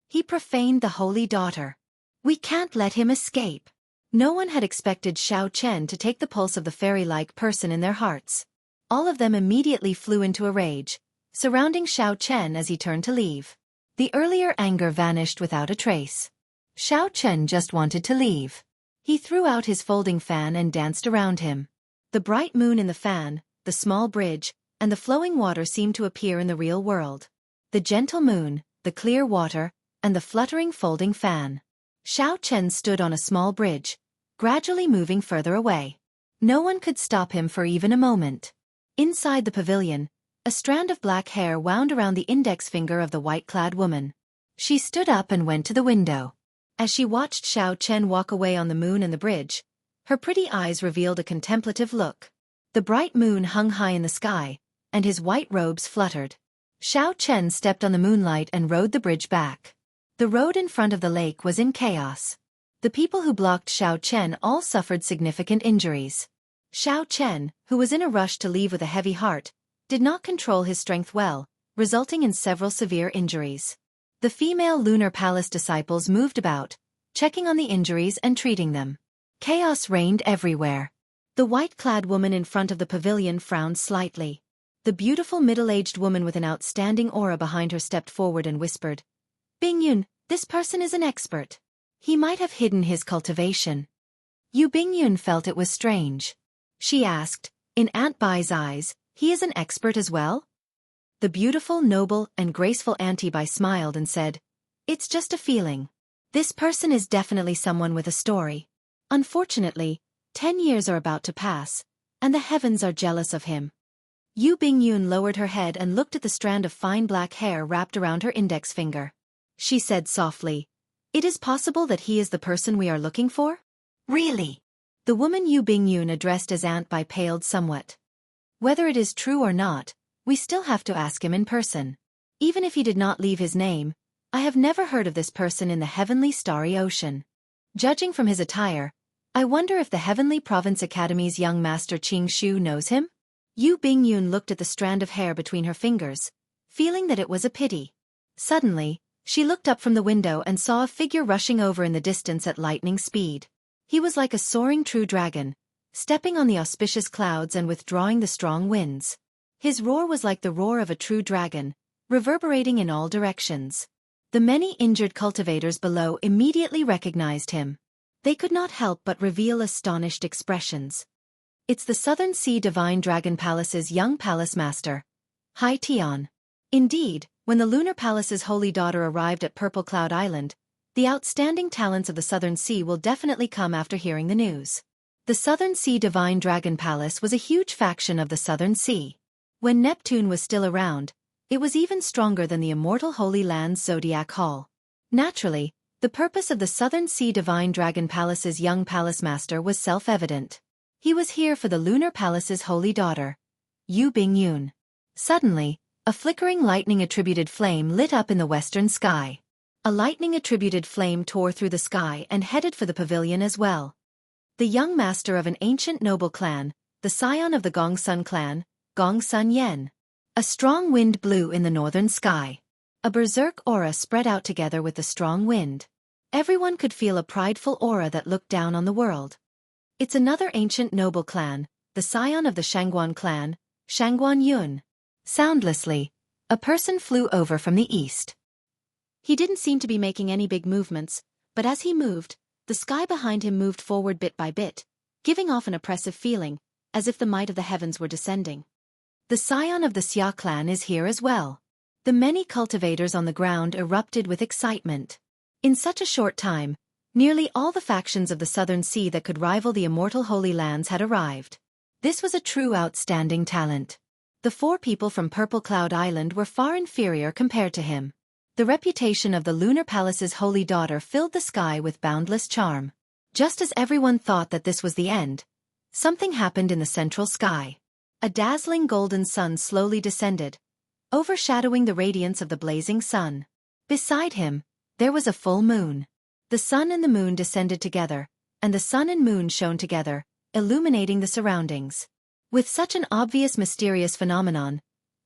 Speaker 2: He profaned the holy daughter. We can't let him escape. No one had expected Xiao Chen to take the pulse of the fairy-like person in their hearts. All of them immediately flew into a rage, surrounding Xiao Chen as he turned to leave. The earlier anger vanished without a trace. Xiao Chen just wanted to leave. He threw out his folding fan and danced around him. The bright moon in the fan, the small bridge, and the flowing water seemed to appear in the real world. The gentle moon, the clear water, and the fluttering folding fan. Xiao Chen stood on a small bridge, gradually moving further away. No one could stop him for even a moment. Inside the pavilion, a strand of black hair wound around the index finger of the white-clad woman. She stood up and went to the window. As she watched Xiao Chen walk away on the moon and the bridge, her pretty eyes revealed a contemplative look. The bright moon hung high in the sky, and his white robes fluttered. Xiao Chen stepped on the moonlight and rode the bridge back. The road in front of the lake was in chaos. The people who blocked Xiao Chen all suffered significant injuries. Xiao Chen, who was in a rush to leave with a heavy heart, did not control his strength well, resulting in several severe injuries. The female Lunar Palace disciples moved about, checking on the injuries and treating them. Chaos reigned everywhere. The white-clad woman in front of the pavilion frowned slightly. The beautiful middle-aged woman with an outstanding aura behind her stepped forward and whispered, "Bingyun, this person is an expert. He might have hidden his cultivation." Yu Bingyun felt it was strange. She asked, in Aunt Bai's eyes, "He is an expert as well?" The beautiful, noble, and graceful Auntie Bai smiled and said, "It's just a feeling. This person is definitely someone with a story. Unfortunately, 10 years are about to pass, and the heavens are jealous of him." Yu Bingyun lowered her head and looked at the strand of fine black hair wrapped around her index finger. She said softly, "It is possible that he is the person we are looking for?" "Really?" The woman Yu Bingyun addressed as Aunt Bai paled somewhat. "Whether it is true or not, we still have to ask him in person. Even if he did not leave his name, I have never heard of this person in the heavenly starry ocean. Judging from his attire, I wonder if the Heavenly Province Academy's young master Qing Shu knows him?" Yu Bingyun looked at the strand of hair between her fingers, feeling that it was a pity. Suddenly, she looked up from the window and saw a figure rushing over in the distance at lightning speed. He was like a soaring true dragon, stepping on the auspicious clouds and withdrawing the strong winds. His roar was like the roar of a true dragon, reverberating in all directions. The many injured cultivators below immediately recognized him. They could not help but reveal astonished expressions. "It's the Southern Sea Divine Dragon Palace's young palace master, Hai Tian." Indeed, when the Lunar Palace's holy daughter arrived at Purple Cloud Island, the outstanding talents of the Southern Sea will definitely come after hearing the news. The Southern Sea Divine Dragon Palace was a huge faction of the Southern Sea. When Neptune was still around, it was even stronger than the immortal Holy Land's Zodiac Hall. Naturally, the purpose of the Southern Sea Divine Dragon Palace's young palace master was self-evident. He was here for the Lunar Palace's holy daughter, Yu Bingyun. Suddenly, a flickering lightning-attributed flame lit up in the western sky. A lightning-attributed flame tore through the sky and headed for the pavilion as well. The young master of an ancient noble clan, the scion of the Gongsun clan, Gongsun Yen. A strong wind blew in the northern sky. A berserk aura spread out together with the strong wind. Everyone could feel a prideful aura that looked down on the world. "It's another ancient noble clan, the scion of the Shangguan clan, Shangguan Yun." Soundlessly, a person flew over from the east. He didn't seem to be making any big movements, but as he moved, the sky behind him moved forward bit by bit, giving off an oppressive feeling, as if the might of the heavens were descending. "The scion of the Xia clan is here as well." The many cultivators on the ground erupted with excitement. In such a short time, nearly all the factions of the Southern Sea that could rival the immortal Holy Lands had arrived. This was a true outstanding talent. The 4 people from Purple Cloud Island were far inferior compared to him. The reputation of the Lunar Palace's holy daughter filled the sky with boundless charm. Just as everyone thought that this was the end, something happened in the central sky. A dazzling golden sun slowly descended, overshadowing the radiance of the blazing sun. Beside him, there was a full moon. The sun and the moon descended together, and the sun and moon shone together, illuminating the surroundings. With such an obvious mysterious phenomenon,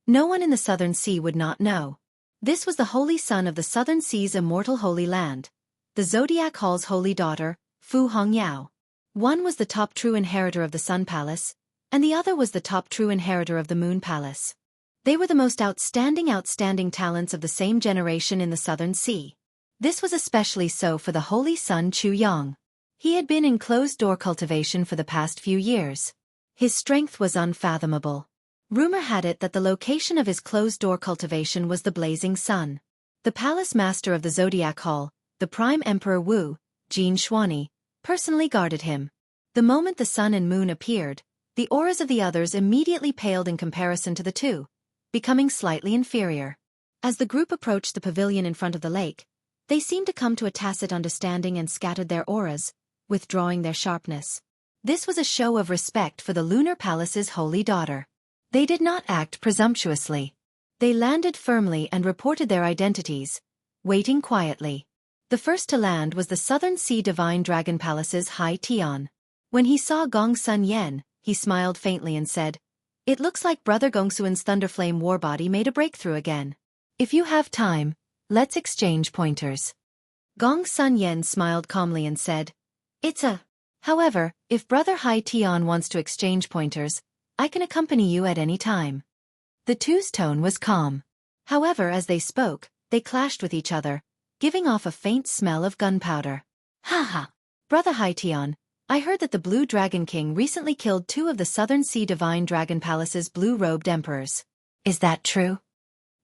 Speaker 2: no one in the Southern Sea would not know. This was the holy sun of the Southern Sea's immortal holy land, the Zodiac Hall's holy daughter, Fu Hongyao. One was the top true inheritor of the Sun Palace, and the other was the top true inheritor of the Moon Palace. They were the most outstanding talents of the same generation in the Southern Sea. This was especially so for the holy son Chu Yang. He had been in closed-door cultivation for the past few years. His strength was unfathomable. Rumor had it that the location of his closed-door cultivation was the blazing sun. The palace master of the Zodiac Hall, the Prime Emperor Wu, Jin Xuani, personally guarded him. The moment the sun and moon appeared, the auras of the others immediately paled in comparison to the two, becoming slightly inferior. As the group approached the pavilion in front of the lake, they seemed to come to a tacit understanding and scattered their auras, withdrawing their sharpness. This was a show of respect for the Lunar Palace's holy daughter. They did not act presumptuously. They landed firmly and reported their identities, waiting quietly. The first to land was the Southern Sea Divine Dragon Palace's Hai Tian. When he saw Gong Sun Yen, he smiled faintly and said, "It looks like Brother Gongsuan's Thunderflame Warbody made a breakthrough again. If you have time, let's exchange pointers." Gong Sun Yen smiled calmly and said, However, if Brother Hai Tian wants to exchange pointers, I can accompany you at any time." The two's tone was calm. However, as they spoke, they clashed with each other, giving off a faint smell of gunpowder. "Ha! Brother Hai Tian, I heard that the Blue Dragon King recently killed 2 of the Southern Sea Divine Dragon Palace's blue-robed emperors. Is that true?"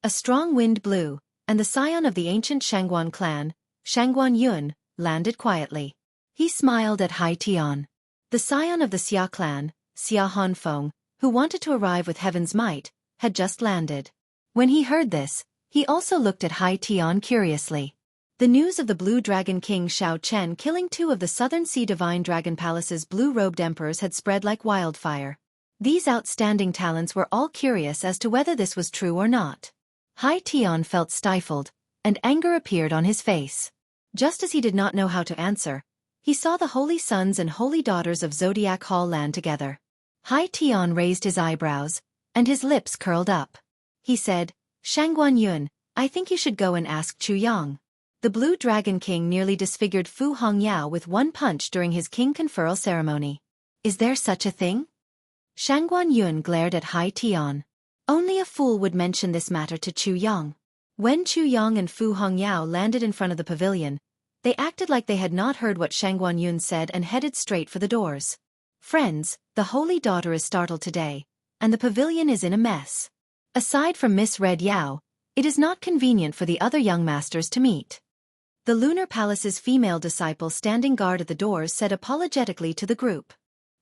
Speaker 2: A strong wind blew, and the scion of the ancient Shangguan clan, Shangguan Yun, landed quietly. He smiled at Hai Tian. The scion of the Xia clan, Xia Hanfeng, who wanted to arrive with heaven's might, had just landed. When he heard this, he also looked at Hai Tian curiously. The news of the Blue Dragon King Xiao Chen killing 2 of the Southern Sea Divine Dragon Palace's blue-robed emperors had spread like wildfire. These outstanding talents were all curious as to whether this was true or not. Hai Tian felt stifled, and anger appeared on his face. Just as he did not know how to answer, he saw the holy sons and holy daughters of Zodiac Hall land together. Hai Tian raised his eyebrows, and his lips curled up. He said, "Shangguan Yun, I think you should go and ask Chu Yang." The Blue Dragon King nearly disfigured Fu Hongyao with one punch during his king conferral ceremony. Is there such a thing? Shangguan Yun glared at Hai Tian. Only a fool would mention this matter to Chu Yang. When Chu Yang and Fu Hongyao landed in front of the pavilion, they acted like they had not heard what Shangguan Yun said and headed straight for the doors. "Friends, the holy daughter is startled today, and the pavilion is in a mess. Aside from Miss Red Yao, it is not convenient for the other young masters to meet." The Lunar Palace's female disciple standing guard at the doors said apologetically to the group.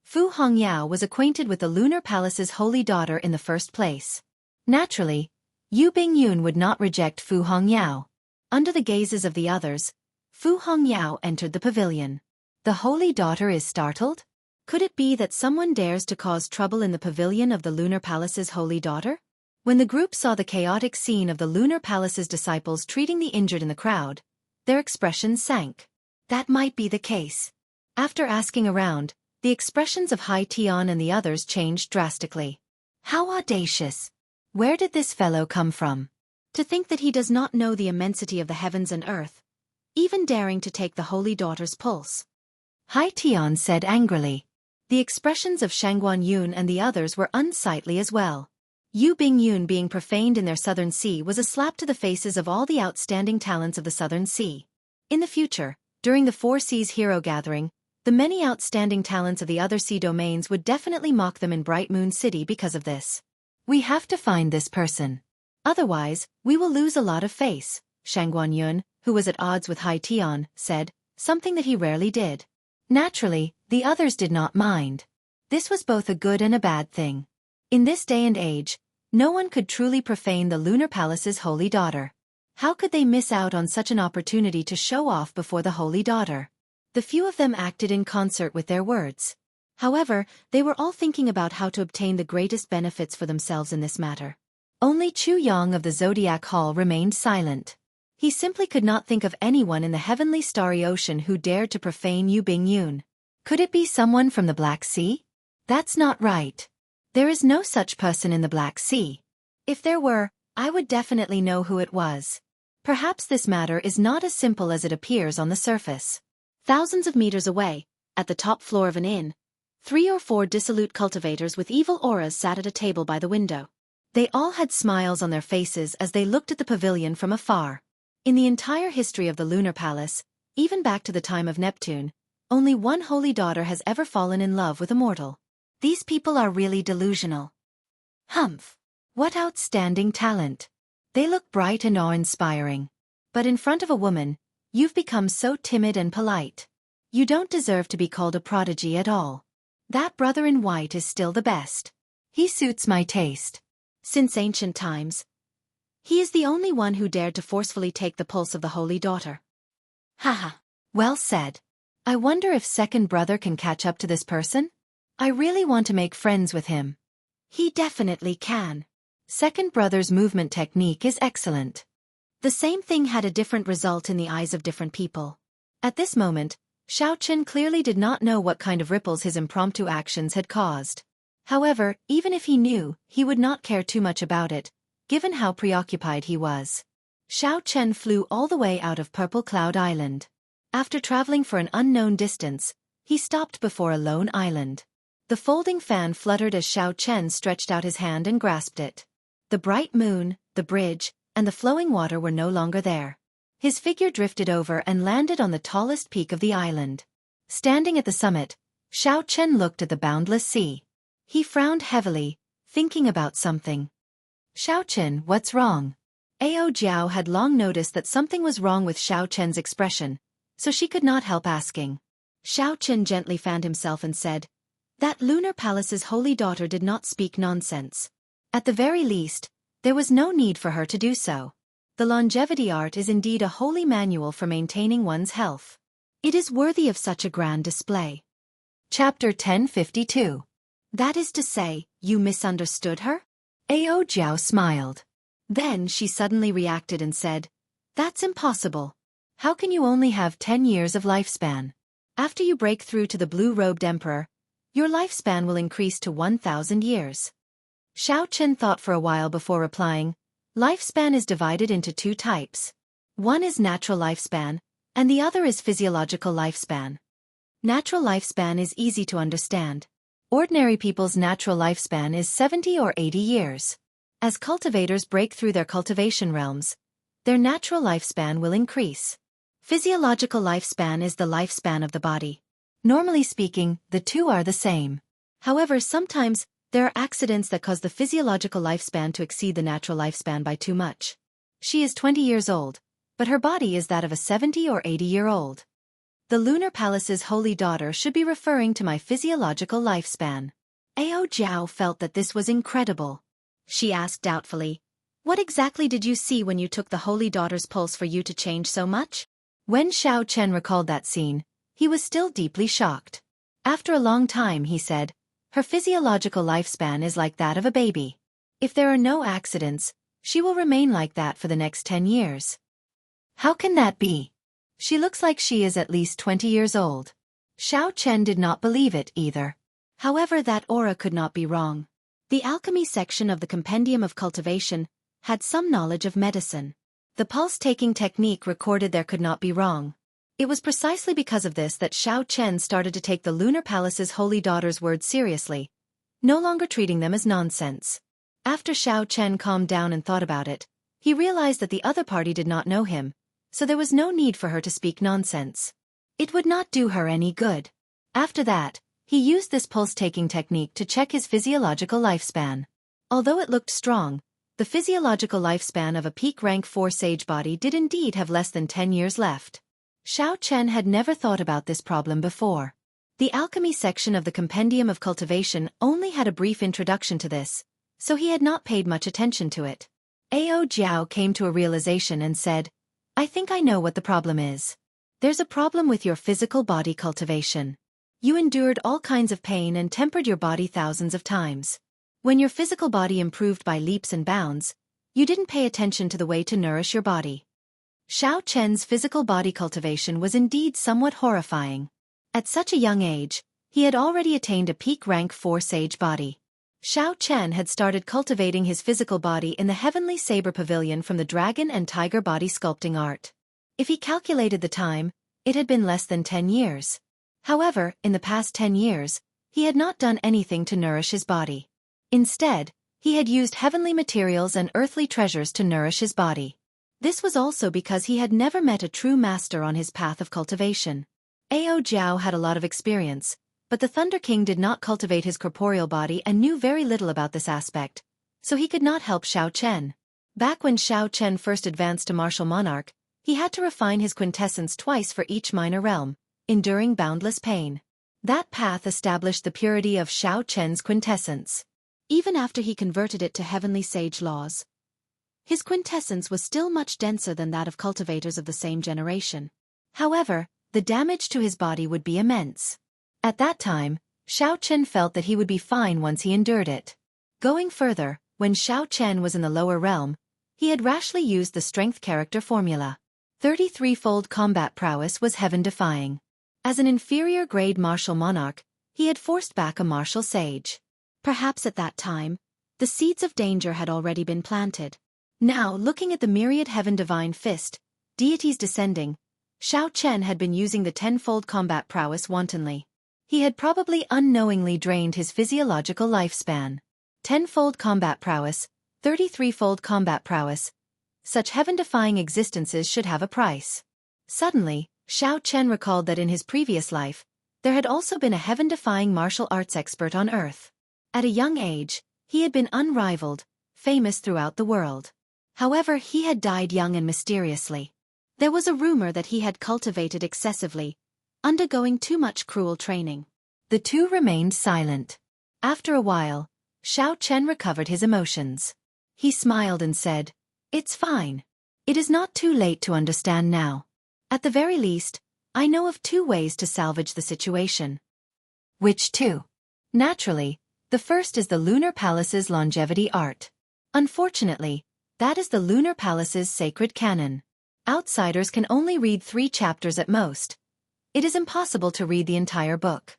Speaker 2: Fu Hongyao was acquainted with the Lunar Palace's holy daughter in the first place. Naturally, Yu Bingyun would not reject Fu Hongyao. Under the gazes of the others, Fu Hongyao entered the pavilion. The holy daughter is startled? Could it be that someone dares to cause trouble in the pavilion of the Lunar Palace's holy daughter? When the group saw the chaotic scene of the Lunar Palace's disciples treating the injured in the crowd, their expressions sank. That might be the case. After asking around, the expressions of Hai Tian and the others changed drastically. How audacious! Where did this fellow come from? To think that he does not know the immensity of the heavens and earth, even daring to take the holy daughter's pulse. Hai Tian said angrily. The expressions of Shangguan Yun and the others were unsightly as well. Yu Bingyun being profaned in their Southern Sea was a slap to the faces of all the outstanding talents of the Southern Sea. In the future, during the Four Seas Hero Gathering, the many outstanding talents of the other sea domains would definitely mock them in Bright Moon City because of this. We have to find this person. Otherwise, we will lose a lot of face, Shangguan Yun, who was at odds with Hai Tian, said, something that he rarely did. Naturally, the others did not mind. This was both a good and a bad thing. In this day and age, no one could truly profane the Lunar Palace's holy daughter. How could they miss out on such an opportunity to show off before the holy daughter? The few of them acted in concert with their words. However, they were all thinking about how to obtain the greatest benefits for themselves in this matter. Only Chu Yang of the Zodiac Hall remained silent. He simply could not think of anyone in the heavenly starry ocean who dared to profane Yu Bingyun. Could it be someone from the Black Sea? That's not right. There is no such person in the Black Sea. If there were, I would definitely know who it was. Perhaps this matter is not as simple as it appears on the surface. Thousands of meters away, at the top floor of an inn, 3 or 4 dissolute cultivators with evil auras sat at a table by the window. They all had smiles on their faces as they looked at the pavilion from afar. In the entire history of the Lunar Palace, even back to the time of Neptune, only one holy daughter has ever fallen in love with a mortal. These people are really delusional. Humph! What outstanding talent! They look bright and awe-inspiring. But in front of a woman, you've become so timid and polite. You don't deserve to be called a prodigy at all. That brother in white is still the best. He suits my taste. Since ancient times, he is the only one who dared to forcefully take the pulse of the holy daughter. Haha. Well said. I wonder if second brother can catch up to this person? I really want to make friends with him. He definitely can. Second brother's movement technique is excellent. The same thing had a different result in the eyes of different people. At this moment, Xiao Chen clearly did not know what kind of ripples his impromptu actions had caused. However, even if he knew, he would not care too much about it, given how preoccupied he was. Xiao Chen flew all the way out of Purple Cloud Island. After traveling for an unknown distance, he stopped before a lone island. The folding fan fluttered as Xiao Chen stretched out his hand and grasped it. The bright moon, the bridge, and the flowing water were no longer there. His figure drifted over and landed on the tallest peak of the island. Standing at the summit, Xiao Chen looked at the boundless sea. He frowned heavily, thinking about something. Xiao Chen, what's wrong? Ao Jiao had long noticed that something was wrong with Xiao Chen's expression, so she could not help asking. Xiao Chen gently fanned himself and said, "That Lunar Palace's holy daughter did not speak nonsense. At the very least, there was no need for her to do so. The longevity art is indeed a holy manual for maintaining one's health. It is worthy of such a grand display." Chapter 1052. That is to say, you misunderstood her? Ao Jiao smiled. Then she suddenly reacted and said, "That's impossible. How can you only have 10 years of lifespan? After you break through to the blue-robed emperor, your lifespan will increase to 1,000 years. Xiao Chen thought for a while before replying, "Lifespan is divided into 2 types. One is natural lifespan, and the other is physiological lifespan. Natural lifespan is easy to understand. Ordinary people's natural lifespan is 70 or 80 years. As cultivators break through their cultivation realms, their natural lifespan will increase. Physiological lifespan is the lifespan of the body. Normally speaking, the two are the same. However, sometimes, there are accidents that cause the physiological lifespan to exceed the natural lifespan by too much. She is 20 years old, but her body is that of a 70 or 80-year-old. The Lunar Palace's holy daughter should be referring to my physiological lifespan." Ao Jiao felt that this was incredible. She asked doubtfully, "What exactly did you see when you took the holy daughter's pulse for you to change so much?" When Xiao Chen recalled that scene, he was still deeply shocked. After a long time he said, "Her physiological lifespan is like that of a baby. If there are no accidents, she will remain like that for the next 10 years. How can that be? She looks like she is at least 20 years old." Xiao Chen did not believe it either. However, that aura could not be wrong. The alchemy section of the Compendium of Cultivation had some knowledge of medicine. The pulse-taking technique recorded there could not be wrong. It was precisely because of this that Xiao Chen started to take the Lunar Palace's holy daughter's words seriously, no longer treating them as nonsense. After Xiao Chen calmed down and thought about it, he realized that the other party did not know him, so there was no need for her to speak nonsense. It would not do her any good. After that, he used this pulse-taking technique to check his physiological lifespan. Although it looked strong, The physiological lifespan of a peak rank 4 sage body did indeed have less than 10 years left. Xiao Chen had never thought about this problem before. The alchemy section of the Compendium of Cultivation only had a brief introduction to this, so he had not paid much attention to it. Ao Jiao came to a realization and said, "I think I know what the problem is. There's a problem with your physical body cultivation. You endured all kinds of pain and tempered your body thousands of times. When your physical body improved by leaps and bounds, you didn't pay attention to the way to nourish your body." Xiao Chen's physical body cultivation was indeed somewhat horrifying. At such a young age, he had already attained a peak rank 4 sage body. Xiao Chen had started cultivating his physical body in the Heavenly Saber Pavilion from the Dragon and Tiger body sculpting art. If he calculated the time, it had been less than 10 years. However, in the past 10 years, he had not done anything to nourish his body. Instead, he had used heavenly materials and earthly treasures to nourish his body. This was also because he had never met a true master on his path of cultivation. Ao Jiao had a lot of experience, but the Thunder King did not cultivate his corporeal body and knew very little about this aspect, so he could not help Xiao Chen. Back when Xiao Chen first advanced to Martial Monarch, he had to refine his quintessence twice for each minor realm, enduring boundless pain. That path established the purity of Xiao Chen's quintessence. Even after he converted it to heavenly sage laws, his quintessence was still much denser than that of cultivators of the same generation. However, the damage to his body would be immense. At that time, Xiao Chen felt that he would be fine once he endured it. Going further, when Xiao Chen was in the lower realm, he had rashly used the strength character formula. 33-fold combat prowess was heaven-defying. As an inferior grade martial monarch, he had forced back a martial sage. Perhaps at that time, the seeds of danger had already been planted. Now, looking at the myriad heaven divine fist, deities descending, Xiao Chen had been using the 10-fold combat prowess wantonly. He had probably unknowingly drained his physiological lifespan. 10-fold combat prowess, 33-fold combat prowess. Such heaven-defying existences should have a price. Suddenly, Xiao Chen recalled that in his previous life, there had also been a heaven-defying martial arts expert on Earth. At a young age, he had been unrivaled, famous throughout the world. However, he had died young and mysteriously. There was a rumor that he had cultivated excessively, undergoing too much cruel training. The two remained silent. After a while, Xiao Chen recovered his emotions. He smiled and said, "It's fine. It is not too late to understand now. At the very least, I know of 2 ways to salvage the situation." "Which 2? "Naturally, the first is the Lunar Palace's longevity art. Unfortunately, that is the Lunar Palace's sacred canon. Outsiders can only read 3 chapters at most. It is impossible to read the entire book.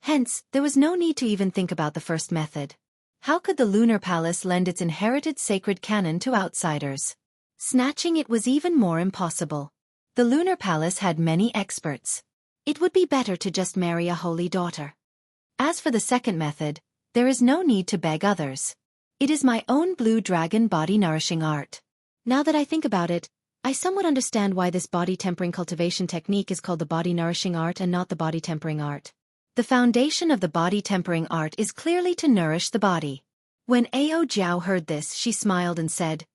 Speaker 2: Hence, there was no need to even think about the first method. How could the Lunar Palace lend its inherited sacred canon to outsiders? Snatching it was even more impossible. The Lunar Palace had many experts. It would be better to just marry a holy daughter. As for the second method, there is no need to beg others. It is my own blue dragon body nourishing art. Now that I think about it, I somewhat understand why this body tempering cultivation technique is called the body nourishing art and not the body tempering art. The foundation of the body tempering art is clearly to nourish the body." When Ao Jiao heard this, she smiled and said,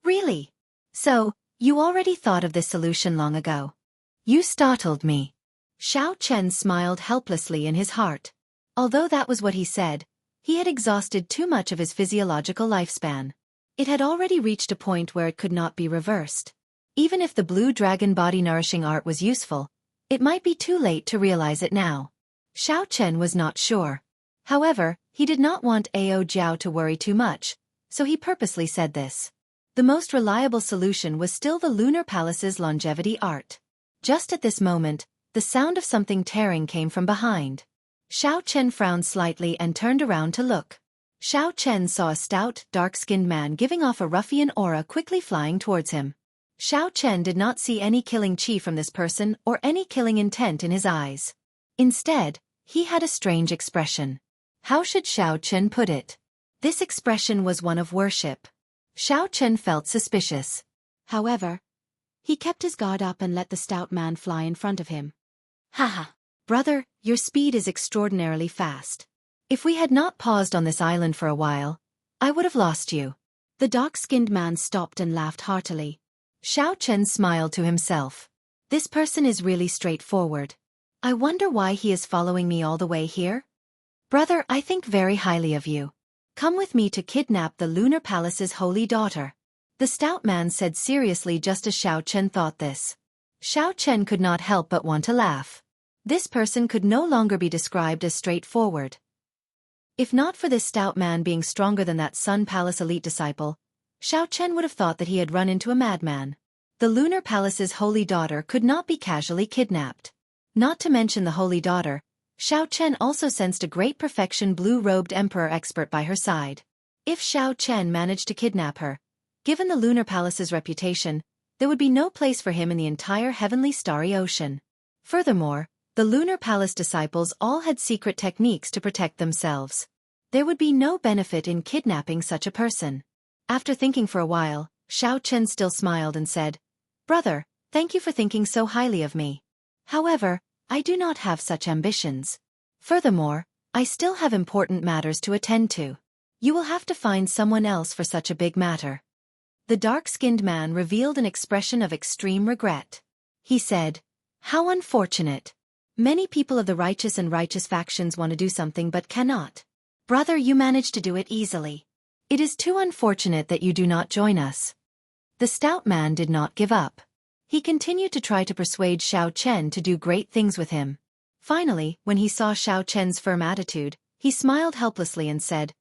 Speaker 2: "Really? So, you already thought of this solution long ago? You startled me." Xiao Chen smiled helplessly in his heart. Although that was what he said, he had exhausted too much of his physiological lifespan. It had already reached a point where it could not be reversed. Even if the blue dragon body nourishing art was useful, it might be too late to realize it now. Xiao Chen was not sure. However, he did not want Ao Jiao to worry too much, so he purposely said this. The most reliable solution was still the Lunar Palace's longevity art. Just at this moment, the sound of something tearing came from behind. Xiao Chen frowned slightly and turned around to look. Xiao Chen saw a stout, dark-skinned man giving off a ruffian aura quickly flying towards him. Xiao Chen did not see any killing chi from this person or any killing intent in his eyes. Instead, he had a strange expression. How should Xiao Chen put it? This expression was one of worship. Xiao Chen felt suspicious. However, he kept his guard up and let the stout man fly in front of him. "Haha, brother, your speed is extraordinarily fast. If we had not paused on this island for a while, I would have lost you." The dark-skinned man stopped and laughed heartily.
Speaker 1: Xiao Chen smiled to himself.
Speaker 2: This person is really straightforward. I wonder why he is following me all the way here?
Speaker 1: Brother, I think very highly of you.
Speaker 2: Come with me to kidnap the Lunar Palace's holy daughter.
Speaker 1: The stout man said seriously just as Xiao Chen thought this. Xiao Chen could not help but want to laugh. This person could no longer be described as straightforward. If not for this stout man being stronger than that Sun Palace elite disciple, Xiao Chen would have thought that he had run into a madman. The Lunar Palace's holy daughter could not be casually kidnapped. Not to mention the holy daughter, Xiao Chen also sensed a great perfection blue-robed emperor expert by her side. If Xiao Chen managed to kidnap her, given the Lunar Palace's reputation, there would be no place for him in the entire heavenly starry ocean. Furthermore, the Lunar Palace disciples all had secret techniques to protect themselves. There would be no benefit in kidnapping such a person. After thinking for a while, Xiao Chen still smiled and said, "Brother, thank you for thinking so highly of me. However, I do not have such ambitions. Furthermore, I still have important matters to attend to. You will have to find someone else for such a big matter." The dark-skinned man revealed an expression of extreme regret. He said, "How unfortunate. Many people of the righteous and righteous factions want to do something but cannot. Brother, you managed to do it easily. It is too unfortunate that you do not join us." The stout man did not give up. He continued to try to persuade Xiao Chen to do great things with him. Finally, when he saw Xiao Chen's firm attitude, he smiled helplessly and said,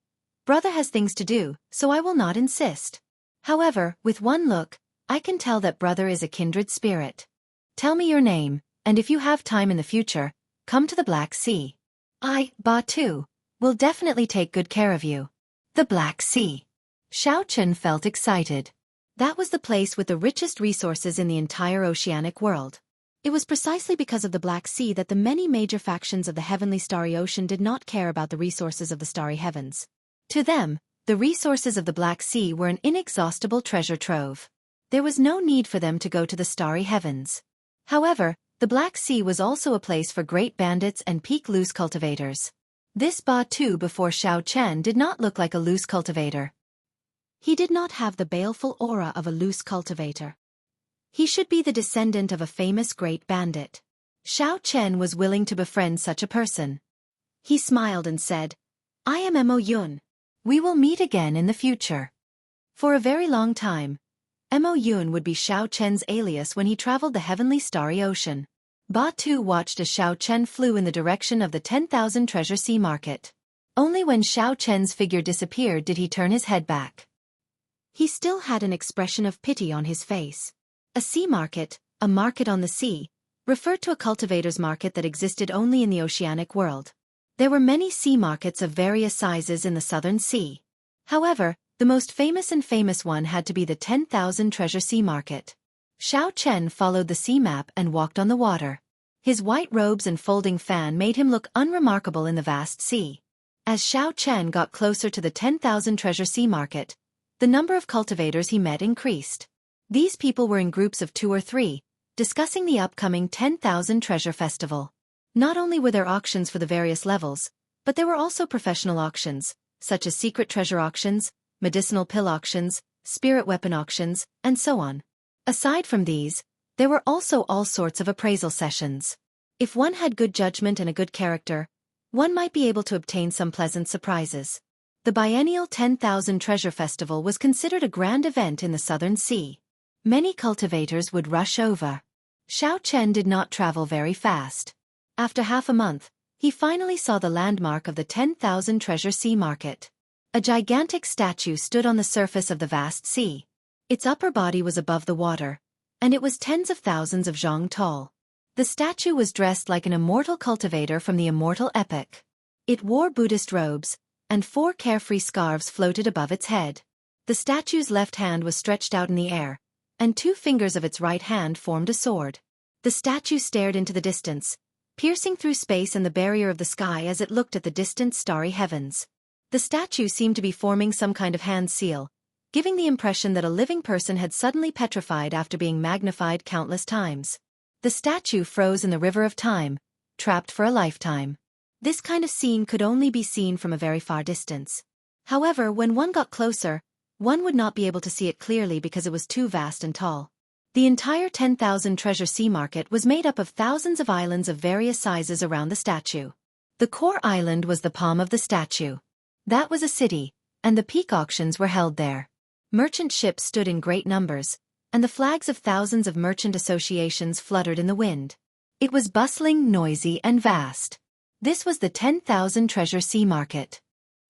Speaker 1: "Brother has things to do, so I will not insist. However, with one look, I can tell that brother is a kindred spirit. Tell me your name, and if you have time in the future, come to the Black Sea. I, Batu, will definitely take good care of you." The Black Sea. Xiao Chen felt excited. That was the place with the richest resources in the entire oceanic world.
Speaker 2: It was precisely because of the Black Sea that the many major factions of the heavenly starry ocean did not care about the resources of the starry heavens.
Speaker 1: To them, the resources of the Black Sea were an inexhaustible treasure trove. There was no need for them to go to the starry heavens. However, the Black Sea was also a place for great bandits and peak loose cultivators. This Batu before Xiao Chen did not look like a loose cultivator.
Speaker 2: He did not have the baleful aura of a loose cultivator. He should be the descendant of a famous great bandit.
Speaker 1: Xiao Chen was willing to befriend such a person.
Speaker 2: He smiled and said, "I am Mo Yun.
Speaker 1: We will meet again in the future." For a very long time, Mo Yun would be Xiao Chen's alias when he traveled the heavenly starry ocean. Batu watched as Xiao Chen flew in the direction of the 10,000 treasure sea market. Only when Xiao Chen's figure disappeared did he turn his head back.
Speaker 2: He still had an expression of pity on his face. A sea market, a market on the sea, referred to a cultivator's market that existed only in the oceanic world. There were many sea markets of various sizes in the southern sea. However, the most famous one had to be the 10,000 treasure sea market. Xiao Chen followed the sea map and walked on the water. His white robes and folding fan made him look unremarkable in the vast sea. As Xiao Chen got closer to the 10,000 treasure sea market, the number of cultivators he met increased. These people were in groups of 2 or 3, discussing the upcoming 10,000 treasure festival. Not only were there auctions for the various levels, but there were also professional auctions, such as secret treasure auctions, medicinal pill auctions, spirit weapon auctions, and so on. Aside from these, there were also all sorts of appraisal sessions. If one had good judgment and a good character, one might be able to obtain some pleasant surprises. The biennial 10,000 Treasure Festival was considered a grand event in the Southern Sea. Many cultivators would rush over. Xiao Chen did not travel very fast. After half a month, he finally saw the landmark of the 10,000 Treasure Sea Market. A gigantic statue stood on the surface of the vast sea. Its upper body was above the water, and it was tens of thousands of zhang tall. The statue was dressed like an immortal cultivator from the immortal epic. It wore Buddhist robes, and 4 carefree scarves floated above its head. The statue's left hand was stretched out in the air, and 2 fingers of its right hand formed a sword. The statue stared into the distance, piercing through space and the barrier of the sky as it looked at the distant starry heavens. The statue seemed to be forming some kind of hand seal, giving the impression that a living person had suddenly petrified after being magnified countless times. The statue froze in the river of time, trapped for a lifetime. This kind of scene could only be seen from a very far distance. However, when one got closer, One would not be able to see it clearly because it was too vast and tall. The entire 10,000 treasure sea market was made up of thousands of islands of various sizes around the statue. The core island was the palm of the statue. That was a city, and the peak auctions were held there. Merchant ships stood in great numbers, and the flags of thousands of merchant associations fluttered in the wind. It was bustling, noisy, and vast. This was the 10,000 treasure sea market.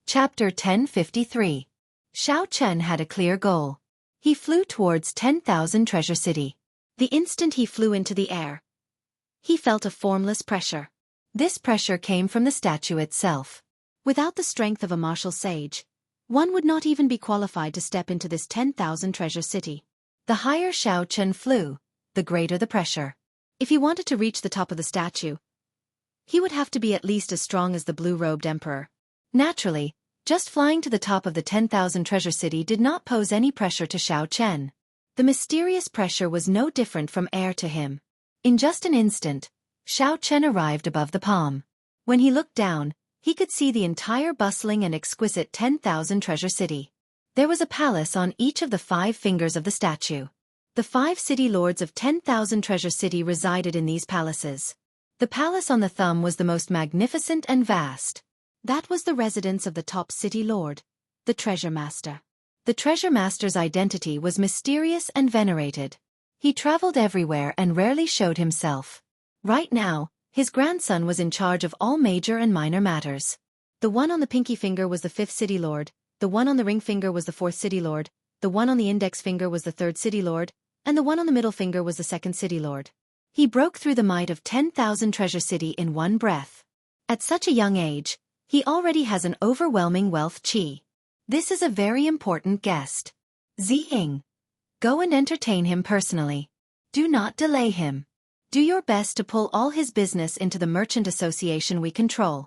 Speaker 2: Chapter 1053. Xiao Chen had a clear goal. He flew towards 10,000 treasure city. The instant he flew into the air, he felt a formless pressure. This pressure came from the statue itself. Without the strength of a martial sage, one would not even be qualified to step into this 10,000 treasure city. The higher Xiao Chen flew, the greater the pressure. If he wanted to reach the top of the statue, he would have to be at least as strong as the blue-robed emperor. Naturally, just flying to the top of the 10,000 treasure city did not pose any pressure to Xiao Chen. The mysterious pressure was no different from air to him. In just an instant, Xiao Chen arrived above the palm. When he looked down, he could see the entire bustling and exquisite 10,000 treasure city. There was a palace on each of the 5 fingers of the statue. The 5 city lords of 10,000 treasure city resided in these palaces. The palace on the thumb was the most magnificent and vast. That was the residence of the top city lord, the treasure master. The treasure master's identity was mysterious and venerated. He traveled everywhere and rarely showed himself. Right now, his grandson was in charge of all major and minor matters. The one on the pinky finger was the 5th city lord, the one on the ring finger was the 4th city lord, the one on the index finger was the 3rd city lord, and the one on the middle finger was the 2nd city lord. He broke through the might of 10,000 treasure city in one breath. At such a young age, he already has an overwhelming wealth chi. This is a very important guest. Ziying. Go and entertain him personally. Do not delay him. Do your best to pull all his business into the merchant association we control.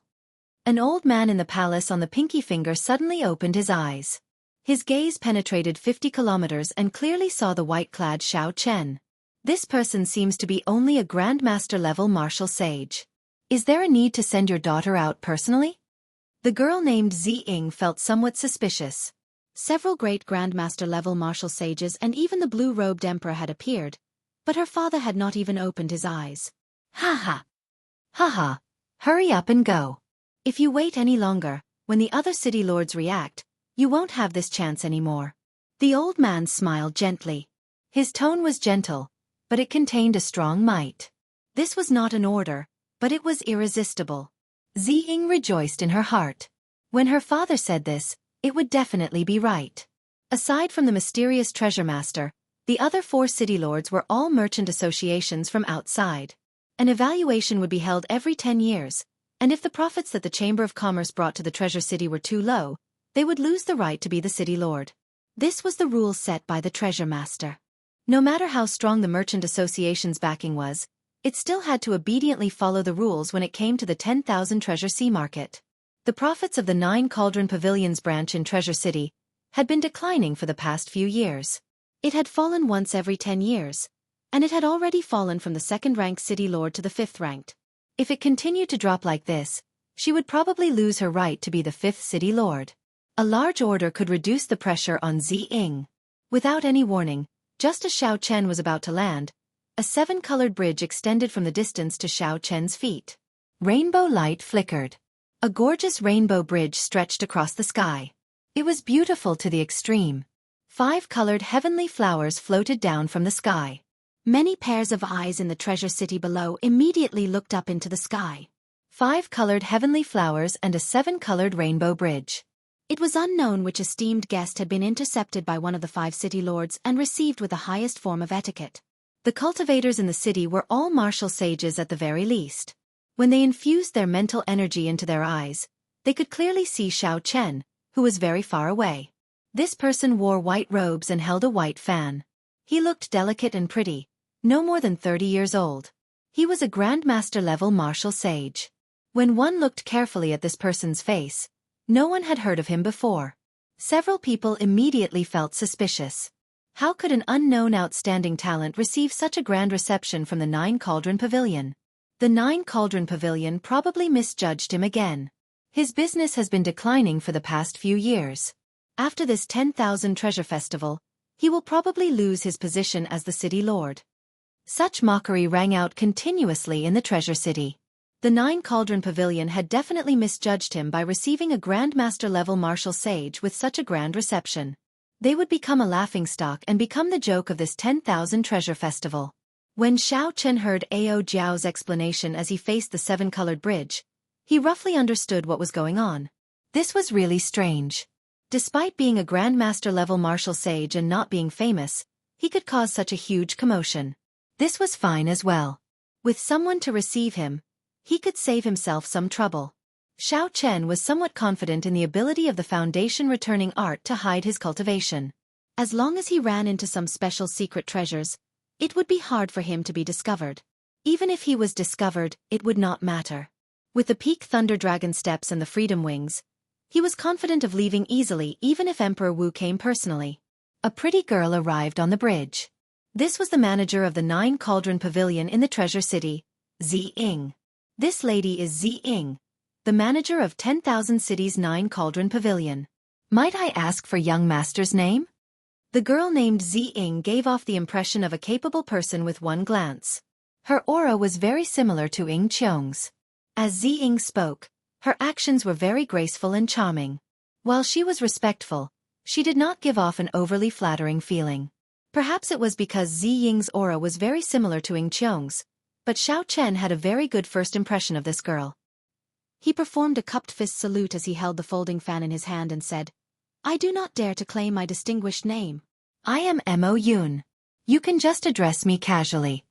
Speaker 2: An old man in the palace on the pinky finger suddenly opened his eyes. His gaze penetrated 50 kilometers and clearly saw the white-clad Xiao Chen. This person seems to be only a grandmaster-level martial sage. Is there a need to send your daughter out personally? The girl named Ziying felt somewhat suspicious. Several great grandmaster-level martial sages and even the blue-robed emperor had appeared, but her father had not even opened his eyes. Ha ha! Ha ha! Hurry up and go. If you wait any longer, when the other city lords react, you won't have this chance anymore. The old man smiled gently. His tone was gentle, but it contained a strong might. This was not an order, but it was irresistible. Ziying rejoiced in her heart. When her father said this, it would definitely be right. Aside from the mysterious treasure master, the other 4 city lords were all merchant associations from outside. An evaluation would be held every 10 years, and if the profits that the Chamber of Commerce brought to the treasure city were too low, they would lose the right to be the city lord. This was the rule set by the treasure master. No matter how strong the merchant association's backing was, it still had to obediently follow the rules when it came to the 10,000 treasure sea market. The profits of the 9 Cauldron Pavilions branch in Treasure City had been declining for the past few years. It had fallen once every 10 years, and it had already fallen from the 2nd-ranked city lord to the 5th-ranked. If it continued to drop like this, she would probably lose her right to be the 5th city lord. A large order could reduce the pressure on Ziying. Without any warning, just as Xiao Chen was about to land, a 7-colored bridge extended from the distance to Xiao Chen's feet. Rainbow light flickered. A gorgeous rainbow bridge stretched across the sky. It was beautiful to the extreme. 5-colored heavenly flowers floated down from the sky. Many pairs of eyes in the treasure city below immediately looked up into the sky. 5-colored heavenly flowers and a 7-colored rainbow bridge. It was unknown which esteemed guest had been intercepted by one of the 5 city lords and received with the highest form of etiquette. The cultivators in the city were all martial sages at the very least. When they infused their mental energy into their eyes, they could clearly see Xiao Chen, who was very far away. This person wore white robes and held a white fan. He looked delicate and pretty, no more than 30 years old. He was a grandmaster-level martial sage. When one looked carefully at this person's face, no one had heard of him before. Several people immediately felt suspicious. How could an unknown outstanding talent receive such a grand reception from the 9 Cauldron Pavilion? The 9 Cauldron Pavilion probably misjudged him again. His business has been declining for the past few years. After this 10,000 treasure festival, he will probably lose his position as the city lord. Such mockery rang out continuously in the treasure city. The Nine Cauldron Pavilion had definitely misjudged him by receiving a Grandmaster-level martial sage with such a grand reception. They would become a laughingstock and become the joke of this 10,000 treasure festival. When Xiao Chen heard Ao Jiao's explanation as he faced the seven-colored bridge, he roughly understood what was going on. This was really strange. Despite being a Grandmaster-level martial sage and not being famous, he could cause such a huge commotion. This was fine as well. With someone to receive him, he could save himself some trouble. Xiao Chen was somewhat confident in the ability of the Foundation returning art to hide his cultivation. As long as he ran into some special secret treasures, it would be hard for him to be discovered. Even if he was discovered, it would not matter. With the Peak Thunder Dragon steps and the Freedom Wings, he was confident of leaving easily even if Emperor Wu came personally. A pretty girl arrived on the bridge. This was the manager of the Nine Cauldron Pavilion in the Treasure City, Zi Ying. This lady is Zi Ying, the manager of 10,000 Cities Nine Cauldron Pavilion. Might I ask for young master's name? The girl named Zi Ying gave off the impression of a capable person with one glance. Her aura was very similar to Ying Qiong's. As Zi Ying spoke, her actions were very graceful and charming. While she was respectful, she did not give off an overly flattering feeling. Perhaps it was because Zi Ying's aura was very similar to Ying Qiong's, but Xiao Chen had a very good first impression of this girl. He performed a cupped fist salute as he held the folding fan in his hand and said, "I do not dare to claim my distinguished name.
Speaker 1: I am Mo Yun. You can just address me casually."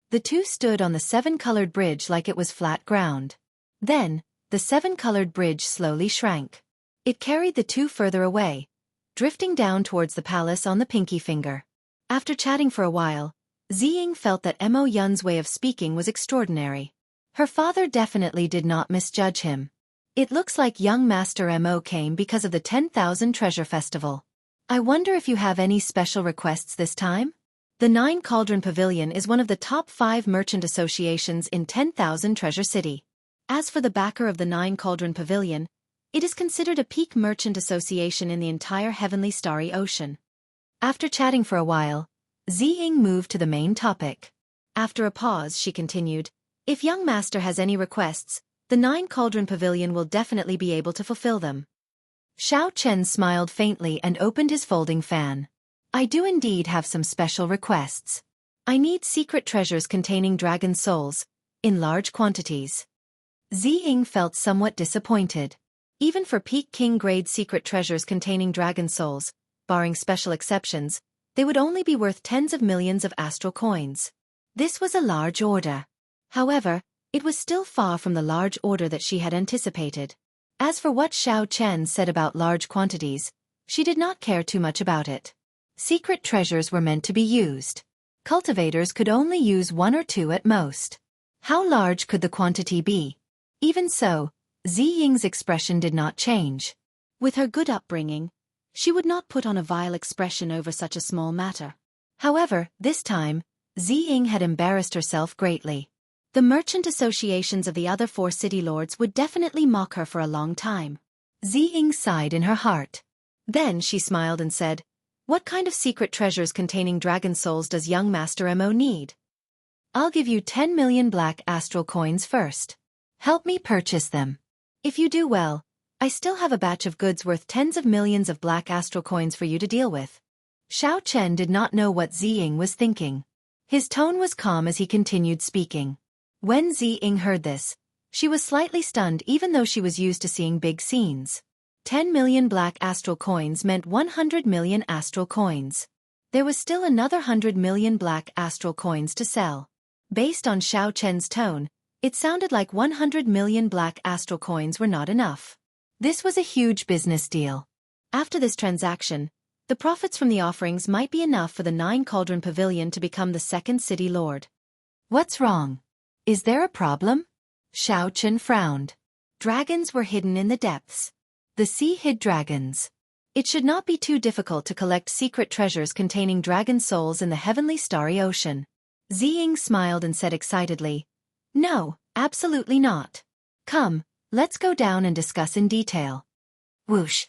Speaker 1: The two stood on the seven-colored bridge like it was flat ground. Then, the seven-colored bridge slowly shrank. It carried the two further away, drifting down towards the palace on the pinky finger. After chatting for a while, Zi Ying felt that Mo Yun's way of speaking was extraordinary. Her father definitely did not misjudge him. It looks like young Master Mo came because of the 10,000 Treasure Festival. I wonder if you have any special requests this time? The Nine Cauldron Pavilion is one of the top 5 merchant associations in 10,000 Treasure City. As for the backer of the Nine Cauldron Pavilion, it is considered a peak merchant association in the entire Heavenly Starry Ocean. After chatting for a while, Zi Ying moved to the main topic. After a pause, she continued, "If young master has any requests, the Nine Cauldron Pavilion will definitely be able to fulfill them." Xiao Chen smiled faintly and opened his folding fan. "I do indeed have some special requests. I need secret treasures containing dragon souls, in large quantities." Zi Ying felt somewhat disappointed. Even for peak king-grade secret treasures containing dragon souls, barring special exceptions, they would only be worth tens of millions of astral coins. This was a large order. However, it was still far from the large order that she had anticipated. As for what Xiao Chen said about large quantities, she did not care too much about it. Secret treasures were meant to be used. Cultivators could only use 1 or 2 at most. How large could the quantity be? Even so, Zi Ying's expression did not change. With her good upbringing, she would not put on a vile expression over such a small matter. However, this time, Zi Ying had embarrassed herself greatly. The merchant associations of the other 4 city lords would definitely mock her for a long time. Zi Ying sighed in her heart. Then she smiled and said, "What kind of secret treasures containing dragon souls does young Master Mo need? I'll give you 10 million black astral coins first. Help me purchase them. If you do well, I still have a batch of goods worth tens of millions of black astral coins for you to deal with." Xiao Chen did not know what Zi Ying was thinking. His tone was calm as he continued speaking. When Zi Ying heard this, she was slightly stunned even though she was used to seeing big scenes. 10 million black astral coins meant 100 million astral coins. There was still another 100 million black astral coins to sell. Based on Xiao Chen's tone, it sounded like 100 million black astral coins were not enough. This was a huge business deal. After this transaction, the profits from the offerings might be enough for the Nine Cauldron Pavilion to become the second city lord. What's wrong? Is there a problem? Xiao Chen frowned. Dragons were hidden in the depths. The sea hid dragons. It should not be too difficult to collect secret treasures containing dragon souls in the heavenly starry ocean. Zi Ying smiled and said excitedly, "No, absolutely not. Come, let's go down and discuss in detail." Whoosh.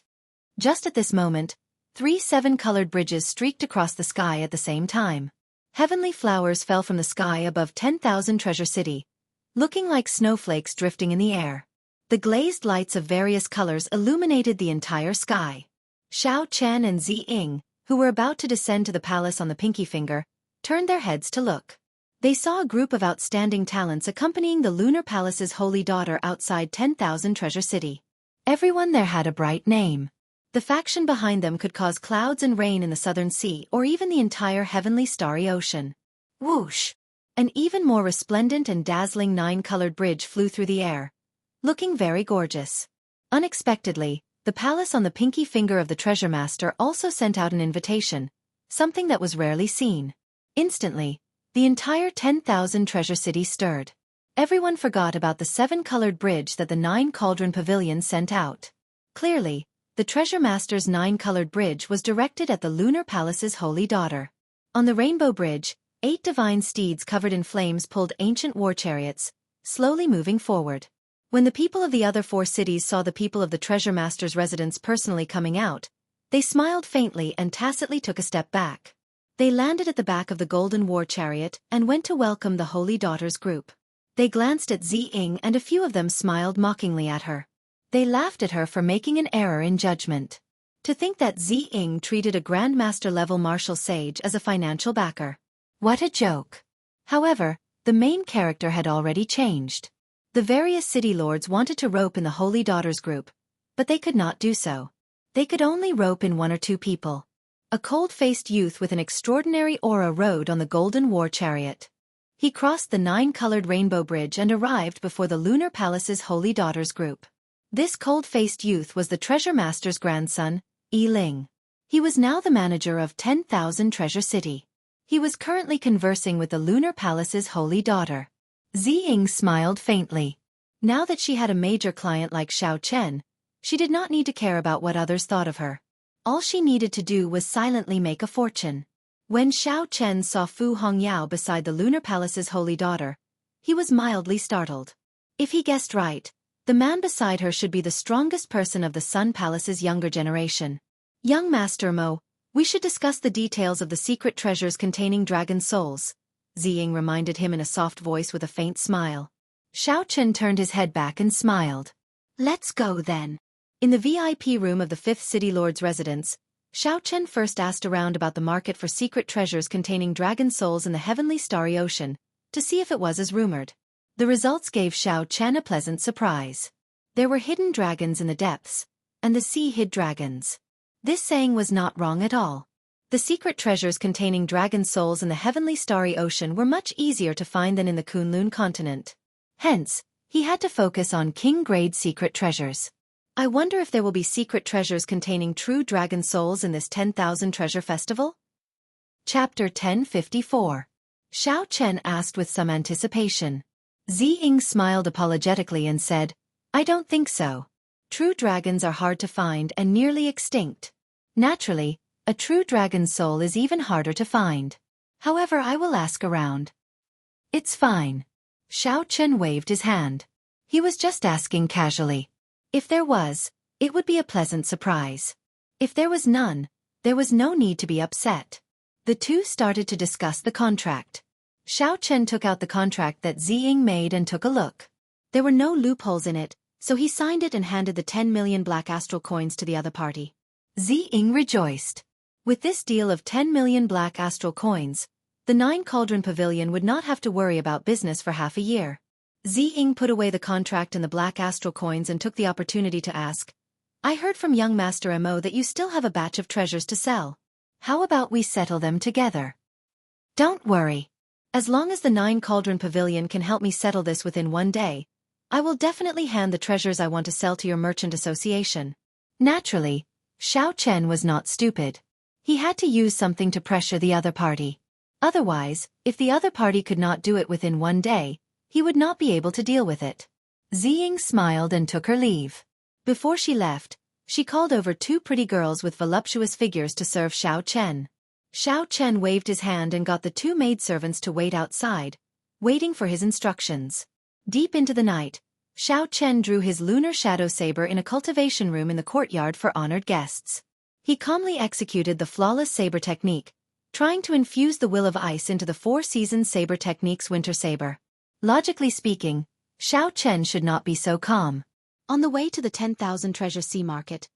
Speaker 1: Just at this moment, 3 7-colored bridges streaked across the sky at the same time. Heavenly flowers fell from the sky above 10,000 Treasure City, looking like snowflakes drifting in the air. The glazed lights of various colors illuminated the entire sky. Xiao Chen and Zi Ying, who were about to descend to the palace on the pinky finger, turned their heads to look. They saw a group of outstanding talents accompanying the Lunar Palace's holy daughter outside 10,000 Treasure City. Everyone there had a bright name. The faction behind them could cause clouds and rain in the southern sea or even the entire heavenly starry ocean. Whoosh! An even more resplendent and dazzling 9-colored bridge flew through the air, looking very gorgeous. Unexpectedly, the palace on the pinky finger of the Treasure Master also sent out an invitation, something that was rarely seen. Instantly, the entire 10,000 Treasure City stirred. Everyone forgot about the 7-colored bridge that the 9-cauldron pavilion sent out. Clearly, the Treasure Master's 9-colored bridge was directed at the Lunar Palace's holy daughter. On the Rainbow Bridge, 8 divine steeds covered in flames pulled ancient war chariots, slowly moving forward. When the people of the other 4 cities saw the people of the Treasure Master's residence personally coming out, they smiled faintly and tacitly took a step back. They landed at the back of the golden war chariot and went to welcome the holy daughter's group. They glanced at Zi Ying and a few of them smiled mockingly at her. They laughed at her for making an error in judgment. To think that Zi Ying treated a Grandmaster-level martial sage as a financial backer. What a joke. However, the main character had already changed. The various city lords wanted to rope in the holy daughter's group, but they could not do so. They could only rope in 1 or 2 people. A cold-faced youth with an extraordinary aura rode on the golden war chariot. He crossed the 9-colored rainbow bridge and arrived before the Lunar Palace's holy daughter's group. This cold-faced youth was the Treasure Master's grandson, Yi Ling. He was now the manager of 10,000 Treasure City. He was currently conversing with the Lunar Palace's holy daughter. Zi Ying smiled faintly. Now that she had a major client like Xiao Chen, she did not need to care about what others thought of her. All she needed to do was silently make a fortune. When Xiao Chen saw Fu Hongyao beside the Lunar Palace's holy daughter, he was mildly startled. If he guessed right, the man beside her should be the strongest person of the Sun Palace's younger generation. Young Master Mo, we should discuss the details of the secret treasures containing dragon souls, Zi Ying reminded him in a soft voice with a faint smile. Xiao Chen turned his head back and smiled. Let's go then. In the VIP room of the 5th City Lord's residence, Xiao Chen first asked around about the market for secret treasures containing dragon souls in the heavenly starry ocean, to see if it was as rumored. The results gave Xiao Chen a pleasant surprise. There were hidden dragons in the depths, and the sea hid dragons. This saying was not wrong at all. The secret treasures containing dragon souls in the heavenly starry ocean were much easier to find than in the Kunlun continent. Hence, he had to focus on king-grade secret treasures. I wonder if there will be secret treasures containing true dragon souls in this 10,000 treasure festival? Chapter 1054. Xiao Chen asked with some anticipation. Zi Ying smiled apologetically and said, I don't think so. True dragons are hard to find and nearly extinct. Naturally, a true dragon soul is even harder to find. However, I will ask around. It's fine. Xiao Chen waved his hand. He was just asking casually. If there was, it would be a pleasant surprise. If there was none, there was no need to be upset. The two started to discuss the contract. Xiao Chen took out the contract that Zi Ying made and took a look. There were no loopholes in it, so he signed it and handed the 10 million black astral coins to the other party. Zi Ying rejoiced. With this deal of 10 million black astral coins, the 9-cauldron pavilion would not have to worry about business for half a year. Zi Ying put away the contract and the black astral coins and took the opportunity to ask, I heard from young Master Mo that you still have a batch of treasures to sell. How about we settle them together? Don't worry. As long as the 9-cauldron pavilion can help me settle this within 1 day, I will definitely hand the treasures I want to sell to your merchant association. Naturally, Xiao Chen was not stupid. He had to use something to pressure the other party. Otherwise, if the other party could not do it within 1 day, he would not be able to deal with it. Zi Ying smiled and took her leave. Before she left, she called over 2 pretty girls with voluptuous figures to serve Xiao Chen. Xiao Chen waved his hand and got the 2 maidservants to wait outside, waiting for his instructions. Deep into the night,
Speaker 2: Xiao Chen drew his lunar shadow saber in a cultivation room in the courtyard for honored guests. He calmly executed the flawless saber technique, trying to infuse the will of ice into the four-season saber technique's winter saber. Logically speaking, Xiao Chen should not be so calm. On the way to the 10,000 treasure sea market,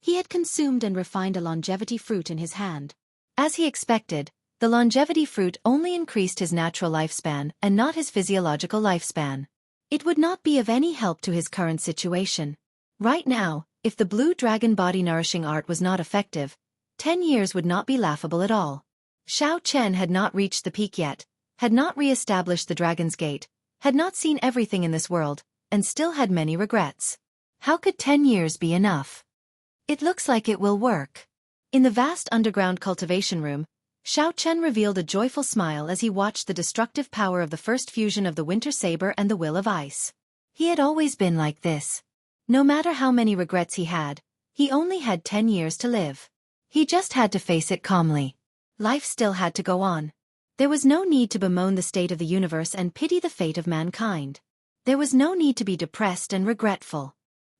Speaker 2: he had consumed and refined a longevity fruit in his hand. As he expected, the longevity fruit only increased his natural lifespan and not his physiological lifespan. It would not be of any help to his current situation. Right now, if the blue dragon body nourishing art was not effective, 10 years would not be laughable at all. Xiao Chen had not reached the peak yet, had not re-established the Dragon's Gate, had not seen everything in this world, and still had many regrets. How could 10 years be enough? It looks like it will work. In the vast underground cultivation room, Xiao Chen revealed a joyful smile as he watched the destructive power of the first fusion of the winter saber and the will of ice. He had always been like this. No matter how many regrets he only had 10 years to live. He just had to face it calmly. Life still had to go on. There was no need to bemoan the state of the universe and pity the fate of mankind. There was no need to be depressed and regretful.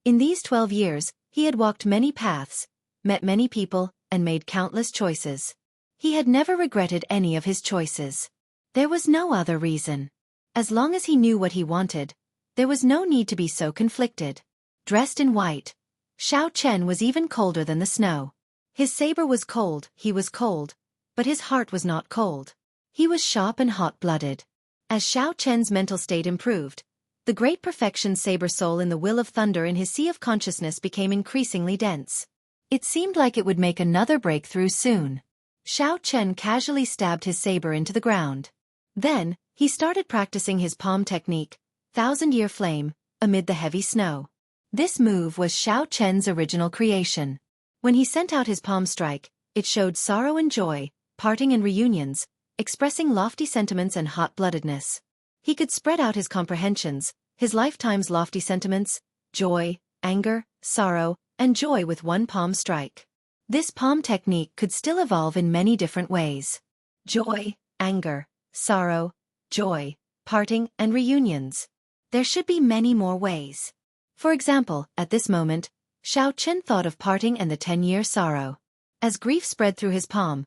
Speaker 2: In these 12 years, he had walked many paths, met many people, and made countless choices. He had never regretted any of his choices. There was no other reason. As long as he knew what he wanted, there was no need to be so conflicted. Dressed in white, Xiao Chen was even colder than the snow. His saber was cold, he was cold, but his heart was not cold. He was sharp and hot-blooded. As Xiao Chen's mental state improved, the great perfection saber soul in the will of thunder in his sea of consciousness became increasingly dense. It seemed like it would make another breakthrough soon. Xiao Chen casually stabbed his saber into the ground. Then, he started practicing his palm technique, thousand-year flame, amid the heavy snow. This move was Xiao Chen's original creation. When he sent out his palm strike, it showed sorrow and joy, parting and reunions, expressing lofty sentiments and hot-bloodedness. He could spread out his comprehensions, his lifetime's lofty sentiments, joy, anger, sorrow, and joy with one palm strike. This palm technique could still evolve in many different ways. Joy, anger, sorrow, joy, parting, and reunions. There should be many more ways. For example, at this moment, Xiao Chen thought of parting and the 10-year sorrow. As grief spread through his palm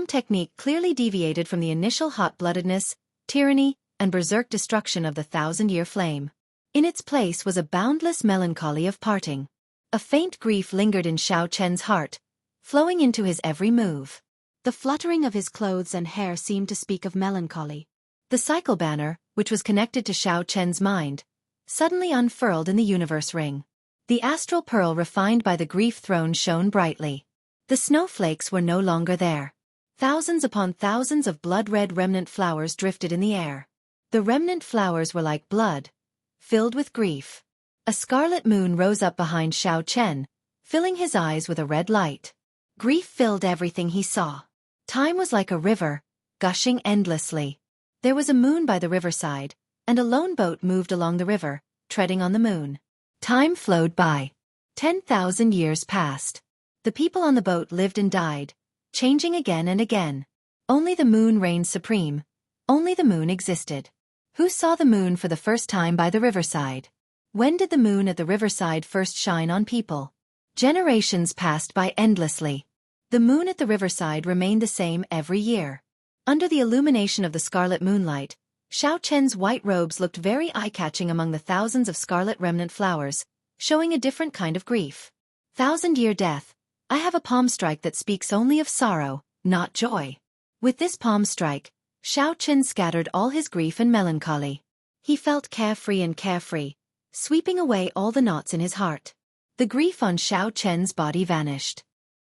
Speaker 2: technique clearly deviated from the initial hot-bloodedness, tyranny, and berserk destruction of the thousand-year flame. In its place was a boundless melancholy of parting. A faint grief lingered in Xiao Chen's heart, flowing into his every move. The fluttering of his clothes and hair seemed to speak of melancholy. The cycle banner, which was connected to Xiao Chen's mind, suddenly unfurled in the universe ring. The astral pearl refined by the grief throne shone brightly. The snowflakes were no longer there. Thousands upon thousands of blood-red remnant flowers drifted in the air. The remnant flowers were like blood, filled with grief. A scarlet moon rose up behind Xiao Chen, filling his eyes with a red light. Grief filled everything he saw. Time was like a river, gushing endlessly. There was a moon by the riverside, and a lone boat moved along the river, treading on the moon. Time flowed by. 10,000 years passed. The people on the boat lived and died, changing again and again. Only the moon reigned supreme. Only the moon existed. Who saw the moon for the first time by the riverside? When did the moon at the riverside first shine on people? Generations passed by endlessly. The moon at the riverside remained the same every year. Under the illumination of the scarlet moonlight, Xiao Chen's white robes looked very eye-catching among the thousands of scarlet remnant flowers, showing a different kind of grief. Thousand-year death. I have a palm strike that speaks only of sorrow, not joy. With this palm strike, Xiao Chen scattered all his grief and melancholy. He felt carefree, sweeping away all the knots in his heart. The grief on Xiao Chen's body vanished.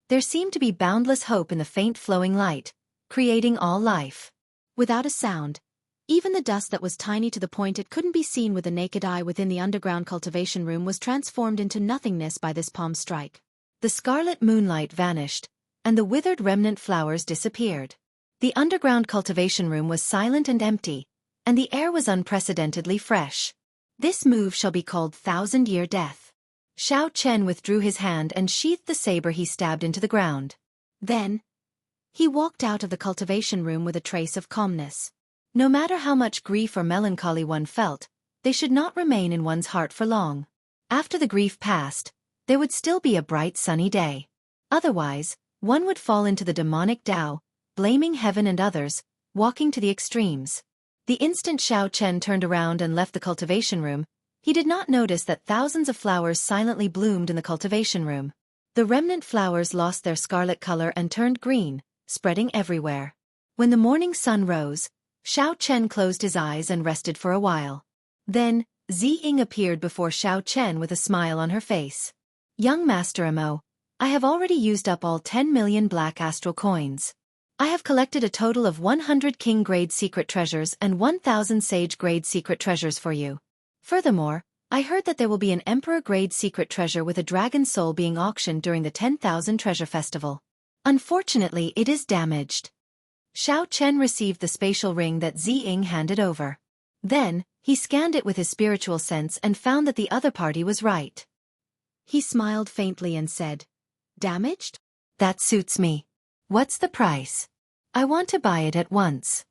Speaker 2: There seemed to be boundless hope in the faint flowing light, creating all life. Without a sound, even the dust that was tiny to the point it couldn't be seen with the naked eye within the underground cultivation room was transformed into nothingness by this palm strike. The scarlet moonlight vanished, and the withered remnant flowers disappeared. The underground cultivation room was silent and empty, and the air was unprecedentedly fresh. This move shall be called thousand-year death. Xiao Chen withdrew his hand and sheathed the saber he stabbed into the ground. Then, he walked out of the cultivation room with a trace of calmness. No matter how much grief or melancholy one felt, they should not remain in one's heart for long. After the grief passed, there would still be a bright sunny day. Otherwise, one would fall into the demonic Tao, blaming heaven and others, walking to the extremes. The instant Xiao Chen turned around and left the cultivation room, he did not notice that thousands of flowers silently bloomed in the cultivation room. The remnant flowers lost their scarlet color and turned green, spreading everywhere. When the morning sun rose, Xiao Chen closed his eyes and rested for a while. Then, Ziying appeared before Xiao Chen with a smile on her face. Young Master Amo, I have already used up all 10 million black astral coins. I have collected a total of 100 king-grade secret treasures and 1,000 sage-grade secret treasures for you. Furthermore, I heard that there will be an emperor-grade secret treasure with a dragon soul being auctioned during the 10,000 treasure festival. Unfortunately, it is damaged. Xiao Chen received the spatial ring that Ziying handed over. Then, he scanned it with his spiritual sense and found that the other party was right. He smiled faintly and said, "Damaged? That suits me. What's the price? I want to buy it at once."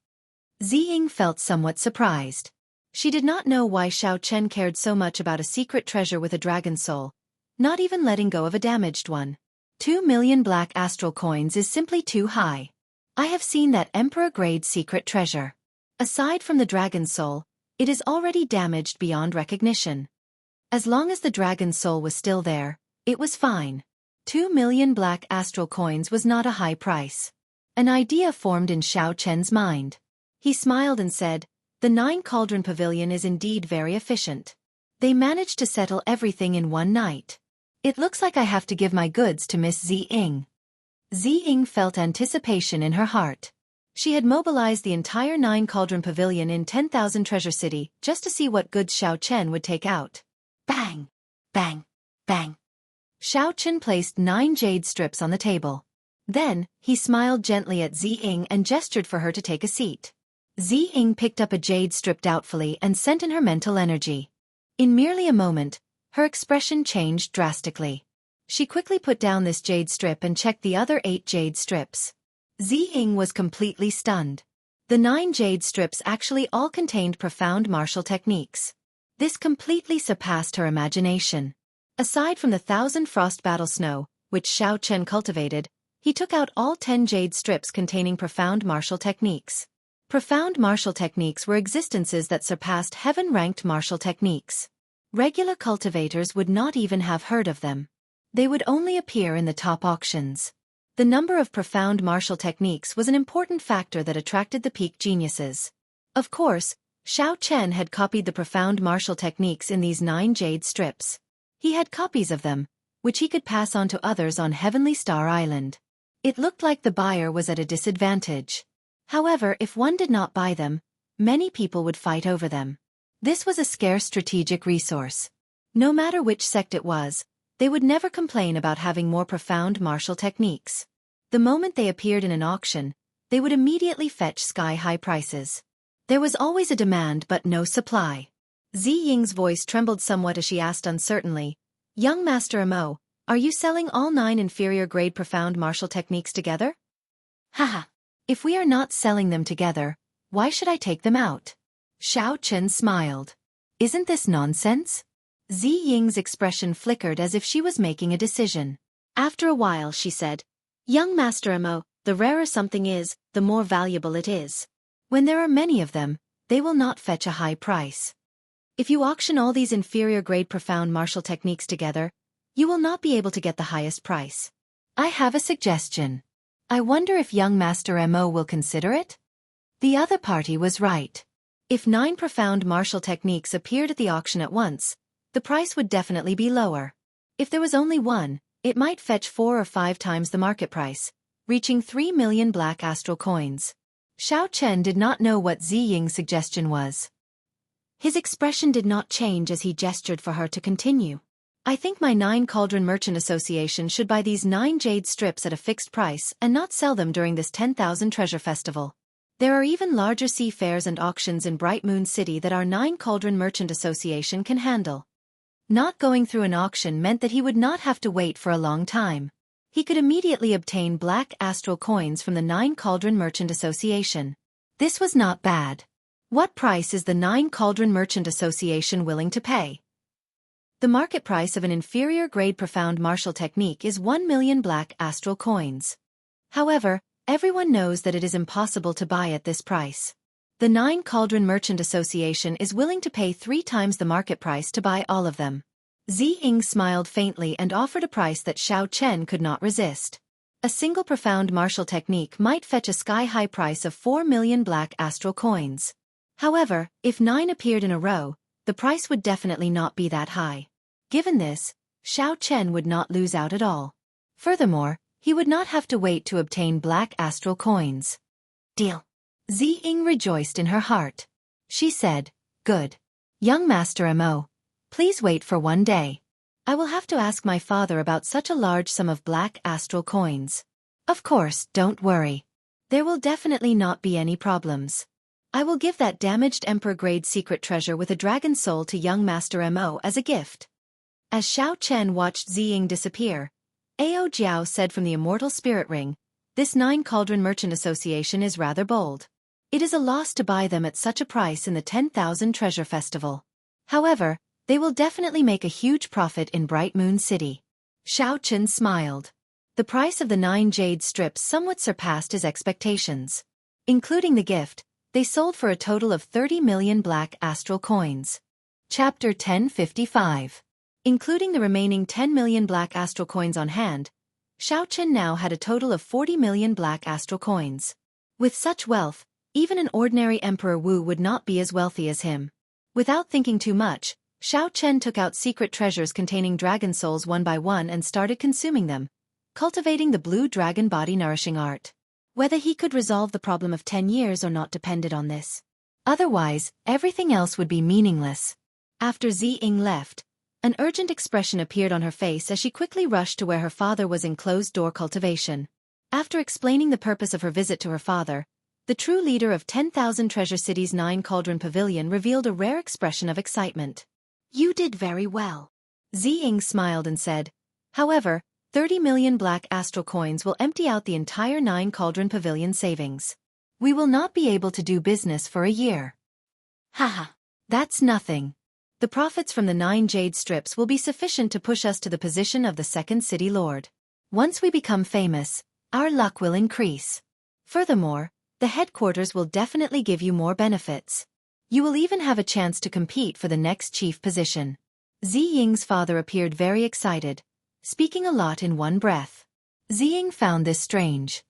Speaker 2: Ziying felt somewhat surprised. She did not know why Xiao Chen cared so much about a secret treasure with a dragon soul, not even letting go of a damaged one. 2 million black astral coins is simply too high. I have seen that emperor-grade secret treasure. Aside from the dragon soul, it is already damaged beyond recognition. As long as the dragon soul was still there, it was fine. 2 million black astral coins was not a high price. An idea formed in Xiao Chen's mind. He smiled and said, "The 9 Cauldron Pavilion is indeed very efficient. They managed to settle everything in one night. It looks like I have to give my goods to Miss Ziying." Ziying felt anticipation in her heart. She had mobilized the entire 9 Cauldron Pavilion in 10,000 Treasure City just to see what goods Xiao Chen would take out. Bang! Bang! Bang! Xiao Chen placed 9 jade strips on the table. Then, he smiled gently at Ziying and gestured for her to take a seat. Ziying picked up a jade strip doubtfully and sent in her mental energy. In merely a moment, her expression changed drastically. She quickly put down this jade strip and checked the other 8 jade strips. Ziying was completely stunned. The 9 jade strips actually all contained profound martial techniques. This completely surpassed her imagination. Aside from the 1,000 frost battle snow, which Xiao Chen cultivated, he took out all 10 jade strips containing profound martial techniques. Profound martial techniques were existences that surpassed heaven-ranked martial techniques. Regular cultivators would not even have heard of them. They would only appear in the top auctions. The number of profound martial techniques was an important factor that attracted the peak geniuses. Of course, Xiao Chen had copied the profound martial techniques in these 9 jade strips. He had copies of them, which he could pass on to others on Heavenly Star Island. It looked like the buyer was at a disadvantage. However, if one did not buy them, many people would fight over them. This was a scarce strategic resource. No matter which sect it was, they would never complain about having more profound martial techniques. The moment they appeared in an auction, they would immediately fetch sky-high prices. There was always a demand but no supply. Ziying's voice trembled somewhat as she asked uncertainly, "Young Master Amo, are you selling all 9 inferior-grade profound martial techniques together?" "Haha. If we are not selling them together, why should I take them out?" Xiao Chen smiled. "Isn't this nonsense?" Ziying's expression flickered as if she was making a decision. After a while she said, "Young Master Amo, the rarer something is, the more valuable it is. When there are many of them, they will not fetch a high price. If you auction all these inferior-grade profound martial techniques together, you will not be able to get the highest price. I have a suggestion. I wonder if young Master Mo will consider it?" The other party was right. If 9 profound martial techniques appeared at the auction at once, the price would definitely be lower. If there was only one, it might fetch 4 or 5 times the market price, reaching 3 million black astral coins. Xiao Chen did not know what Ziying's suggestion was. His expression did not change as he gestured for her to continue. "I think my 9 Cauldron Merchant Association should buy these 9 jade strips at a fixed price and not sell them during this 10,000 treasure festival. There are even larger sea fairs and auctions in Bright Moon City that our 9 Cauldron Merchant Association can handle." Not going through an auction meant that he would not have to wait for a long time. He could immediately obtain black astral coins from the 9 Cauldron Merchant Association. This was not bad. What price is the 9-Cauldron Merchant Association willing to pay? The market price of an inferior-grade profound martial technique is 1 million black astral coins. However, everyone knows that it is impossible to buy at this price. The 9-Cauldron Merchant Association is willing to pay 3 times the market price to buy all of them. Ziying smiled faintly and offered a price that Xiao Chen could not resist. A single profound martial technique might fetch a sky-high price of 4 million black astral coins. However, if 9 appeared in a row, the price would definitely not be that high. Given this, Xiao Chen would not lose out at all. Furthermore, he would not have to wait to obtain black astral coins. Deal. Ziying rejoiced in her heart. She said, "Good. Young Master Mo, please wait for one day. I will have to ask my father about such a large sum of black astral coins. Of course, don't worry. There will definitely not be any problems. I will give that damaged Emperor-grade secret treasure with a dragon soul to young Master Mo as a gift." As Xiao Chen watched Ziying disappear, Ao Jiao said from the Immortal Spirit Ring, "This 9-Cauldron Merchant Association is rather bold. It is a loss to buy them at such a price in the 10,000 Treasure Festival. However, they will definitely make a huge profit in Bright Moon City." Xiao Chen smiled. The price of the 9 jade strips somewhat surpassed his expectations. Including the gift, they sold for a total of 30 million black astral coins. Chapter 1055. Including the remaining 10 million black astral coins on hand, Xiao Chen now had a total of 40 million black astral coins. With such wealth, even an ordinary Emperor Wu would not be as wealthy as him. Without thinking too much, Xiao Chen took out secret treasures containing dragon souls one by one and started consuming them, cultivating the blue dragon body nourishing art. Whether he could resolve the problem of 10 years or not depended on this. Otherwise, everything else would be meaningless. After Ziying left, an urgent expression appeared on her face as she quickly rushed to where her father was in closed-door cultivation. After explaining the purpose of her visit to her father, the true leader of 10,000 Treasure City's 9-Cauldron Pavilion revealed a rare expression of excitement. "You did very well." Ziying smiled and said, "However, 30 million black astral coins will empty out the entire 9-Cauldron Pavilion savings. We will not be able to do business for a year." "Haha, that's nothing. The profits from the 9 jade strips will be sufficient to push us to the position of the second city lord. Once we become famous, our luck will increase. Furthermore, the headquarters will definitely give you more benefits. You will even have a chance to compete for the next chief position." Ziying's father appeared very excited, speaking a lot in one breath. Ziying found this strange.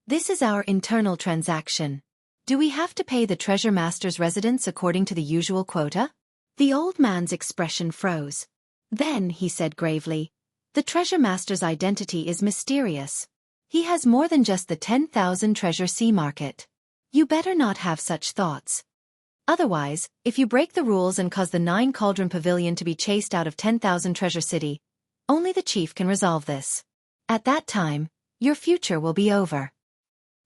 Speaker 2: "This is our internal transaction. Do we have to pay the treasure master's residence according to the usual quota?" The old man's expression froze. Then he said gravely, "The treasure master's identity is mysterious. He has more than just the 10,000 treasure sea market. You better not have such thoughts. Otherwise, if you break the rules and cause the 9-Cauldron Pavilion to be chased out of 10,000 Treasure City, only the chief can resolve this. At that time, your future will be over."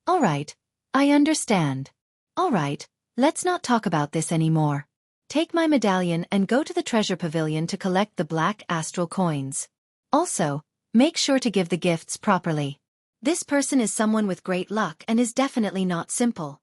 Speaker 2: "All right, I understand. All right, let's not talk about this anymore. Take my medallion and go to the treasure pavilion to collect the black astral coins. Also, make sure to give the gifts properly. This person is someone with great luck and is definitely not simple."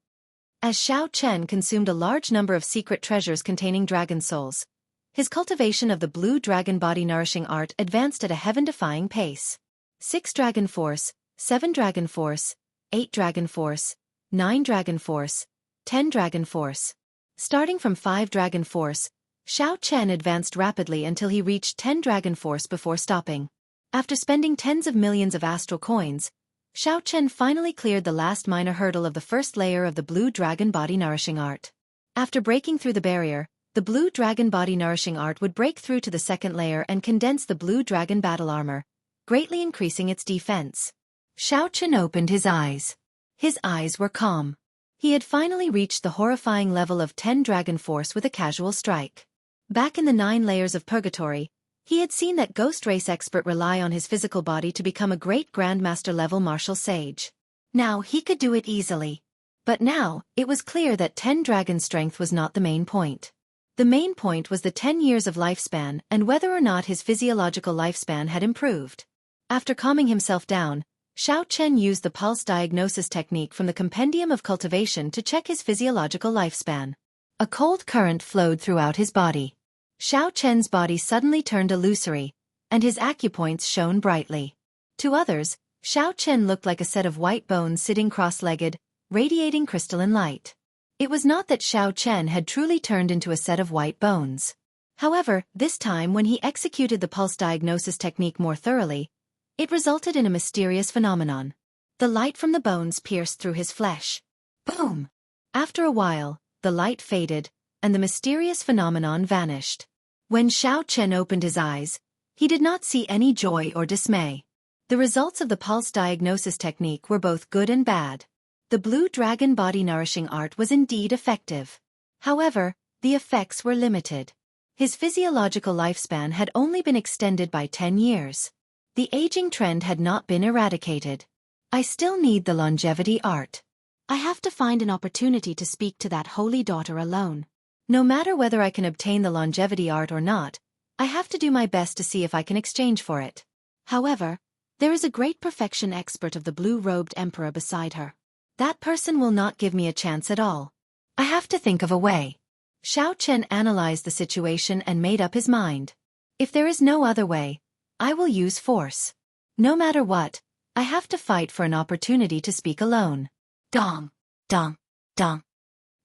Speaker 2: As Xiao Chen consumed a large number of secret treasures containing dragon souls, his cultivation of the blue dragon body nourishing art advanced at a heaven-defying pace. 6 Dragon Force, 7 Dragon Force, 8 Dragon Force, 9 Dragon Force, 10 Dragon Force. Starting from 5 Dragon Force, Xiao Chen advanced rapidly until he reached 10 Dragon Force before stopping. After spending tens of millions of astral coins, Xiao Chen finally cleared the last minor hurdle of the first layer of the blue dragon body nourishing art. After breaking through the barrier, the blue dragon body nourishing art would break through to the second layer and condense the blue dragon battle armor, greatly increasing its defense. Xiao Chen opened his eyes. His eyes were calm. He had finally reached the horrifying level of 10 Dragon Force with a casual strike. Back in the 9 layers of purgatory, he had seen that ghost race expert rely on his physical body to become a great grandmaster level martial sage. Now he could do it easily. But now, it was clear that 10 dragon strength was not the main point. The main point was the 10 years of lifespan and whether or not his physiological lifespan had improved. After calming himself down, Xiao Chen used the pulse diagnosis technique from the Compendium of Cultivation to check his physiological lifespan.
Speaker 1: A cold current flowed throughout his body. Xiao Chen's body suddenly turned illusory, and his acupoints shone brightly. To others, Xiao Chen looked like a set of white bones sitting cross-legged, radiating crystalline light. It was not that Xiao Chen had truly turned into a set of white bones. However, this time when he executed the pulse diagnosis technique more thoroughly, it resulted in a mysterious phenomenon. The light from the bones pierced through his flesh. Boom! After a while, the light faded, and the mysterious phenomenon vanished. When Xiao Chen opened his eyes, he did not see any joy or dismay. The results of the pulse diagnosis technique were both good and bad. The blue dragon body nourishing art was indeed effective. However, the effects were limited. His physiological lifespan had only been extended by 10 years. The aging trend had not been eradicated. I still need the longevity art. I have to find an opportunity to speak to that holy daughter alone. No matter whether I can obtain the longevity art or not, I have to do my best to see if I can exchange for it. However, there is a great perfection expert of the blue-robed emperor beside her. That person will not give me a chance at all. I have to think of a way. Xiao Chen analyzed the situation and made up his mind. If there is no other way, I will use force. No matter what, I have to fight for an opportunity to speak alone. Dong, dong, dong.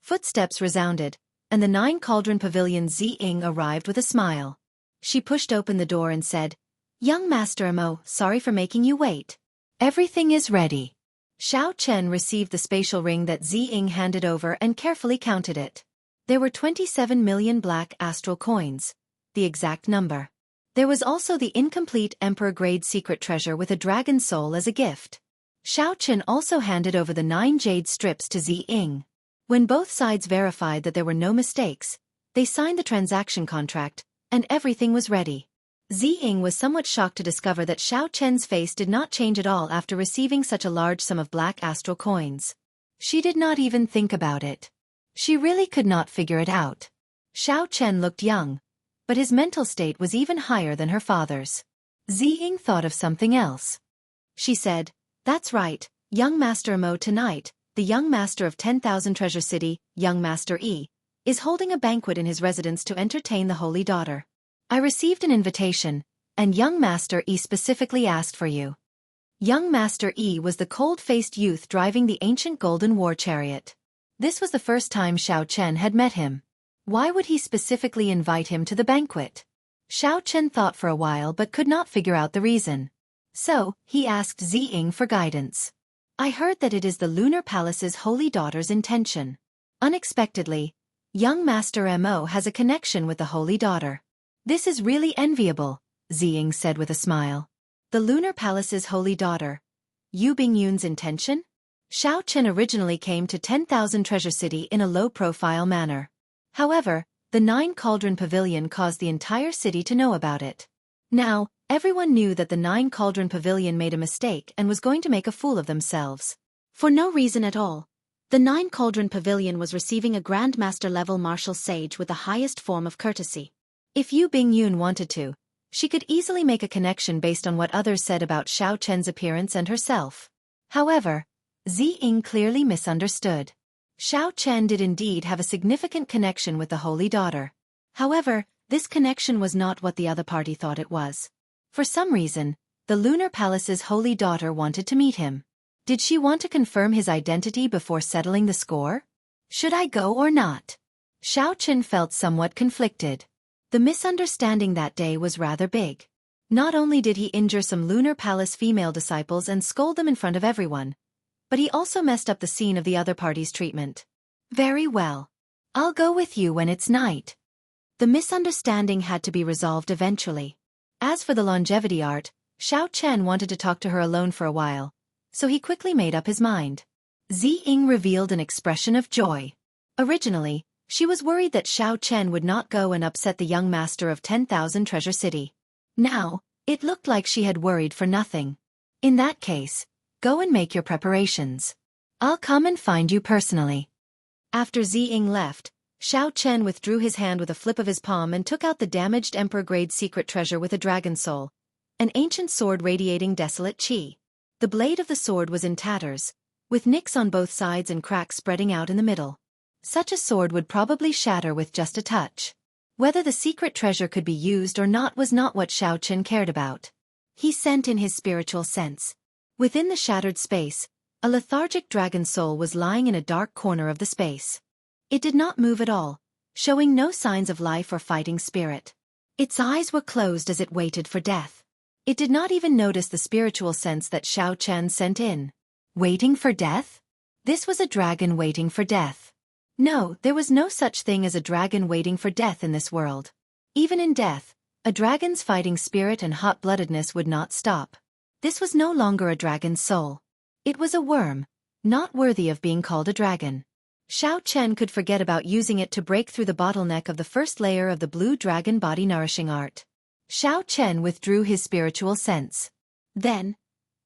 Speaker 1: Footsteps resounded, and the 9 Cauldron Pavilion Ziying arrived with a smile. She pushed open the door and said, "Young Master Mo, sorry for making you wait. Everything is ready." Xiao Chen received the spatial ring that Ziying handed over and carefully counted it. There were 27 million black astral coins, the exact number. There was also the incomplete Emperor-grade secret treasure with a dragon soul as a gift. Xiao Chen also handed over the 9 jade strips to Ziying. When both sides verified that there were no mistakes, they signed the transaction contract, and everything was ready. Ziying was somewhat shocked to discover that Xiao Chen's face did not change at all after receiving such a large sum of black astral coins. She did not even think about it. She really could not figure it out. Xiao Chen looked young, but his mental state was even higher than her father's. Ziying thought of something else. She said, "That's right, young Master Mo, tonight, the young master of 10,000 Treasure City, young Master E, is holding a banquet in his residence to entertain the holy daughter. I received an invitation, and young Master E specifically asked for you." Young Master E was the cold-faced youth driving the ancient golden war chariot. This was the first time Xiao Chen had met him. Why would he specifically invite him to the banquet? Xiao Chen thought for a while but could not figure out the reason. So, he asked Ziying for guidance. "I heard that it is the Lunar Palace's holy daughter's intention." Unexpectedly, young Master Mo has a connection with the holy daughter. "This is really enviable," Ziying said with a smile. "The Lunar Palace's holy daughter. Yu Bingyun's intention?" Xiao Chen originally came to 10,000 Treasure City in a low-profile manner. However, the 9 Cauldron Pavilion caused the entire city to know about it. Now, everyone knew that the 9 Cauldron Pavilion made a mistake and was going to make a fool of themselves. For no reason at all, the 9 Cauldron Pavilion was receiving a Grandmaster-level martial sage with the highest form of courtesy. If Yu Bingyun wanted to, she could easily make a connection based on what others said about Xiao Chen's appearance and herself. However, Ziying clearly misunderstood. Xiao Chen did indeed have a significant connection with the holy daughter. However, this connection was not what the other party thought it was. For some reason, the Lunar Palace's holy daughter wanted to meet him. Did she want to confirm his identity before settling the score? Should I go or not? Xiao Chen felt somewhat conflicted. The misunderstanding that day was rather big. Not only did he injure some Lunar Palace female disciples and scold them in front of everyone, but he also messed up the scene of the other party's treatment. "Very well. I'll go with you when it's night." The misunderstanding had to be resolved eventually. As for the longevity art, Xiao Chen wanted to talk to her alone for a while, so he quickly made up his mind. Ziying revealed an expression of joy. Originally, she was worried that Xiao Chen would not go and upset the young master of 10,000 Treasure City. Now, it looked like she had worried for nothing. "In that case, go and make your preparations. I'll come and find you personally." After Ziying left, Xiao Chen withdrew his hand with a flip of his palm and took out the damaged Emperor-grade secret treasure with a dragon soul, an ancient sword radiating desolate qi. The blade of the sword was in tatters, with nicks on both sides and cracks spreading out in the middle. Such a sword would probably shatter with just a touch. Whether the secret treasure could be used or not was not what Xiao Chen cared about. He sent in his spiritual sense. Within the shattered space, a lethargic dragon soul was lying in a dark corner of the space. It did not move at all, showing no signs of life or fighting spirit. Its eyes were closed as it waited for death. It did not even notice the spiritual sense that Xiao Chen sent in. Waiting for death? This was a dragon waiting for death. No, there was no such thing as a dragon waiting for death in this world. Even in death, a dragon's fighting spirit and hot-bloodedness would not stop. This was no longer a dragon's soul. It was a worm, not worthy of being called a dragon. Xiao Chen could forget about using it to break through the bottleneck of the first layer of the blue dragon body nourishing art. Xiao Chen withdrew his spiritual sense. Then,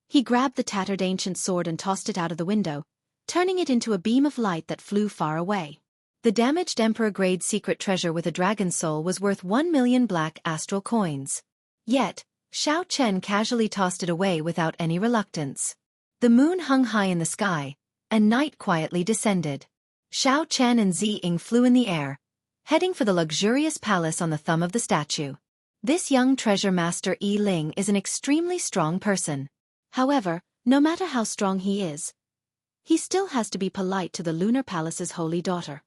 Speaker 1: he grabbed the tattered ancient sword and tossed it out of the window, turning it into a beam of light that flew far away. The damaged Emperor-grade secret treasure with a dragon soul was worth 1 million black astral coins. Yet, Xiao Chen casually tossed it away without any reluctance. The moon hung high in the sky, and night quietly descended. Xiao Chen and Zi Ying flew in the air, heading for the luxurious palace on the thumb of the statue. This young treasure master Yi Ling is an extremely strong person. However, no matter how strong he still has to be polite to the Lunar Palace's holy daughter.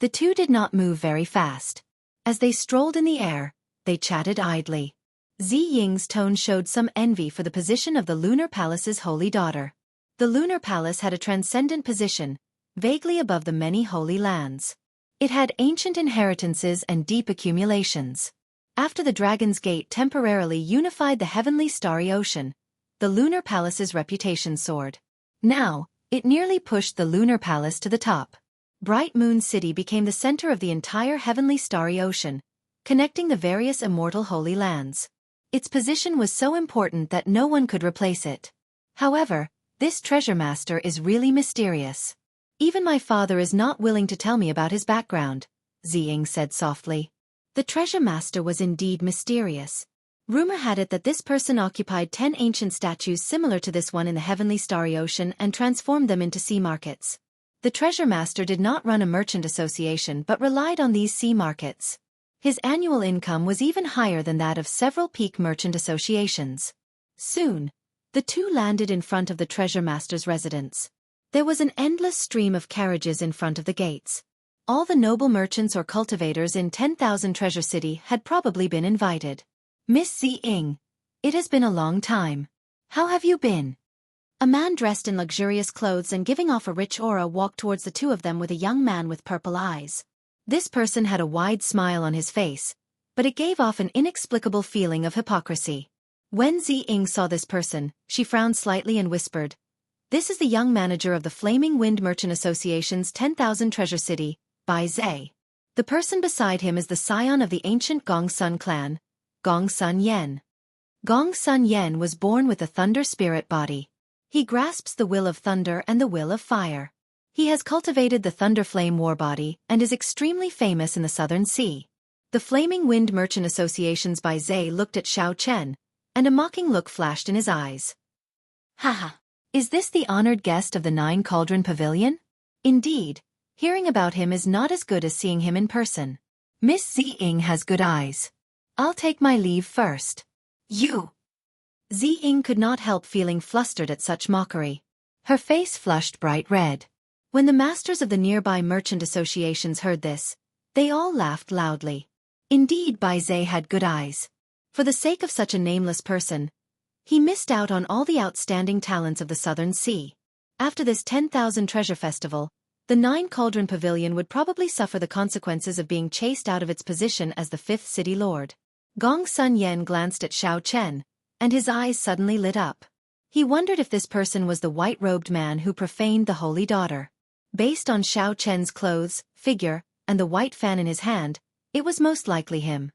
Speaker 1: The two did not move very fast. As they strolled in the air, they chatted idly. Zi Ying's tone showed some envy for the position of the Lunar Palace's holy daughter. The Lunar Palace had a transcendent position, vaguely above the many holy lands. It had ancient inheritances and deep accumulations. After the Dragon's Gate temporarily unified the heavenly starry ocean, the Lunar Palace's reputation soared. Now, it nearly pushed the Lunar Palace to the top. Bright Moon City became the center of the entire heavenly starry ocean, connecting the various immortal holy lands. Its position was so important that no one could replace it. However, this treasure master is really mysterious. Even my father is not willing to tell me about his background, Zi Ying said softly. The treasure master was indeed mysterious. Rumor had it that this person occupied 10 ancient statues similar to this one in the heavenly starry ocean and transformed them into sea markets. The treasure master did not run a merchant association but relied on these sea markets. His annual income was even higher than that of several peak merchant associations. Soon, the two landed in front of the treasure master's residence. There was an endless stream of carriages in front of the gates. All the noble merchants or cultivators in 10,000 Treasure City had probably been invited. Miss Zi Ying, it has been a long time. How have you been? A man dressed in luxurious clothes and giving off a rich aura walked towards the two of them with a young man with purple eyes. This person had a wide smile on his face, but it gave off an inexplicable feeling of hypocrisy. When Zi Ying saw this person, she frowned slightly and whispered, "This is the young manager of the Flaming Wind Merchant Association's 10,000 Treasure City, Bai Zhe. The person beside him is the scion of the ancient Gong Sun clan, Gong Sun Yen. Gong Sun Yen was born with a thunder spirit body. He grasps the will of thunder and the will of fire. He has cultivated the Thunder Flame War body and is extremely famous in the Southern Sea." The Flaming Wind Merchant Association's Bai Zhe looked at Xiao Chen, and a mocking look flashed in his eyes. Haha, is this the honored guest of the Nine Cauldron Pavilion? Indeed, hearing about him is not as good as seeing him in person. Miss Zi Ying has good eyes. I'll take my leave first. You! Zi Ying could not help feeling flustered at such mockery. Her face flushed bright red. When the masters of the nearby merchant associations heard this, they all laughed loudly. Indeed, Bai Zhe had good eyes. For the sake of such a nameless person, he missed out on all the outstanding talents of the Southern Sea. After this 10,000 Treasure Festival, the Nine Cauldron Pavilion would probably suffer the consequences of being chased out of its position as the fifth city lord. Gong Sun Yen glanced at Xiao Chen, and his eyes suddenly lit up. He wondered if this person was the white-robed man who profaned the holy daughter. Based on Xiao Chen's clothes, figure, and the white fan in his hand, it was most likely him.